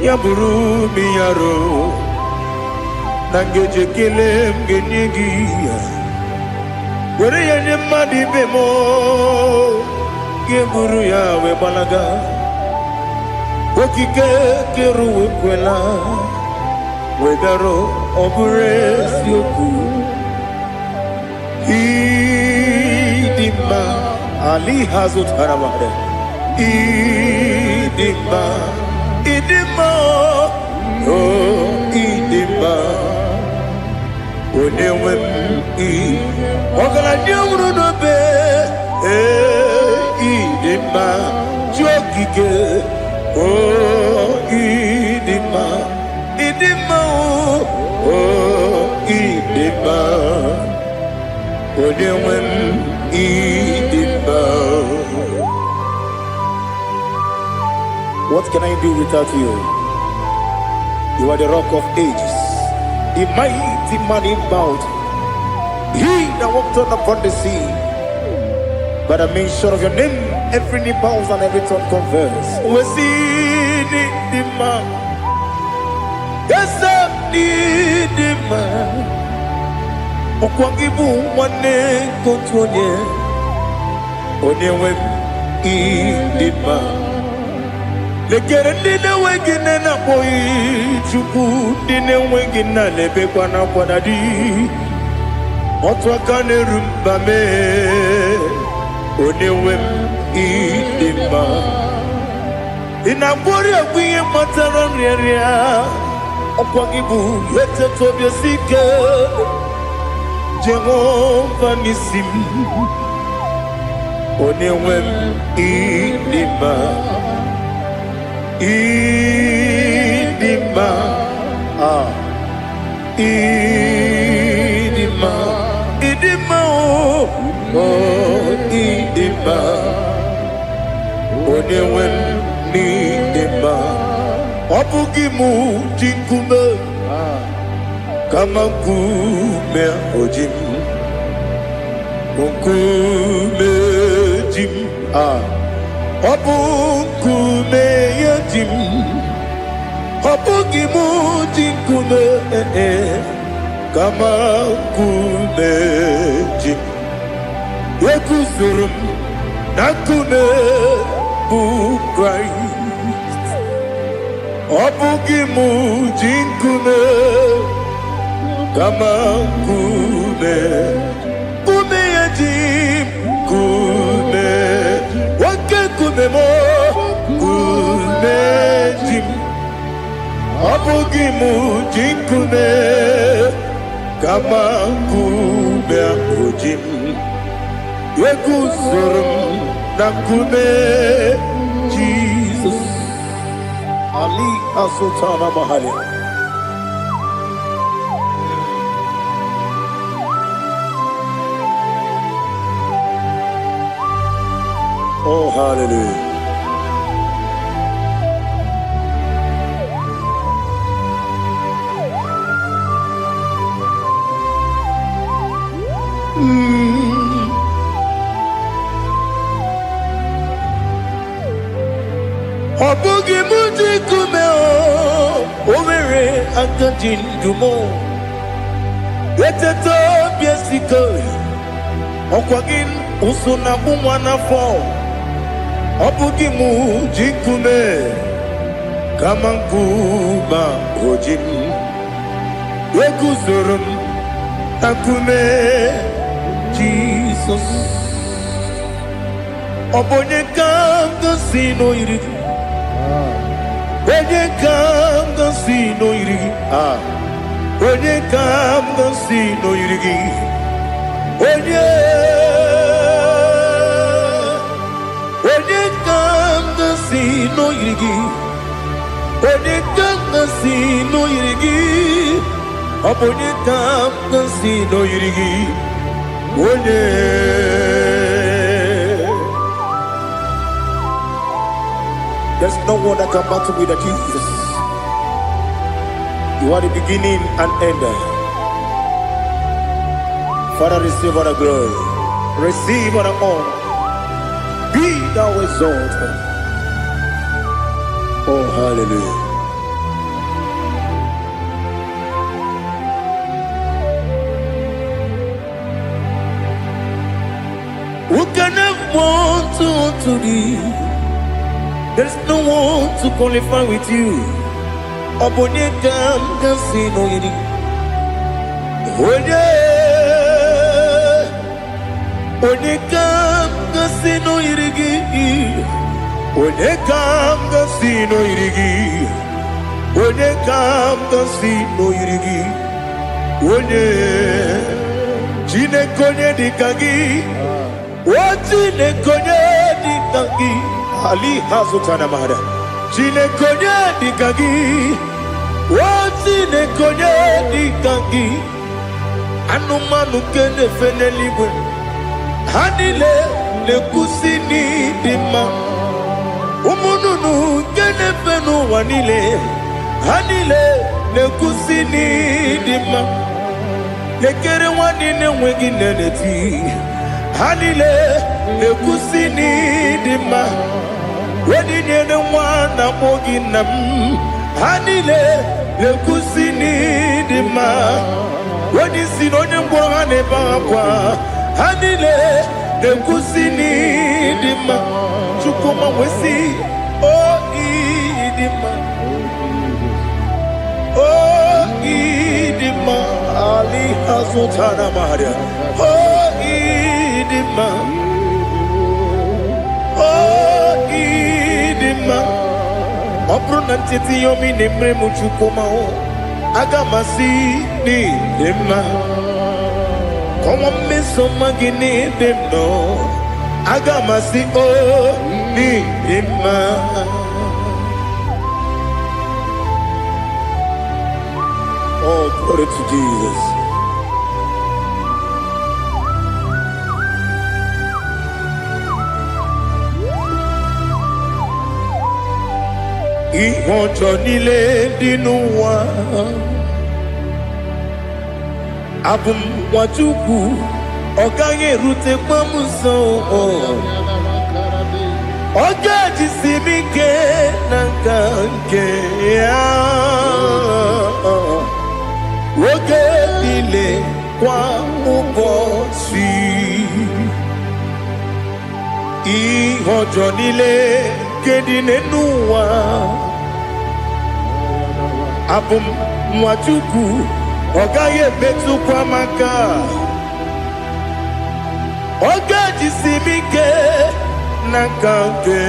yaburu miyaro nangeje kele mgenyigia Were yenye madi bemo Geburu ya we balaga Wokike keru wekwela Wegaro obure sioku Idima Ali hazut haramare Idima Oh idima Onewem Ogala nyamru no be idima jokike idima idima Onewem idima. What can I do without you? You are the rock of ages, the mighty man in mountain. He that walked on upon the sea. By the mention of your name, every knee bows and every tongue confess. We see the man. Yes, the man. Okwangibu wane kotonye. Onyewe idima. Lekere nina wengine na boy chuku nina wengine lebe kwa na kwanadi. Otwakane rumbame onewem idima inabori agwiye matara nriaria okwagibu yete tobye sike Jehova nisim onewem idima idima idima Idima idima Onewem idima Wabugimu jinkume Kama kume ojim Kume jim Wabukume yajim Wabugimu jinkume Kama kumeji Wekuzurum Nakune Christ Obugimu jinkume Kama kume Kume yajim Kume Wake kume mo Kume jim Obugimu jinkume Kama kume ojim Wekuzurum Nakume Jesus. Ali Asultana Mahali. Oh, hallelujah. Obugi muji kume o mere akajin dumo. Eteto biesiko okwagin usuna bumwana fo. Obugi muji kume kamanguba ojin. Wekuzurum akume Jesus. Obonye kanga sino irigi. Onye kanga sino irigi. Onye kanga sino irigi. Onye kanga sino irigi. Onye kanga sino irigi. Onye kanga sino irigi. Onye. There's no one that can battle with Jesus. You are the beginning and end. Father, receive all the glory. Receive all the honor. Be thou exalted. Oh, hallelujah. Who can have one to thee? There's no one to qualify with you. Obonye kam kasino yiri. Onye kam kasino yiri. Onye kam kasino yiri. Onye kam kasino yiri. Onye jine konye dikagi. Wajine konye dikagi. Ali Hazutana Mahada. Jine konye dikagi. Wajine konye dikagi. Anumanu kene fene libwe. Hanile le kusini dima. Umununu kene fenu wanile. Hanile le kusini dima. Lekere wanine wengi neneti. Hanile le kusini dima. Wedi nyene wana mogi nam. Hanile le kusini dima. Wedi sinonye mbwagane bakwa. Hanile le kusini dima. Chukuma wesi oh idima. Oh idima. Ali Hazutana Maria. Oh idima. Oh idima. Obruna titi yomi nemre muchukuma o. Agamasi ni dema. Como meso magini demno. Agamasi o ni dema. Oh, glory to Jesus. Ihojo nile dinuwa. Abum wajuku oganye rute pamuso. Oga jisimike nankanke ya. Oge nile kwa ubosi. Ihojo nile kedine nuwa. Abum wajuku ogaye betu kwa maka. Oga jisimike nankanke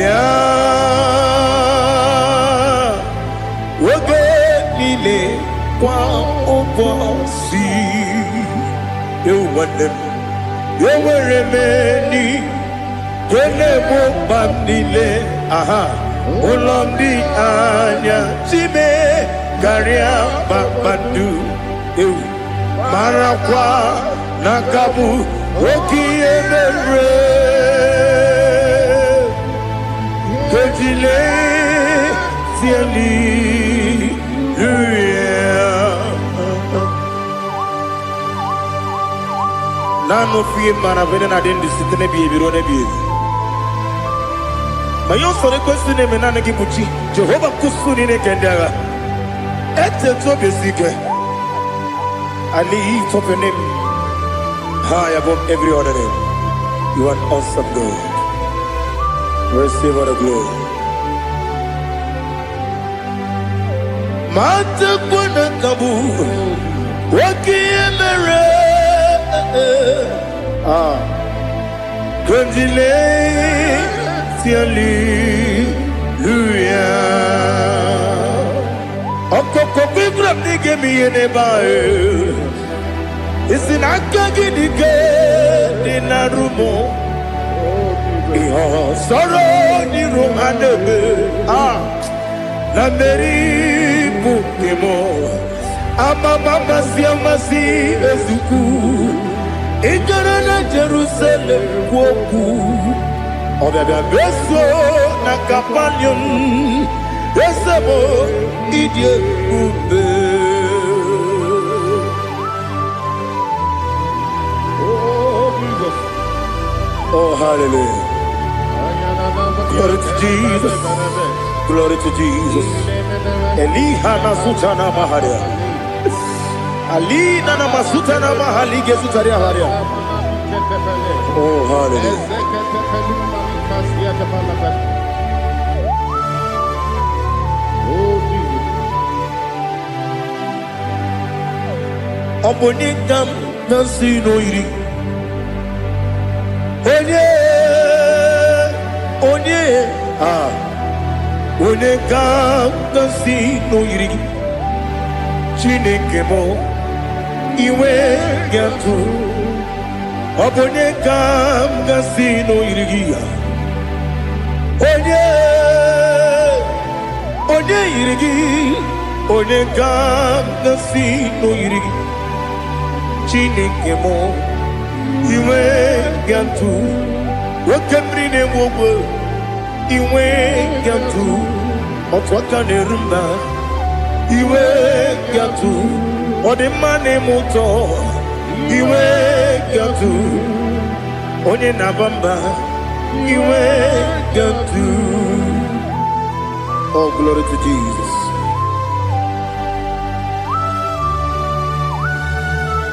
ya. Oge nile kwa ubosi. You want them. You were many. Kenemo bandile, aha, ulomdi anya, chime, garia babandu, marakwa, nakabu, oki emere, kejile, siali, Nano fiye mana vene na den disitene biye birone biye. Mayon sore kusune menane kibuchi. Jehova kusuni ne kendera. Ete to besike. I lift up your name high above every other name. You are awesome God. Receive all the glory. Mata kuna kabu. Waki emere. Gondile, hallelujah. Okoko bigram nige mi enebae. Isin akagi nige dinarumo. Iho soro ni romanebe. La meri bukimo. Amama siamasi ezuku. Igarana Jerusalem woku Obebe beso na kapanium Esebo idye ube Oh, Jesus. Oh, hallelujah. Glory to Jesus. Glory to Jesus. Elihana sutana maharia. Ali nana masuta na mahali gesutaria haria. Oh, hallelujah. Oh, Jesus. Obonikam nasino iri. Onye, onekam nasino iri. Chineke mo. Iwe gatu Obone kam gasino irigia Onye irigi Onye kam gasino irigi Chineke mo Iwe gatu Wakemrine wogo Iwe gatu Otwaka nerumba Iwe gatu Ode mane muto Iwe gatu Onye nabamba Iwe gatu. Oh, glory to Jesus.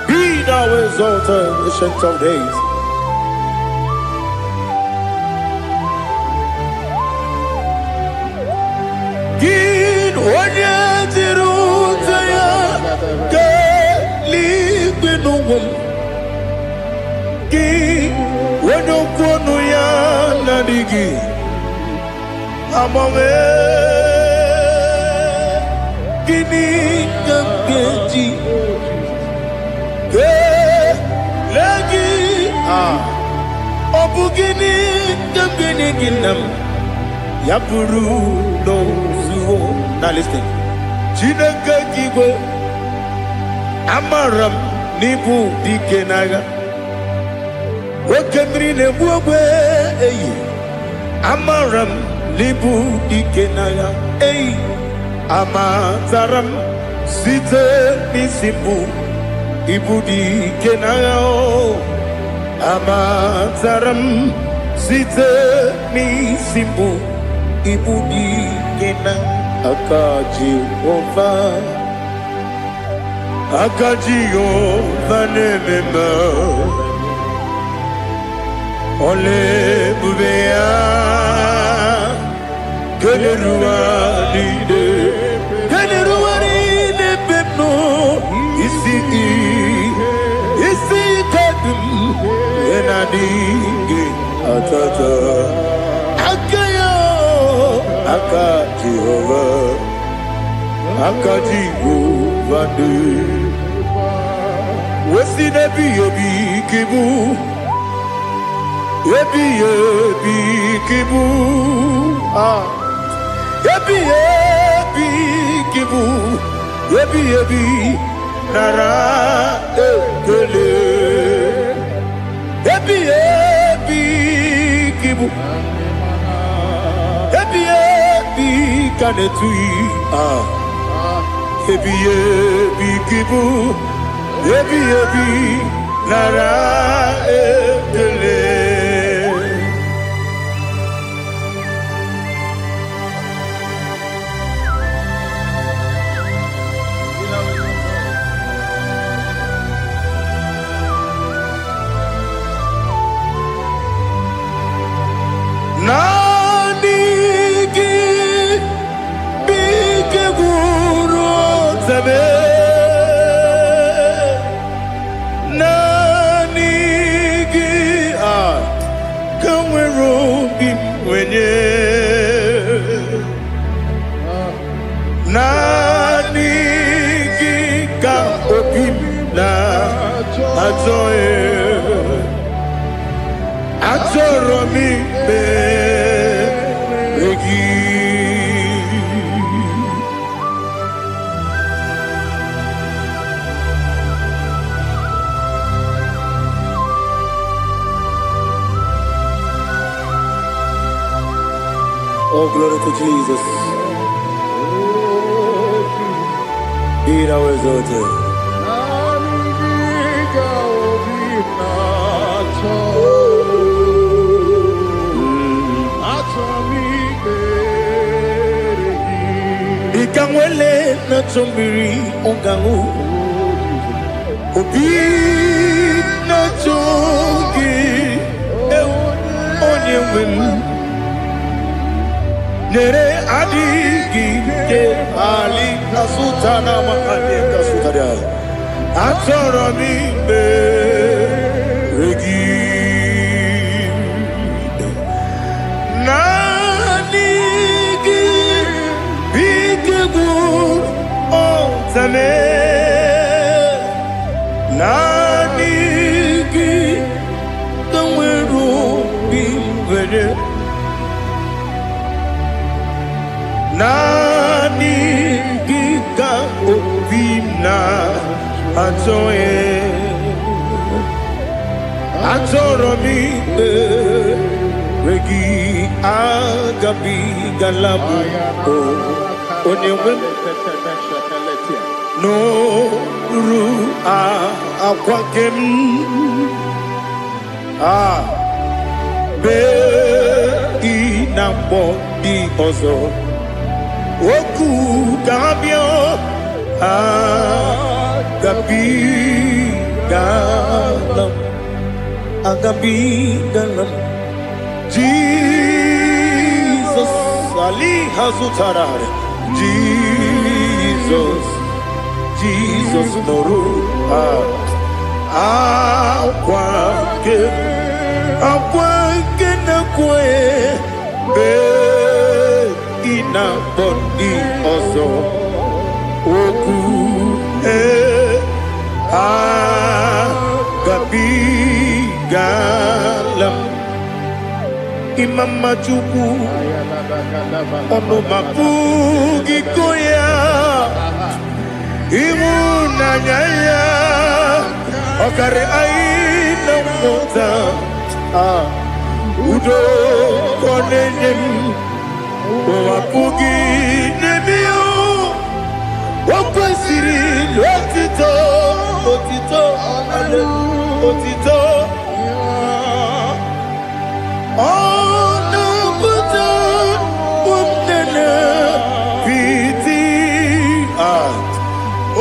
Be thou exalted, ancient of days. Gid onye tirutaya Libinuum Ki Wenokonu ya Nadigi Amame Gini Kamkeji Ke Lagi Obugini Kamgini Ginam Yapuru no Zuho. Now listen Chineke Kigwe Amaram nibu dikenaga Wakemri nebuwe Amaram nibu dikenaga Amazaram site misimbu Ibu dikenaga Amazaram site misimbu Ibu dikenaga Akaji ova Akajiyo vanemema Ole bubea Keleruaride pepno Isi kadum Enadingi atata Akayo Akajihova Akajihova Wesi nebi yobi kibu Ebi ebi kibu ah ebi ebi kibu ebi ebi nara ekele ebi ebi kibu ebi ebi kanetui ah ebi ebi kibu ebi ebi nara ekele. Nanigi bige guru zabe nanigi kamweru bimwenye nanigi ka opim na ajoe Atoro mi beregi. Oh, glory to Jesus. Be thou exalted. Ikangwele na chombiri ongangu Obi na chongi onye wim Nere adigi ke ali kasutana mahane kasutaria Atoro mi beregi Zame nanigi kamweru bimwene nanigi ka obimna atoye atoro mi regi agabi galabu onyewe no ru akwakem be inambo di ozo oku gabio agabi galam Jesus ali hazutarare Jesus noru akwake na kwe be ina bondi ozo oku gabi galam imama chuku ono mapugi koya Imuna nyaya okare aina mota udo konenem wapugi nebio wakwasiri lotito otito ono buta umnene piti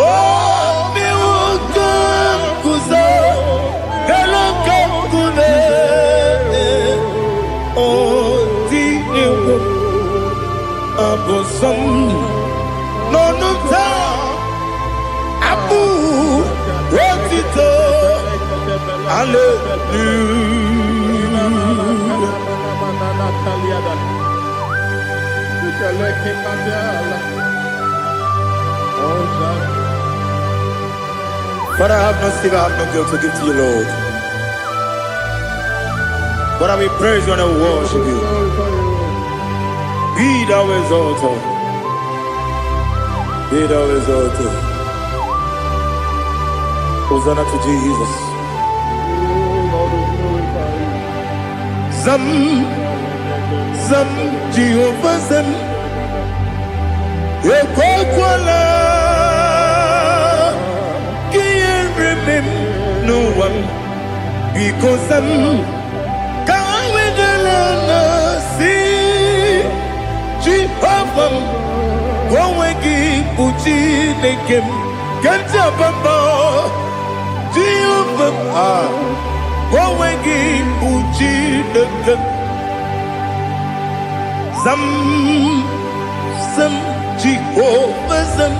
Oh, mi ukam kuzo, hello kule. Oh, dini abosom, no nuta, abu, wotito, hallelujah. But I have no still, I have no guilt to give to you, Lord. But I will praise you and I will worship you. Be thou exalted. Be thou exalted. Hosanna to Jesus. Zam, Zam, Jehovah Zam. Ekwakwala, can't remember no one because I'm going with the Lord. See, Jehovah, go and give Puchi the game. Can't jump on Jehovah, go and give Puchi the game. Some Jehovah Zam,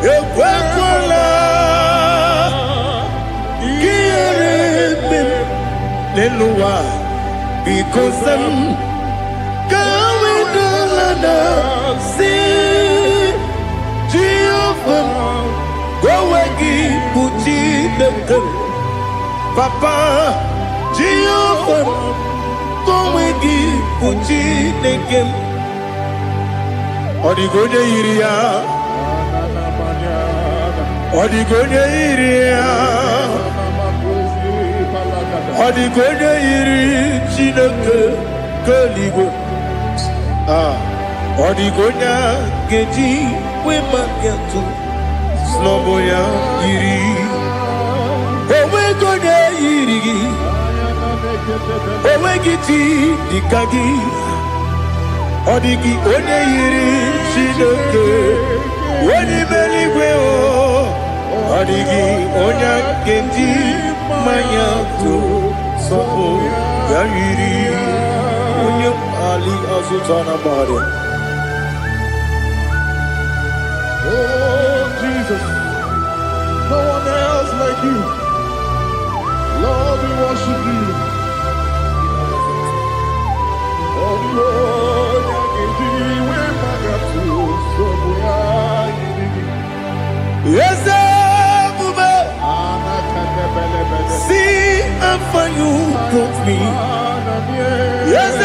Ekwakwala, Leluwa, because I'm going to London. See, Jehovah, go and give Puchi the girl. Papa, Jehovah, go and give Puchi the girl. Odigonya iria, Odigonya iria, Odigonya iri chineke keligo. Odigonya geji wema getu sloboya iri. Owe gonya iri, owe giti dikagi. Odigi onye yiri chineke onye meligwe o. Odigi onye genji manya to sopo ya yiri onye ali azutana bari. Oh Jesus, no one else like you. Lord, we worship you. Oh Lord, yes, see how far you brought me. Yes,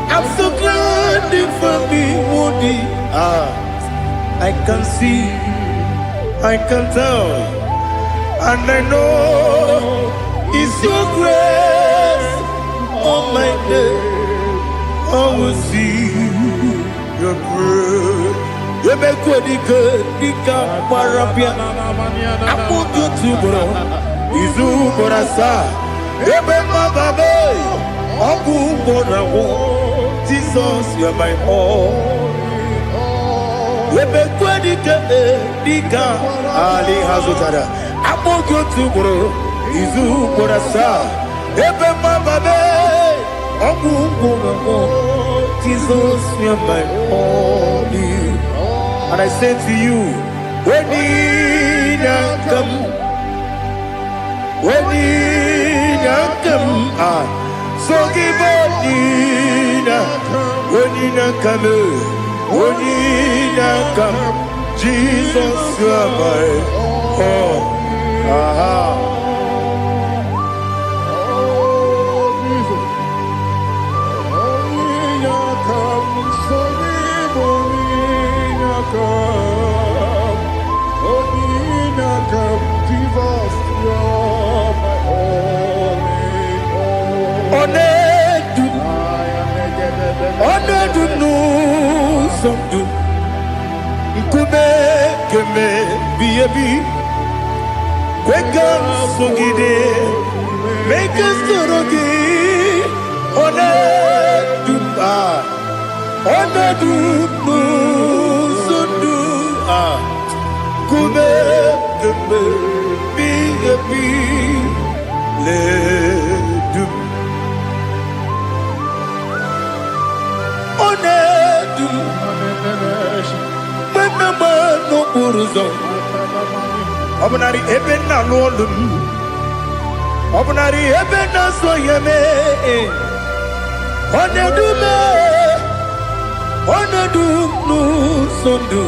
I'm so glad you found me worthy. I can see, I can tell, and I know it's your grace on my day. I will see your grace. You make good, Dika Parapia. I put you to bro. Izu Borasa. You make my baby. Abu Borawo. Jesus, you are my all. You make good, Dika Ali Hazutara. I put you to bro. Izu Borasa. You make my baby. Abu Borawo. Jesus, you are my all. And I say to you, when you come, so give up, when you come, Jesus, you are my all. Make us Obunari ebena lolum, Obunari ebena soyeme, Onedu no sondu,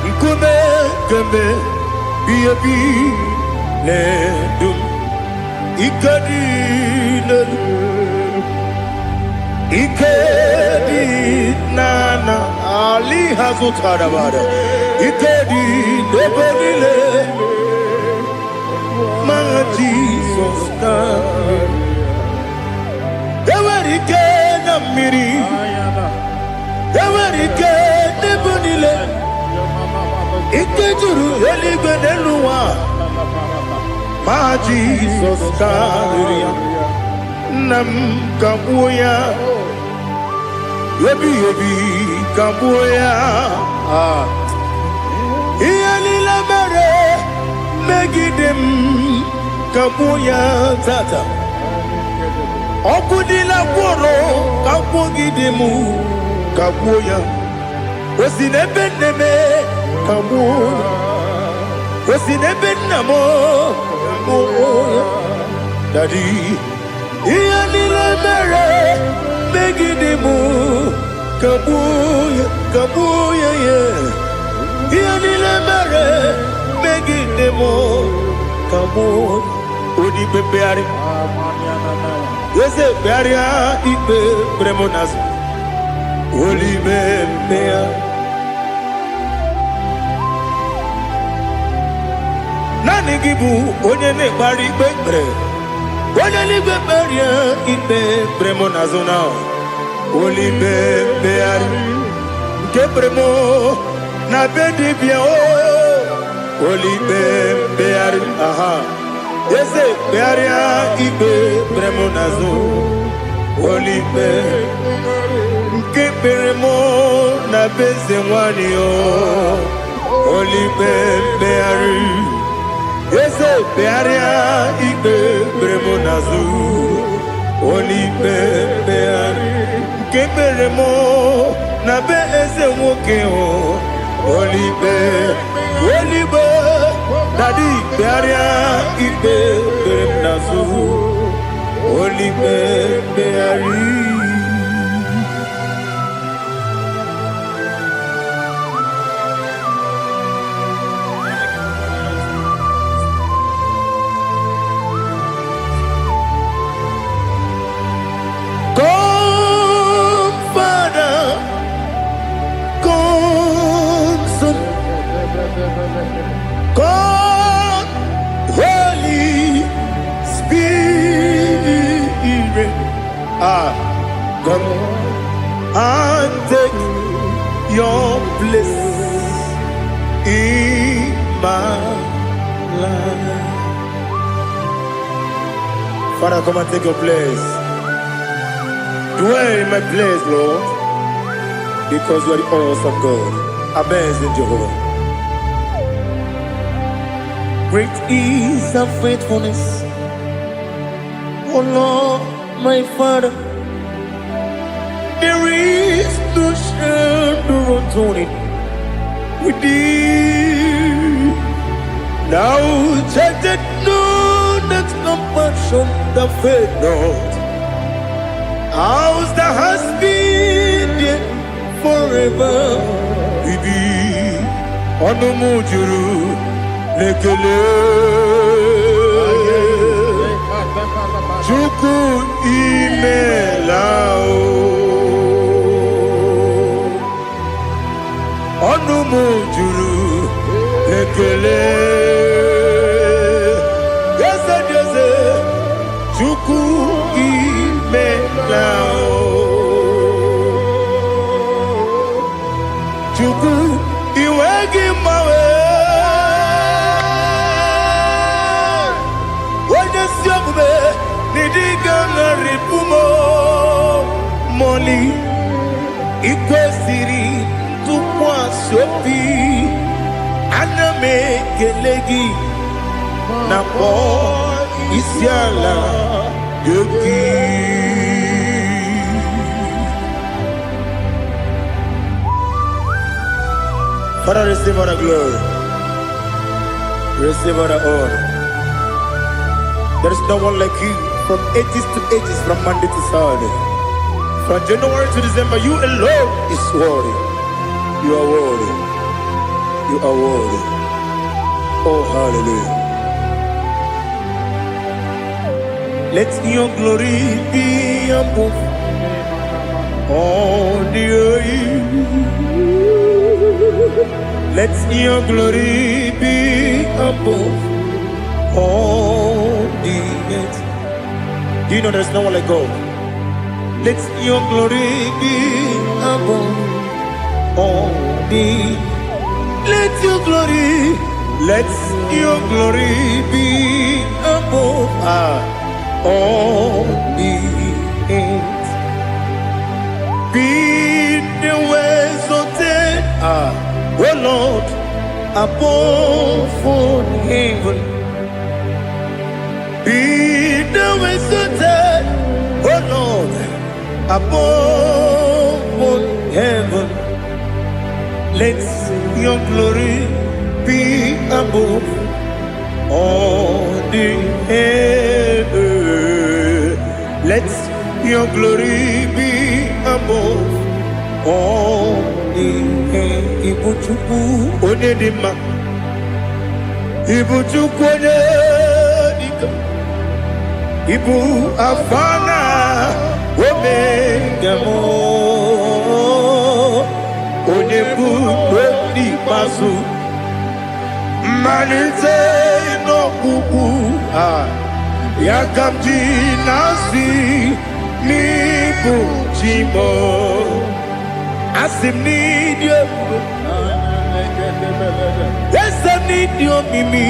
Nkume keme, Biabi, ledum ikadi ikadi nana ali hazutara bada ikadi debenile my Jesus God ewerike na miri ewerike debenile ikejuru eligwe neluwa my Jesus God nam kabuya yebi kabuya iyalila mere megidem kabuya tata okudila kworo kabugidemu kabuya osinebeneme kabuya osinebenamo kabuya daddy iyalila mere megidemu kabuya kabuya yeah iyalila mere megidemu kabuya odi bebeari yese bearia ibe bremonas oli bebea nani gibu onye ne bari bebre onye ni beberia ibe bremonas na oli bebeari ke bremo na bedi bia o oli bebeari aha yese bearia ibe bremonazo olibe nke beremo na beze nwani o olibe beari yese bearia ibe bremonazo olibe beari nke beremo na beze nwoke o olibe Daddy, bearia ibe nazu, oli beari. Come, Father, come, Son, come, Holy Spirit, come and take your place in my life. Father, come and take your place. Dwell in my place, Lord, because you are the awesome God. Amazing Jehovah. Great is thy faithfulness, O Lord, my Father. There is no shadow of turning with thee. Now check that no, that compassion that faith not. Ours that has been there forever with thee. Onomujuru lekele Chuku imelao Onomujuru lekele Yese Jose Chuku imelao Chuku iwegi mawe Moli ikwesiri tukwa sopi aname kelegi na po isiala yoki. Father, receive all the glory, receive all the honor. There is no one like you. From ages to ages, from Monday to Saturday, from January to December, you alone is worthy. You are worthy. You are worthy. Oh, hallelujah. Let your glory be above all the earth. Let your glory be above all the earth. Do you know there's no one like God? Let your glory be above all the. Let your glory be above all the earth. Be the ways of death, oh Lord, above all heaven. Be the ways of death, oh Lord, above all heaven. Let your glory be above all the earth. Let your glory be above all the earth. Ibuchukwu onedima, Ibuchukwu onedika, Ibu afana omega mo, onebu oni pasu. Manite no kuku yakamji nasi nibu chimo asim nidio esem nidio mimi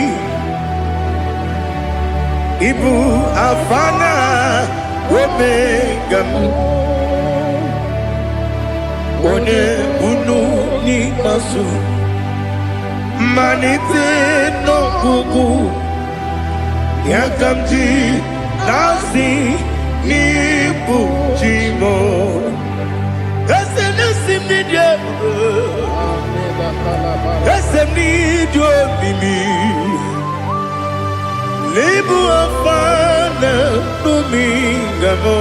ibu afana omega one bunu ni masu. Manite no kuku yakamji nasi nibu chimo esem nasim nidio esem nidio mimi libu afana numingamo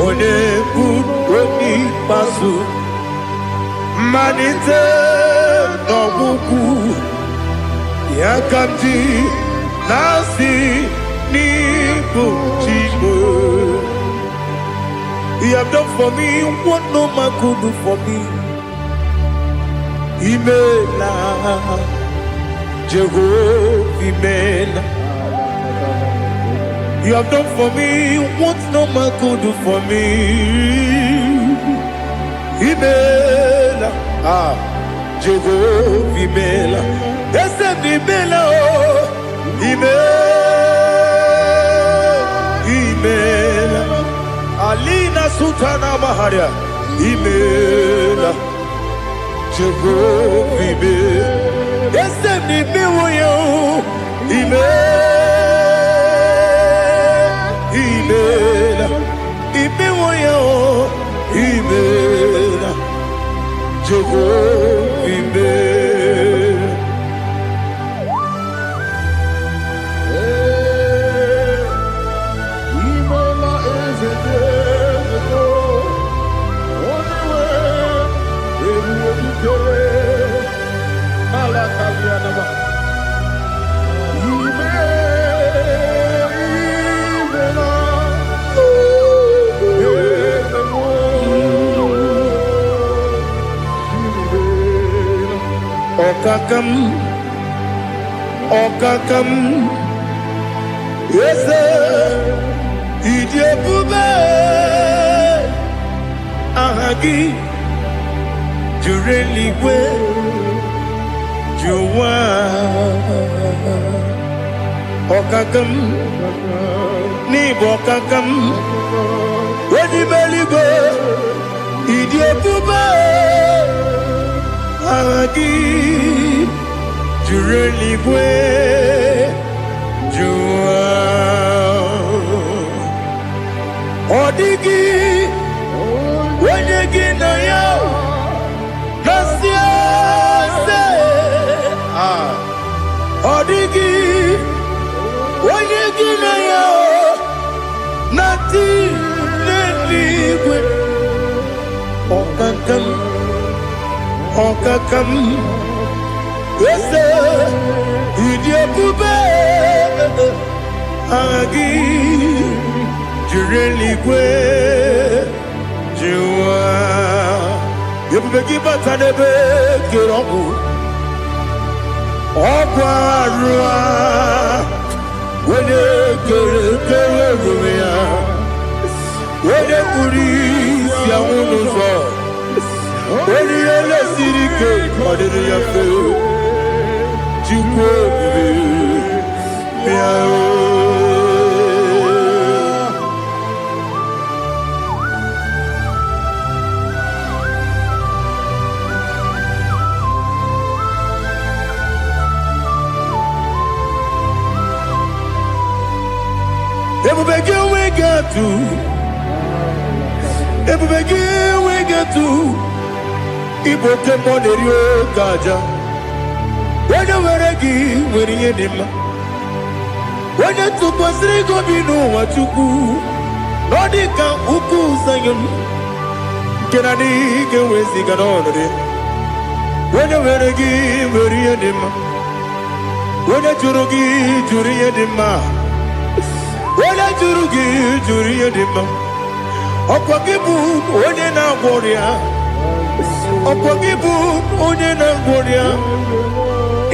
one budoni pasu. Manite no kuku yakamji nasi nibu chimo. You have done for me what no man could do for me. Imela Jehovah Imela. You have done for me what no man could do for me. Imela, Jehovah Imela, Esem Imela, Imela, Alina Sutana Maharia, Imela, Jehovah Imela, Esem Imela, Imela, Imela, Imela, Jehovah Imela. Imela is a devil. Only way we will do it. Malakalianaba. Okakam, yes, Idiabube, Ahagi, Jureligwe, Juwa, Okakam, Nibokakam, Wedibeligwe, Idiabube, Ahagi. Jureligwe, Jua, Odigi, Wenyegi na yo, Nasia se, Odigi, Wenyegi na yo, Nati Neligwe, Okakam, Yes, Idiabube, Agi Jureligwe Jua Yebeki Batanebe Kiroku Okwarua Wene Kere Rumia Wene Kuri Siamunuzo Wene Yele Sirike Kodiri Yafe Jukwe Miao Everybody we get to. Everybody we get to. Ibo tempo de rio kaja. When you were gi, when you dim. When you took was rigo binu watuku. Nodika uku sayon. Kenani ke wezi ganonde. When you were gi, when you dim. When you jurugi, juri edima. Wala juri edima. Okwagibu onye na gworia. Okwagibu onye na gworia.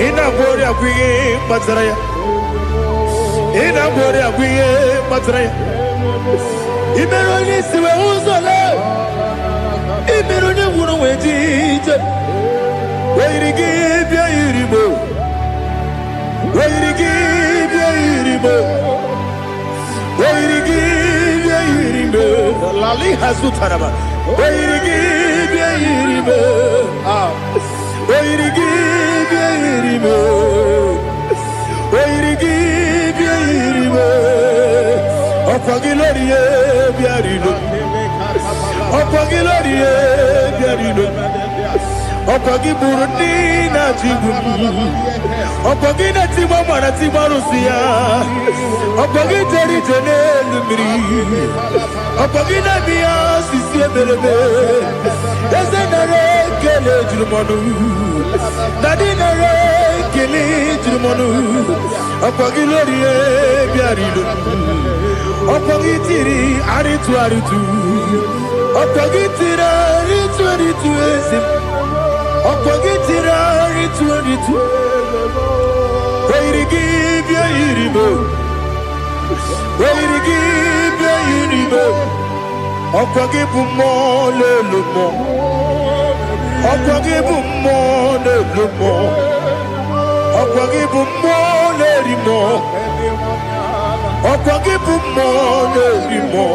Ina gworia kwiye matraya. Ina gworia kwiye matraya. Ibero ni siwe uzole. Ibero ni wuro wejije. Weirigi bia iribo. Weirigi bia iribo. Lali Hazutaraba. Okwagi Burundi na Jibuti. Okwagi na Timama na Timarusia. Okwagi Teri Jene Lumiri. Okwagi na Mia Sisi Ebelebe. Ezenare Kele Jurumonu. Nadinare Kele Jurumonu. Okwagi Lorie Biarido. Okwagi Tiri Aritu Aritu. Okwagi Tira Aritu Aritu Ezim. Okwagitira ritu Wairigi bia iribo Wairigi bia iribo Okwagibu mo lelumo Okwagibu mo lelumo Okwagibu mo lerimo Okwagibu mo lerimo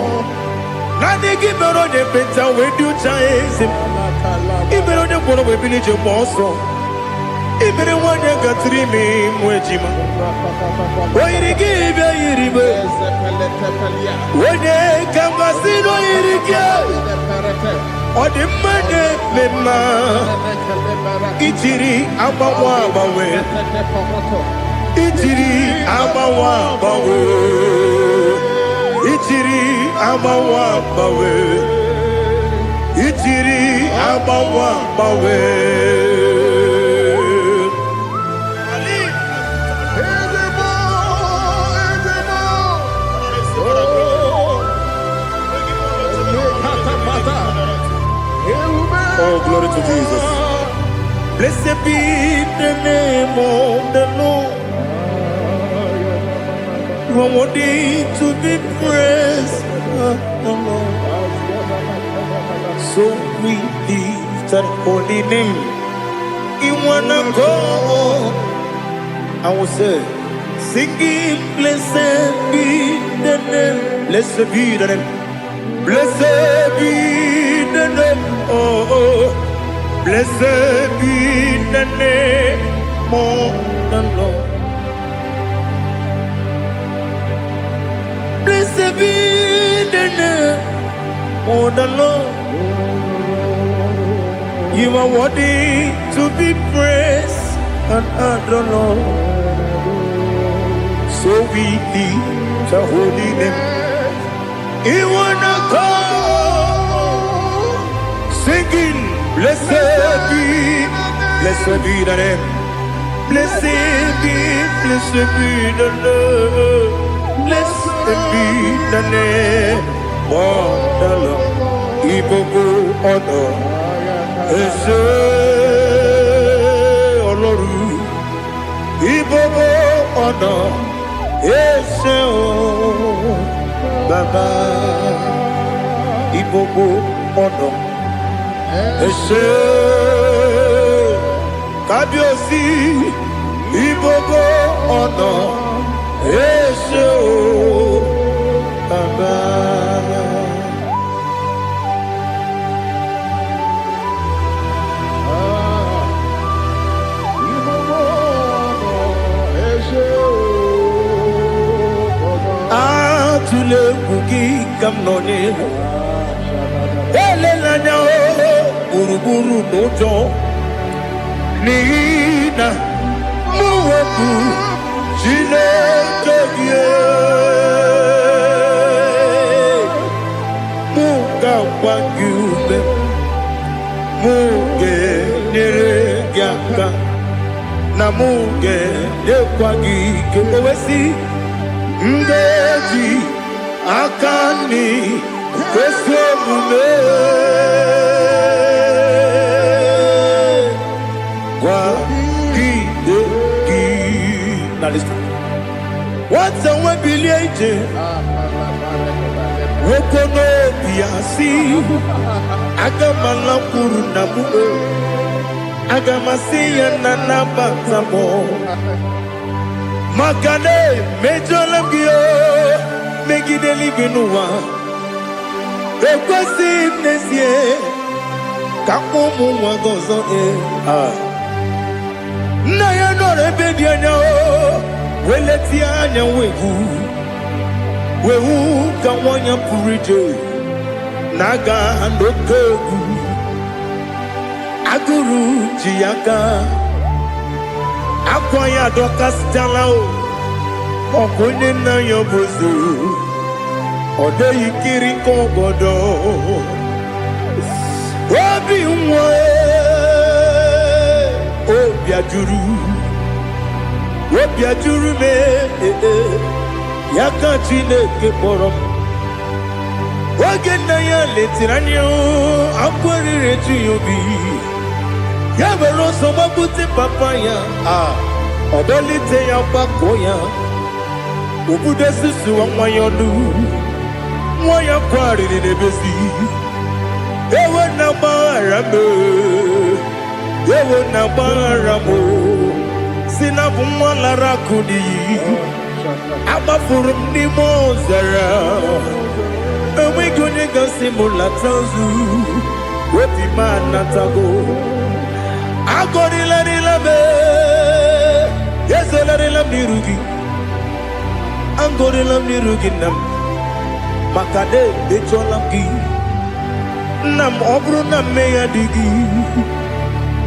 Nani gibero de beta wedu chaezim Ibero de kono we bilije moso. Ibere wanya gatrimi mwejima. Wairigi bia iribe. Wene kamasino irige. Odi mane mema. Ichiri abawa bawe. Ichiri abawa bawe. Ichiri abawa bawe. Ichiri abawa bawe. Oh, glory to Jesus. Blessed be the name of the Lord. You are worthy to be praised, the Lord. So we lift that holy name. You wanna go? I will say, singing, blessed be the name, blessed be the name, blessed be the name, oh, blessed be the name of the Lord. Blessed be the name of the Lord. You are worthy to be praised and adored, Lord. So we lift the holy name. You wanna go singing, blessed be the name, blessed be the Lord. ebi nane wadala ibogo ono ese oloru ibogo ono ese o baba ibogo ono ese kabiosi ibogo ono ese o baba atule kugi kamnone elelanya buruburu nojo nina muweku Chineke muga wangume muge neregiaka na muge dekwagi kewesi ndeji akani kwesomume kwa gideki. Now listen. What's a webileje? Wokono biasi agamala kurunamu agamasiya nanabatamo Makane mejolamgio megideli binua ekwesi nesie kakumu wagozo na ya nore bedianya weleti anya wehu kawanya purije naga ndoku aguru jiyaka akwanya dokas jalao okunye na yobozu ode yikiri kogodo obi nwa obi ajuru me yaka Chineke kpọrọ oge na ya letiri anya akwarịrị eju ya obi ya were ọsọ gbapute papa ya ọdọlite ya gbakọ ya obodo susu nwa ya ọnụ nwa ya kwarịrị n'ebezi ewe na gbaghara m si na bụ nwa lara akụ n'iyi agbafuru m n'ime ọzara enweghị onye gasị m lata ozu obi m anatago agọrịlarịla m ezolarịla m n'iru gị agọrịla m n'iru gị nna m maka na emechọla m gị nna m ọ bụrụ na mmehie dị gị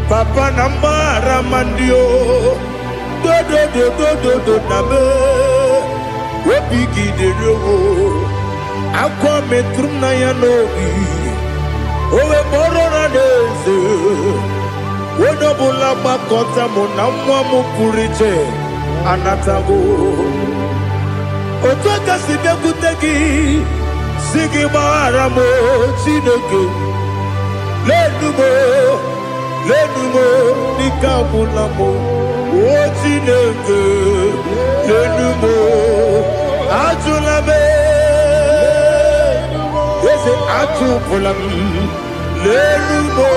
papa na mgbaghara ma ndị o dodododododo na me obi gị dịrị owo akwa metụrụ m na ya n'obi owe kpọrọ na n'eze onye ọbụla gbakọta mụ na nwa m pụrụ iche anatago otu aka si bịakwute gị si gị gbaghara m Chineke lenumo dịka agwụla m o Chineke lenumo ajụla m eze atụpụla m lenumo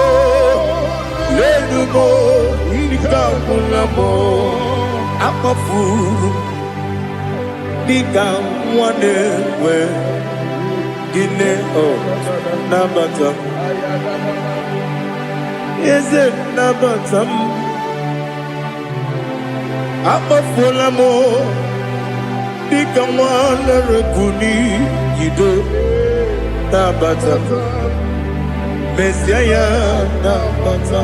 dịka agwụla m akpafuru dịka nwa na-enwe gịnị nabata eze nabata m akpafuola m dịka nwa na-erekuni yido nabata mesia ya nabata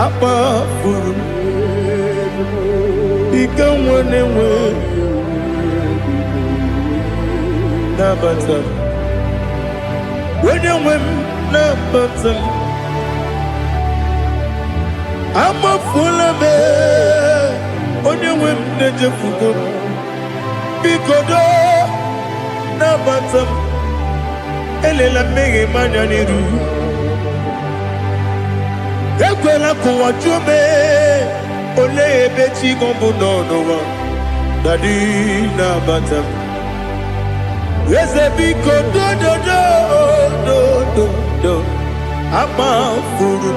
akpafuru dịka nwa na-enwe nabata onye nwe m nabata m amafuola m onye nwe m na-ejefugo bikodo na batam elela mmehie manya n'iru ekwela kụwa jume ole ebe chi gọbụ n'ọnụwa dadi na batam eze bikodo do ama furu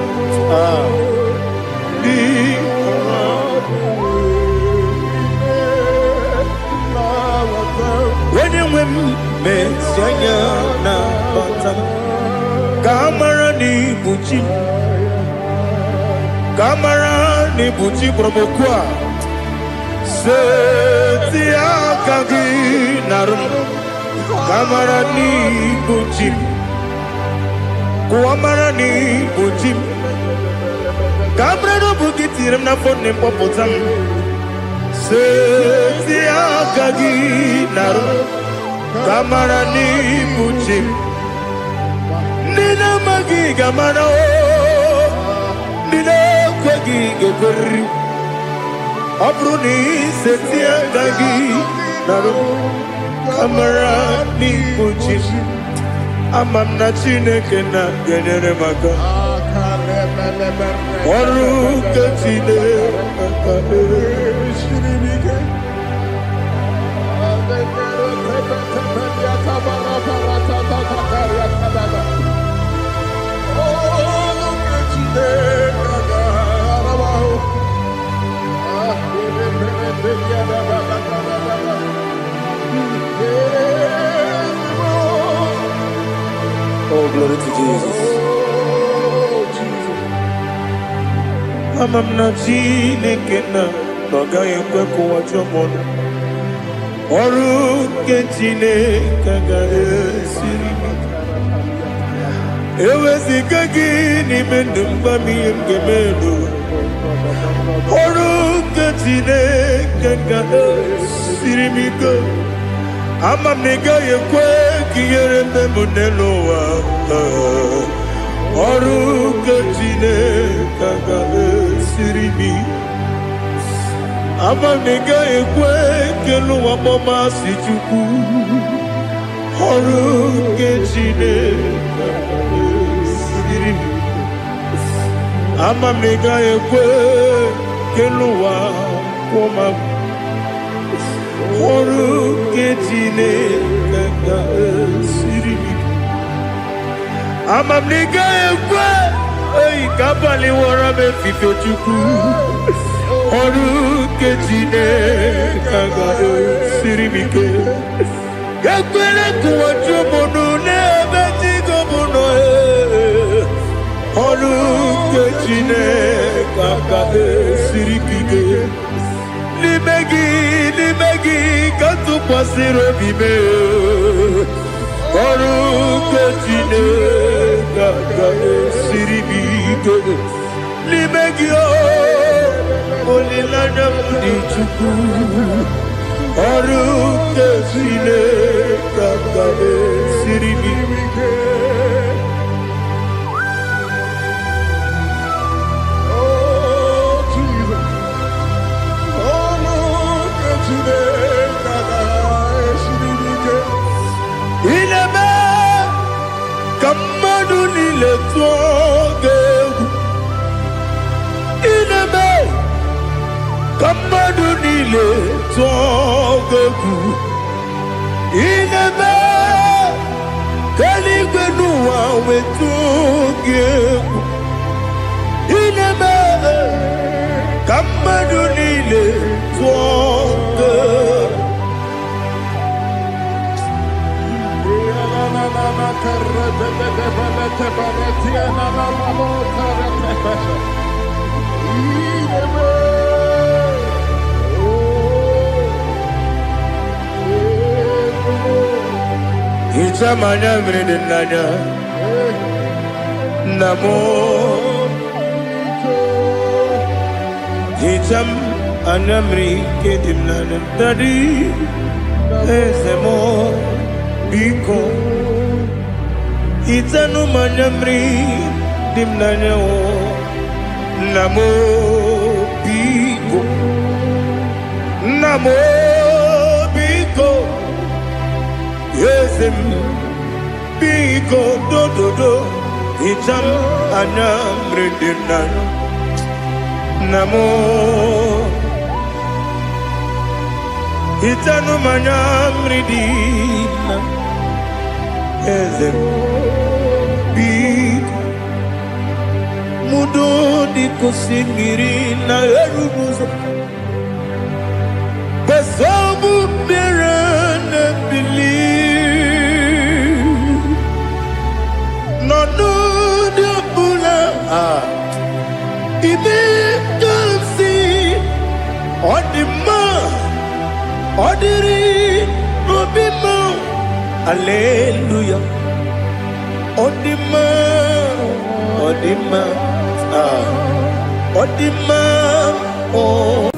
di when you mesianya na batam kamara ni buchi promokwa setia kagi narum kamara ni buchi kuamara ni buchi kamara no bukitiram na phone ne popotam setia kagi narum kamara ni buchi nina magi gamana o nina kwagi gekori abruni setia kagi narum kamara ni buchi amamna chineke na genyere maka ọrụ nke Chineke oh, glory to Jesus. Amamna Chineke na n'ọgaghị ekwe kụwa chọmọnụ ọrụ nke Chineke ga-esiri eweziga gị n'ime ndụ mgbam ihe m ga-emerụ ọrụ nke Chineke ga-esiri m ike ama m na ị gaghị ekwe ka ihere mbe m n'elu ụwa ọrụ nke Chineke ga-esiri m ama m na ị gaghị ekwe ka elu ụwa kpọmasị Chukwu ọrụ nke Chineke ga-esiri m ama m na ị gaghị ekwe ka elu ụwa kpọmasị ọrụ nke Chineke ga-esiri m ama m na ị gaghị ekwe oyi ka abalị wara m efife Chukwu ọrụ nke Chineke ga-esiri m ike ekwere kụwa chụmụnụ n'ebe Chigo bụ nọ ọrụ nke Chineke ga-esiri m ike n'ime gị ka tụkwasịrị obi m ọrụ nke Chineke ga-esiri m ike n'ime gị olileanya m dị Chukwu ọrụ nke Chineke ga-esiri m ike ineme ka mmadụ niile tụọ gị egwu ineme ka mmadụ niile tụọ gị egwu ineme ka eluigwe n'ụwa wee tụọ gị egwu ineme ka mmadụ niile tụọ gị egwu Ichamanya mrede nanya namo Icham anamri kedim nanya tadi esemo biko Itanu manyamri dimnanya o namo biko Ezem Biko dododo Hitam anamredina Namo Hitanu manamredina Ezem Biko Mudo di kusingirina erubuzo Besobu birene believe No de bula Ibe dansi Odima Odiri Obima Alleluia Odima Odima Odima Oh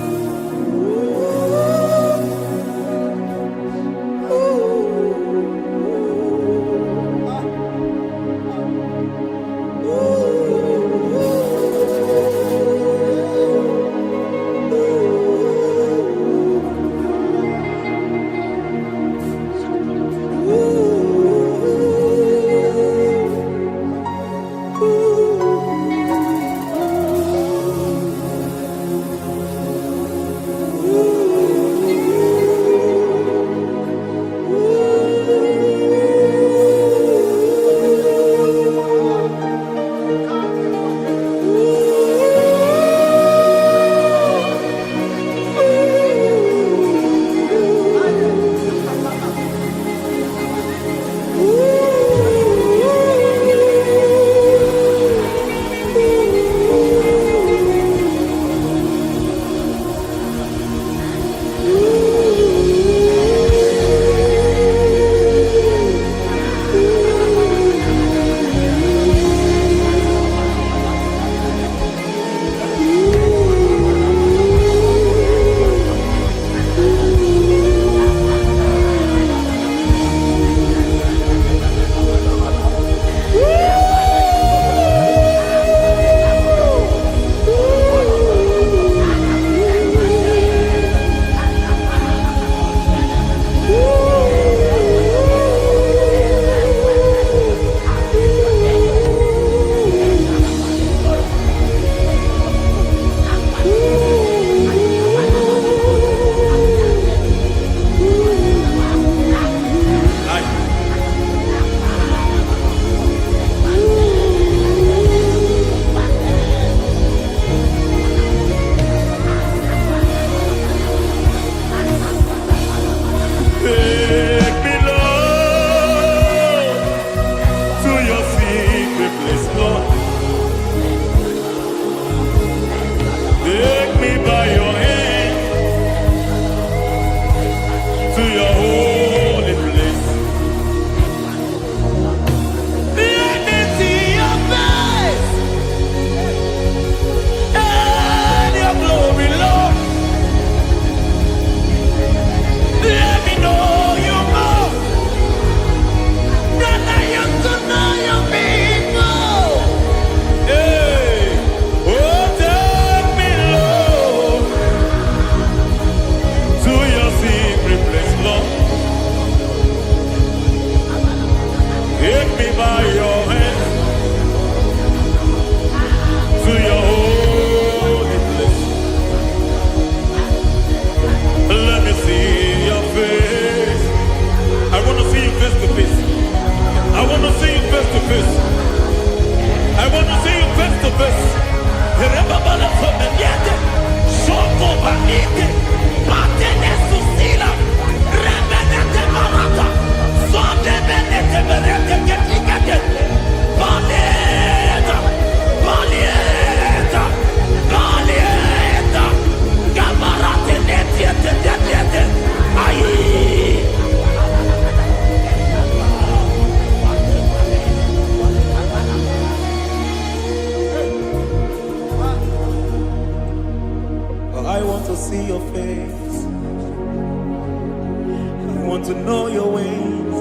want to know your ways.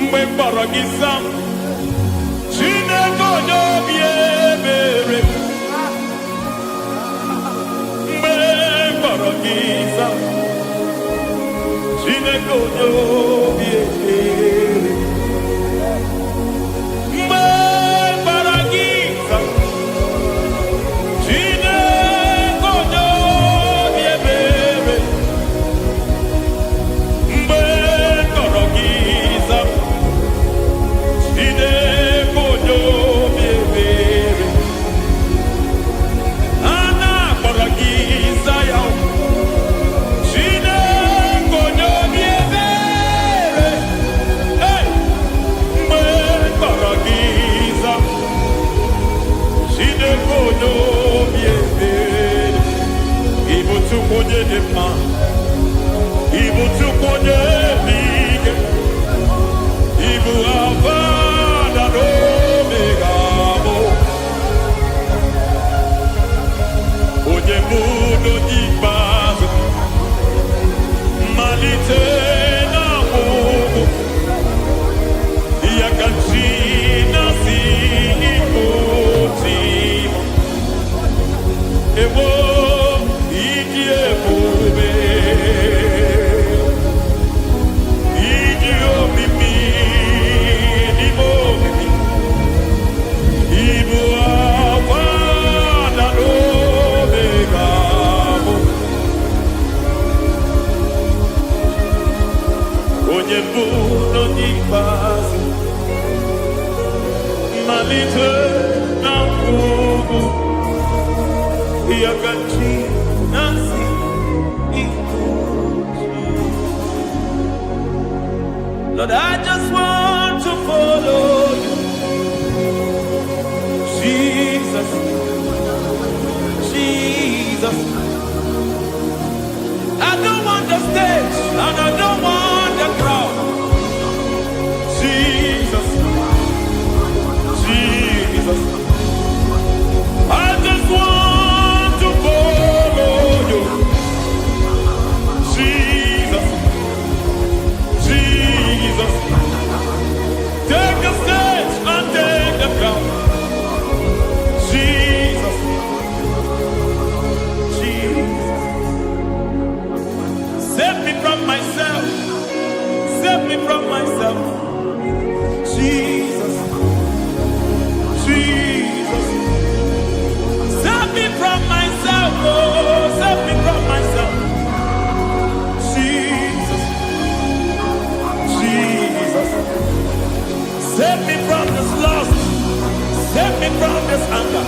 Mbebaragisa, Chineke obi ebere. Mbebaragisa, Chineke obi ebere. onye bụ n'onye ikpeazụ malite na ngwụgwụ ya ka chi na-asị ikwu Lord, I just want to follow you Jesus Jesus I don't want the stage and I don't want the crowd Jesus Jesus I just want to follow you Jesus Jesus take the stage and take the crown Jesus Jesus save me from myself save me from myself Jesus Jesus save me from myself oh save me from myself Jesus Jesus save me from this lust save me from this anger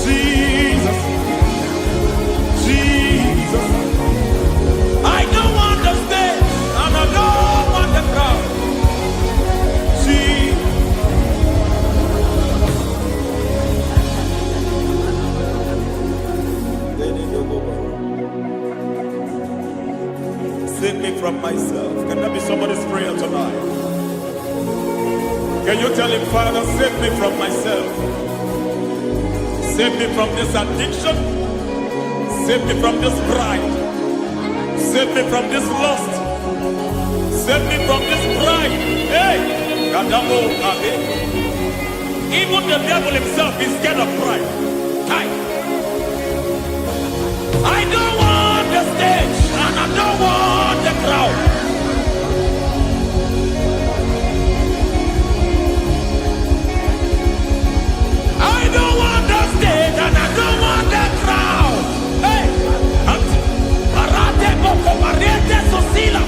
Jesus Jesus I don't want the stage and I don't want the crowd Jesus save me from myself. Can that be somebody's prayer tonight? Can you tell him, Father, save me from myself. Save me from this addiction. Save me from this pride. Save me from this lust. Save me from this pride. Hey! Even the devil himself is scared of pride. Hi. I don't want the stage and I don't want the crowd. I don't want the stage and I don't want the crowd. Hey, Barate Boko Mariete Sosila,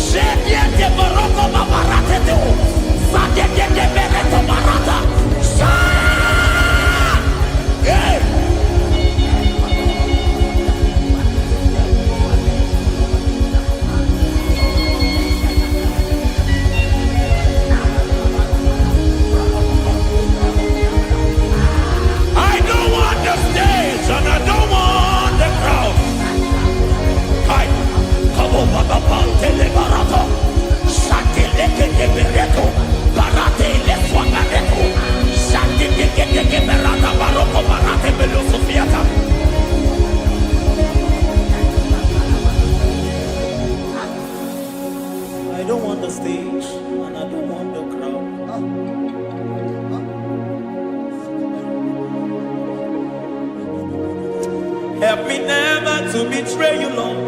Shediete Baroko Babarate Teo, Sadete Bereto Barata, Hey! And I don't want the crowd. Hi, come over the Pantele Barato, Shatileke de Bereto, Barate le Swagareto, Shatileke de Berata Baroko Barate Belosofiata. I don't want the stage and I don't want the crowd. Help me never to betray you, Lord.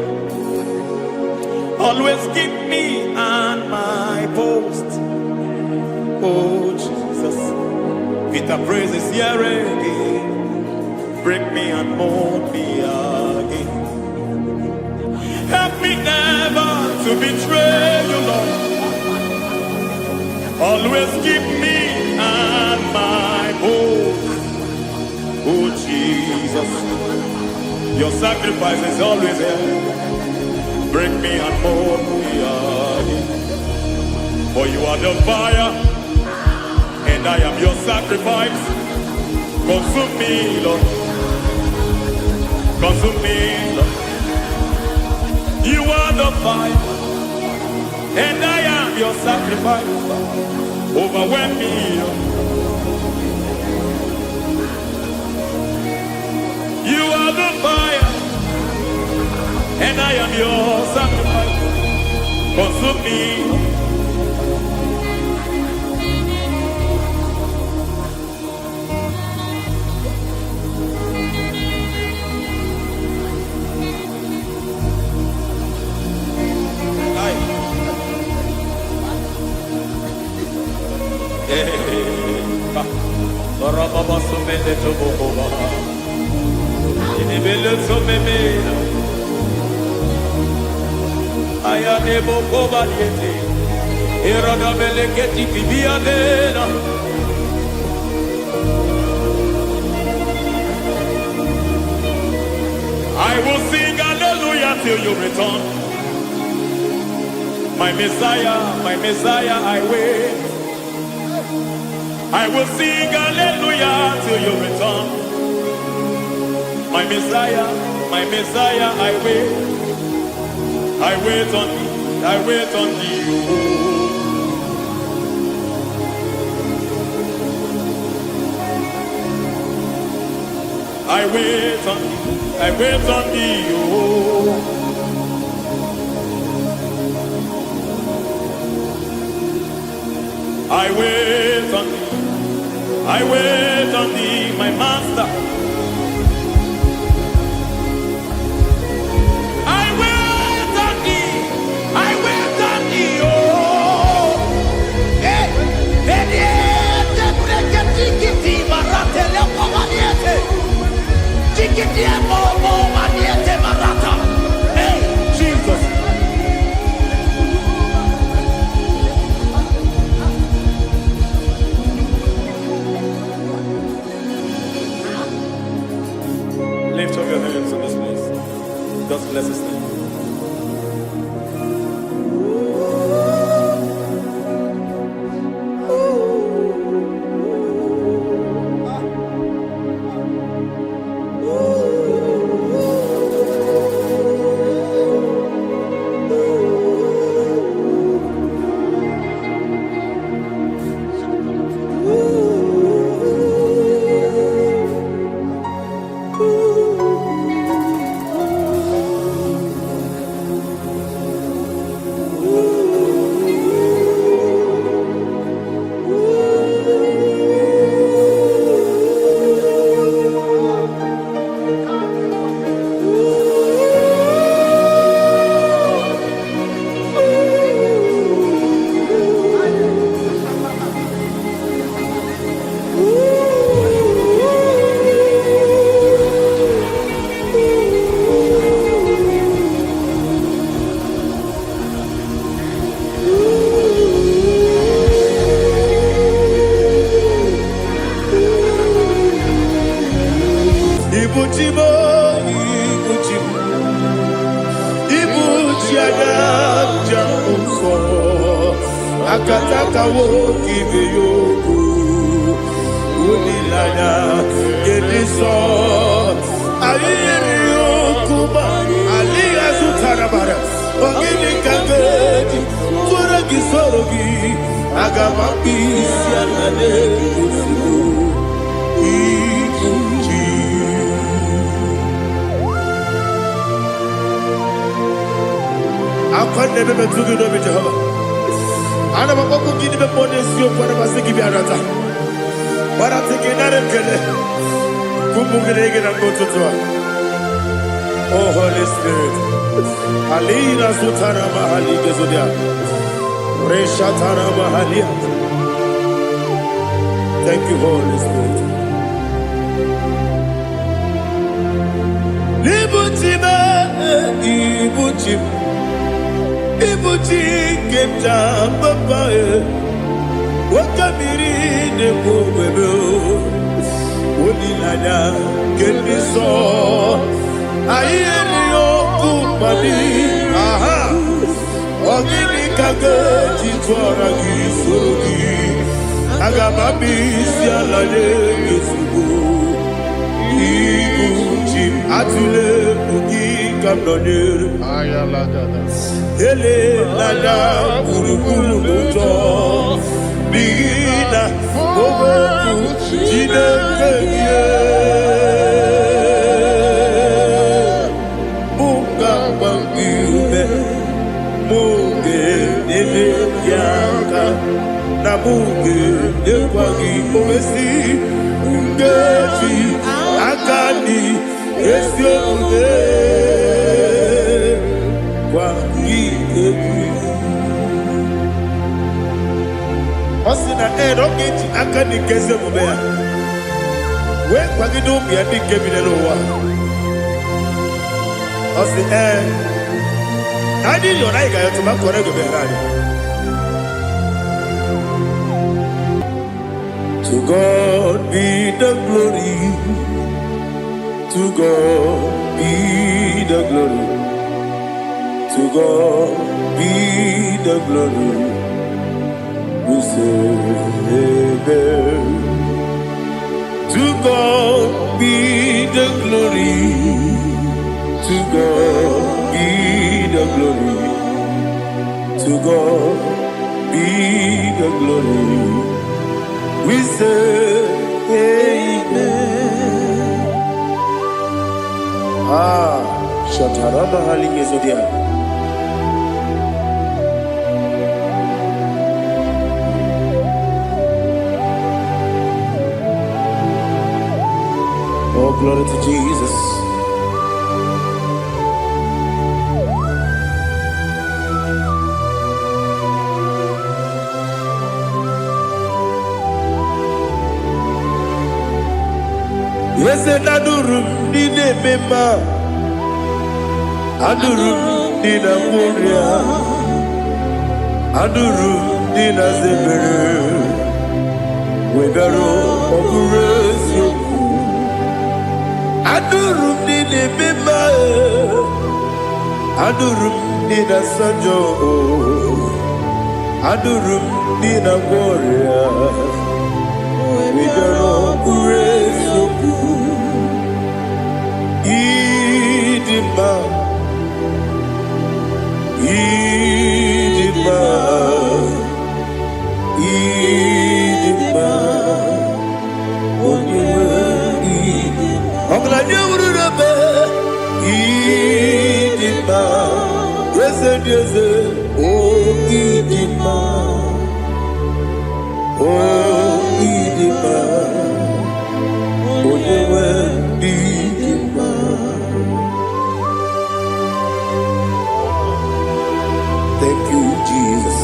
Always keep me on my post. Oh, Jesus. With the praises here again. Break me and mold me again. Help me never to betray you, Lord. Always keep me on my post. Oh, Jesus. Your sacrifice is always here. Break me and mold me again. For you are the fire, and I am your sacrifice. Consume me, Lord. Consume me, Lord. You are the fire, and I am your sacrifice. Overwhelm me, Lord. You are the fire, and I am your sacrifice. Consume me. I ya nebo kobaliete. Eroda beleketi bibiadena. I will sing hallelujah till you return. My Messiah, I wait. I will sing hallelujah till you return. My Messiah, I wait. I wait on thee, I wait on thee. I wait on thee, I wait on thee. Oh. I wait on thee, I wait on thee, my master. I wait on thee, I wait on thee, oh. Hey, Jesus. Lift up your hands in this place. Just bless his name. Akataka woki beyoku unilaya gediso ayiri yokuba aliya zutarabara ogini kagedi fura gisorogi agama bisia nane kusibu ikuji akwande bebe tugi no Jehova. Ana bako gidi be ponesio kwa na basiki bi arata. Bara tegenare kele. Kumugirege na mototwa. Oh Holy Spirit. Alina sutara mahali gezodia. Resha tara mahali. Thank you, Holy Spirit. Libutime, ibutim. Ibuti kemta papa wakamiri ne kubebe onilanya kemiso ayeni okupali aha ogini kage titwara gisogi agamabi sialale yesugo ibuti atule ugi kamnonere Ayalagada. ele lala kurukuru luto bigina ogoku jinekeye munga bangiube munge nene yaka na munge yekwagi omesi ungeji akani esioge Osina rokeji akani keze mubea. We kwagido bia ni kebile lowa. Osi Nani Lord, I got to make correct behind. To God be the glory. To God be the glory. To God be the glory. We say amen. To God be the glory. To God be the glory. To God be the glory. We say amen. Shatarama halinge zodia. Oh, glory to Jesus. Yes, adurum dine mema, adurum dina moria, adurum dina zebere, wegaro operation. Adurum dine mema, adurum dina sanjo, adurum dina moria, wegaro operation. Idima, Idima, Idima, Idima, Idima, yes, oh Idima, oh Idima, oh Idima. Thank you, Jesus.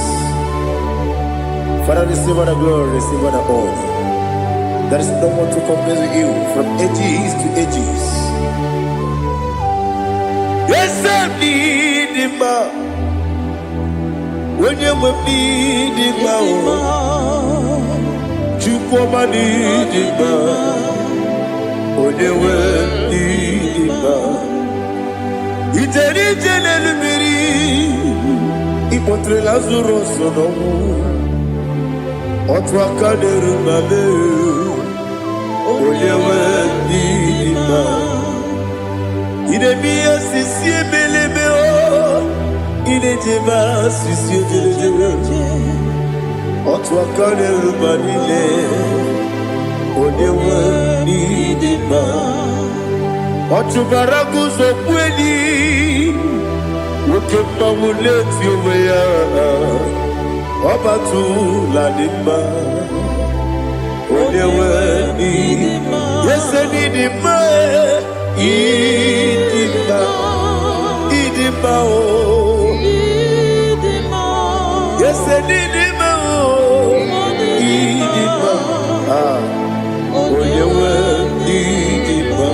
Father, receive all the glory, receive all the honor. There is no one to compare with you from ages to ages. Yes, I need him. When you need him, you come and need him. When you need him, it's a little Ipotre Lazaro sonomu, otwa kaderu mame, oyewe dima. Ine miya sisi belebe o, ine jeba sisi jebe. Otwa kaderu manile, oyewe dima. Otubaragu zokweni. Ukemba muleti umeya Obatu la nima Onewe nima Yese nima Idima Idima o Yese nima o Idima Onewe nima.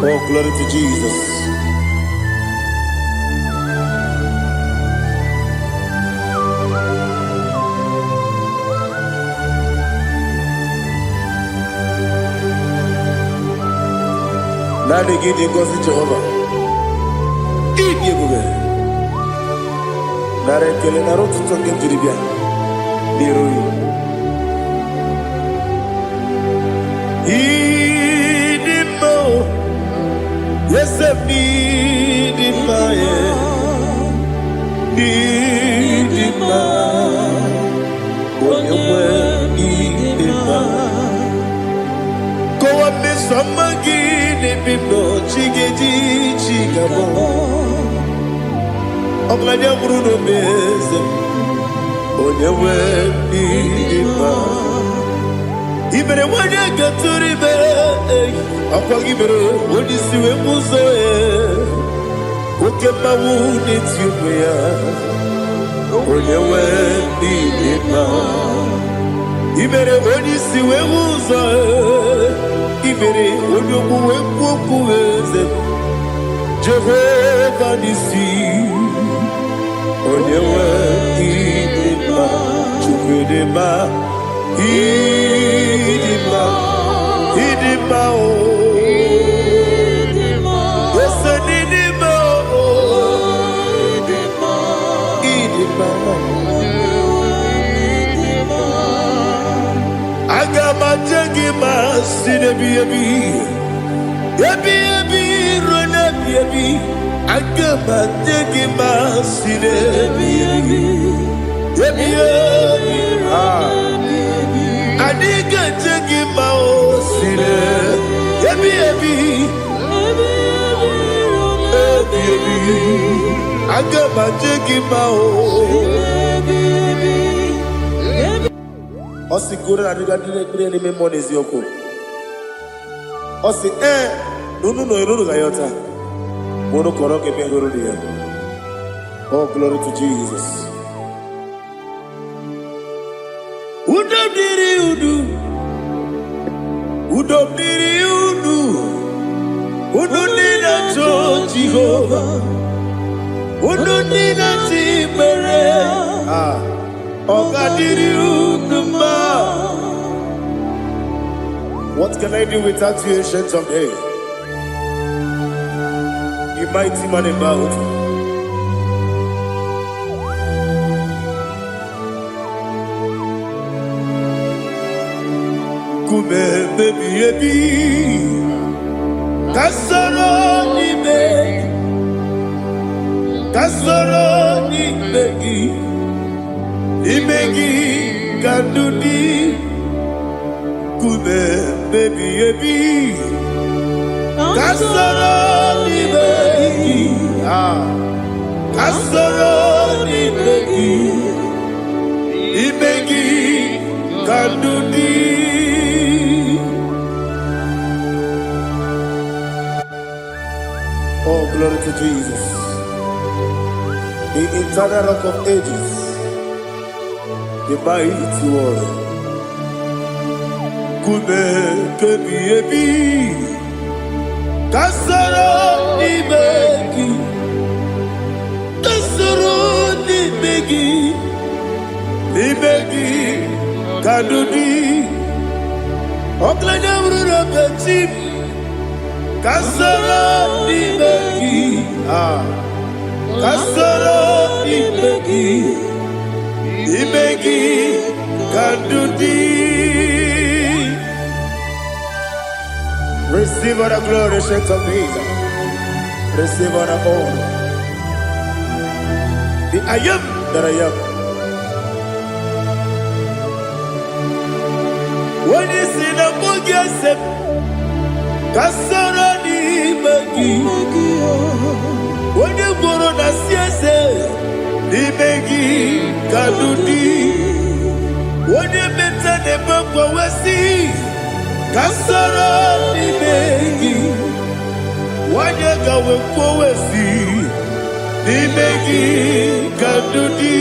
Oh, glory to Jesus. Nani gidi ngozi Jehovah. Idi ebube. Nare kele na rotu toke njiribia. Niroi. Idi mo. Yes, I need it, need it, when you need it, go up with some again, if you know, chigabo. I'm glad you're Bruno Mason, when you need it. Even when you get to the bed, I'll give it what is the way. Ukema wuni tiuya, onye wendi ima. Ibere woni siwe uza, ibere onye kuwe kuweze. Jehovah Nisi, Onyewe Idima, Chukwudema, Idima, Idima, Listen, Idima, Idima, Agama Jagima, Sinebi, Yabi, Rona, Yabi, Agama Jagima, Sinebi, Yabi, Adiga Jagima, Sinebi, Yabi, Agama Jagima, Osi kura na diga dire ni me money zioko. Osi no gayota. Mono koro ke be goro dia. Oh, glory to Jesus. Udom diri udu. Udu nina to Jehovah. Udu nina timere. Ogadiri uduma. What can I do without you, ancient of days? You mighty man in battle. Kume baby, kasoro ni begi, imegi kandudi. Kume baby, kasoro ni begi, kasoro ni begi, imegi kandudi. Oh, glory to Jesus, the eternal rock of ages, the mighty one. Kume kebi, kasoro ni begi, kadudi, oklanya urura pechim. Kasoro ni begi, kasoro ni begi, kadudi. Receive all the glory, shake of Jesus. Receive all the honor. The I am that I am. When you see the book, yourself. Kasoro ni begi, wode boro na siese ni begi kadudi, wode meta ne bako wesi. Kasoro ni begi, wode gawe ko wesi ni begi kadudi,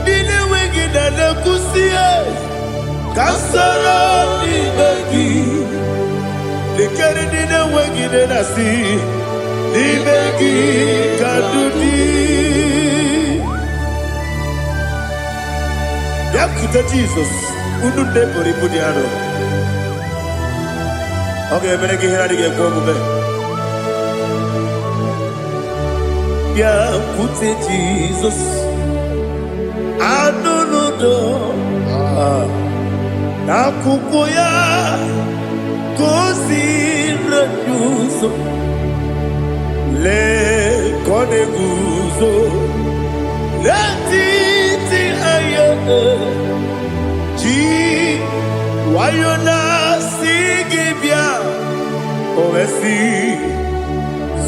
dile wengi na nakusie. Kasoro ni begi. Likari nina wengi nena si Libegi kadudi Yakuta Jesus Ununde pori pudiano Okay, menegi hiradi ge kwa mube Yakute Jesus Anunudo Nakukoya Kosi refuso le koneguzo le titi aye ji wayona sigibia oesi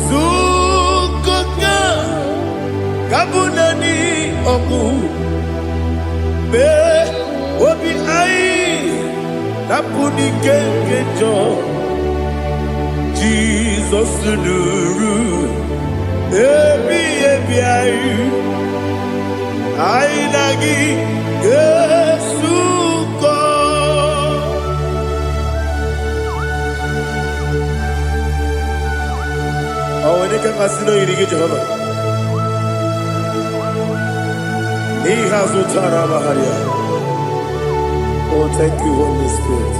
zukoka kabunani oku be obi ai napuni kenkejo Jesus nuru ebi ai nagi Yesu ko Oh, when you can casino, you get Jehovah. He has no Tarabaharia. Oh, thank you, Holy Spirit.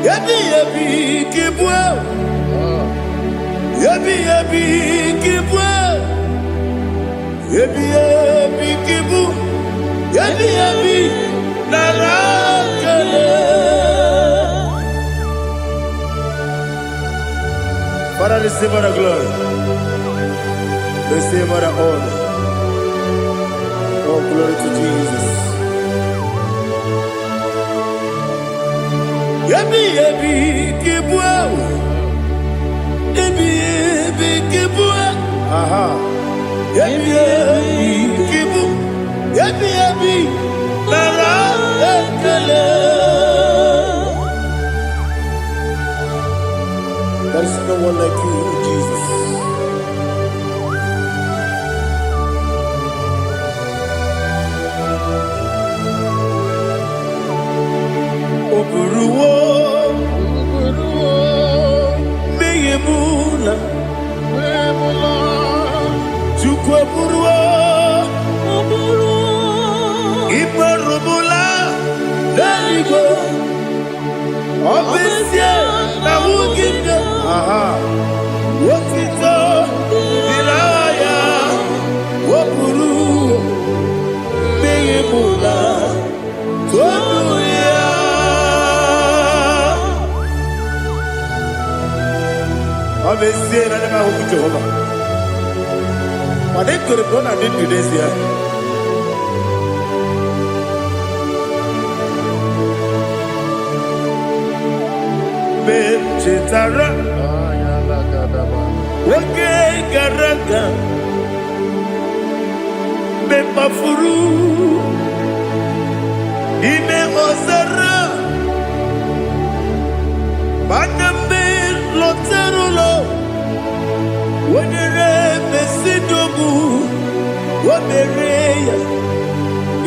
Yabi, yabi, kibwa. Yabi, yabi, kibwa. Yabi, yabi, kibu. Yabi, yabi, narakale. Father, receive our glory. Receive our honor. Oh, glory to Jesus. Yabi, yabi, kibwa. Yabi, yabi, kibwa. Aha. Yabi, yabi, kibu. Yabi, yabi, narakale. There is no one like you, Jesus. Oburuwo, meyemula, chukwu oburuwo, imarubula, leligo, obesia na wugide. Aha, wotito, dilaya, oburuwo, meyemula, tonuya. Obesia na nema huku Jehovah. Mane kore bona ni tudesia. Chetara, wake garanga, me mafuru, ime ozara, manambe loterulo, wenere mesidogu, wamereya,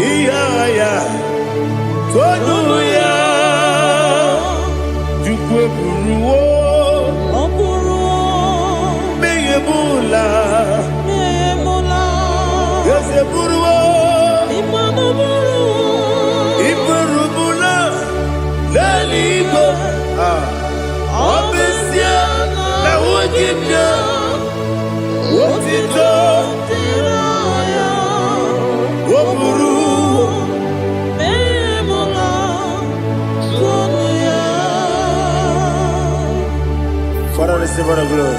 iyaya, tonuya. Buruwo, meyemula, yese buruwo, iburubula, leligo, obesia na wugibya, wotito, woburuwo. Father, receive our glory.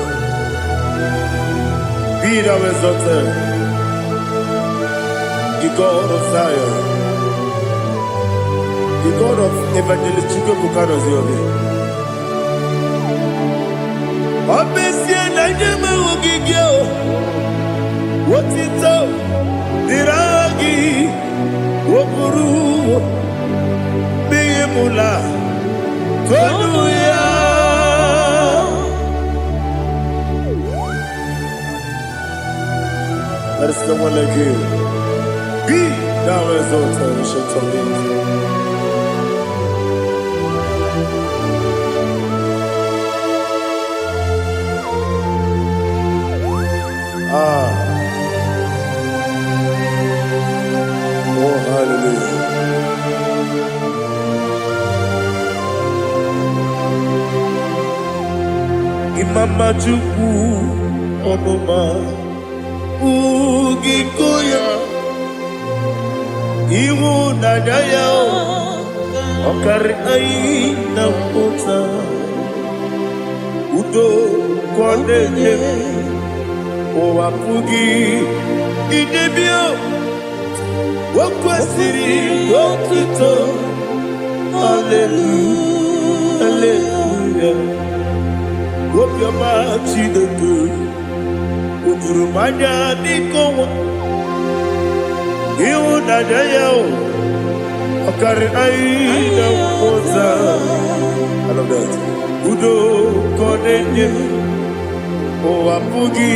Be thou exalted, the God of Zion, the God of Evangelist Chike Bukanos Yogi. Obesia na nyama wugigyo, wotito, diragi, woburu, beyemula, tonuya. There is no one like you. Be thou exalted, ancient of days. Oh, hallelujah. Imama Chukwu Onuma Ugikoya Iwu Nadaya Okari Aina Pota Udo Kwanene Owapugi Idebio Wakwasiri Wakito Hallelujah Hallelujah Wopiama Chinedu Udurumanya Nikowa Iwu Nadaya Okari Aina Pota I love that Udo Kwanene Owapugi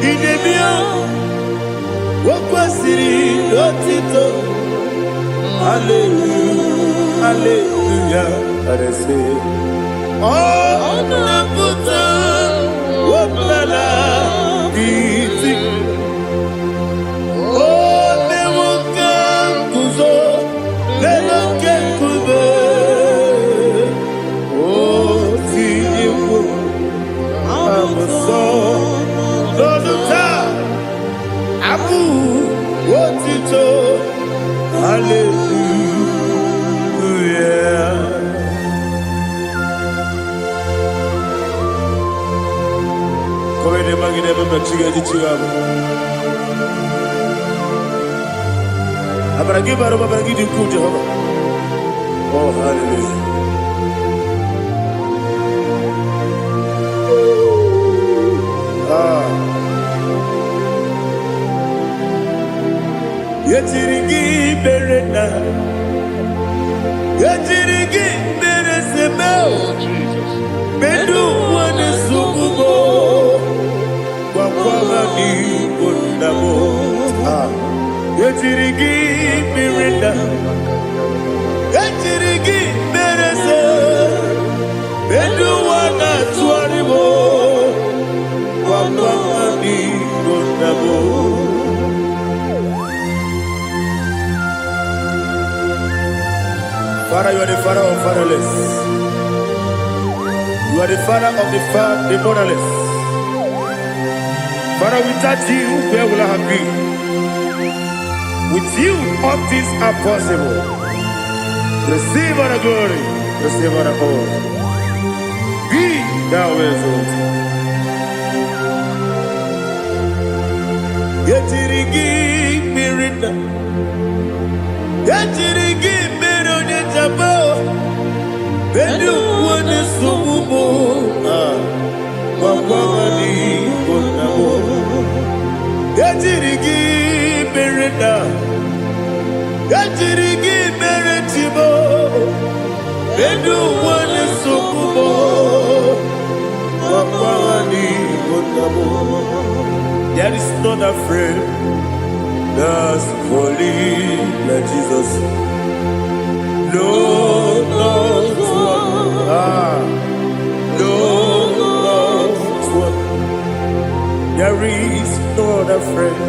Idebio Wakwasiri Wakito Hallelujah, hallelujah. Let us say, oh, Nabuta, what Lala, Biti, oh, Nebuka, Kuzo, Leloke Kube, oh, Tibu, Amason, Doduta, Abu, Wotito, hallelujah. Come in, Maggie, never chiga di chiga. Abragi baro abragi di ku Jehovah. Oh, hallelujah. Ah. Yetirigi berena, yetirigi beresebel, bedu wane sukubo, wakwama ni kundamo. Ah, yetirigi berena, yetirigi berese, bedu wana tuaribo, wakwama ni kundamo. Father, you are the father of fatherless. You are the father of the motherless. Father, without you, where will I have been? With you, all things are possible. Receive all the glory, receive all the honor. Be thou exalted. Yetirigi mirina, yetirigi. Bedu wane subumo, wakwani konamo. Yatirigi berenda, yatirigi beretimo. Bedu wane subumo, wakwani konamo. There is not a friend that's holy like Jesus. No, not one. No, not one. There is no other friend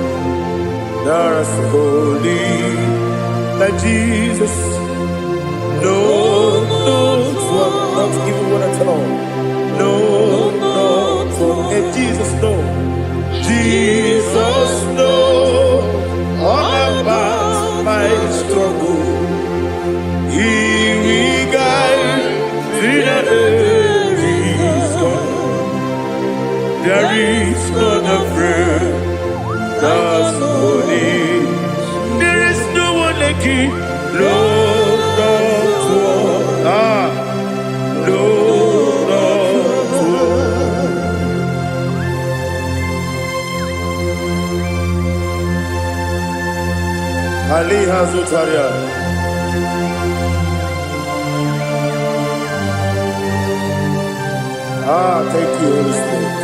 that is holy like Jesus. No, not one. Not even one at all. No, not one. And Jesus, no. Jesus, no. All about my struggle. He will guide through the days gone. There is not a friend that's holy. There is no one like him. No, not one. No, not one. Ali Hazutaria. Thank you, Holy Spirit.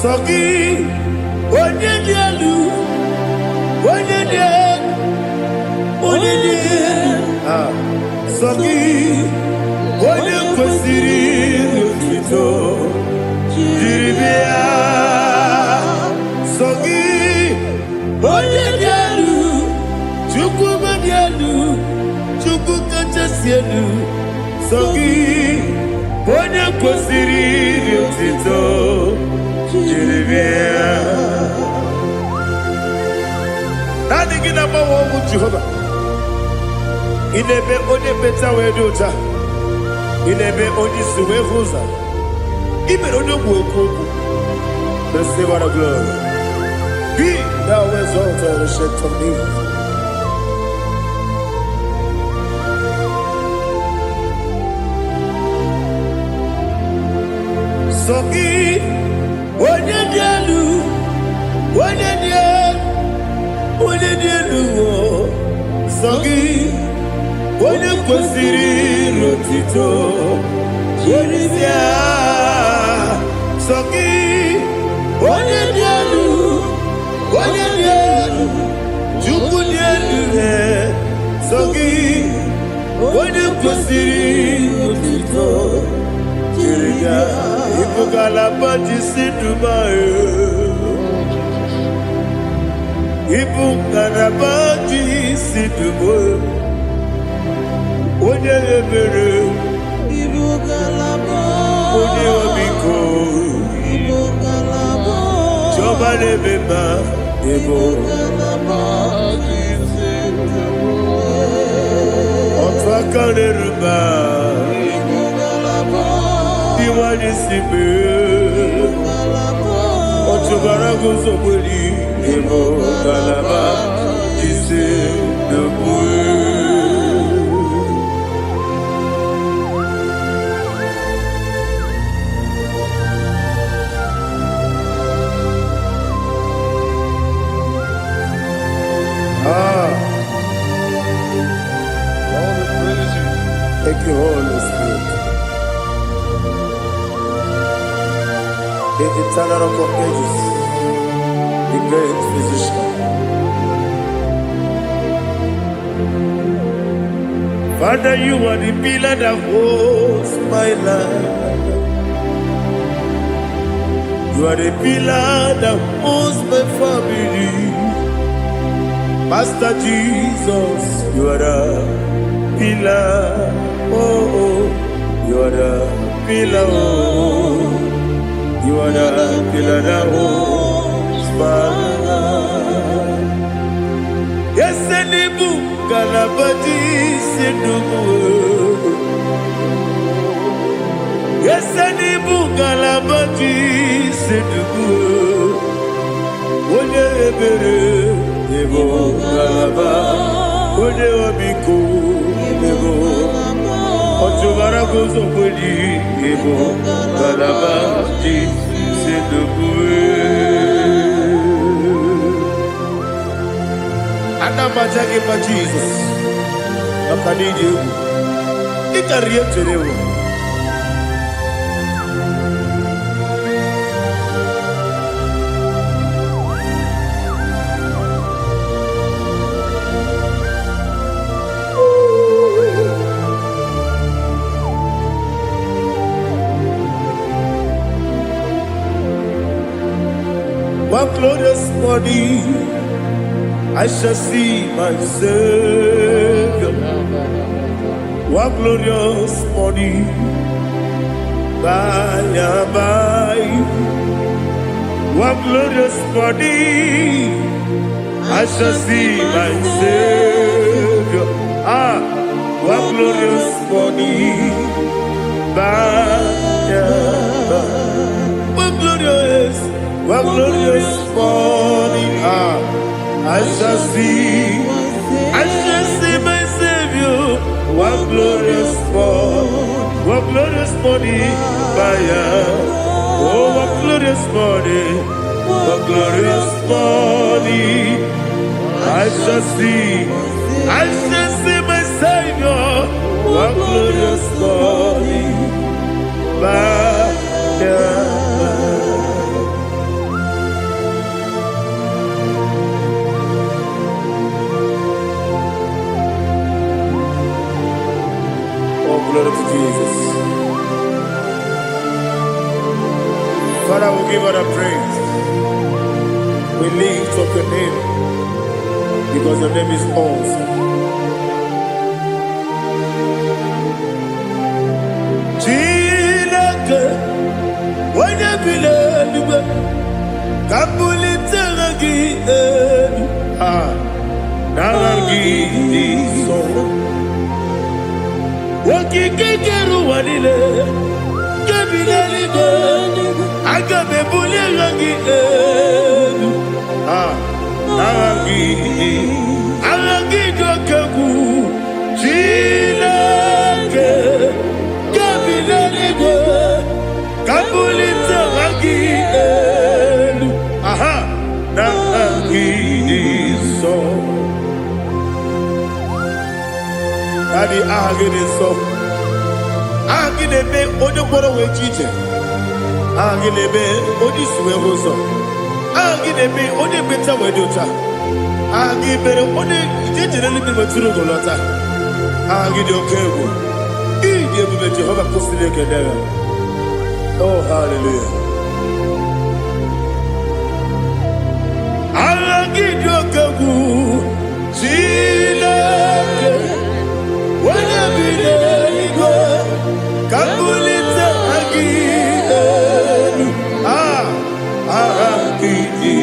Sogi, onye dialu, onye dialu. Sogi, onye kwesiri n'otito, jiribia. Sogi, onye dialu, chukwu dialu, chukwu kachasielu. Sogi, onye kwesiri n'otito, jiribia. Nani gina mawa omu Jehovah. Inebe onye beta wedota. Inebe onye suwe huza. Ibe onye gwoku. Receive all the glory. Be thou exalted and shed from me. Sogi, onye dialu, onye dialu, Sogi, onye kwesiri n'otu. otito jiribia soki onye dielu chukwu dielu soki onye kwesịrị otito jiribia ibugalaba jisiduma ibugalaba jisiduma onye ebere onye obiko jọba n'ebeba ebo otu aka n'eruba iwanye sibe otubara guzogbeli ebo galaba jise n'ebue. Thank you, Holy Spirit. The eternal rock of ages, the great physician. Father, you are the pillar that holds my life. You are the pillar that holds my family. Master Jesus, you are the pillar. Oh, you are the pillar. Oh, you are the pillar that holds my life. Yes, any book, Galabati, Sidubu. Yes, any book, Galabati, Sidubu. Onye ebere, Ebo Galaba, Onye Obiko, Ebo. Otubara gozo kweli ebo galaba ji sedubue. Anamajage pa Jesus. Makanidi ewu. Ikariye terewo. One glorious morning, I shall see my Savior. One glorious morning, by and by. One glorious morning, I shall see my Savior. One glorious morning, by and by. One glorious morning, I shall see my Savior. One glorious morning, oh, one glorious morning, I shall see my Savior. One glorious morning, glory to Jesus. Father, we give you the praise. We lift up your name because your name is awesome. Chilake, when you believe, Kabuli Tanagi, Naragi, so. Wakikekeru wanile Kebileligo Agabe bulirangi Aragi dokeku Chileke Kebileligo Kabulita ragi Naragi so Daddy, I get it so. na-eme onye mkpọrọ wee chi iche. Aha gị na-eme onye isi wee hụ ụzọ. Aha gị na-eme onye ekpenta wee dị ụcha. Aha gị mere onye ije jere eluigwe metụrụ ugo lọta. Aha gị dị oke egwu. Ị dị ebube Jehova kwụsịrị ekele ya. Oh, hallelujah. Aha gị dị oke egwu. Chineke onye bi n'eluigwe ka mbulite aha gị elu. Aha gị dị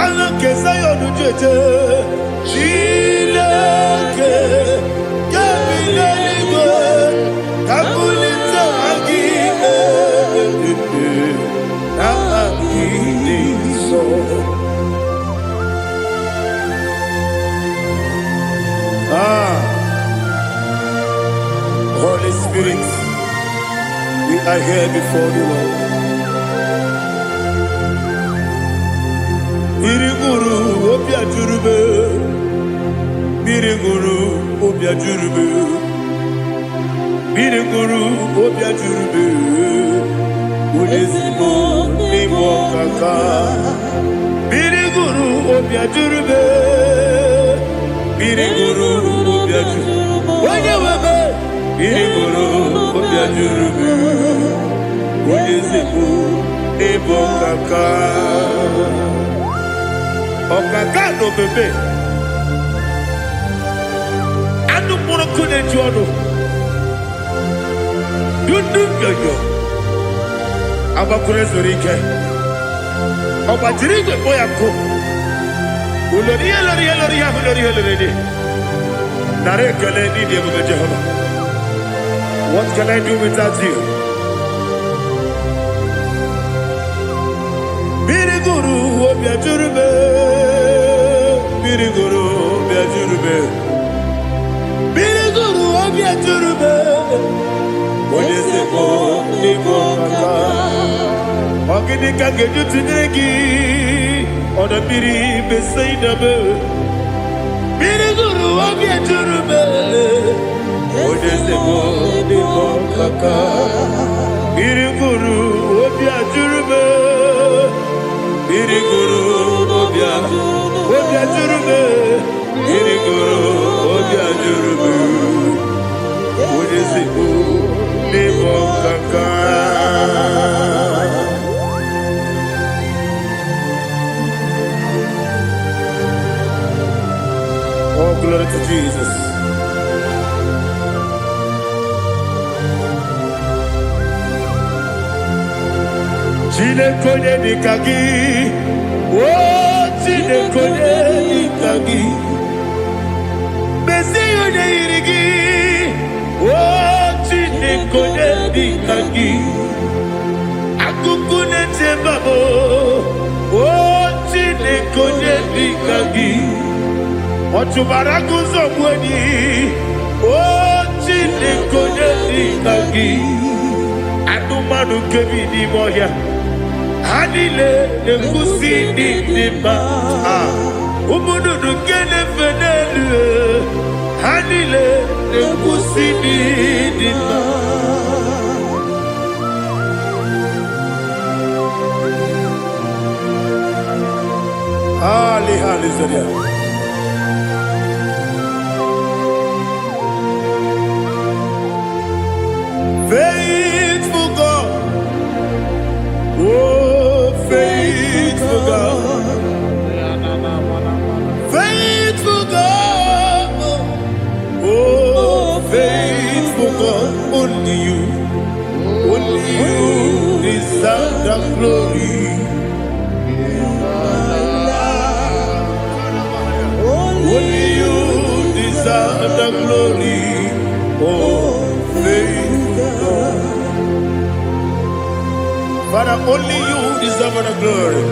aha nke Zayọn jeje. Chineke ka bi n'eluigwe ka mbulite aha gị elu. Aha gị dị nsọ. Holy Spirit, we are here before you, Lord. Biriguru obia jurube, biriguru obia jurube, biriguru obia jurube. Ulezimo nimo kaka, biriguru obia jurube, biriguru obia jurube. Wanyewebe. Biriguru obia jurube, ulezimo nimo kaka. Okaka no bebe. Anu muro kune jono. Dundu yoyo. Abakure zorike. Obatirige boyako. Ulori. Nare kele ni de bebe Jehovah. What can I do without you? Biriguru obia jurube, biriguru obia jurube, biriguru obia jurube. Olezemo nimo kaka. Ogini kangeju tinegi, ona biri besainabe. Biriguru obia jurube. Olezemo nimo kaka. Biriguru obia jurube. Biriguru obia jurube, biriguru obia jurube. Olezemo nimo kaka. Oh, glory to Jesus. Chinekonye nikagi, oh chinekonye nikagi. Mesiyo ne irigi, oh chinekonye nikagi. Akukune tembabo, oh chinekonye nikagi. Otubaraku zobweni, oh chinekonye nikagi. Adumanu kebi ni moya. Hanile nekusi ni nima. Umududu kene fenelu. Hanile nekusi ni nima. Hallelujah. Faithful God. Oh, faithful God. Faithful God. Oh, faithful God. Only you deserve the glory. Only you deserve the glory. Oh, faithful God. Father, only you deserve the glory.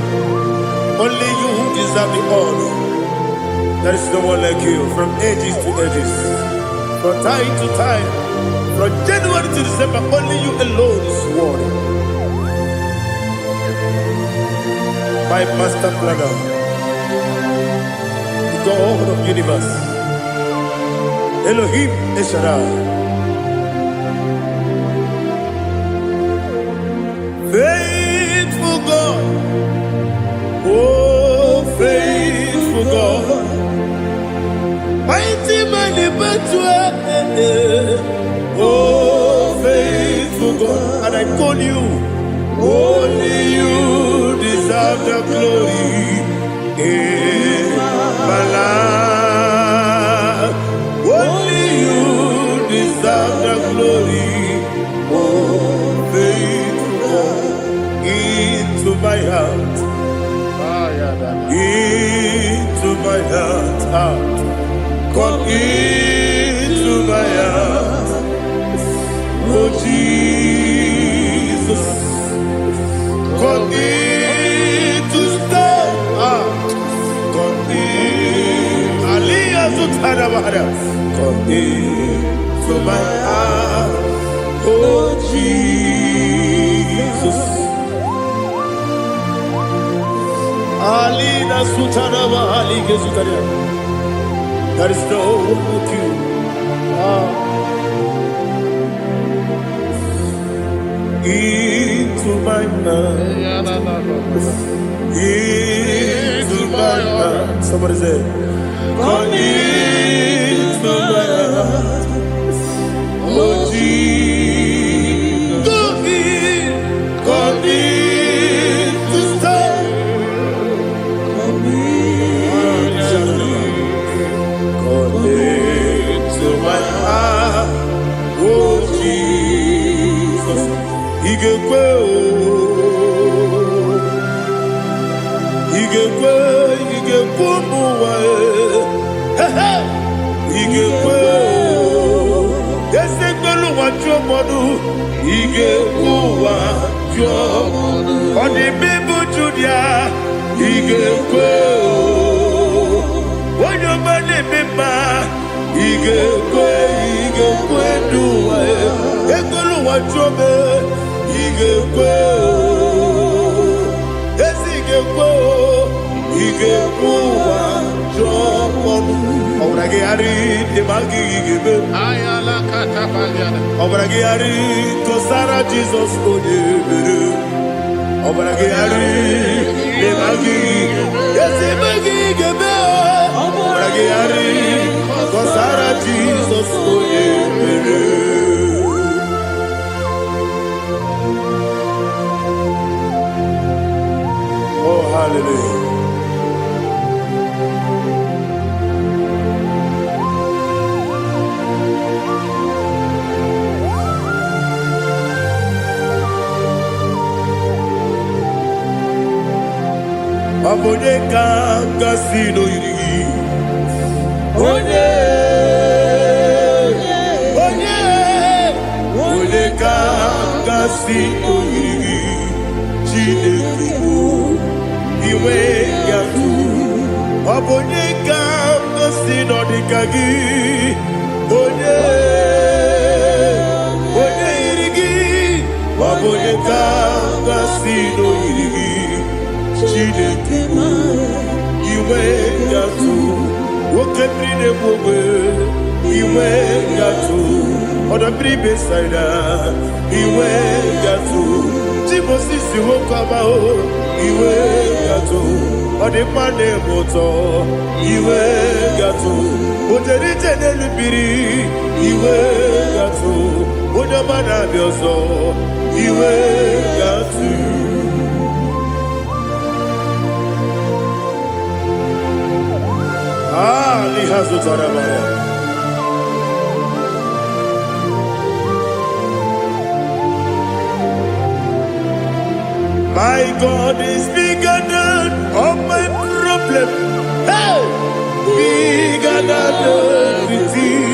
Only you deserve the honor. There is no one like you from ages to ages, from time to time, from January to December. Only you alone is worthy. My master planner, the God of the universe, Elohim Eshadai. I call you. Only you deserve the glory in my life. Only you deserve the glory. Oh, faithful into my heart. Into my heart. Come into my heart. Oh, Jesus. Come in to stay. Come in. Aliyah Zutanabara. Come in to my heart. Oh, Jesus. Alina Sutanaba Alige Zutaria. There is no one like you. Into my mind. Into my heart. Somebody say, come into my heart. Oh, Jesus. Come in to stay. Come into my heart. Oh, Jesus. Igekwe muwa igekwe esegbelu wa jomodu igekwe wa jomodu odi bibu judia igekwe onyo mane bimba igekwe duwa egbelu wa jome igekwe esigekwe igekwe wa jomodu obrage ari de magi igebe Ayala katapaliana. obrage ari to Sarah Jesus onyebere obrage ari de magi ese magi igebe obrage ari to Sarah Jesus onyebere. Oh, hallelujah. Abonye kanga sino yiri. Onye kanga sino yiri. Chineke iwe yatu. Abonye kanga sino dikagi. Onye yiri. Abonye kanga sino yiri. Chineke iwe yatu. Woke bride bobe iwe yatu. Oda bribe saida iwe yatu. Timosisi wokama o iwe yatu. Ode mane moto iwe yatu. Ode jene lubiri iwe yatu. Ode mana bioso iwe yatu. Lihazu Tarabaya. My God is bigger than all my problem. Hey! Bigger than everything.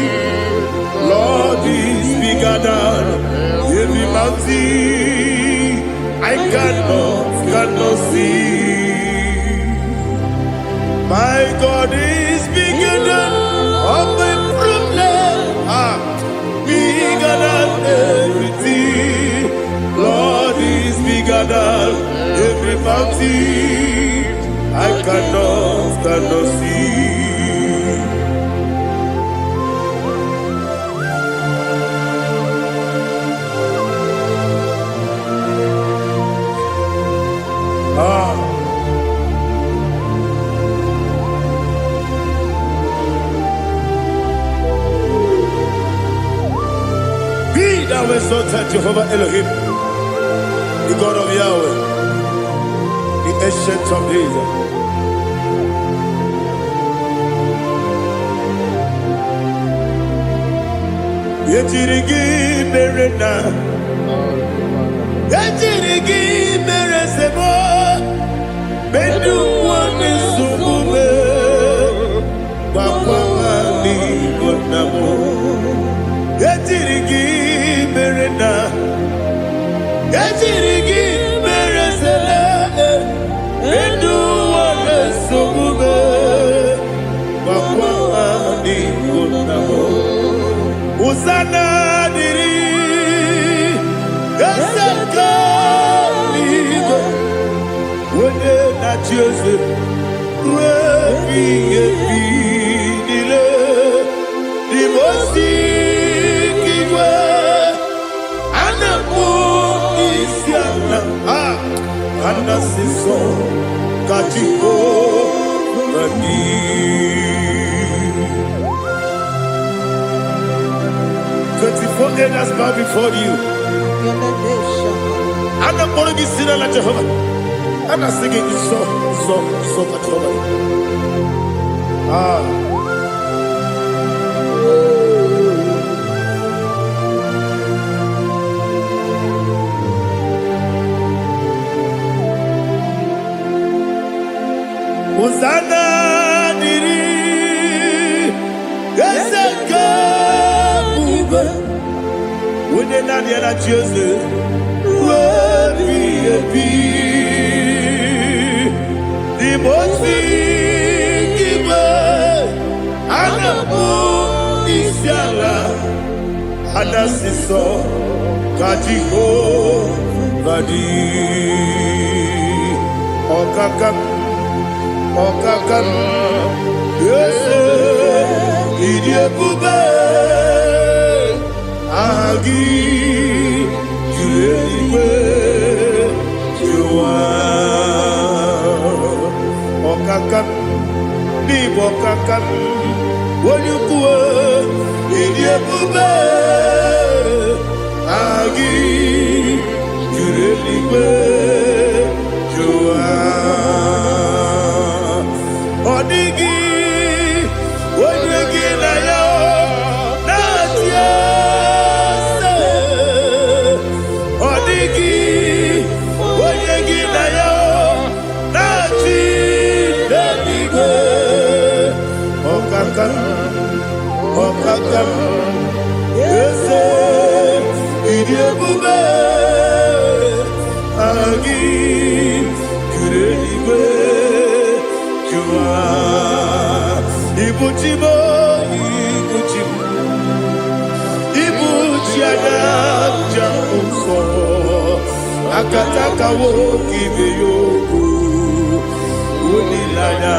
Lord is bigger than every mountain I cannot see. My God is bigger than all my problems. Bigger than everything. Lord is bigger than every mountain I cannot see. Be thou exalted, Jehovah Elohim. the God of Yahweh, the ancient of days. Yechirigi merena, yechirigi meresemo, bendu wane sumume, wakwani konamo. Yechirigi merena, yechirigi meresele, bendu wane sumume, wakwani konamo. Usana diri, yasaka ligo, wene na Jose, webi dile, di mosi kiwe, anamu isiana, anasiso kachiko bani. 24 elders bow before you. And I'm going to be singing like Jehovah. And I'm singing this song like Jehovah. Hosanna diri, yeseka. When they not yet at Jose, the most giver, and a book is Yala, and a sister, Kajiho, Badi, Okakam, yes, Idiot Bube. Agi, Juliwe, Jua, Okakam, Bibokakam, Wonyukue, Idiabube, Agi, Juliwe, Jua, Odigi, Wonyuki na yo, Natia. Okakam, yes, Idiabube, Agi, Kureliwe, Jua, Ibuchimo, Ibuchiada, Jamuso, Akataka woki beyoku, Unilaya,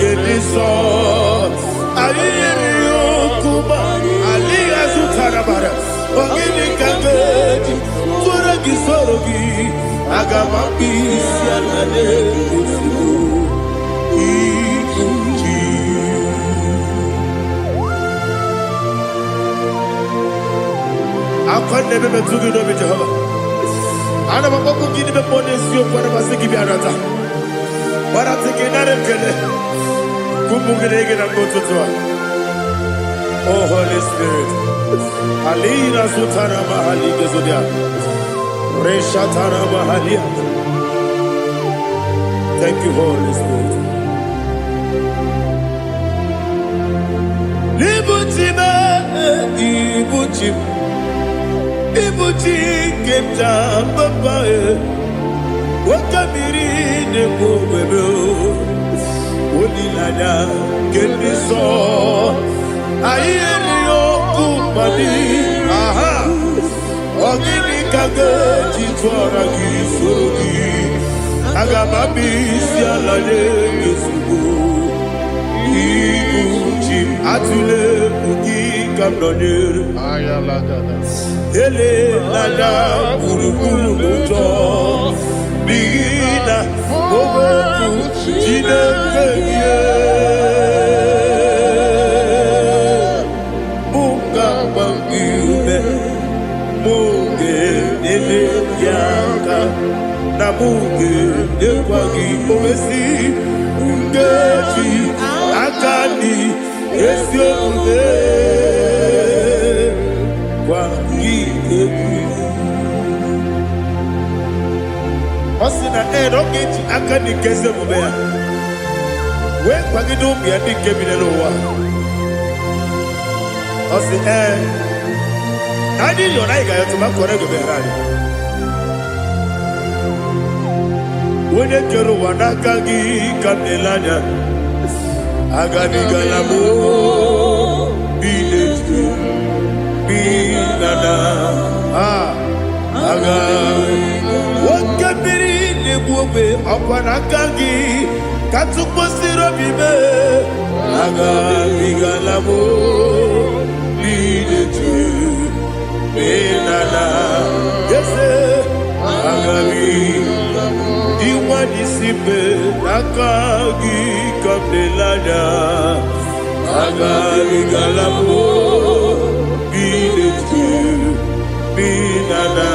Gediso, Ali Azutarabara, Ogini Kageji, Turagi Sorogi, Agamapi, Sianade, Ikuji. I can't never be too good over Jehovah. I never want to give them money, so for the Masiki Biarata. But I'm thinking that I'm going to oh, Holy Spirit. Alina Sutara Mahali Gezodia. Reshatara Mahalia. Thank you, Holy Spirit. Ibuchima, Ibuchim. Ibuchi Kemta Papae. Wakamiri de Bobebo. Unilada Kendiso. Ayeri okupani, aha. Ogini kageji twara gisurugi, agamabi sialale gesugu. Ibuchi atule ugi kamdonir. Ele lada buruburu muto, bigina obeku jine keye. Munga bangiube, munge ele. yaka na muge ekwagi omesi ngeji akani esi omume kwagi ebi osina ogeji akani kese omume ya we kwagi do bi adi kebine no wa osi Adi yona iga to makore go berani. Wone kero wanaka gi kanelanya. Agani galamo binetu binana. Aga wakabiri nebuobe akwanaka gi katukosiro bibe. Agani galamo binetu Benana, yes, Agami, Iwanisipe, Nakagi, Kabelada, Agami Galamo, Binetu, Benana,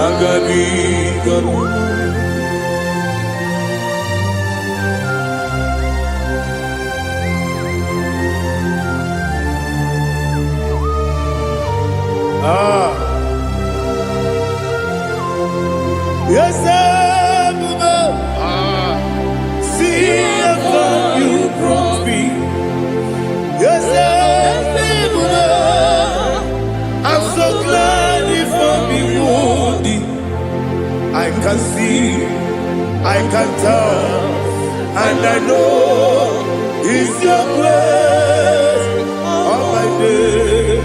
Agami Galamo. Yes, see how far you brought me. Yes, I'm so glad you found me worthy. I can see, I can tell, and I know it's your grace. On my day,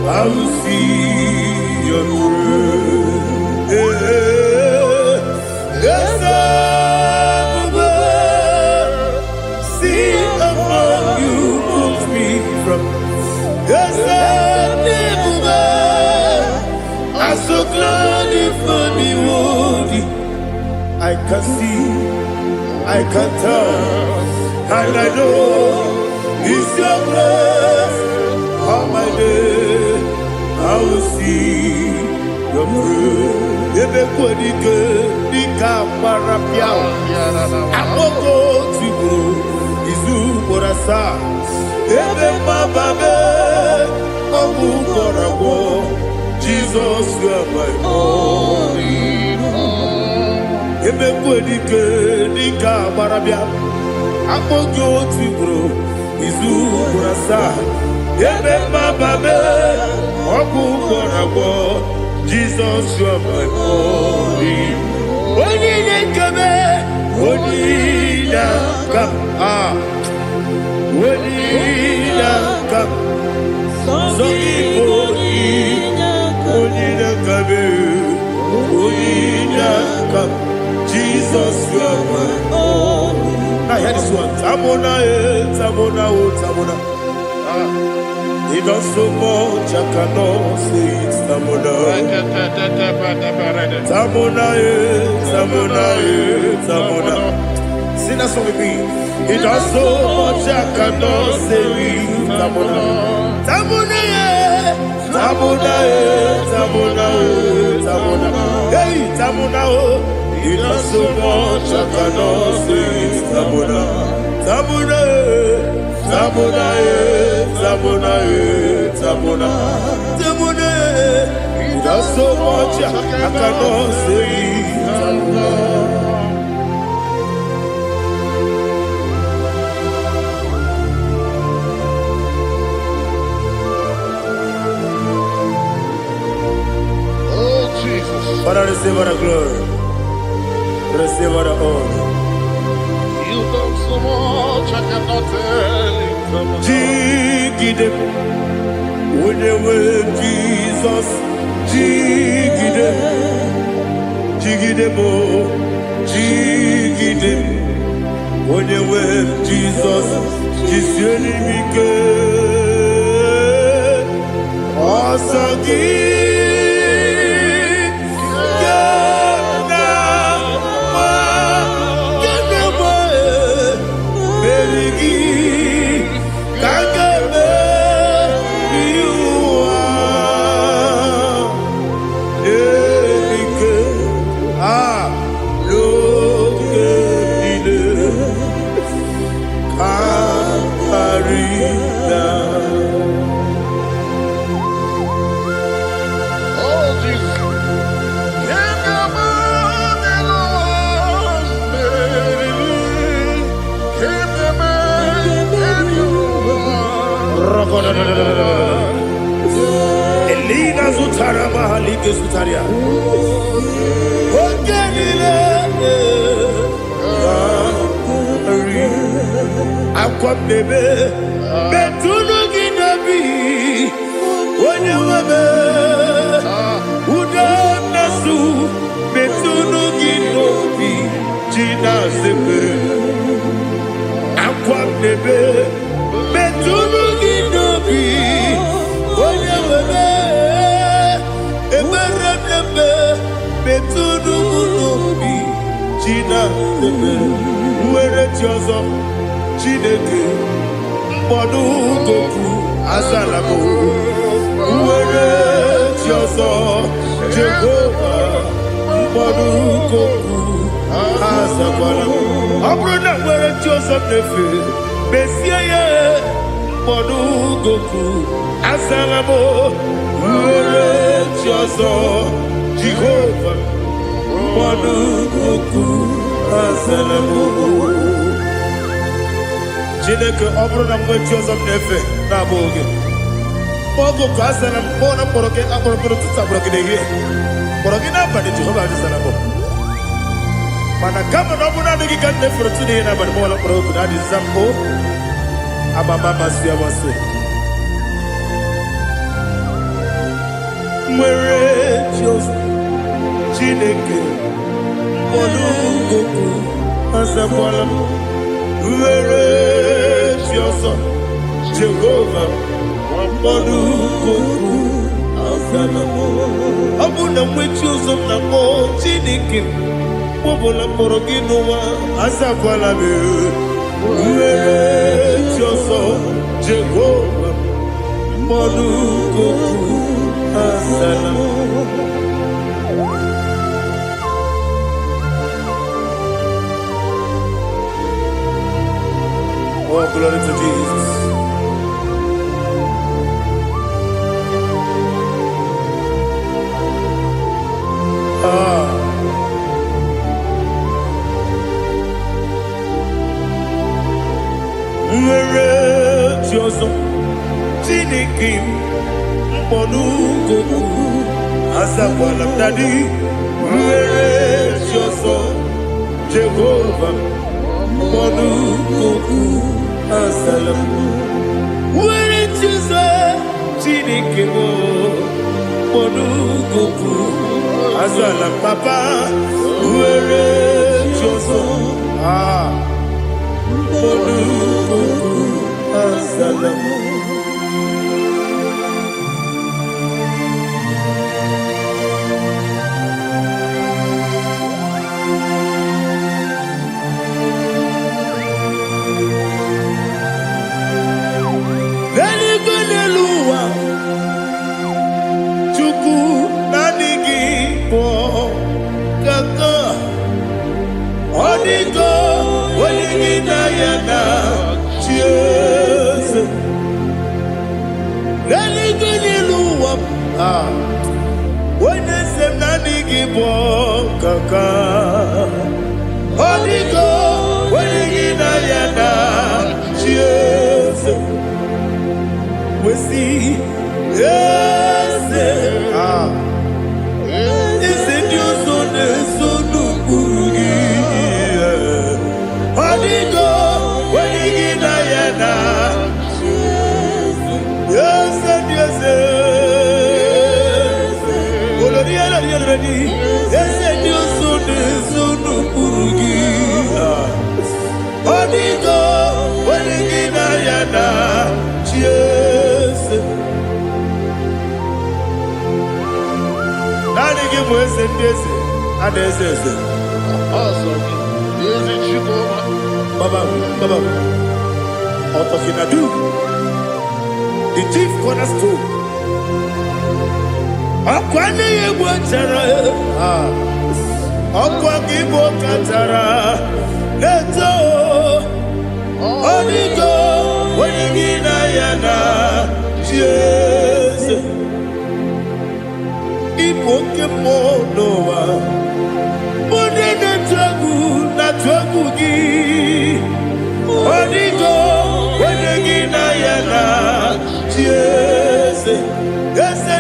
I will see your grace. Yes, see among you put me from. Yes, I'm so glad you found me worthy. I can see, I can tell, and I know it's your grace. On my day, I will see your grace. Ebe kodike dika parapia akoko tibro izu borasa ebe mababe obu korago Jesus you are my only hope. Ebe kodike dika parapia akoko tibro izu borasa ebe mababe obu korago Jesus, you are my only. Only come, only come, only come. So only come. Jesus, you are my only. Now hear this one. Tamona, tamona, tamona. He does so much, I cannot say it's Tamona. Tamona, Tamona, Tamona. Sing that song with me. He does so much, I cannot say it's Tamona. Tamona, Tamona, Tamona, Tamona. Hey, Tamona, he does so much, I cannot say it's Tamona. Tamona, Tamona, Tamona, Tamona, Tamona. He does so much, I cannot say Tamona. Oh, Jesus. Father, receive all the glory. Receive all the honor. You done so much, I cannot tell it. Jigide, when they were Jesus, Jigide, Jigide mo, Jigide, when they were Jesus, Jisyenimike, Osagi. Ina zutara mahali ke zutaria. Ogenile. Akwam nebe. Betunu ginabi. Onye webe. Uda nasu. Betunu ginobi. Jina sebe. Akwam nebe. Betunu ginobi. Onye webe. Ebere nebe. Betunu ginobi. Jina sebe. Uwere tiozo. Chineke. Mbodu goku. Azalamo. Uwere tiozo. Jehovah. Mbodu goku. Azakwalamo. Abrona uwere tiozo nefe. Mesiye. Mbodu goku. Azalamo. Uwere tiozo. Jehovah. Mbodu goku. Azalamo. Chineke ọbụrụ mgbe Jizọs na-efe na-abụ oge ogo ka asara mbọ na mkpọrọ gị akpọrọ mkpọrọ tutu akpọrọ gị n'ehihie mkpọrọ gị n'abalị Jehova adịzara mbọ mana kama na ọ bụ naanị gị ka m na-efere otu n'ihe n'abalị ma ọla mkpọrọ oge na-adịza mbụ abama masị amasị nwere Jizọs Chineke mkpọrọ ogo azakwala m nwere Jizọs Jehovah mmadụ ukwu azalamo ọ bụ na mmechi ụzọ m na mbọ Chineke mkpọbụla mkpọrọ gị n'ụwa azakwala m nwere Jizọs Jehovah mmadụ ukwu azalamo. Oh, glory to Jesus. Nwere Jizọs Chineke mkpọnụ goku azakwala m dadi nwere Jizọs Jehovah mkpọnụ goku azalamo nwere Jizọs Chineke mkpọnụ goku azala papa nwere Jizọs mkpọnụ goku azalamo. Onye se nani gị bụ kaka ọ dịgo onye gị na ya na chi eze wesi eze eze ndị ụzọ na-eso n'okpuru gị ọ dịgo onye gị na ya na chi eze ndị eze eze ndị ụzọ na-eso n'okpuru gị ọ dịgo onye gị na ya na chi eze naanị gị bụ eze ndị eze a na-eze eze Baba Otokinadu the chief cornerstone ọkwa n'ihi egwu chara ọkwa gị bụ katara na-eto ọ dịgo onye gị na ya na chi eze ịbụ oke mmụọ n'ụwa onye na-atụ egwu gị ọ dịgo onye gị na ya na chi eze eze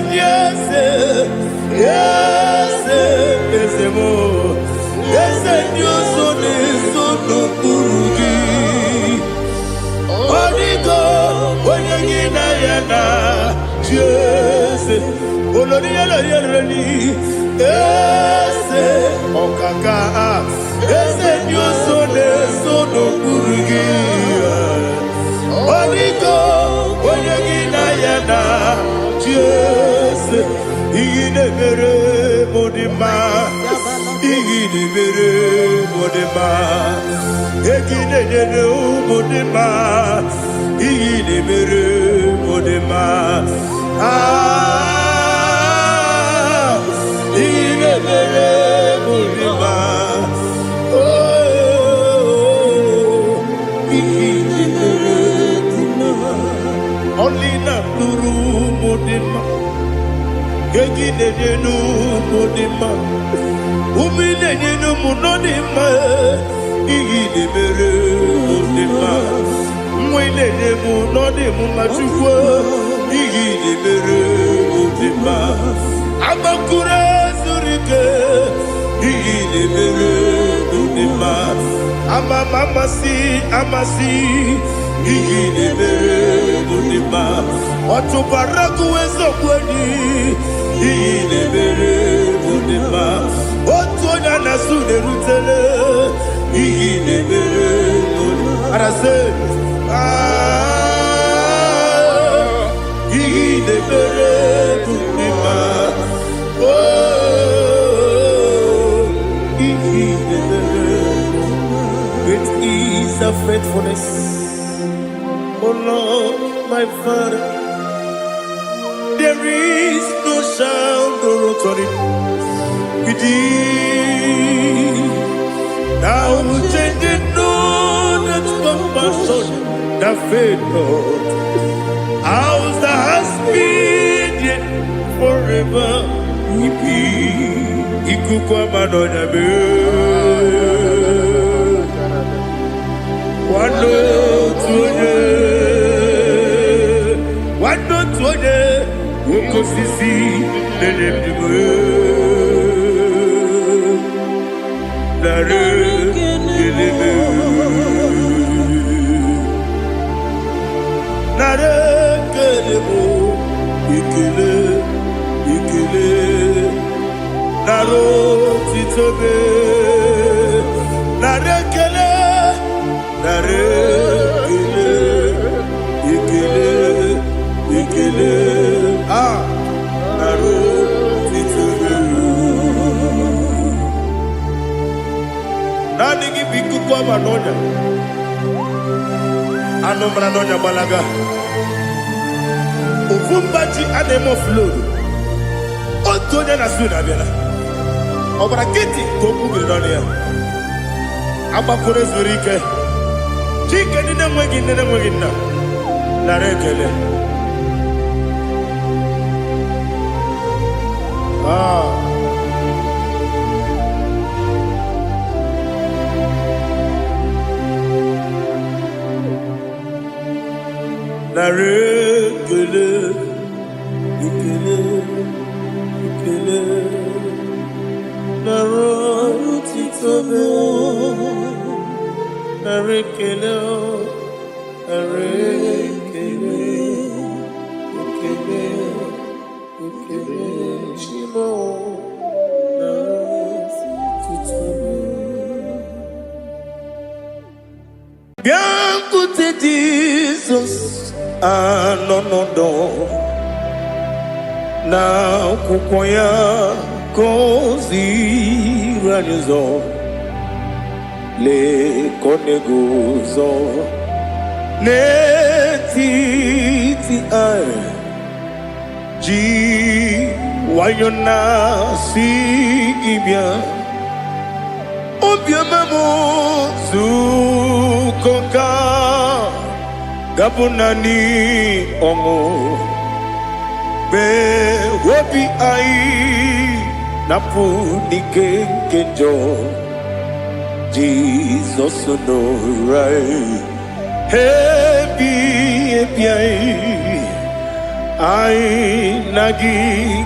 anyị na gị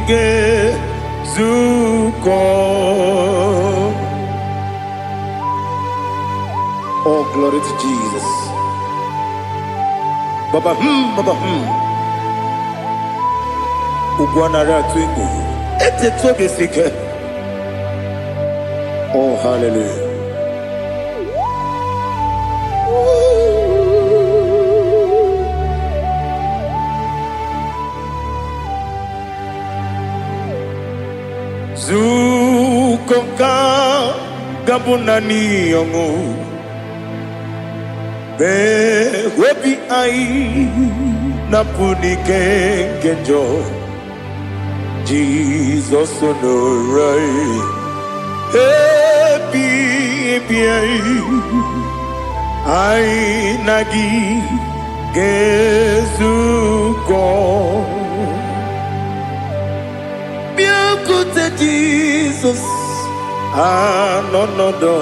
ga-ezukọ. Oh, glory to Jesus. Baba, Baba, Ugwanara twingo. Ete toge sike. Oh, hallelujah. Zukoka gabunani yongo. Be webi ai na punike genjo. Jesus onorai. Happy ai nagi gezuko. Biakute Jesus anonodo.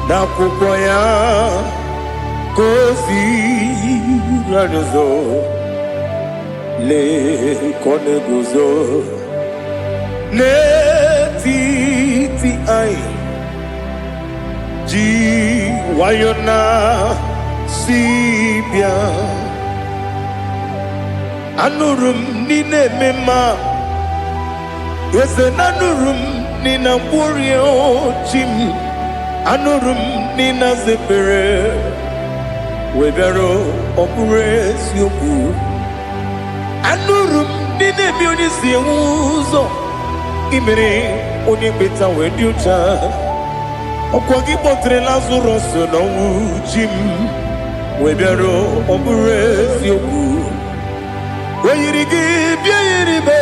Na kukwaya kozi ranozo le koneguzo ne titi ai ji wayona sibia anurum nine mema yese nanurum nina burio chim anurum nina zepere webero opures yoku anurum nine bionisi uzo imere onye beta wediucha okwagi potre Lazarus no jim webero opures yoku weyirigi biayiribe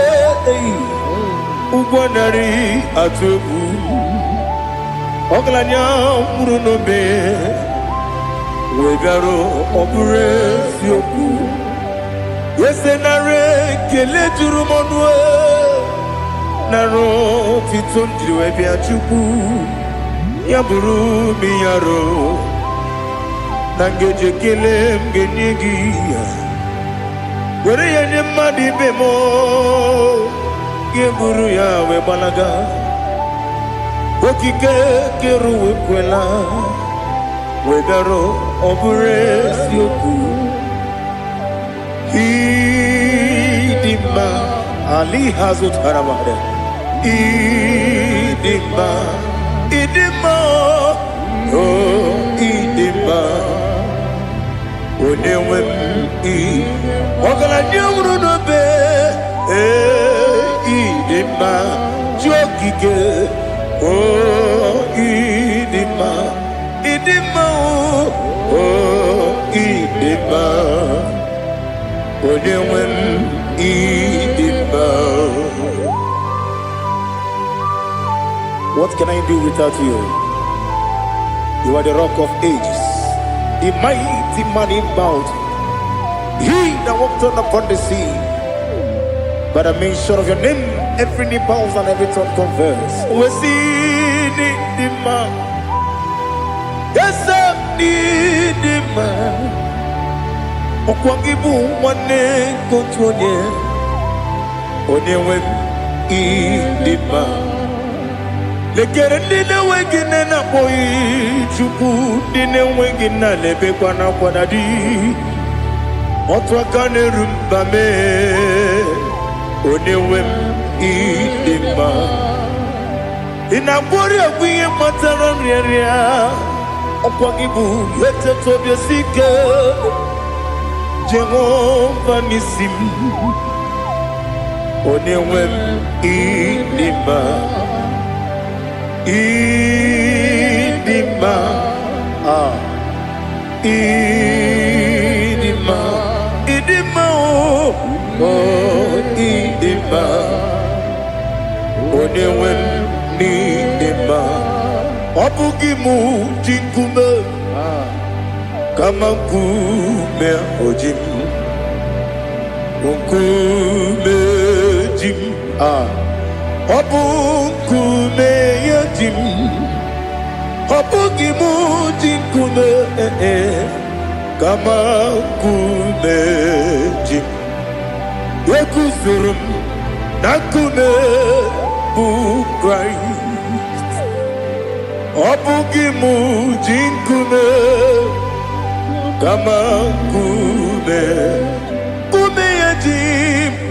ugwanari atubu Oglanya murunobe wegaro opures yoku yesenare kele turumonwe naro titondri webi achuku yaburu miyaro nangeje kele mgenyigi were yenye madi bemo yeburu ya webalaga okike keru wekwela wegaro opures yoku idima ali hazut haramade idima oh idima onewem ogala nyumru no be idima jokike oh idima oh idima onewem idima. What can I do without you? You are the rock of ages, the mighty man in battle, he that walked on upon the sea. By the mention of your name, every knee bows and every tongue confess. We see the man. Yes, I need the man. Okwangibu wane kontronye. Onewem idima. Lekere nine wengine na boy chuku nine wengine lebe kwa na kwa dadi. Otwakane rumbame. Onewem idima. Inabori agwiye matara nriya. Okwangibu yete tobye sike. Jehovah nisim. Onewem idima. Idima. Idima. Idima. Oh, idima. Onewem idima. Obugimu jinkume. Kama kume ojim. Kume jim. Obukume yajim. Obugimu jinkume. kama nkume ji ekuzuru m na nkume bụ Kraịst ọ bụghị m ji nkume kama nkume ya ji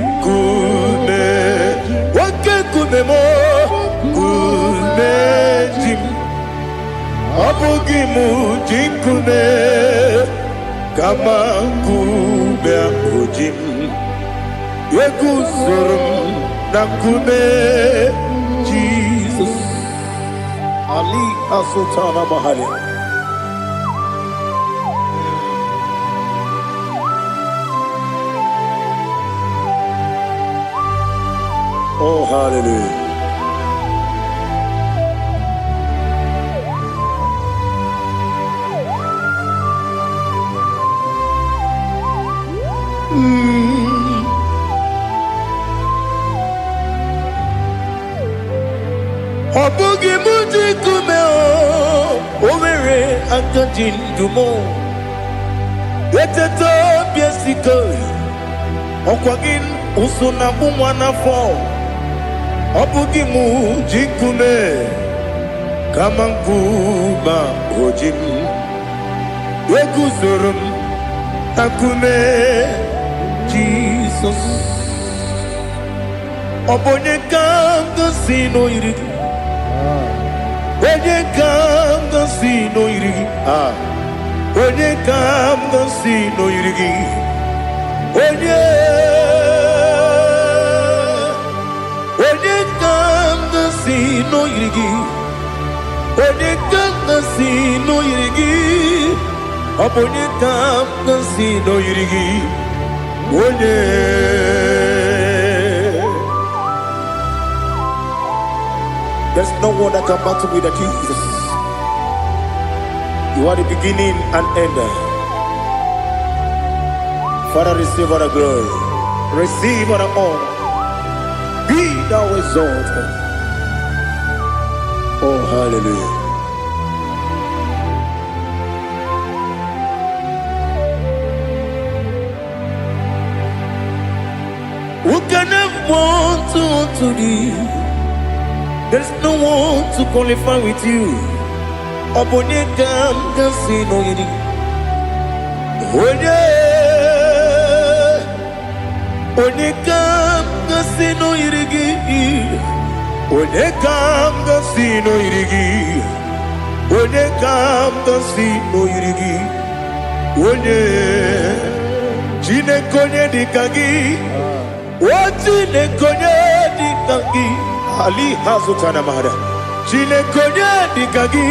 nkume nwoke nkume m nkume ji m ọ bụghị m ji nkume kama nkume ahụ ji m eguzoro m na nkume Jizọs. Ali asụtana mahali. Oh, hallelujah. Ọ bụghị m ji nkume o nwere aka ji ndụ m eteta obi esiko ọkwa gị ụsụ na mụ nwa n'afọ ọ bụghị m ji nkume kama nkume oji m eguzoro m na nkume Jizọs. Ọ bụ onye ka m gosi n'oyiri gị onye ka m gosi n'oyiri gị onye ka m gosi n'oyiri gị onye ka m gosi n'oyiri gị onye ka m gosi n'oyiri gị ọ bụ onye ka m gosi n'oyiri gị onye. There's no one that can battle with Jesus. You are the beginning and end. Father, receive all the glory. Receive all the honor. Be thou exalted. Oh, hallelujah. Who can have one to thee? There's no one to qualify with you. Obonye kam kasi no yiri. Onye kam kasi no yiri. Onye kam kasi no yiri. Onye kam kasi no yiri. Onye chine konye dikagi. Chine konye dikagi. Ali hazutana mahada. Chine konye dikagi.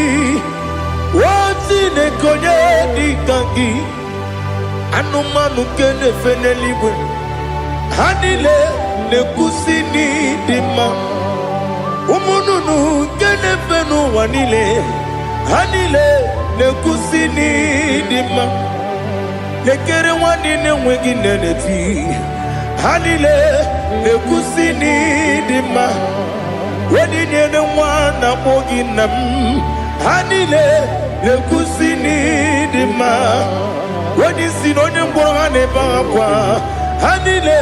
Chine konye dikagi. Anumanu kene fene libwe. Hanile ne kusini dima. Umununu kene fenu wanile. Hanile ne kusini dima. Nekere wanine wengi neneti. Hanile ne kusini dima. Wedi nyene wana mogi nam. Hanile ne kusini dima. Wedi sinonye mbwangane bangapwa. Hanile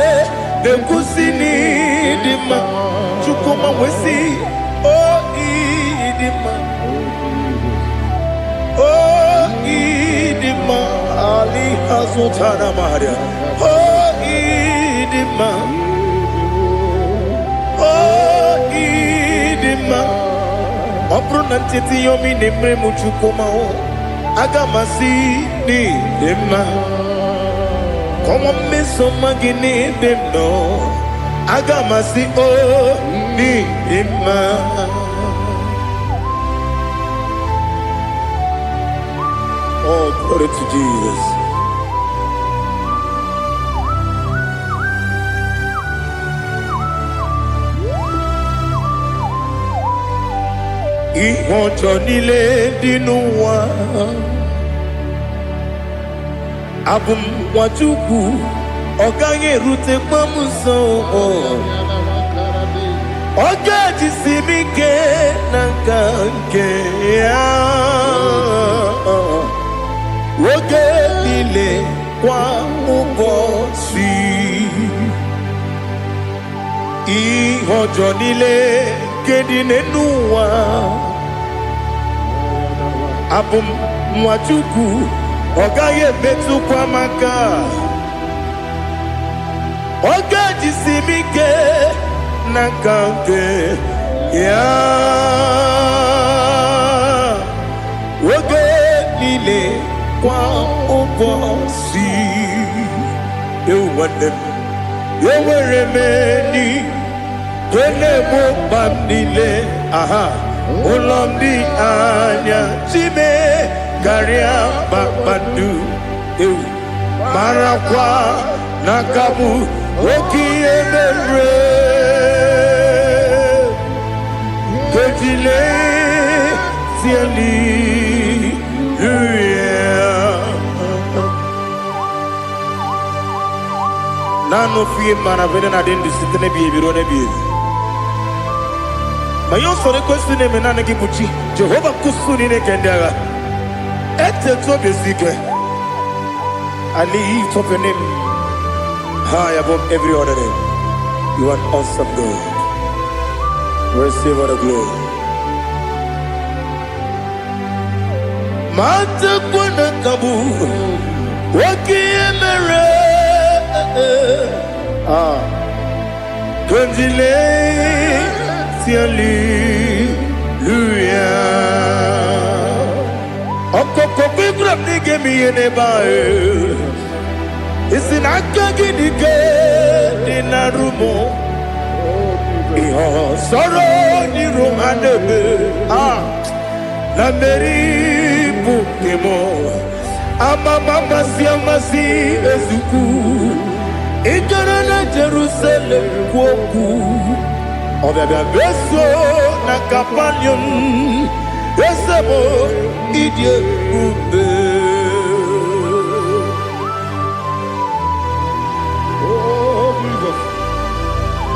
ne kusini dima. Chukuma wesi oh idima. Oh idima. Ali hazutana maharia. Oh idima. Oh idima. Opro nantiti yomi nemre muchukuma o. Agamasi ni dema. Como me soma gini demno. Agamasi o ni dema. Oh, glory to Jesus. Ìwọ̀njọ́ nílé dínú wa. Abumwachukwu ọ gaghị erute kpamụsọ. Ọ ga-ejisi m ike na nka nke ya. Oge niile kwa ụbọchị ihe ọjọọ niile nke dị n'ụwa. Abụ m nwa Chukwu, ọ gaghị emetụkwa m aka. Ọ ga-ejisi m ike n'aka nke ya oge niile kwa ụbọchị. Nwanne m, enwere m enyi nke na-egbo mkpa m niile. Ụlọ m dị anya chime karịa kpakpando. Marakwa n'aka m oke ihe mere kejile tieli nano fie mana vene na den disitene bi ebiro ne bi. Mayo sore kwesi ne menane ki buchi Jehova kusuni ne kendaga ete to besike. I lift up your name high above every other name. You are awesome God. Receive all the glory. Mata kuna kabu waki emere Konjile hallelujah. Okoko bigram ni gemi ene bae. Isi naka gini ke di narumo. Iho soro ni romanebe. Na meri bukemo. Ama mama si ezuku. Ijara na Jerusalem kwoku. Obebe beso na kapanion. Esebo idye ube.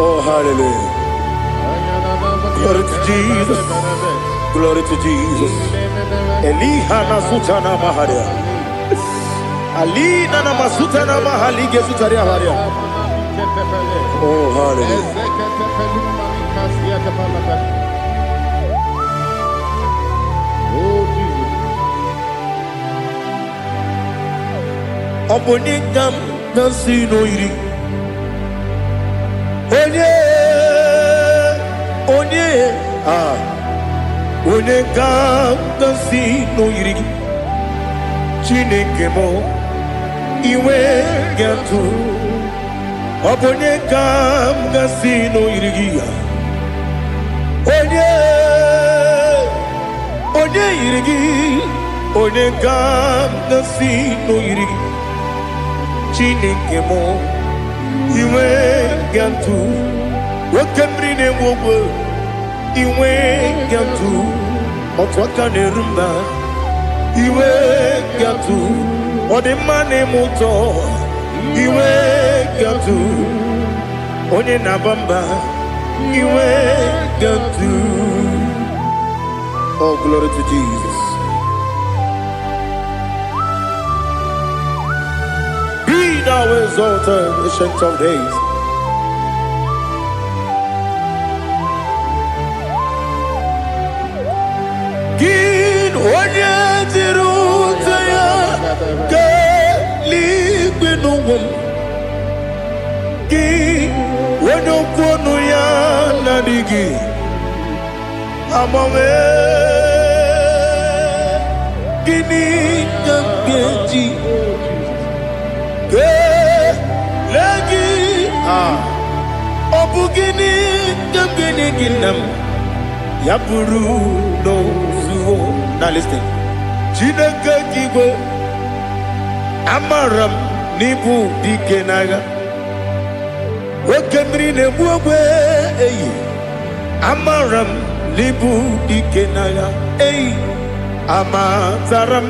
Oh, hallelujah. Glory to Jesus. Glory to Jesus. Eliha na sutana maharia. Alina na masutana mahali gesutaria haria. Oh, hallelujah. Oh, Jesus. Obonikam nasino iri. Onye ga-asị n'oyiri gị Chineke m iwe ga-atụ. Ọ bụ onye ga-asị n'oyiri gị onye yiri gị onye ga-asị n'oyiri gị Chineke m iwe ga-atụ. Nwoke mmiri na-enwe ogwe iwe ga-atụ. Otu aka na-eru mba iwe ga-atụ. Ọ dị mma na-eme ụtọ iwe ga-atụ. Onye na-aba mba iwe ga-atụ. Oh, glory to Jesus. Be thou exalted, ancient of days. Gin onye tiri ụzọ ya ka eluigwe n'ụwa m. Gị onye okwu ọnụ ya na-adịghị agbanwe. Gịnị ka m ga-eji kelee gị? Ọ bụ gịnị ka m ga-enye gị nna m? Ya bụrụ n'ozuo. Now listen. Chineke igwe amara m n'ibu dike n'agha. Oke mmiri na-egbu ogwe eyi. Amara m n'ibu dike n'agha. Eyi amatara m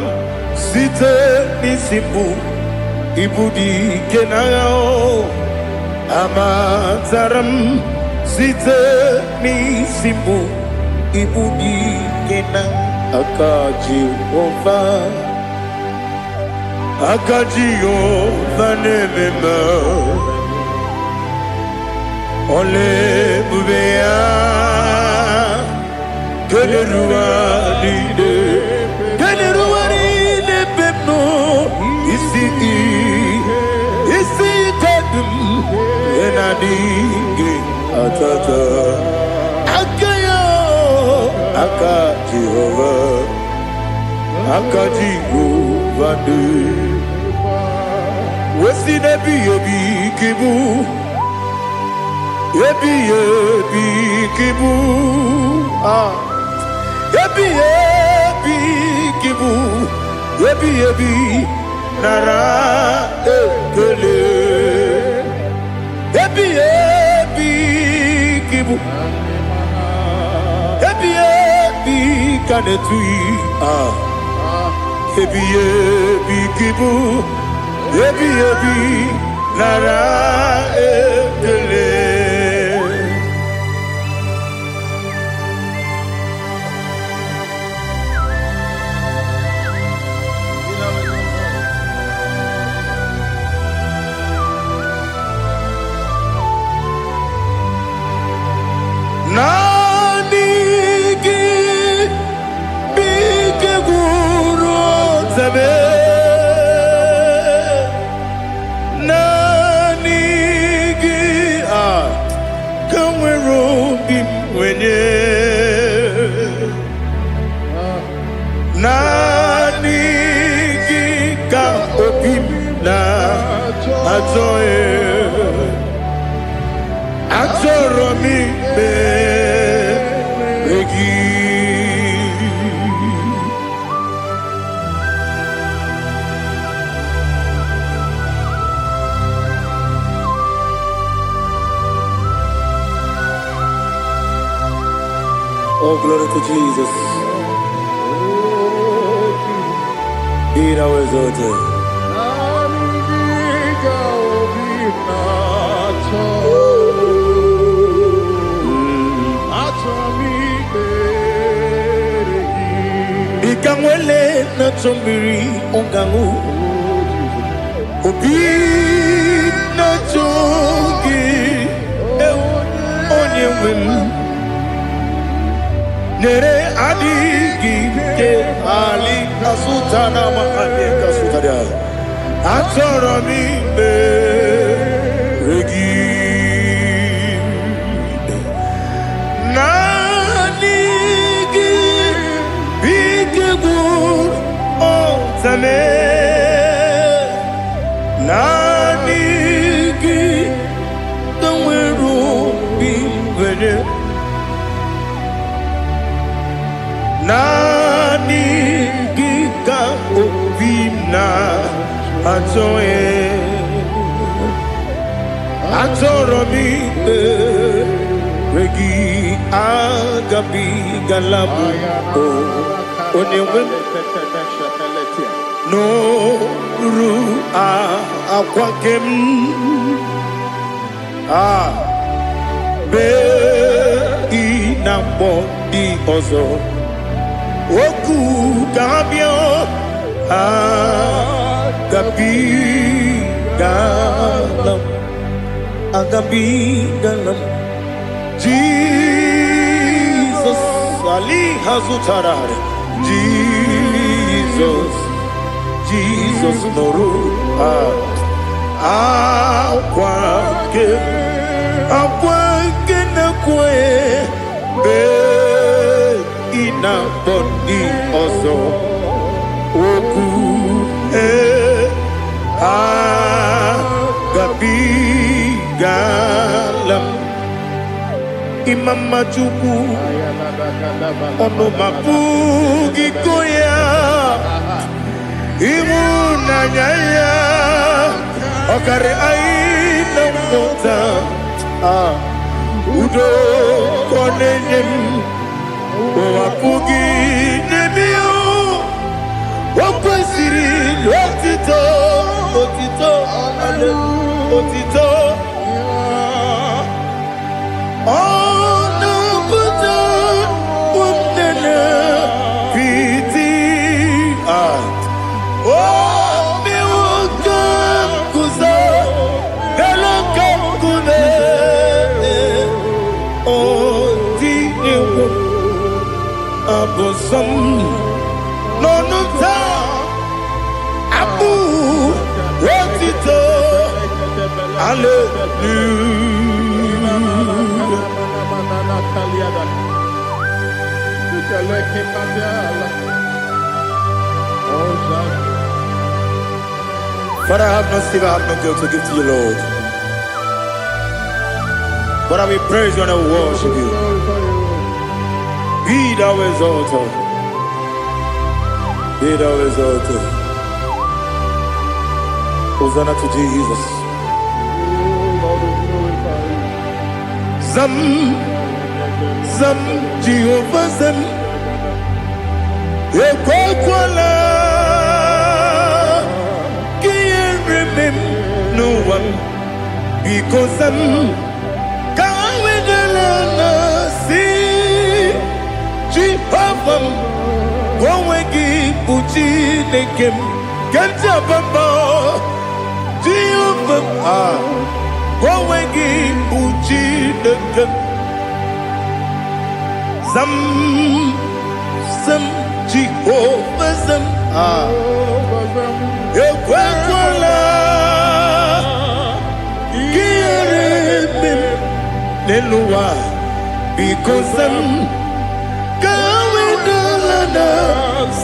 site n'isi mbụ ibu dike n'agha. Amatara m site n'isi mbụ ibu dike n'agha. Aka Jehova Akajiyo vanemema Ole bubea Keleruaride pepno Isi tedum Enadinge atata Akayo Aka Jehovah Akajiyo vande Wesi nebi yebi kibu Yebi kibu Yebi kibu Yebi nara ekele Yebi kibu Yebi kanetui Yebi kibu Yebi nara ekele Nanigi bike guru zabe Nanigi kamwero bimwenye Nanigi ka opim na ajoe Atoromi begi Oh, glory to Jesus. Be thou exalted. Ikamwele na chombiri ongangu Obi na chogi onye wim Nere adigi ke ali asutana mahane kasutaria Atoro mi regi Nanigi bige gur ozame Nanigi kamweru bimwenye Nanigi ka obimna atoe Atoromi regi agabi galabu Onewe no ru akwakem be inambo di ozo Oku gabio agabi galam Jesus Ali Hazutarare Jesus Noru Akwake na kwe be ina bodi ozo oku gabi galam imam majuku ono mapugi koya imunanyaya okare aina mota udo konenyem wapugi nebio wakwesiri otito otito ono buto umnene piti oh meu bosom no no ta abu wetito Father, I have no silver, I have no gold to give to you, Lord. But I will praise you and I will worship you. Be thou exalted. Be thou exalted. Hosanna to Jesus. Zam, Zam, Jehovah Zam. Ekwakwala. Can't remember no one because I'm Jehovah, go wegi puchi nekem, kanja bamba. Jehovah, go wegi puchi nekem. Zam, Zam, Jehovah Zam. Ekwakwala, kiyeremem, neluwa, because I'm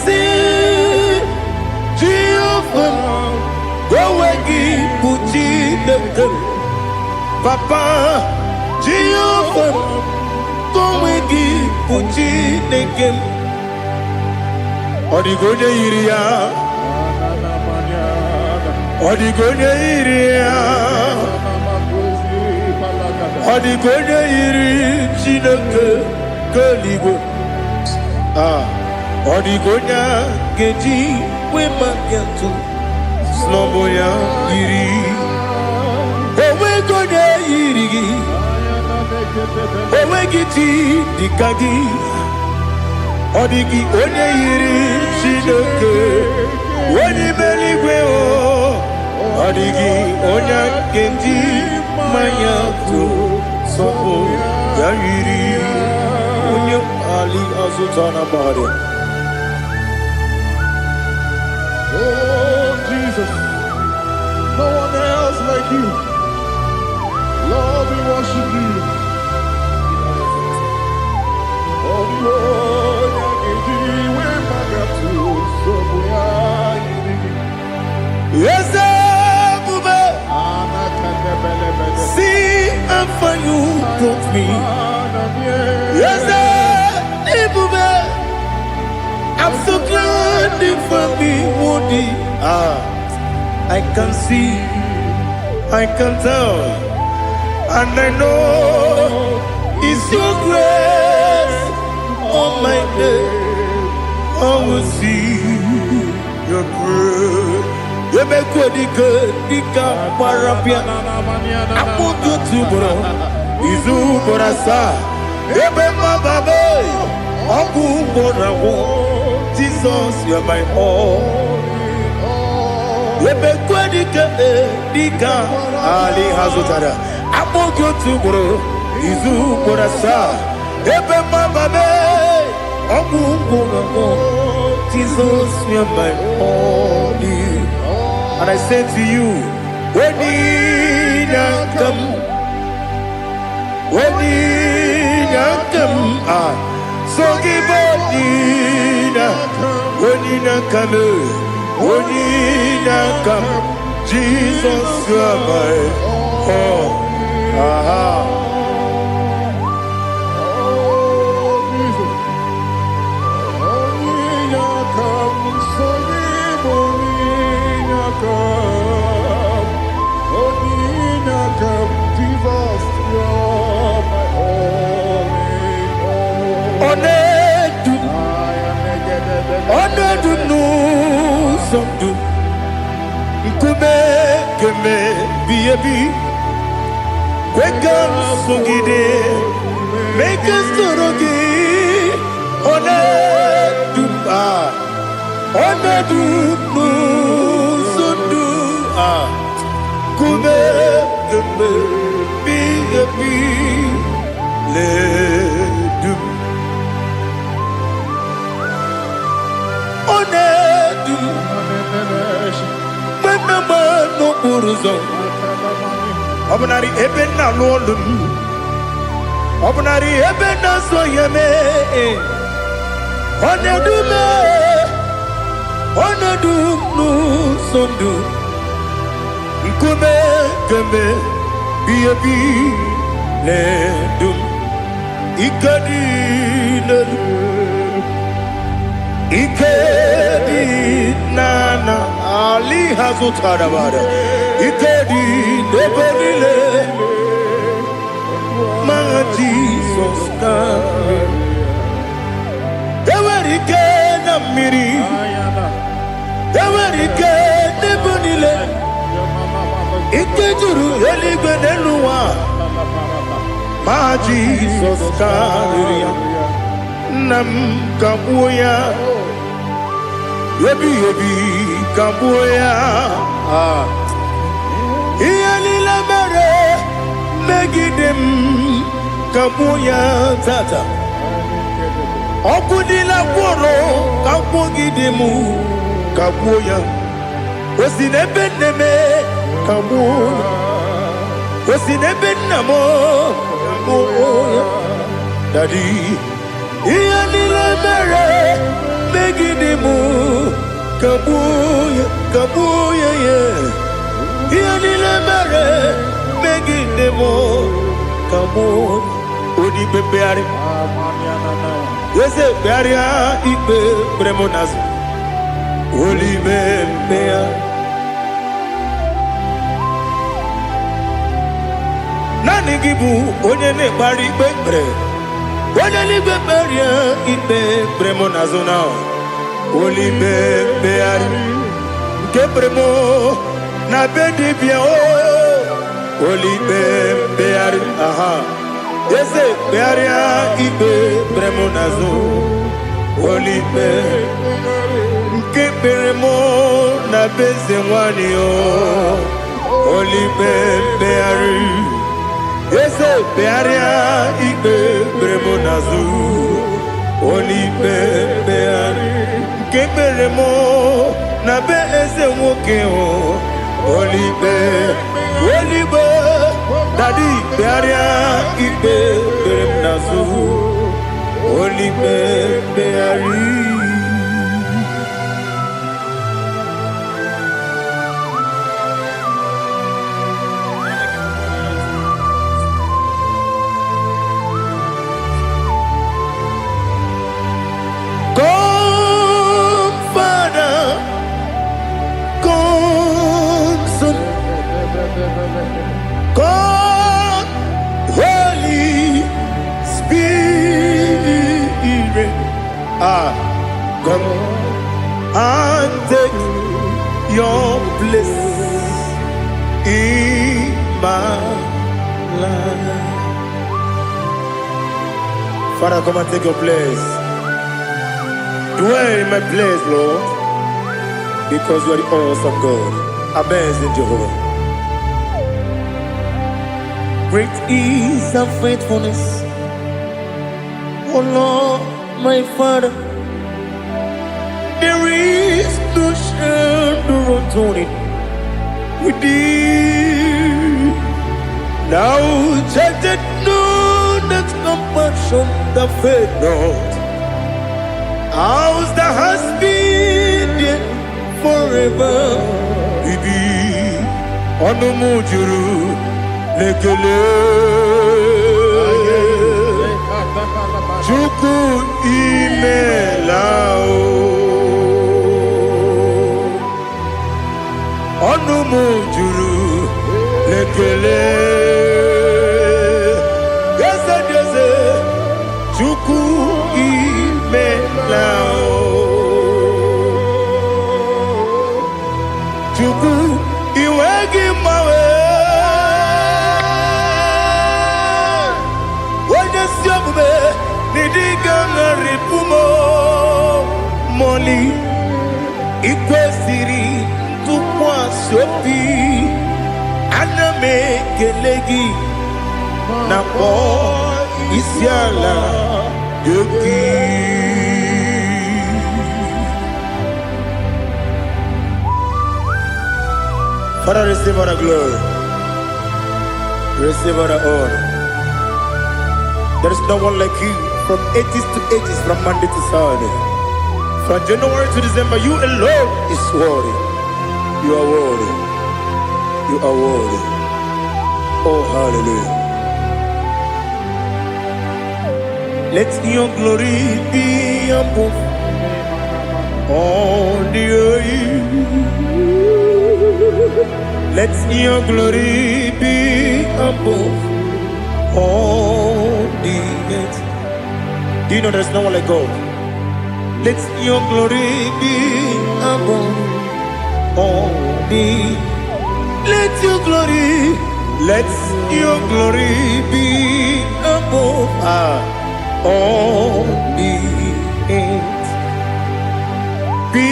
see Jehovah, go wegi puchi nekem. Papa, Jehovah, go wegi puchi nekem. Odigonya iria, Odigonya iria, Odigonya iri chineke keligo. Odigonya geji wema yantu Sloboya iri Owe gonya irigi Owe giti dikagi Odigi onye iri Chineke Wani meligwe o Odigi onya geji mayantu Sloboya iri Onye ali azutana bari. Oh, Jesus, no one else like you. Lord, we worship you. Oh, Lord, yes, see how far you brought me. Yes, I'm so glad you found me worthy. I can see, I can tell, and I know it's your grace on my day. I will see your grace. You make what you could, Nika Parapia. I'm going to bro. Izu Borasa. You make my baby. Aku Borawo. Jesus, you're my all. You make what you could, Nika Ali Hazutara. I'm going to bro. Izu Borasa. You make my baby. Aku Borawo. Jesus, you're my all. And I say to you, when you come, so give up, when you come, Jesus, you are my all. Onedu no somdu Nkube biyebi Kweka sogide Meke sorogi Onedu no somdu Nkube biyebi Ledu uzo. Obunari ebe na lolum. Obunari ebe na so yeme. Onedume. Onedum nu sondu. Nkume keme biyebi ledum. Ikadi ledum. Ikedi nana Ali Hazutarabara Ikedi nebenile Ma Jesus come Ewerike na miri Ewerike nebenile Ikejuru eligwe neluwa Ma Jesus come Nam kabuya Yebi kabuya Iyali la mere Megidem kabuya tata Okudila kworo kabugidemu kabuya Osinebeneme kabuya Osinebenamo kabuya Daddy Iyali la mere Megidemu kabuya kabuya yeah. Iyali la mere Megidemu kabuya Odi bebeari Yese bearia ibe bremonazo Oli bebea Nani gibu onye ne bari bebre Onye libe beria ibe bremonazo now Oli bebeari Nke bremo na bedi bia o Oli bebeari aha Yese bearia ibe bremonazo Oli be Nke bremo na beze wani o Oli bebeari Yese bearia ibe bremonazo Oli bebeari Nke bremo na beze woke o Oli be Daddy bearia ibe bremonazo Oli beari God, Holy Spirit, come and take your place in my life. Father, come and take your place. Dwell in my place, Lord, because you are the awesome God. Amazing Jehovah. Great is thy faithfulness, O Lord, my Father. There is no shadow of turning with thee. Now check that no that compassion that faith not. Ours that has been there forever. We be on the mujuru. Lekele Chuku imelao Onu mujuru Lekele Yese Chuku imelao Chuku iwegi mawe Nidiganga ripumo Moli Ikwesiri Tukwa sopi Aname kelegi Napo Isiala Yoki Father, receive all the glory. Receive all the honor. There is no one like you from ages to ages, from Monday to Saturday. From January to December, you alone is worthy. You are worthy. You are worthy. Oh, hallelujah. Let your glory be above all the earth. Let your glory be above all the earth. Do you know there's no one like God? Let your glory be above all the earth. Let your glory be above all the earth. Be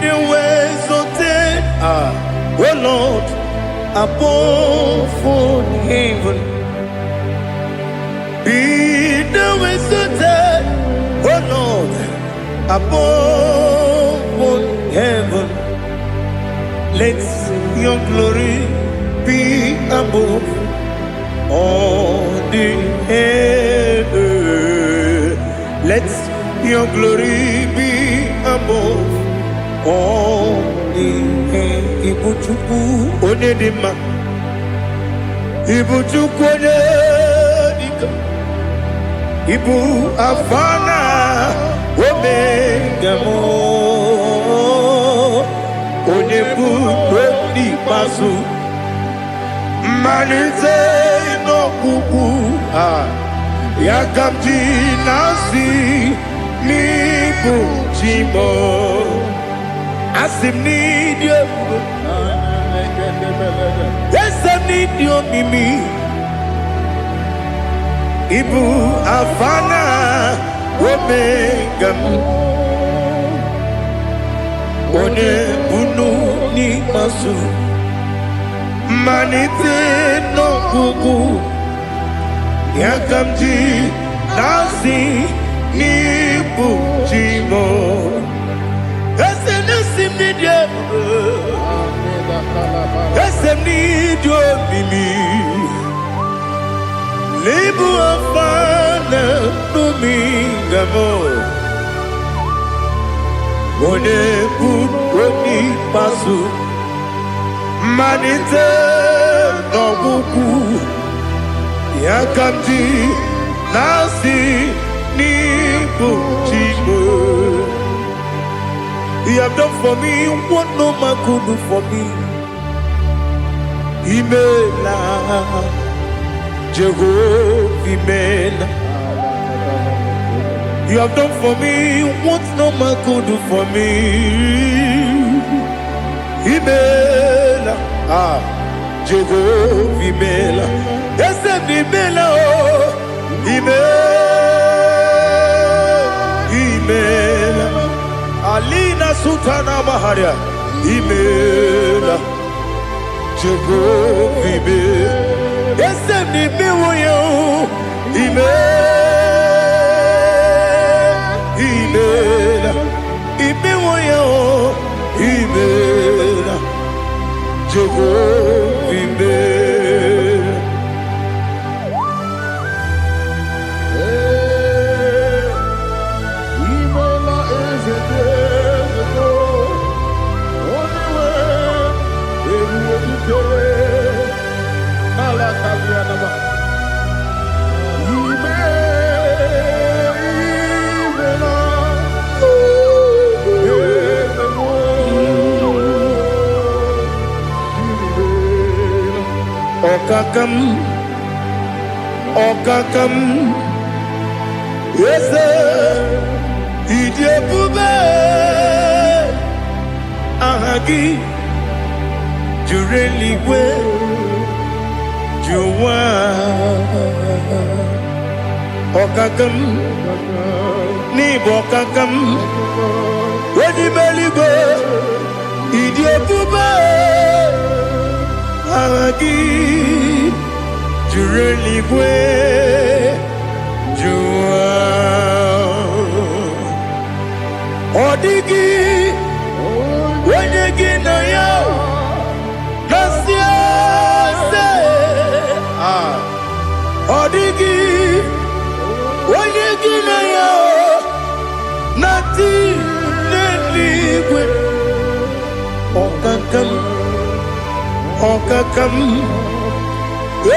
the ways of dead, oh Lord, above all heaven. Be the ways of dead, oh Lord, above all heaven. Let your glory be above all the earth. Let your glory be above all the earth. Ibuchuku onedima, Ibuchuku onedika, Ibu afana omega mo, onebu odi pasu, manite no kuku yakamji nasi nibu jimo. Asim need you. Yes, I need you, Mimi. Ibu afana omega. One bunu ni masu. Manite no kuku. Yakamji nasi nibu jimo. Need you, Mimi. Libu afana dominga mo. One puni pasu. Manite no buku. Yakamji nasi nibu jimo. You have done for me what no man could do for me. Imela, Jehovah, Imela. You have done for me what no man could do for me. Imela, Jehovah, Imela. Yes, Imela, Imela. Alina Sutana Maharia, Imela. Jehovah, yes, I'm the Miwoyo, Imela, Imiwoyo, Imela, Jehovah, Imela is a day ago. Only Okakam, yes, Idiopube, Ahagi, Jureli, Juwa, Okakam, Nibokakam, Wedi Beligo, Idiopube, Ahagi. Jureligwe, Jua, Odigi, Wenegi na yo, Okakam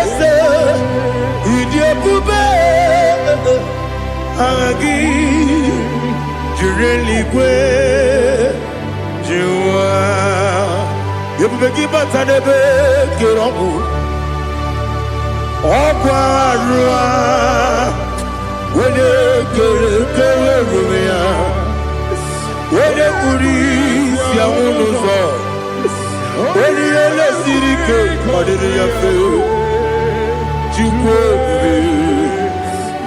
Ese Idiopube Agi Jureligwe Jua Yebubeki Batanebe Kiromu Okwarua Wene Kere Rumia Wene Kuri Siamunuzo Wene Ele Sirike Kadiri Yafe Jukwe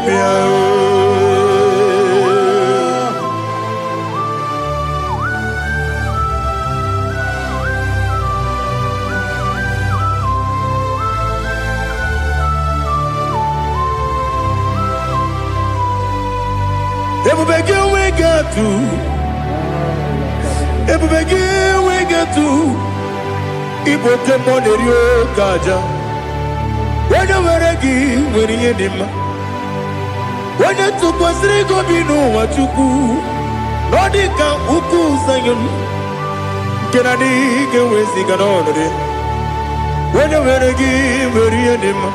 Miao Ebubege we get to Ebubege we get to Ibo temonerio kaja Wena weregi weri edima Wena tukwasiri gobinu wachuku Nodika uku sanyon Kenani gewezi kanonore Wena weregi weri edima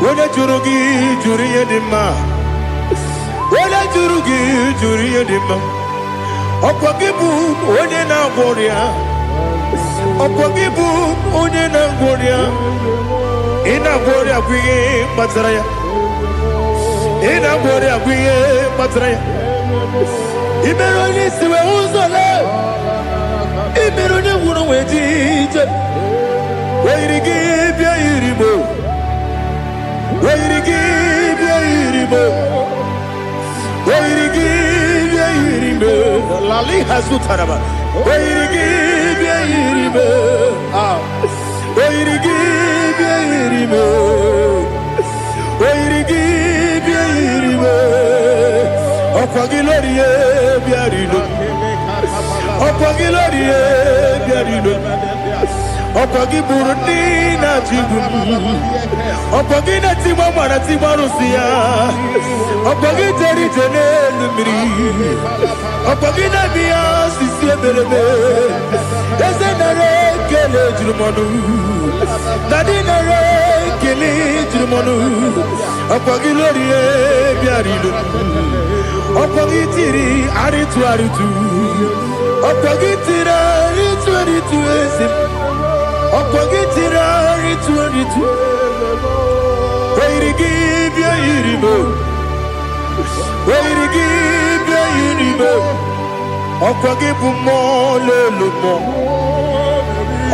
Wena churugi juri edima Wena jurugi juri edima Okwagibu onye na gworia Okwagibu onye na gworia Ina gworia kwiye mataraya Ina gworia kwiye mataraya Ibero ni siwe uzole Ibero ni wuro wejije Wairigi bia iribo Wairigi bia iribo Wairigi bia iribo Lali hazutaraba Wairigi bia iribo Wairigi bia iribo Wairigi bia iribo Okwagilorie bia iribo Okwagilorie bia iribo Okwagiburundi na jibum Okwagina tima mwana tima rusia Okwagiteri jene lumiri Okwagina biya sisi ebelebe Eze nare kele jirumonu Nadi nare kele jirumonu Okwagilorie biarilu Okwagitiri aritu aritu Okwagitiri aritu aritu esim Okwagitiri aritu aritu Wairigi bia iribo Wairigi bia iribo Okwagibu mo lelumo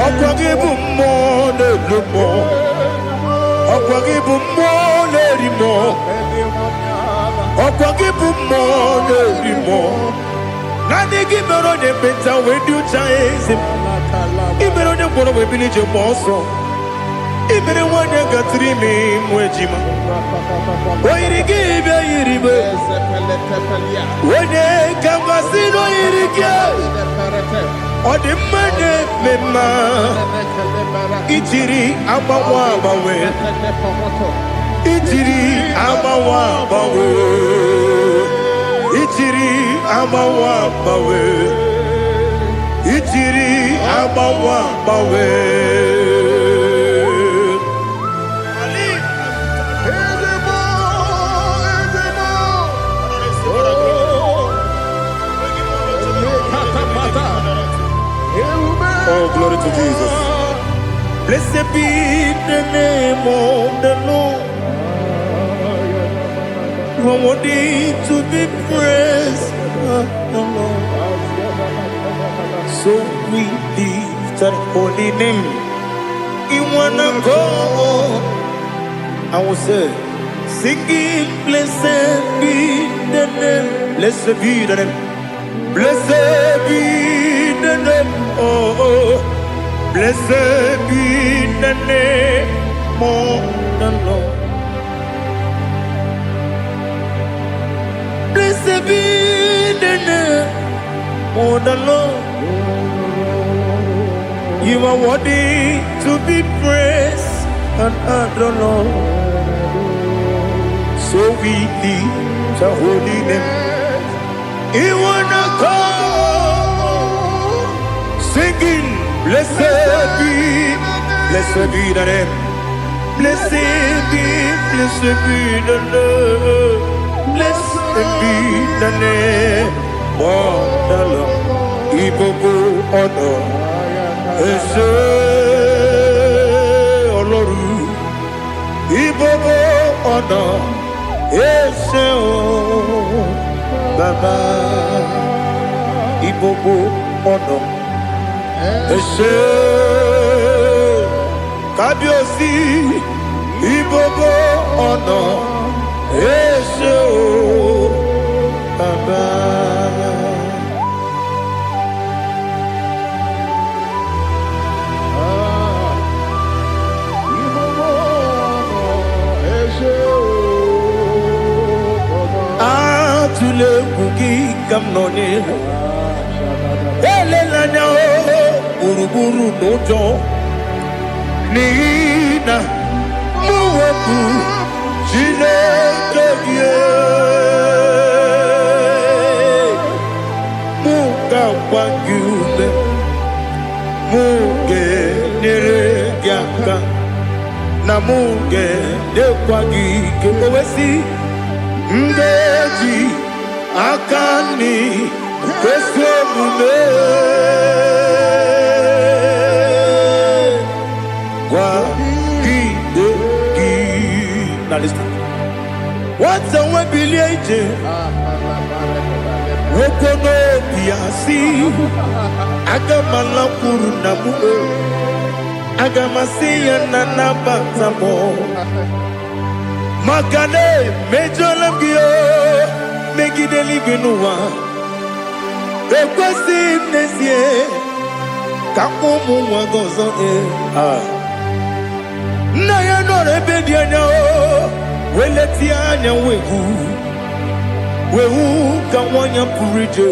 Okwagibu mo lelumo Okwagibu mo lerimo Okwagibu mo lerimo Nani gibero ne benta wedu chaizim Ibero ne boro webilije moso Ibere wane gatrimi mwejima Wairigi bia iribe Wene kamgasino irige Odimane mema Ichiri amawa bawe Ichiri amawa bawe Ichiri amawa bawe Ichiri amawa bawe Oh, glory to Jesus. Blessed be the name of the Lord. You are worthy to be praised. So we lift that holy name. You wanna go? I will say, singing, blessed be the name. Blessed be the name. Blessed be the name. Oh, blessed be the name of the Lord. Blessed be the name of the Lord. You are worthy to be praised and adored. So we lift the holy name. You wanna go singing. Blessed be the name. Blessed be the name. Blessed be the name of the Lord. Ibobo honor. Ese Oloru. Ibobo honor. Ese o Baba. Ibobo honor. Ese Kabiosi. Ibobo honor. Ese o Baba. Atule kuki kamnoni. Ele lanya o buruburu nojo. Nina muweku jine kebie. Muka wangyume. Muge nere gyaka. Na muge dekwagi kewesi. Ngeji akani kwesemume kwa kideki. Now listen. What's a webiliate? Wokono biasi agamala kurunamu agamasiya nanabatamo. Makane mejolamgio megideli benua ekwesi nesie kakumu wagozo na ya nore bedianya o weleti anya wehu kawanya purije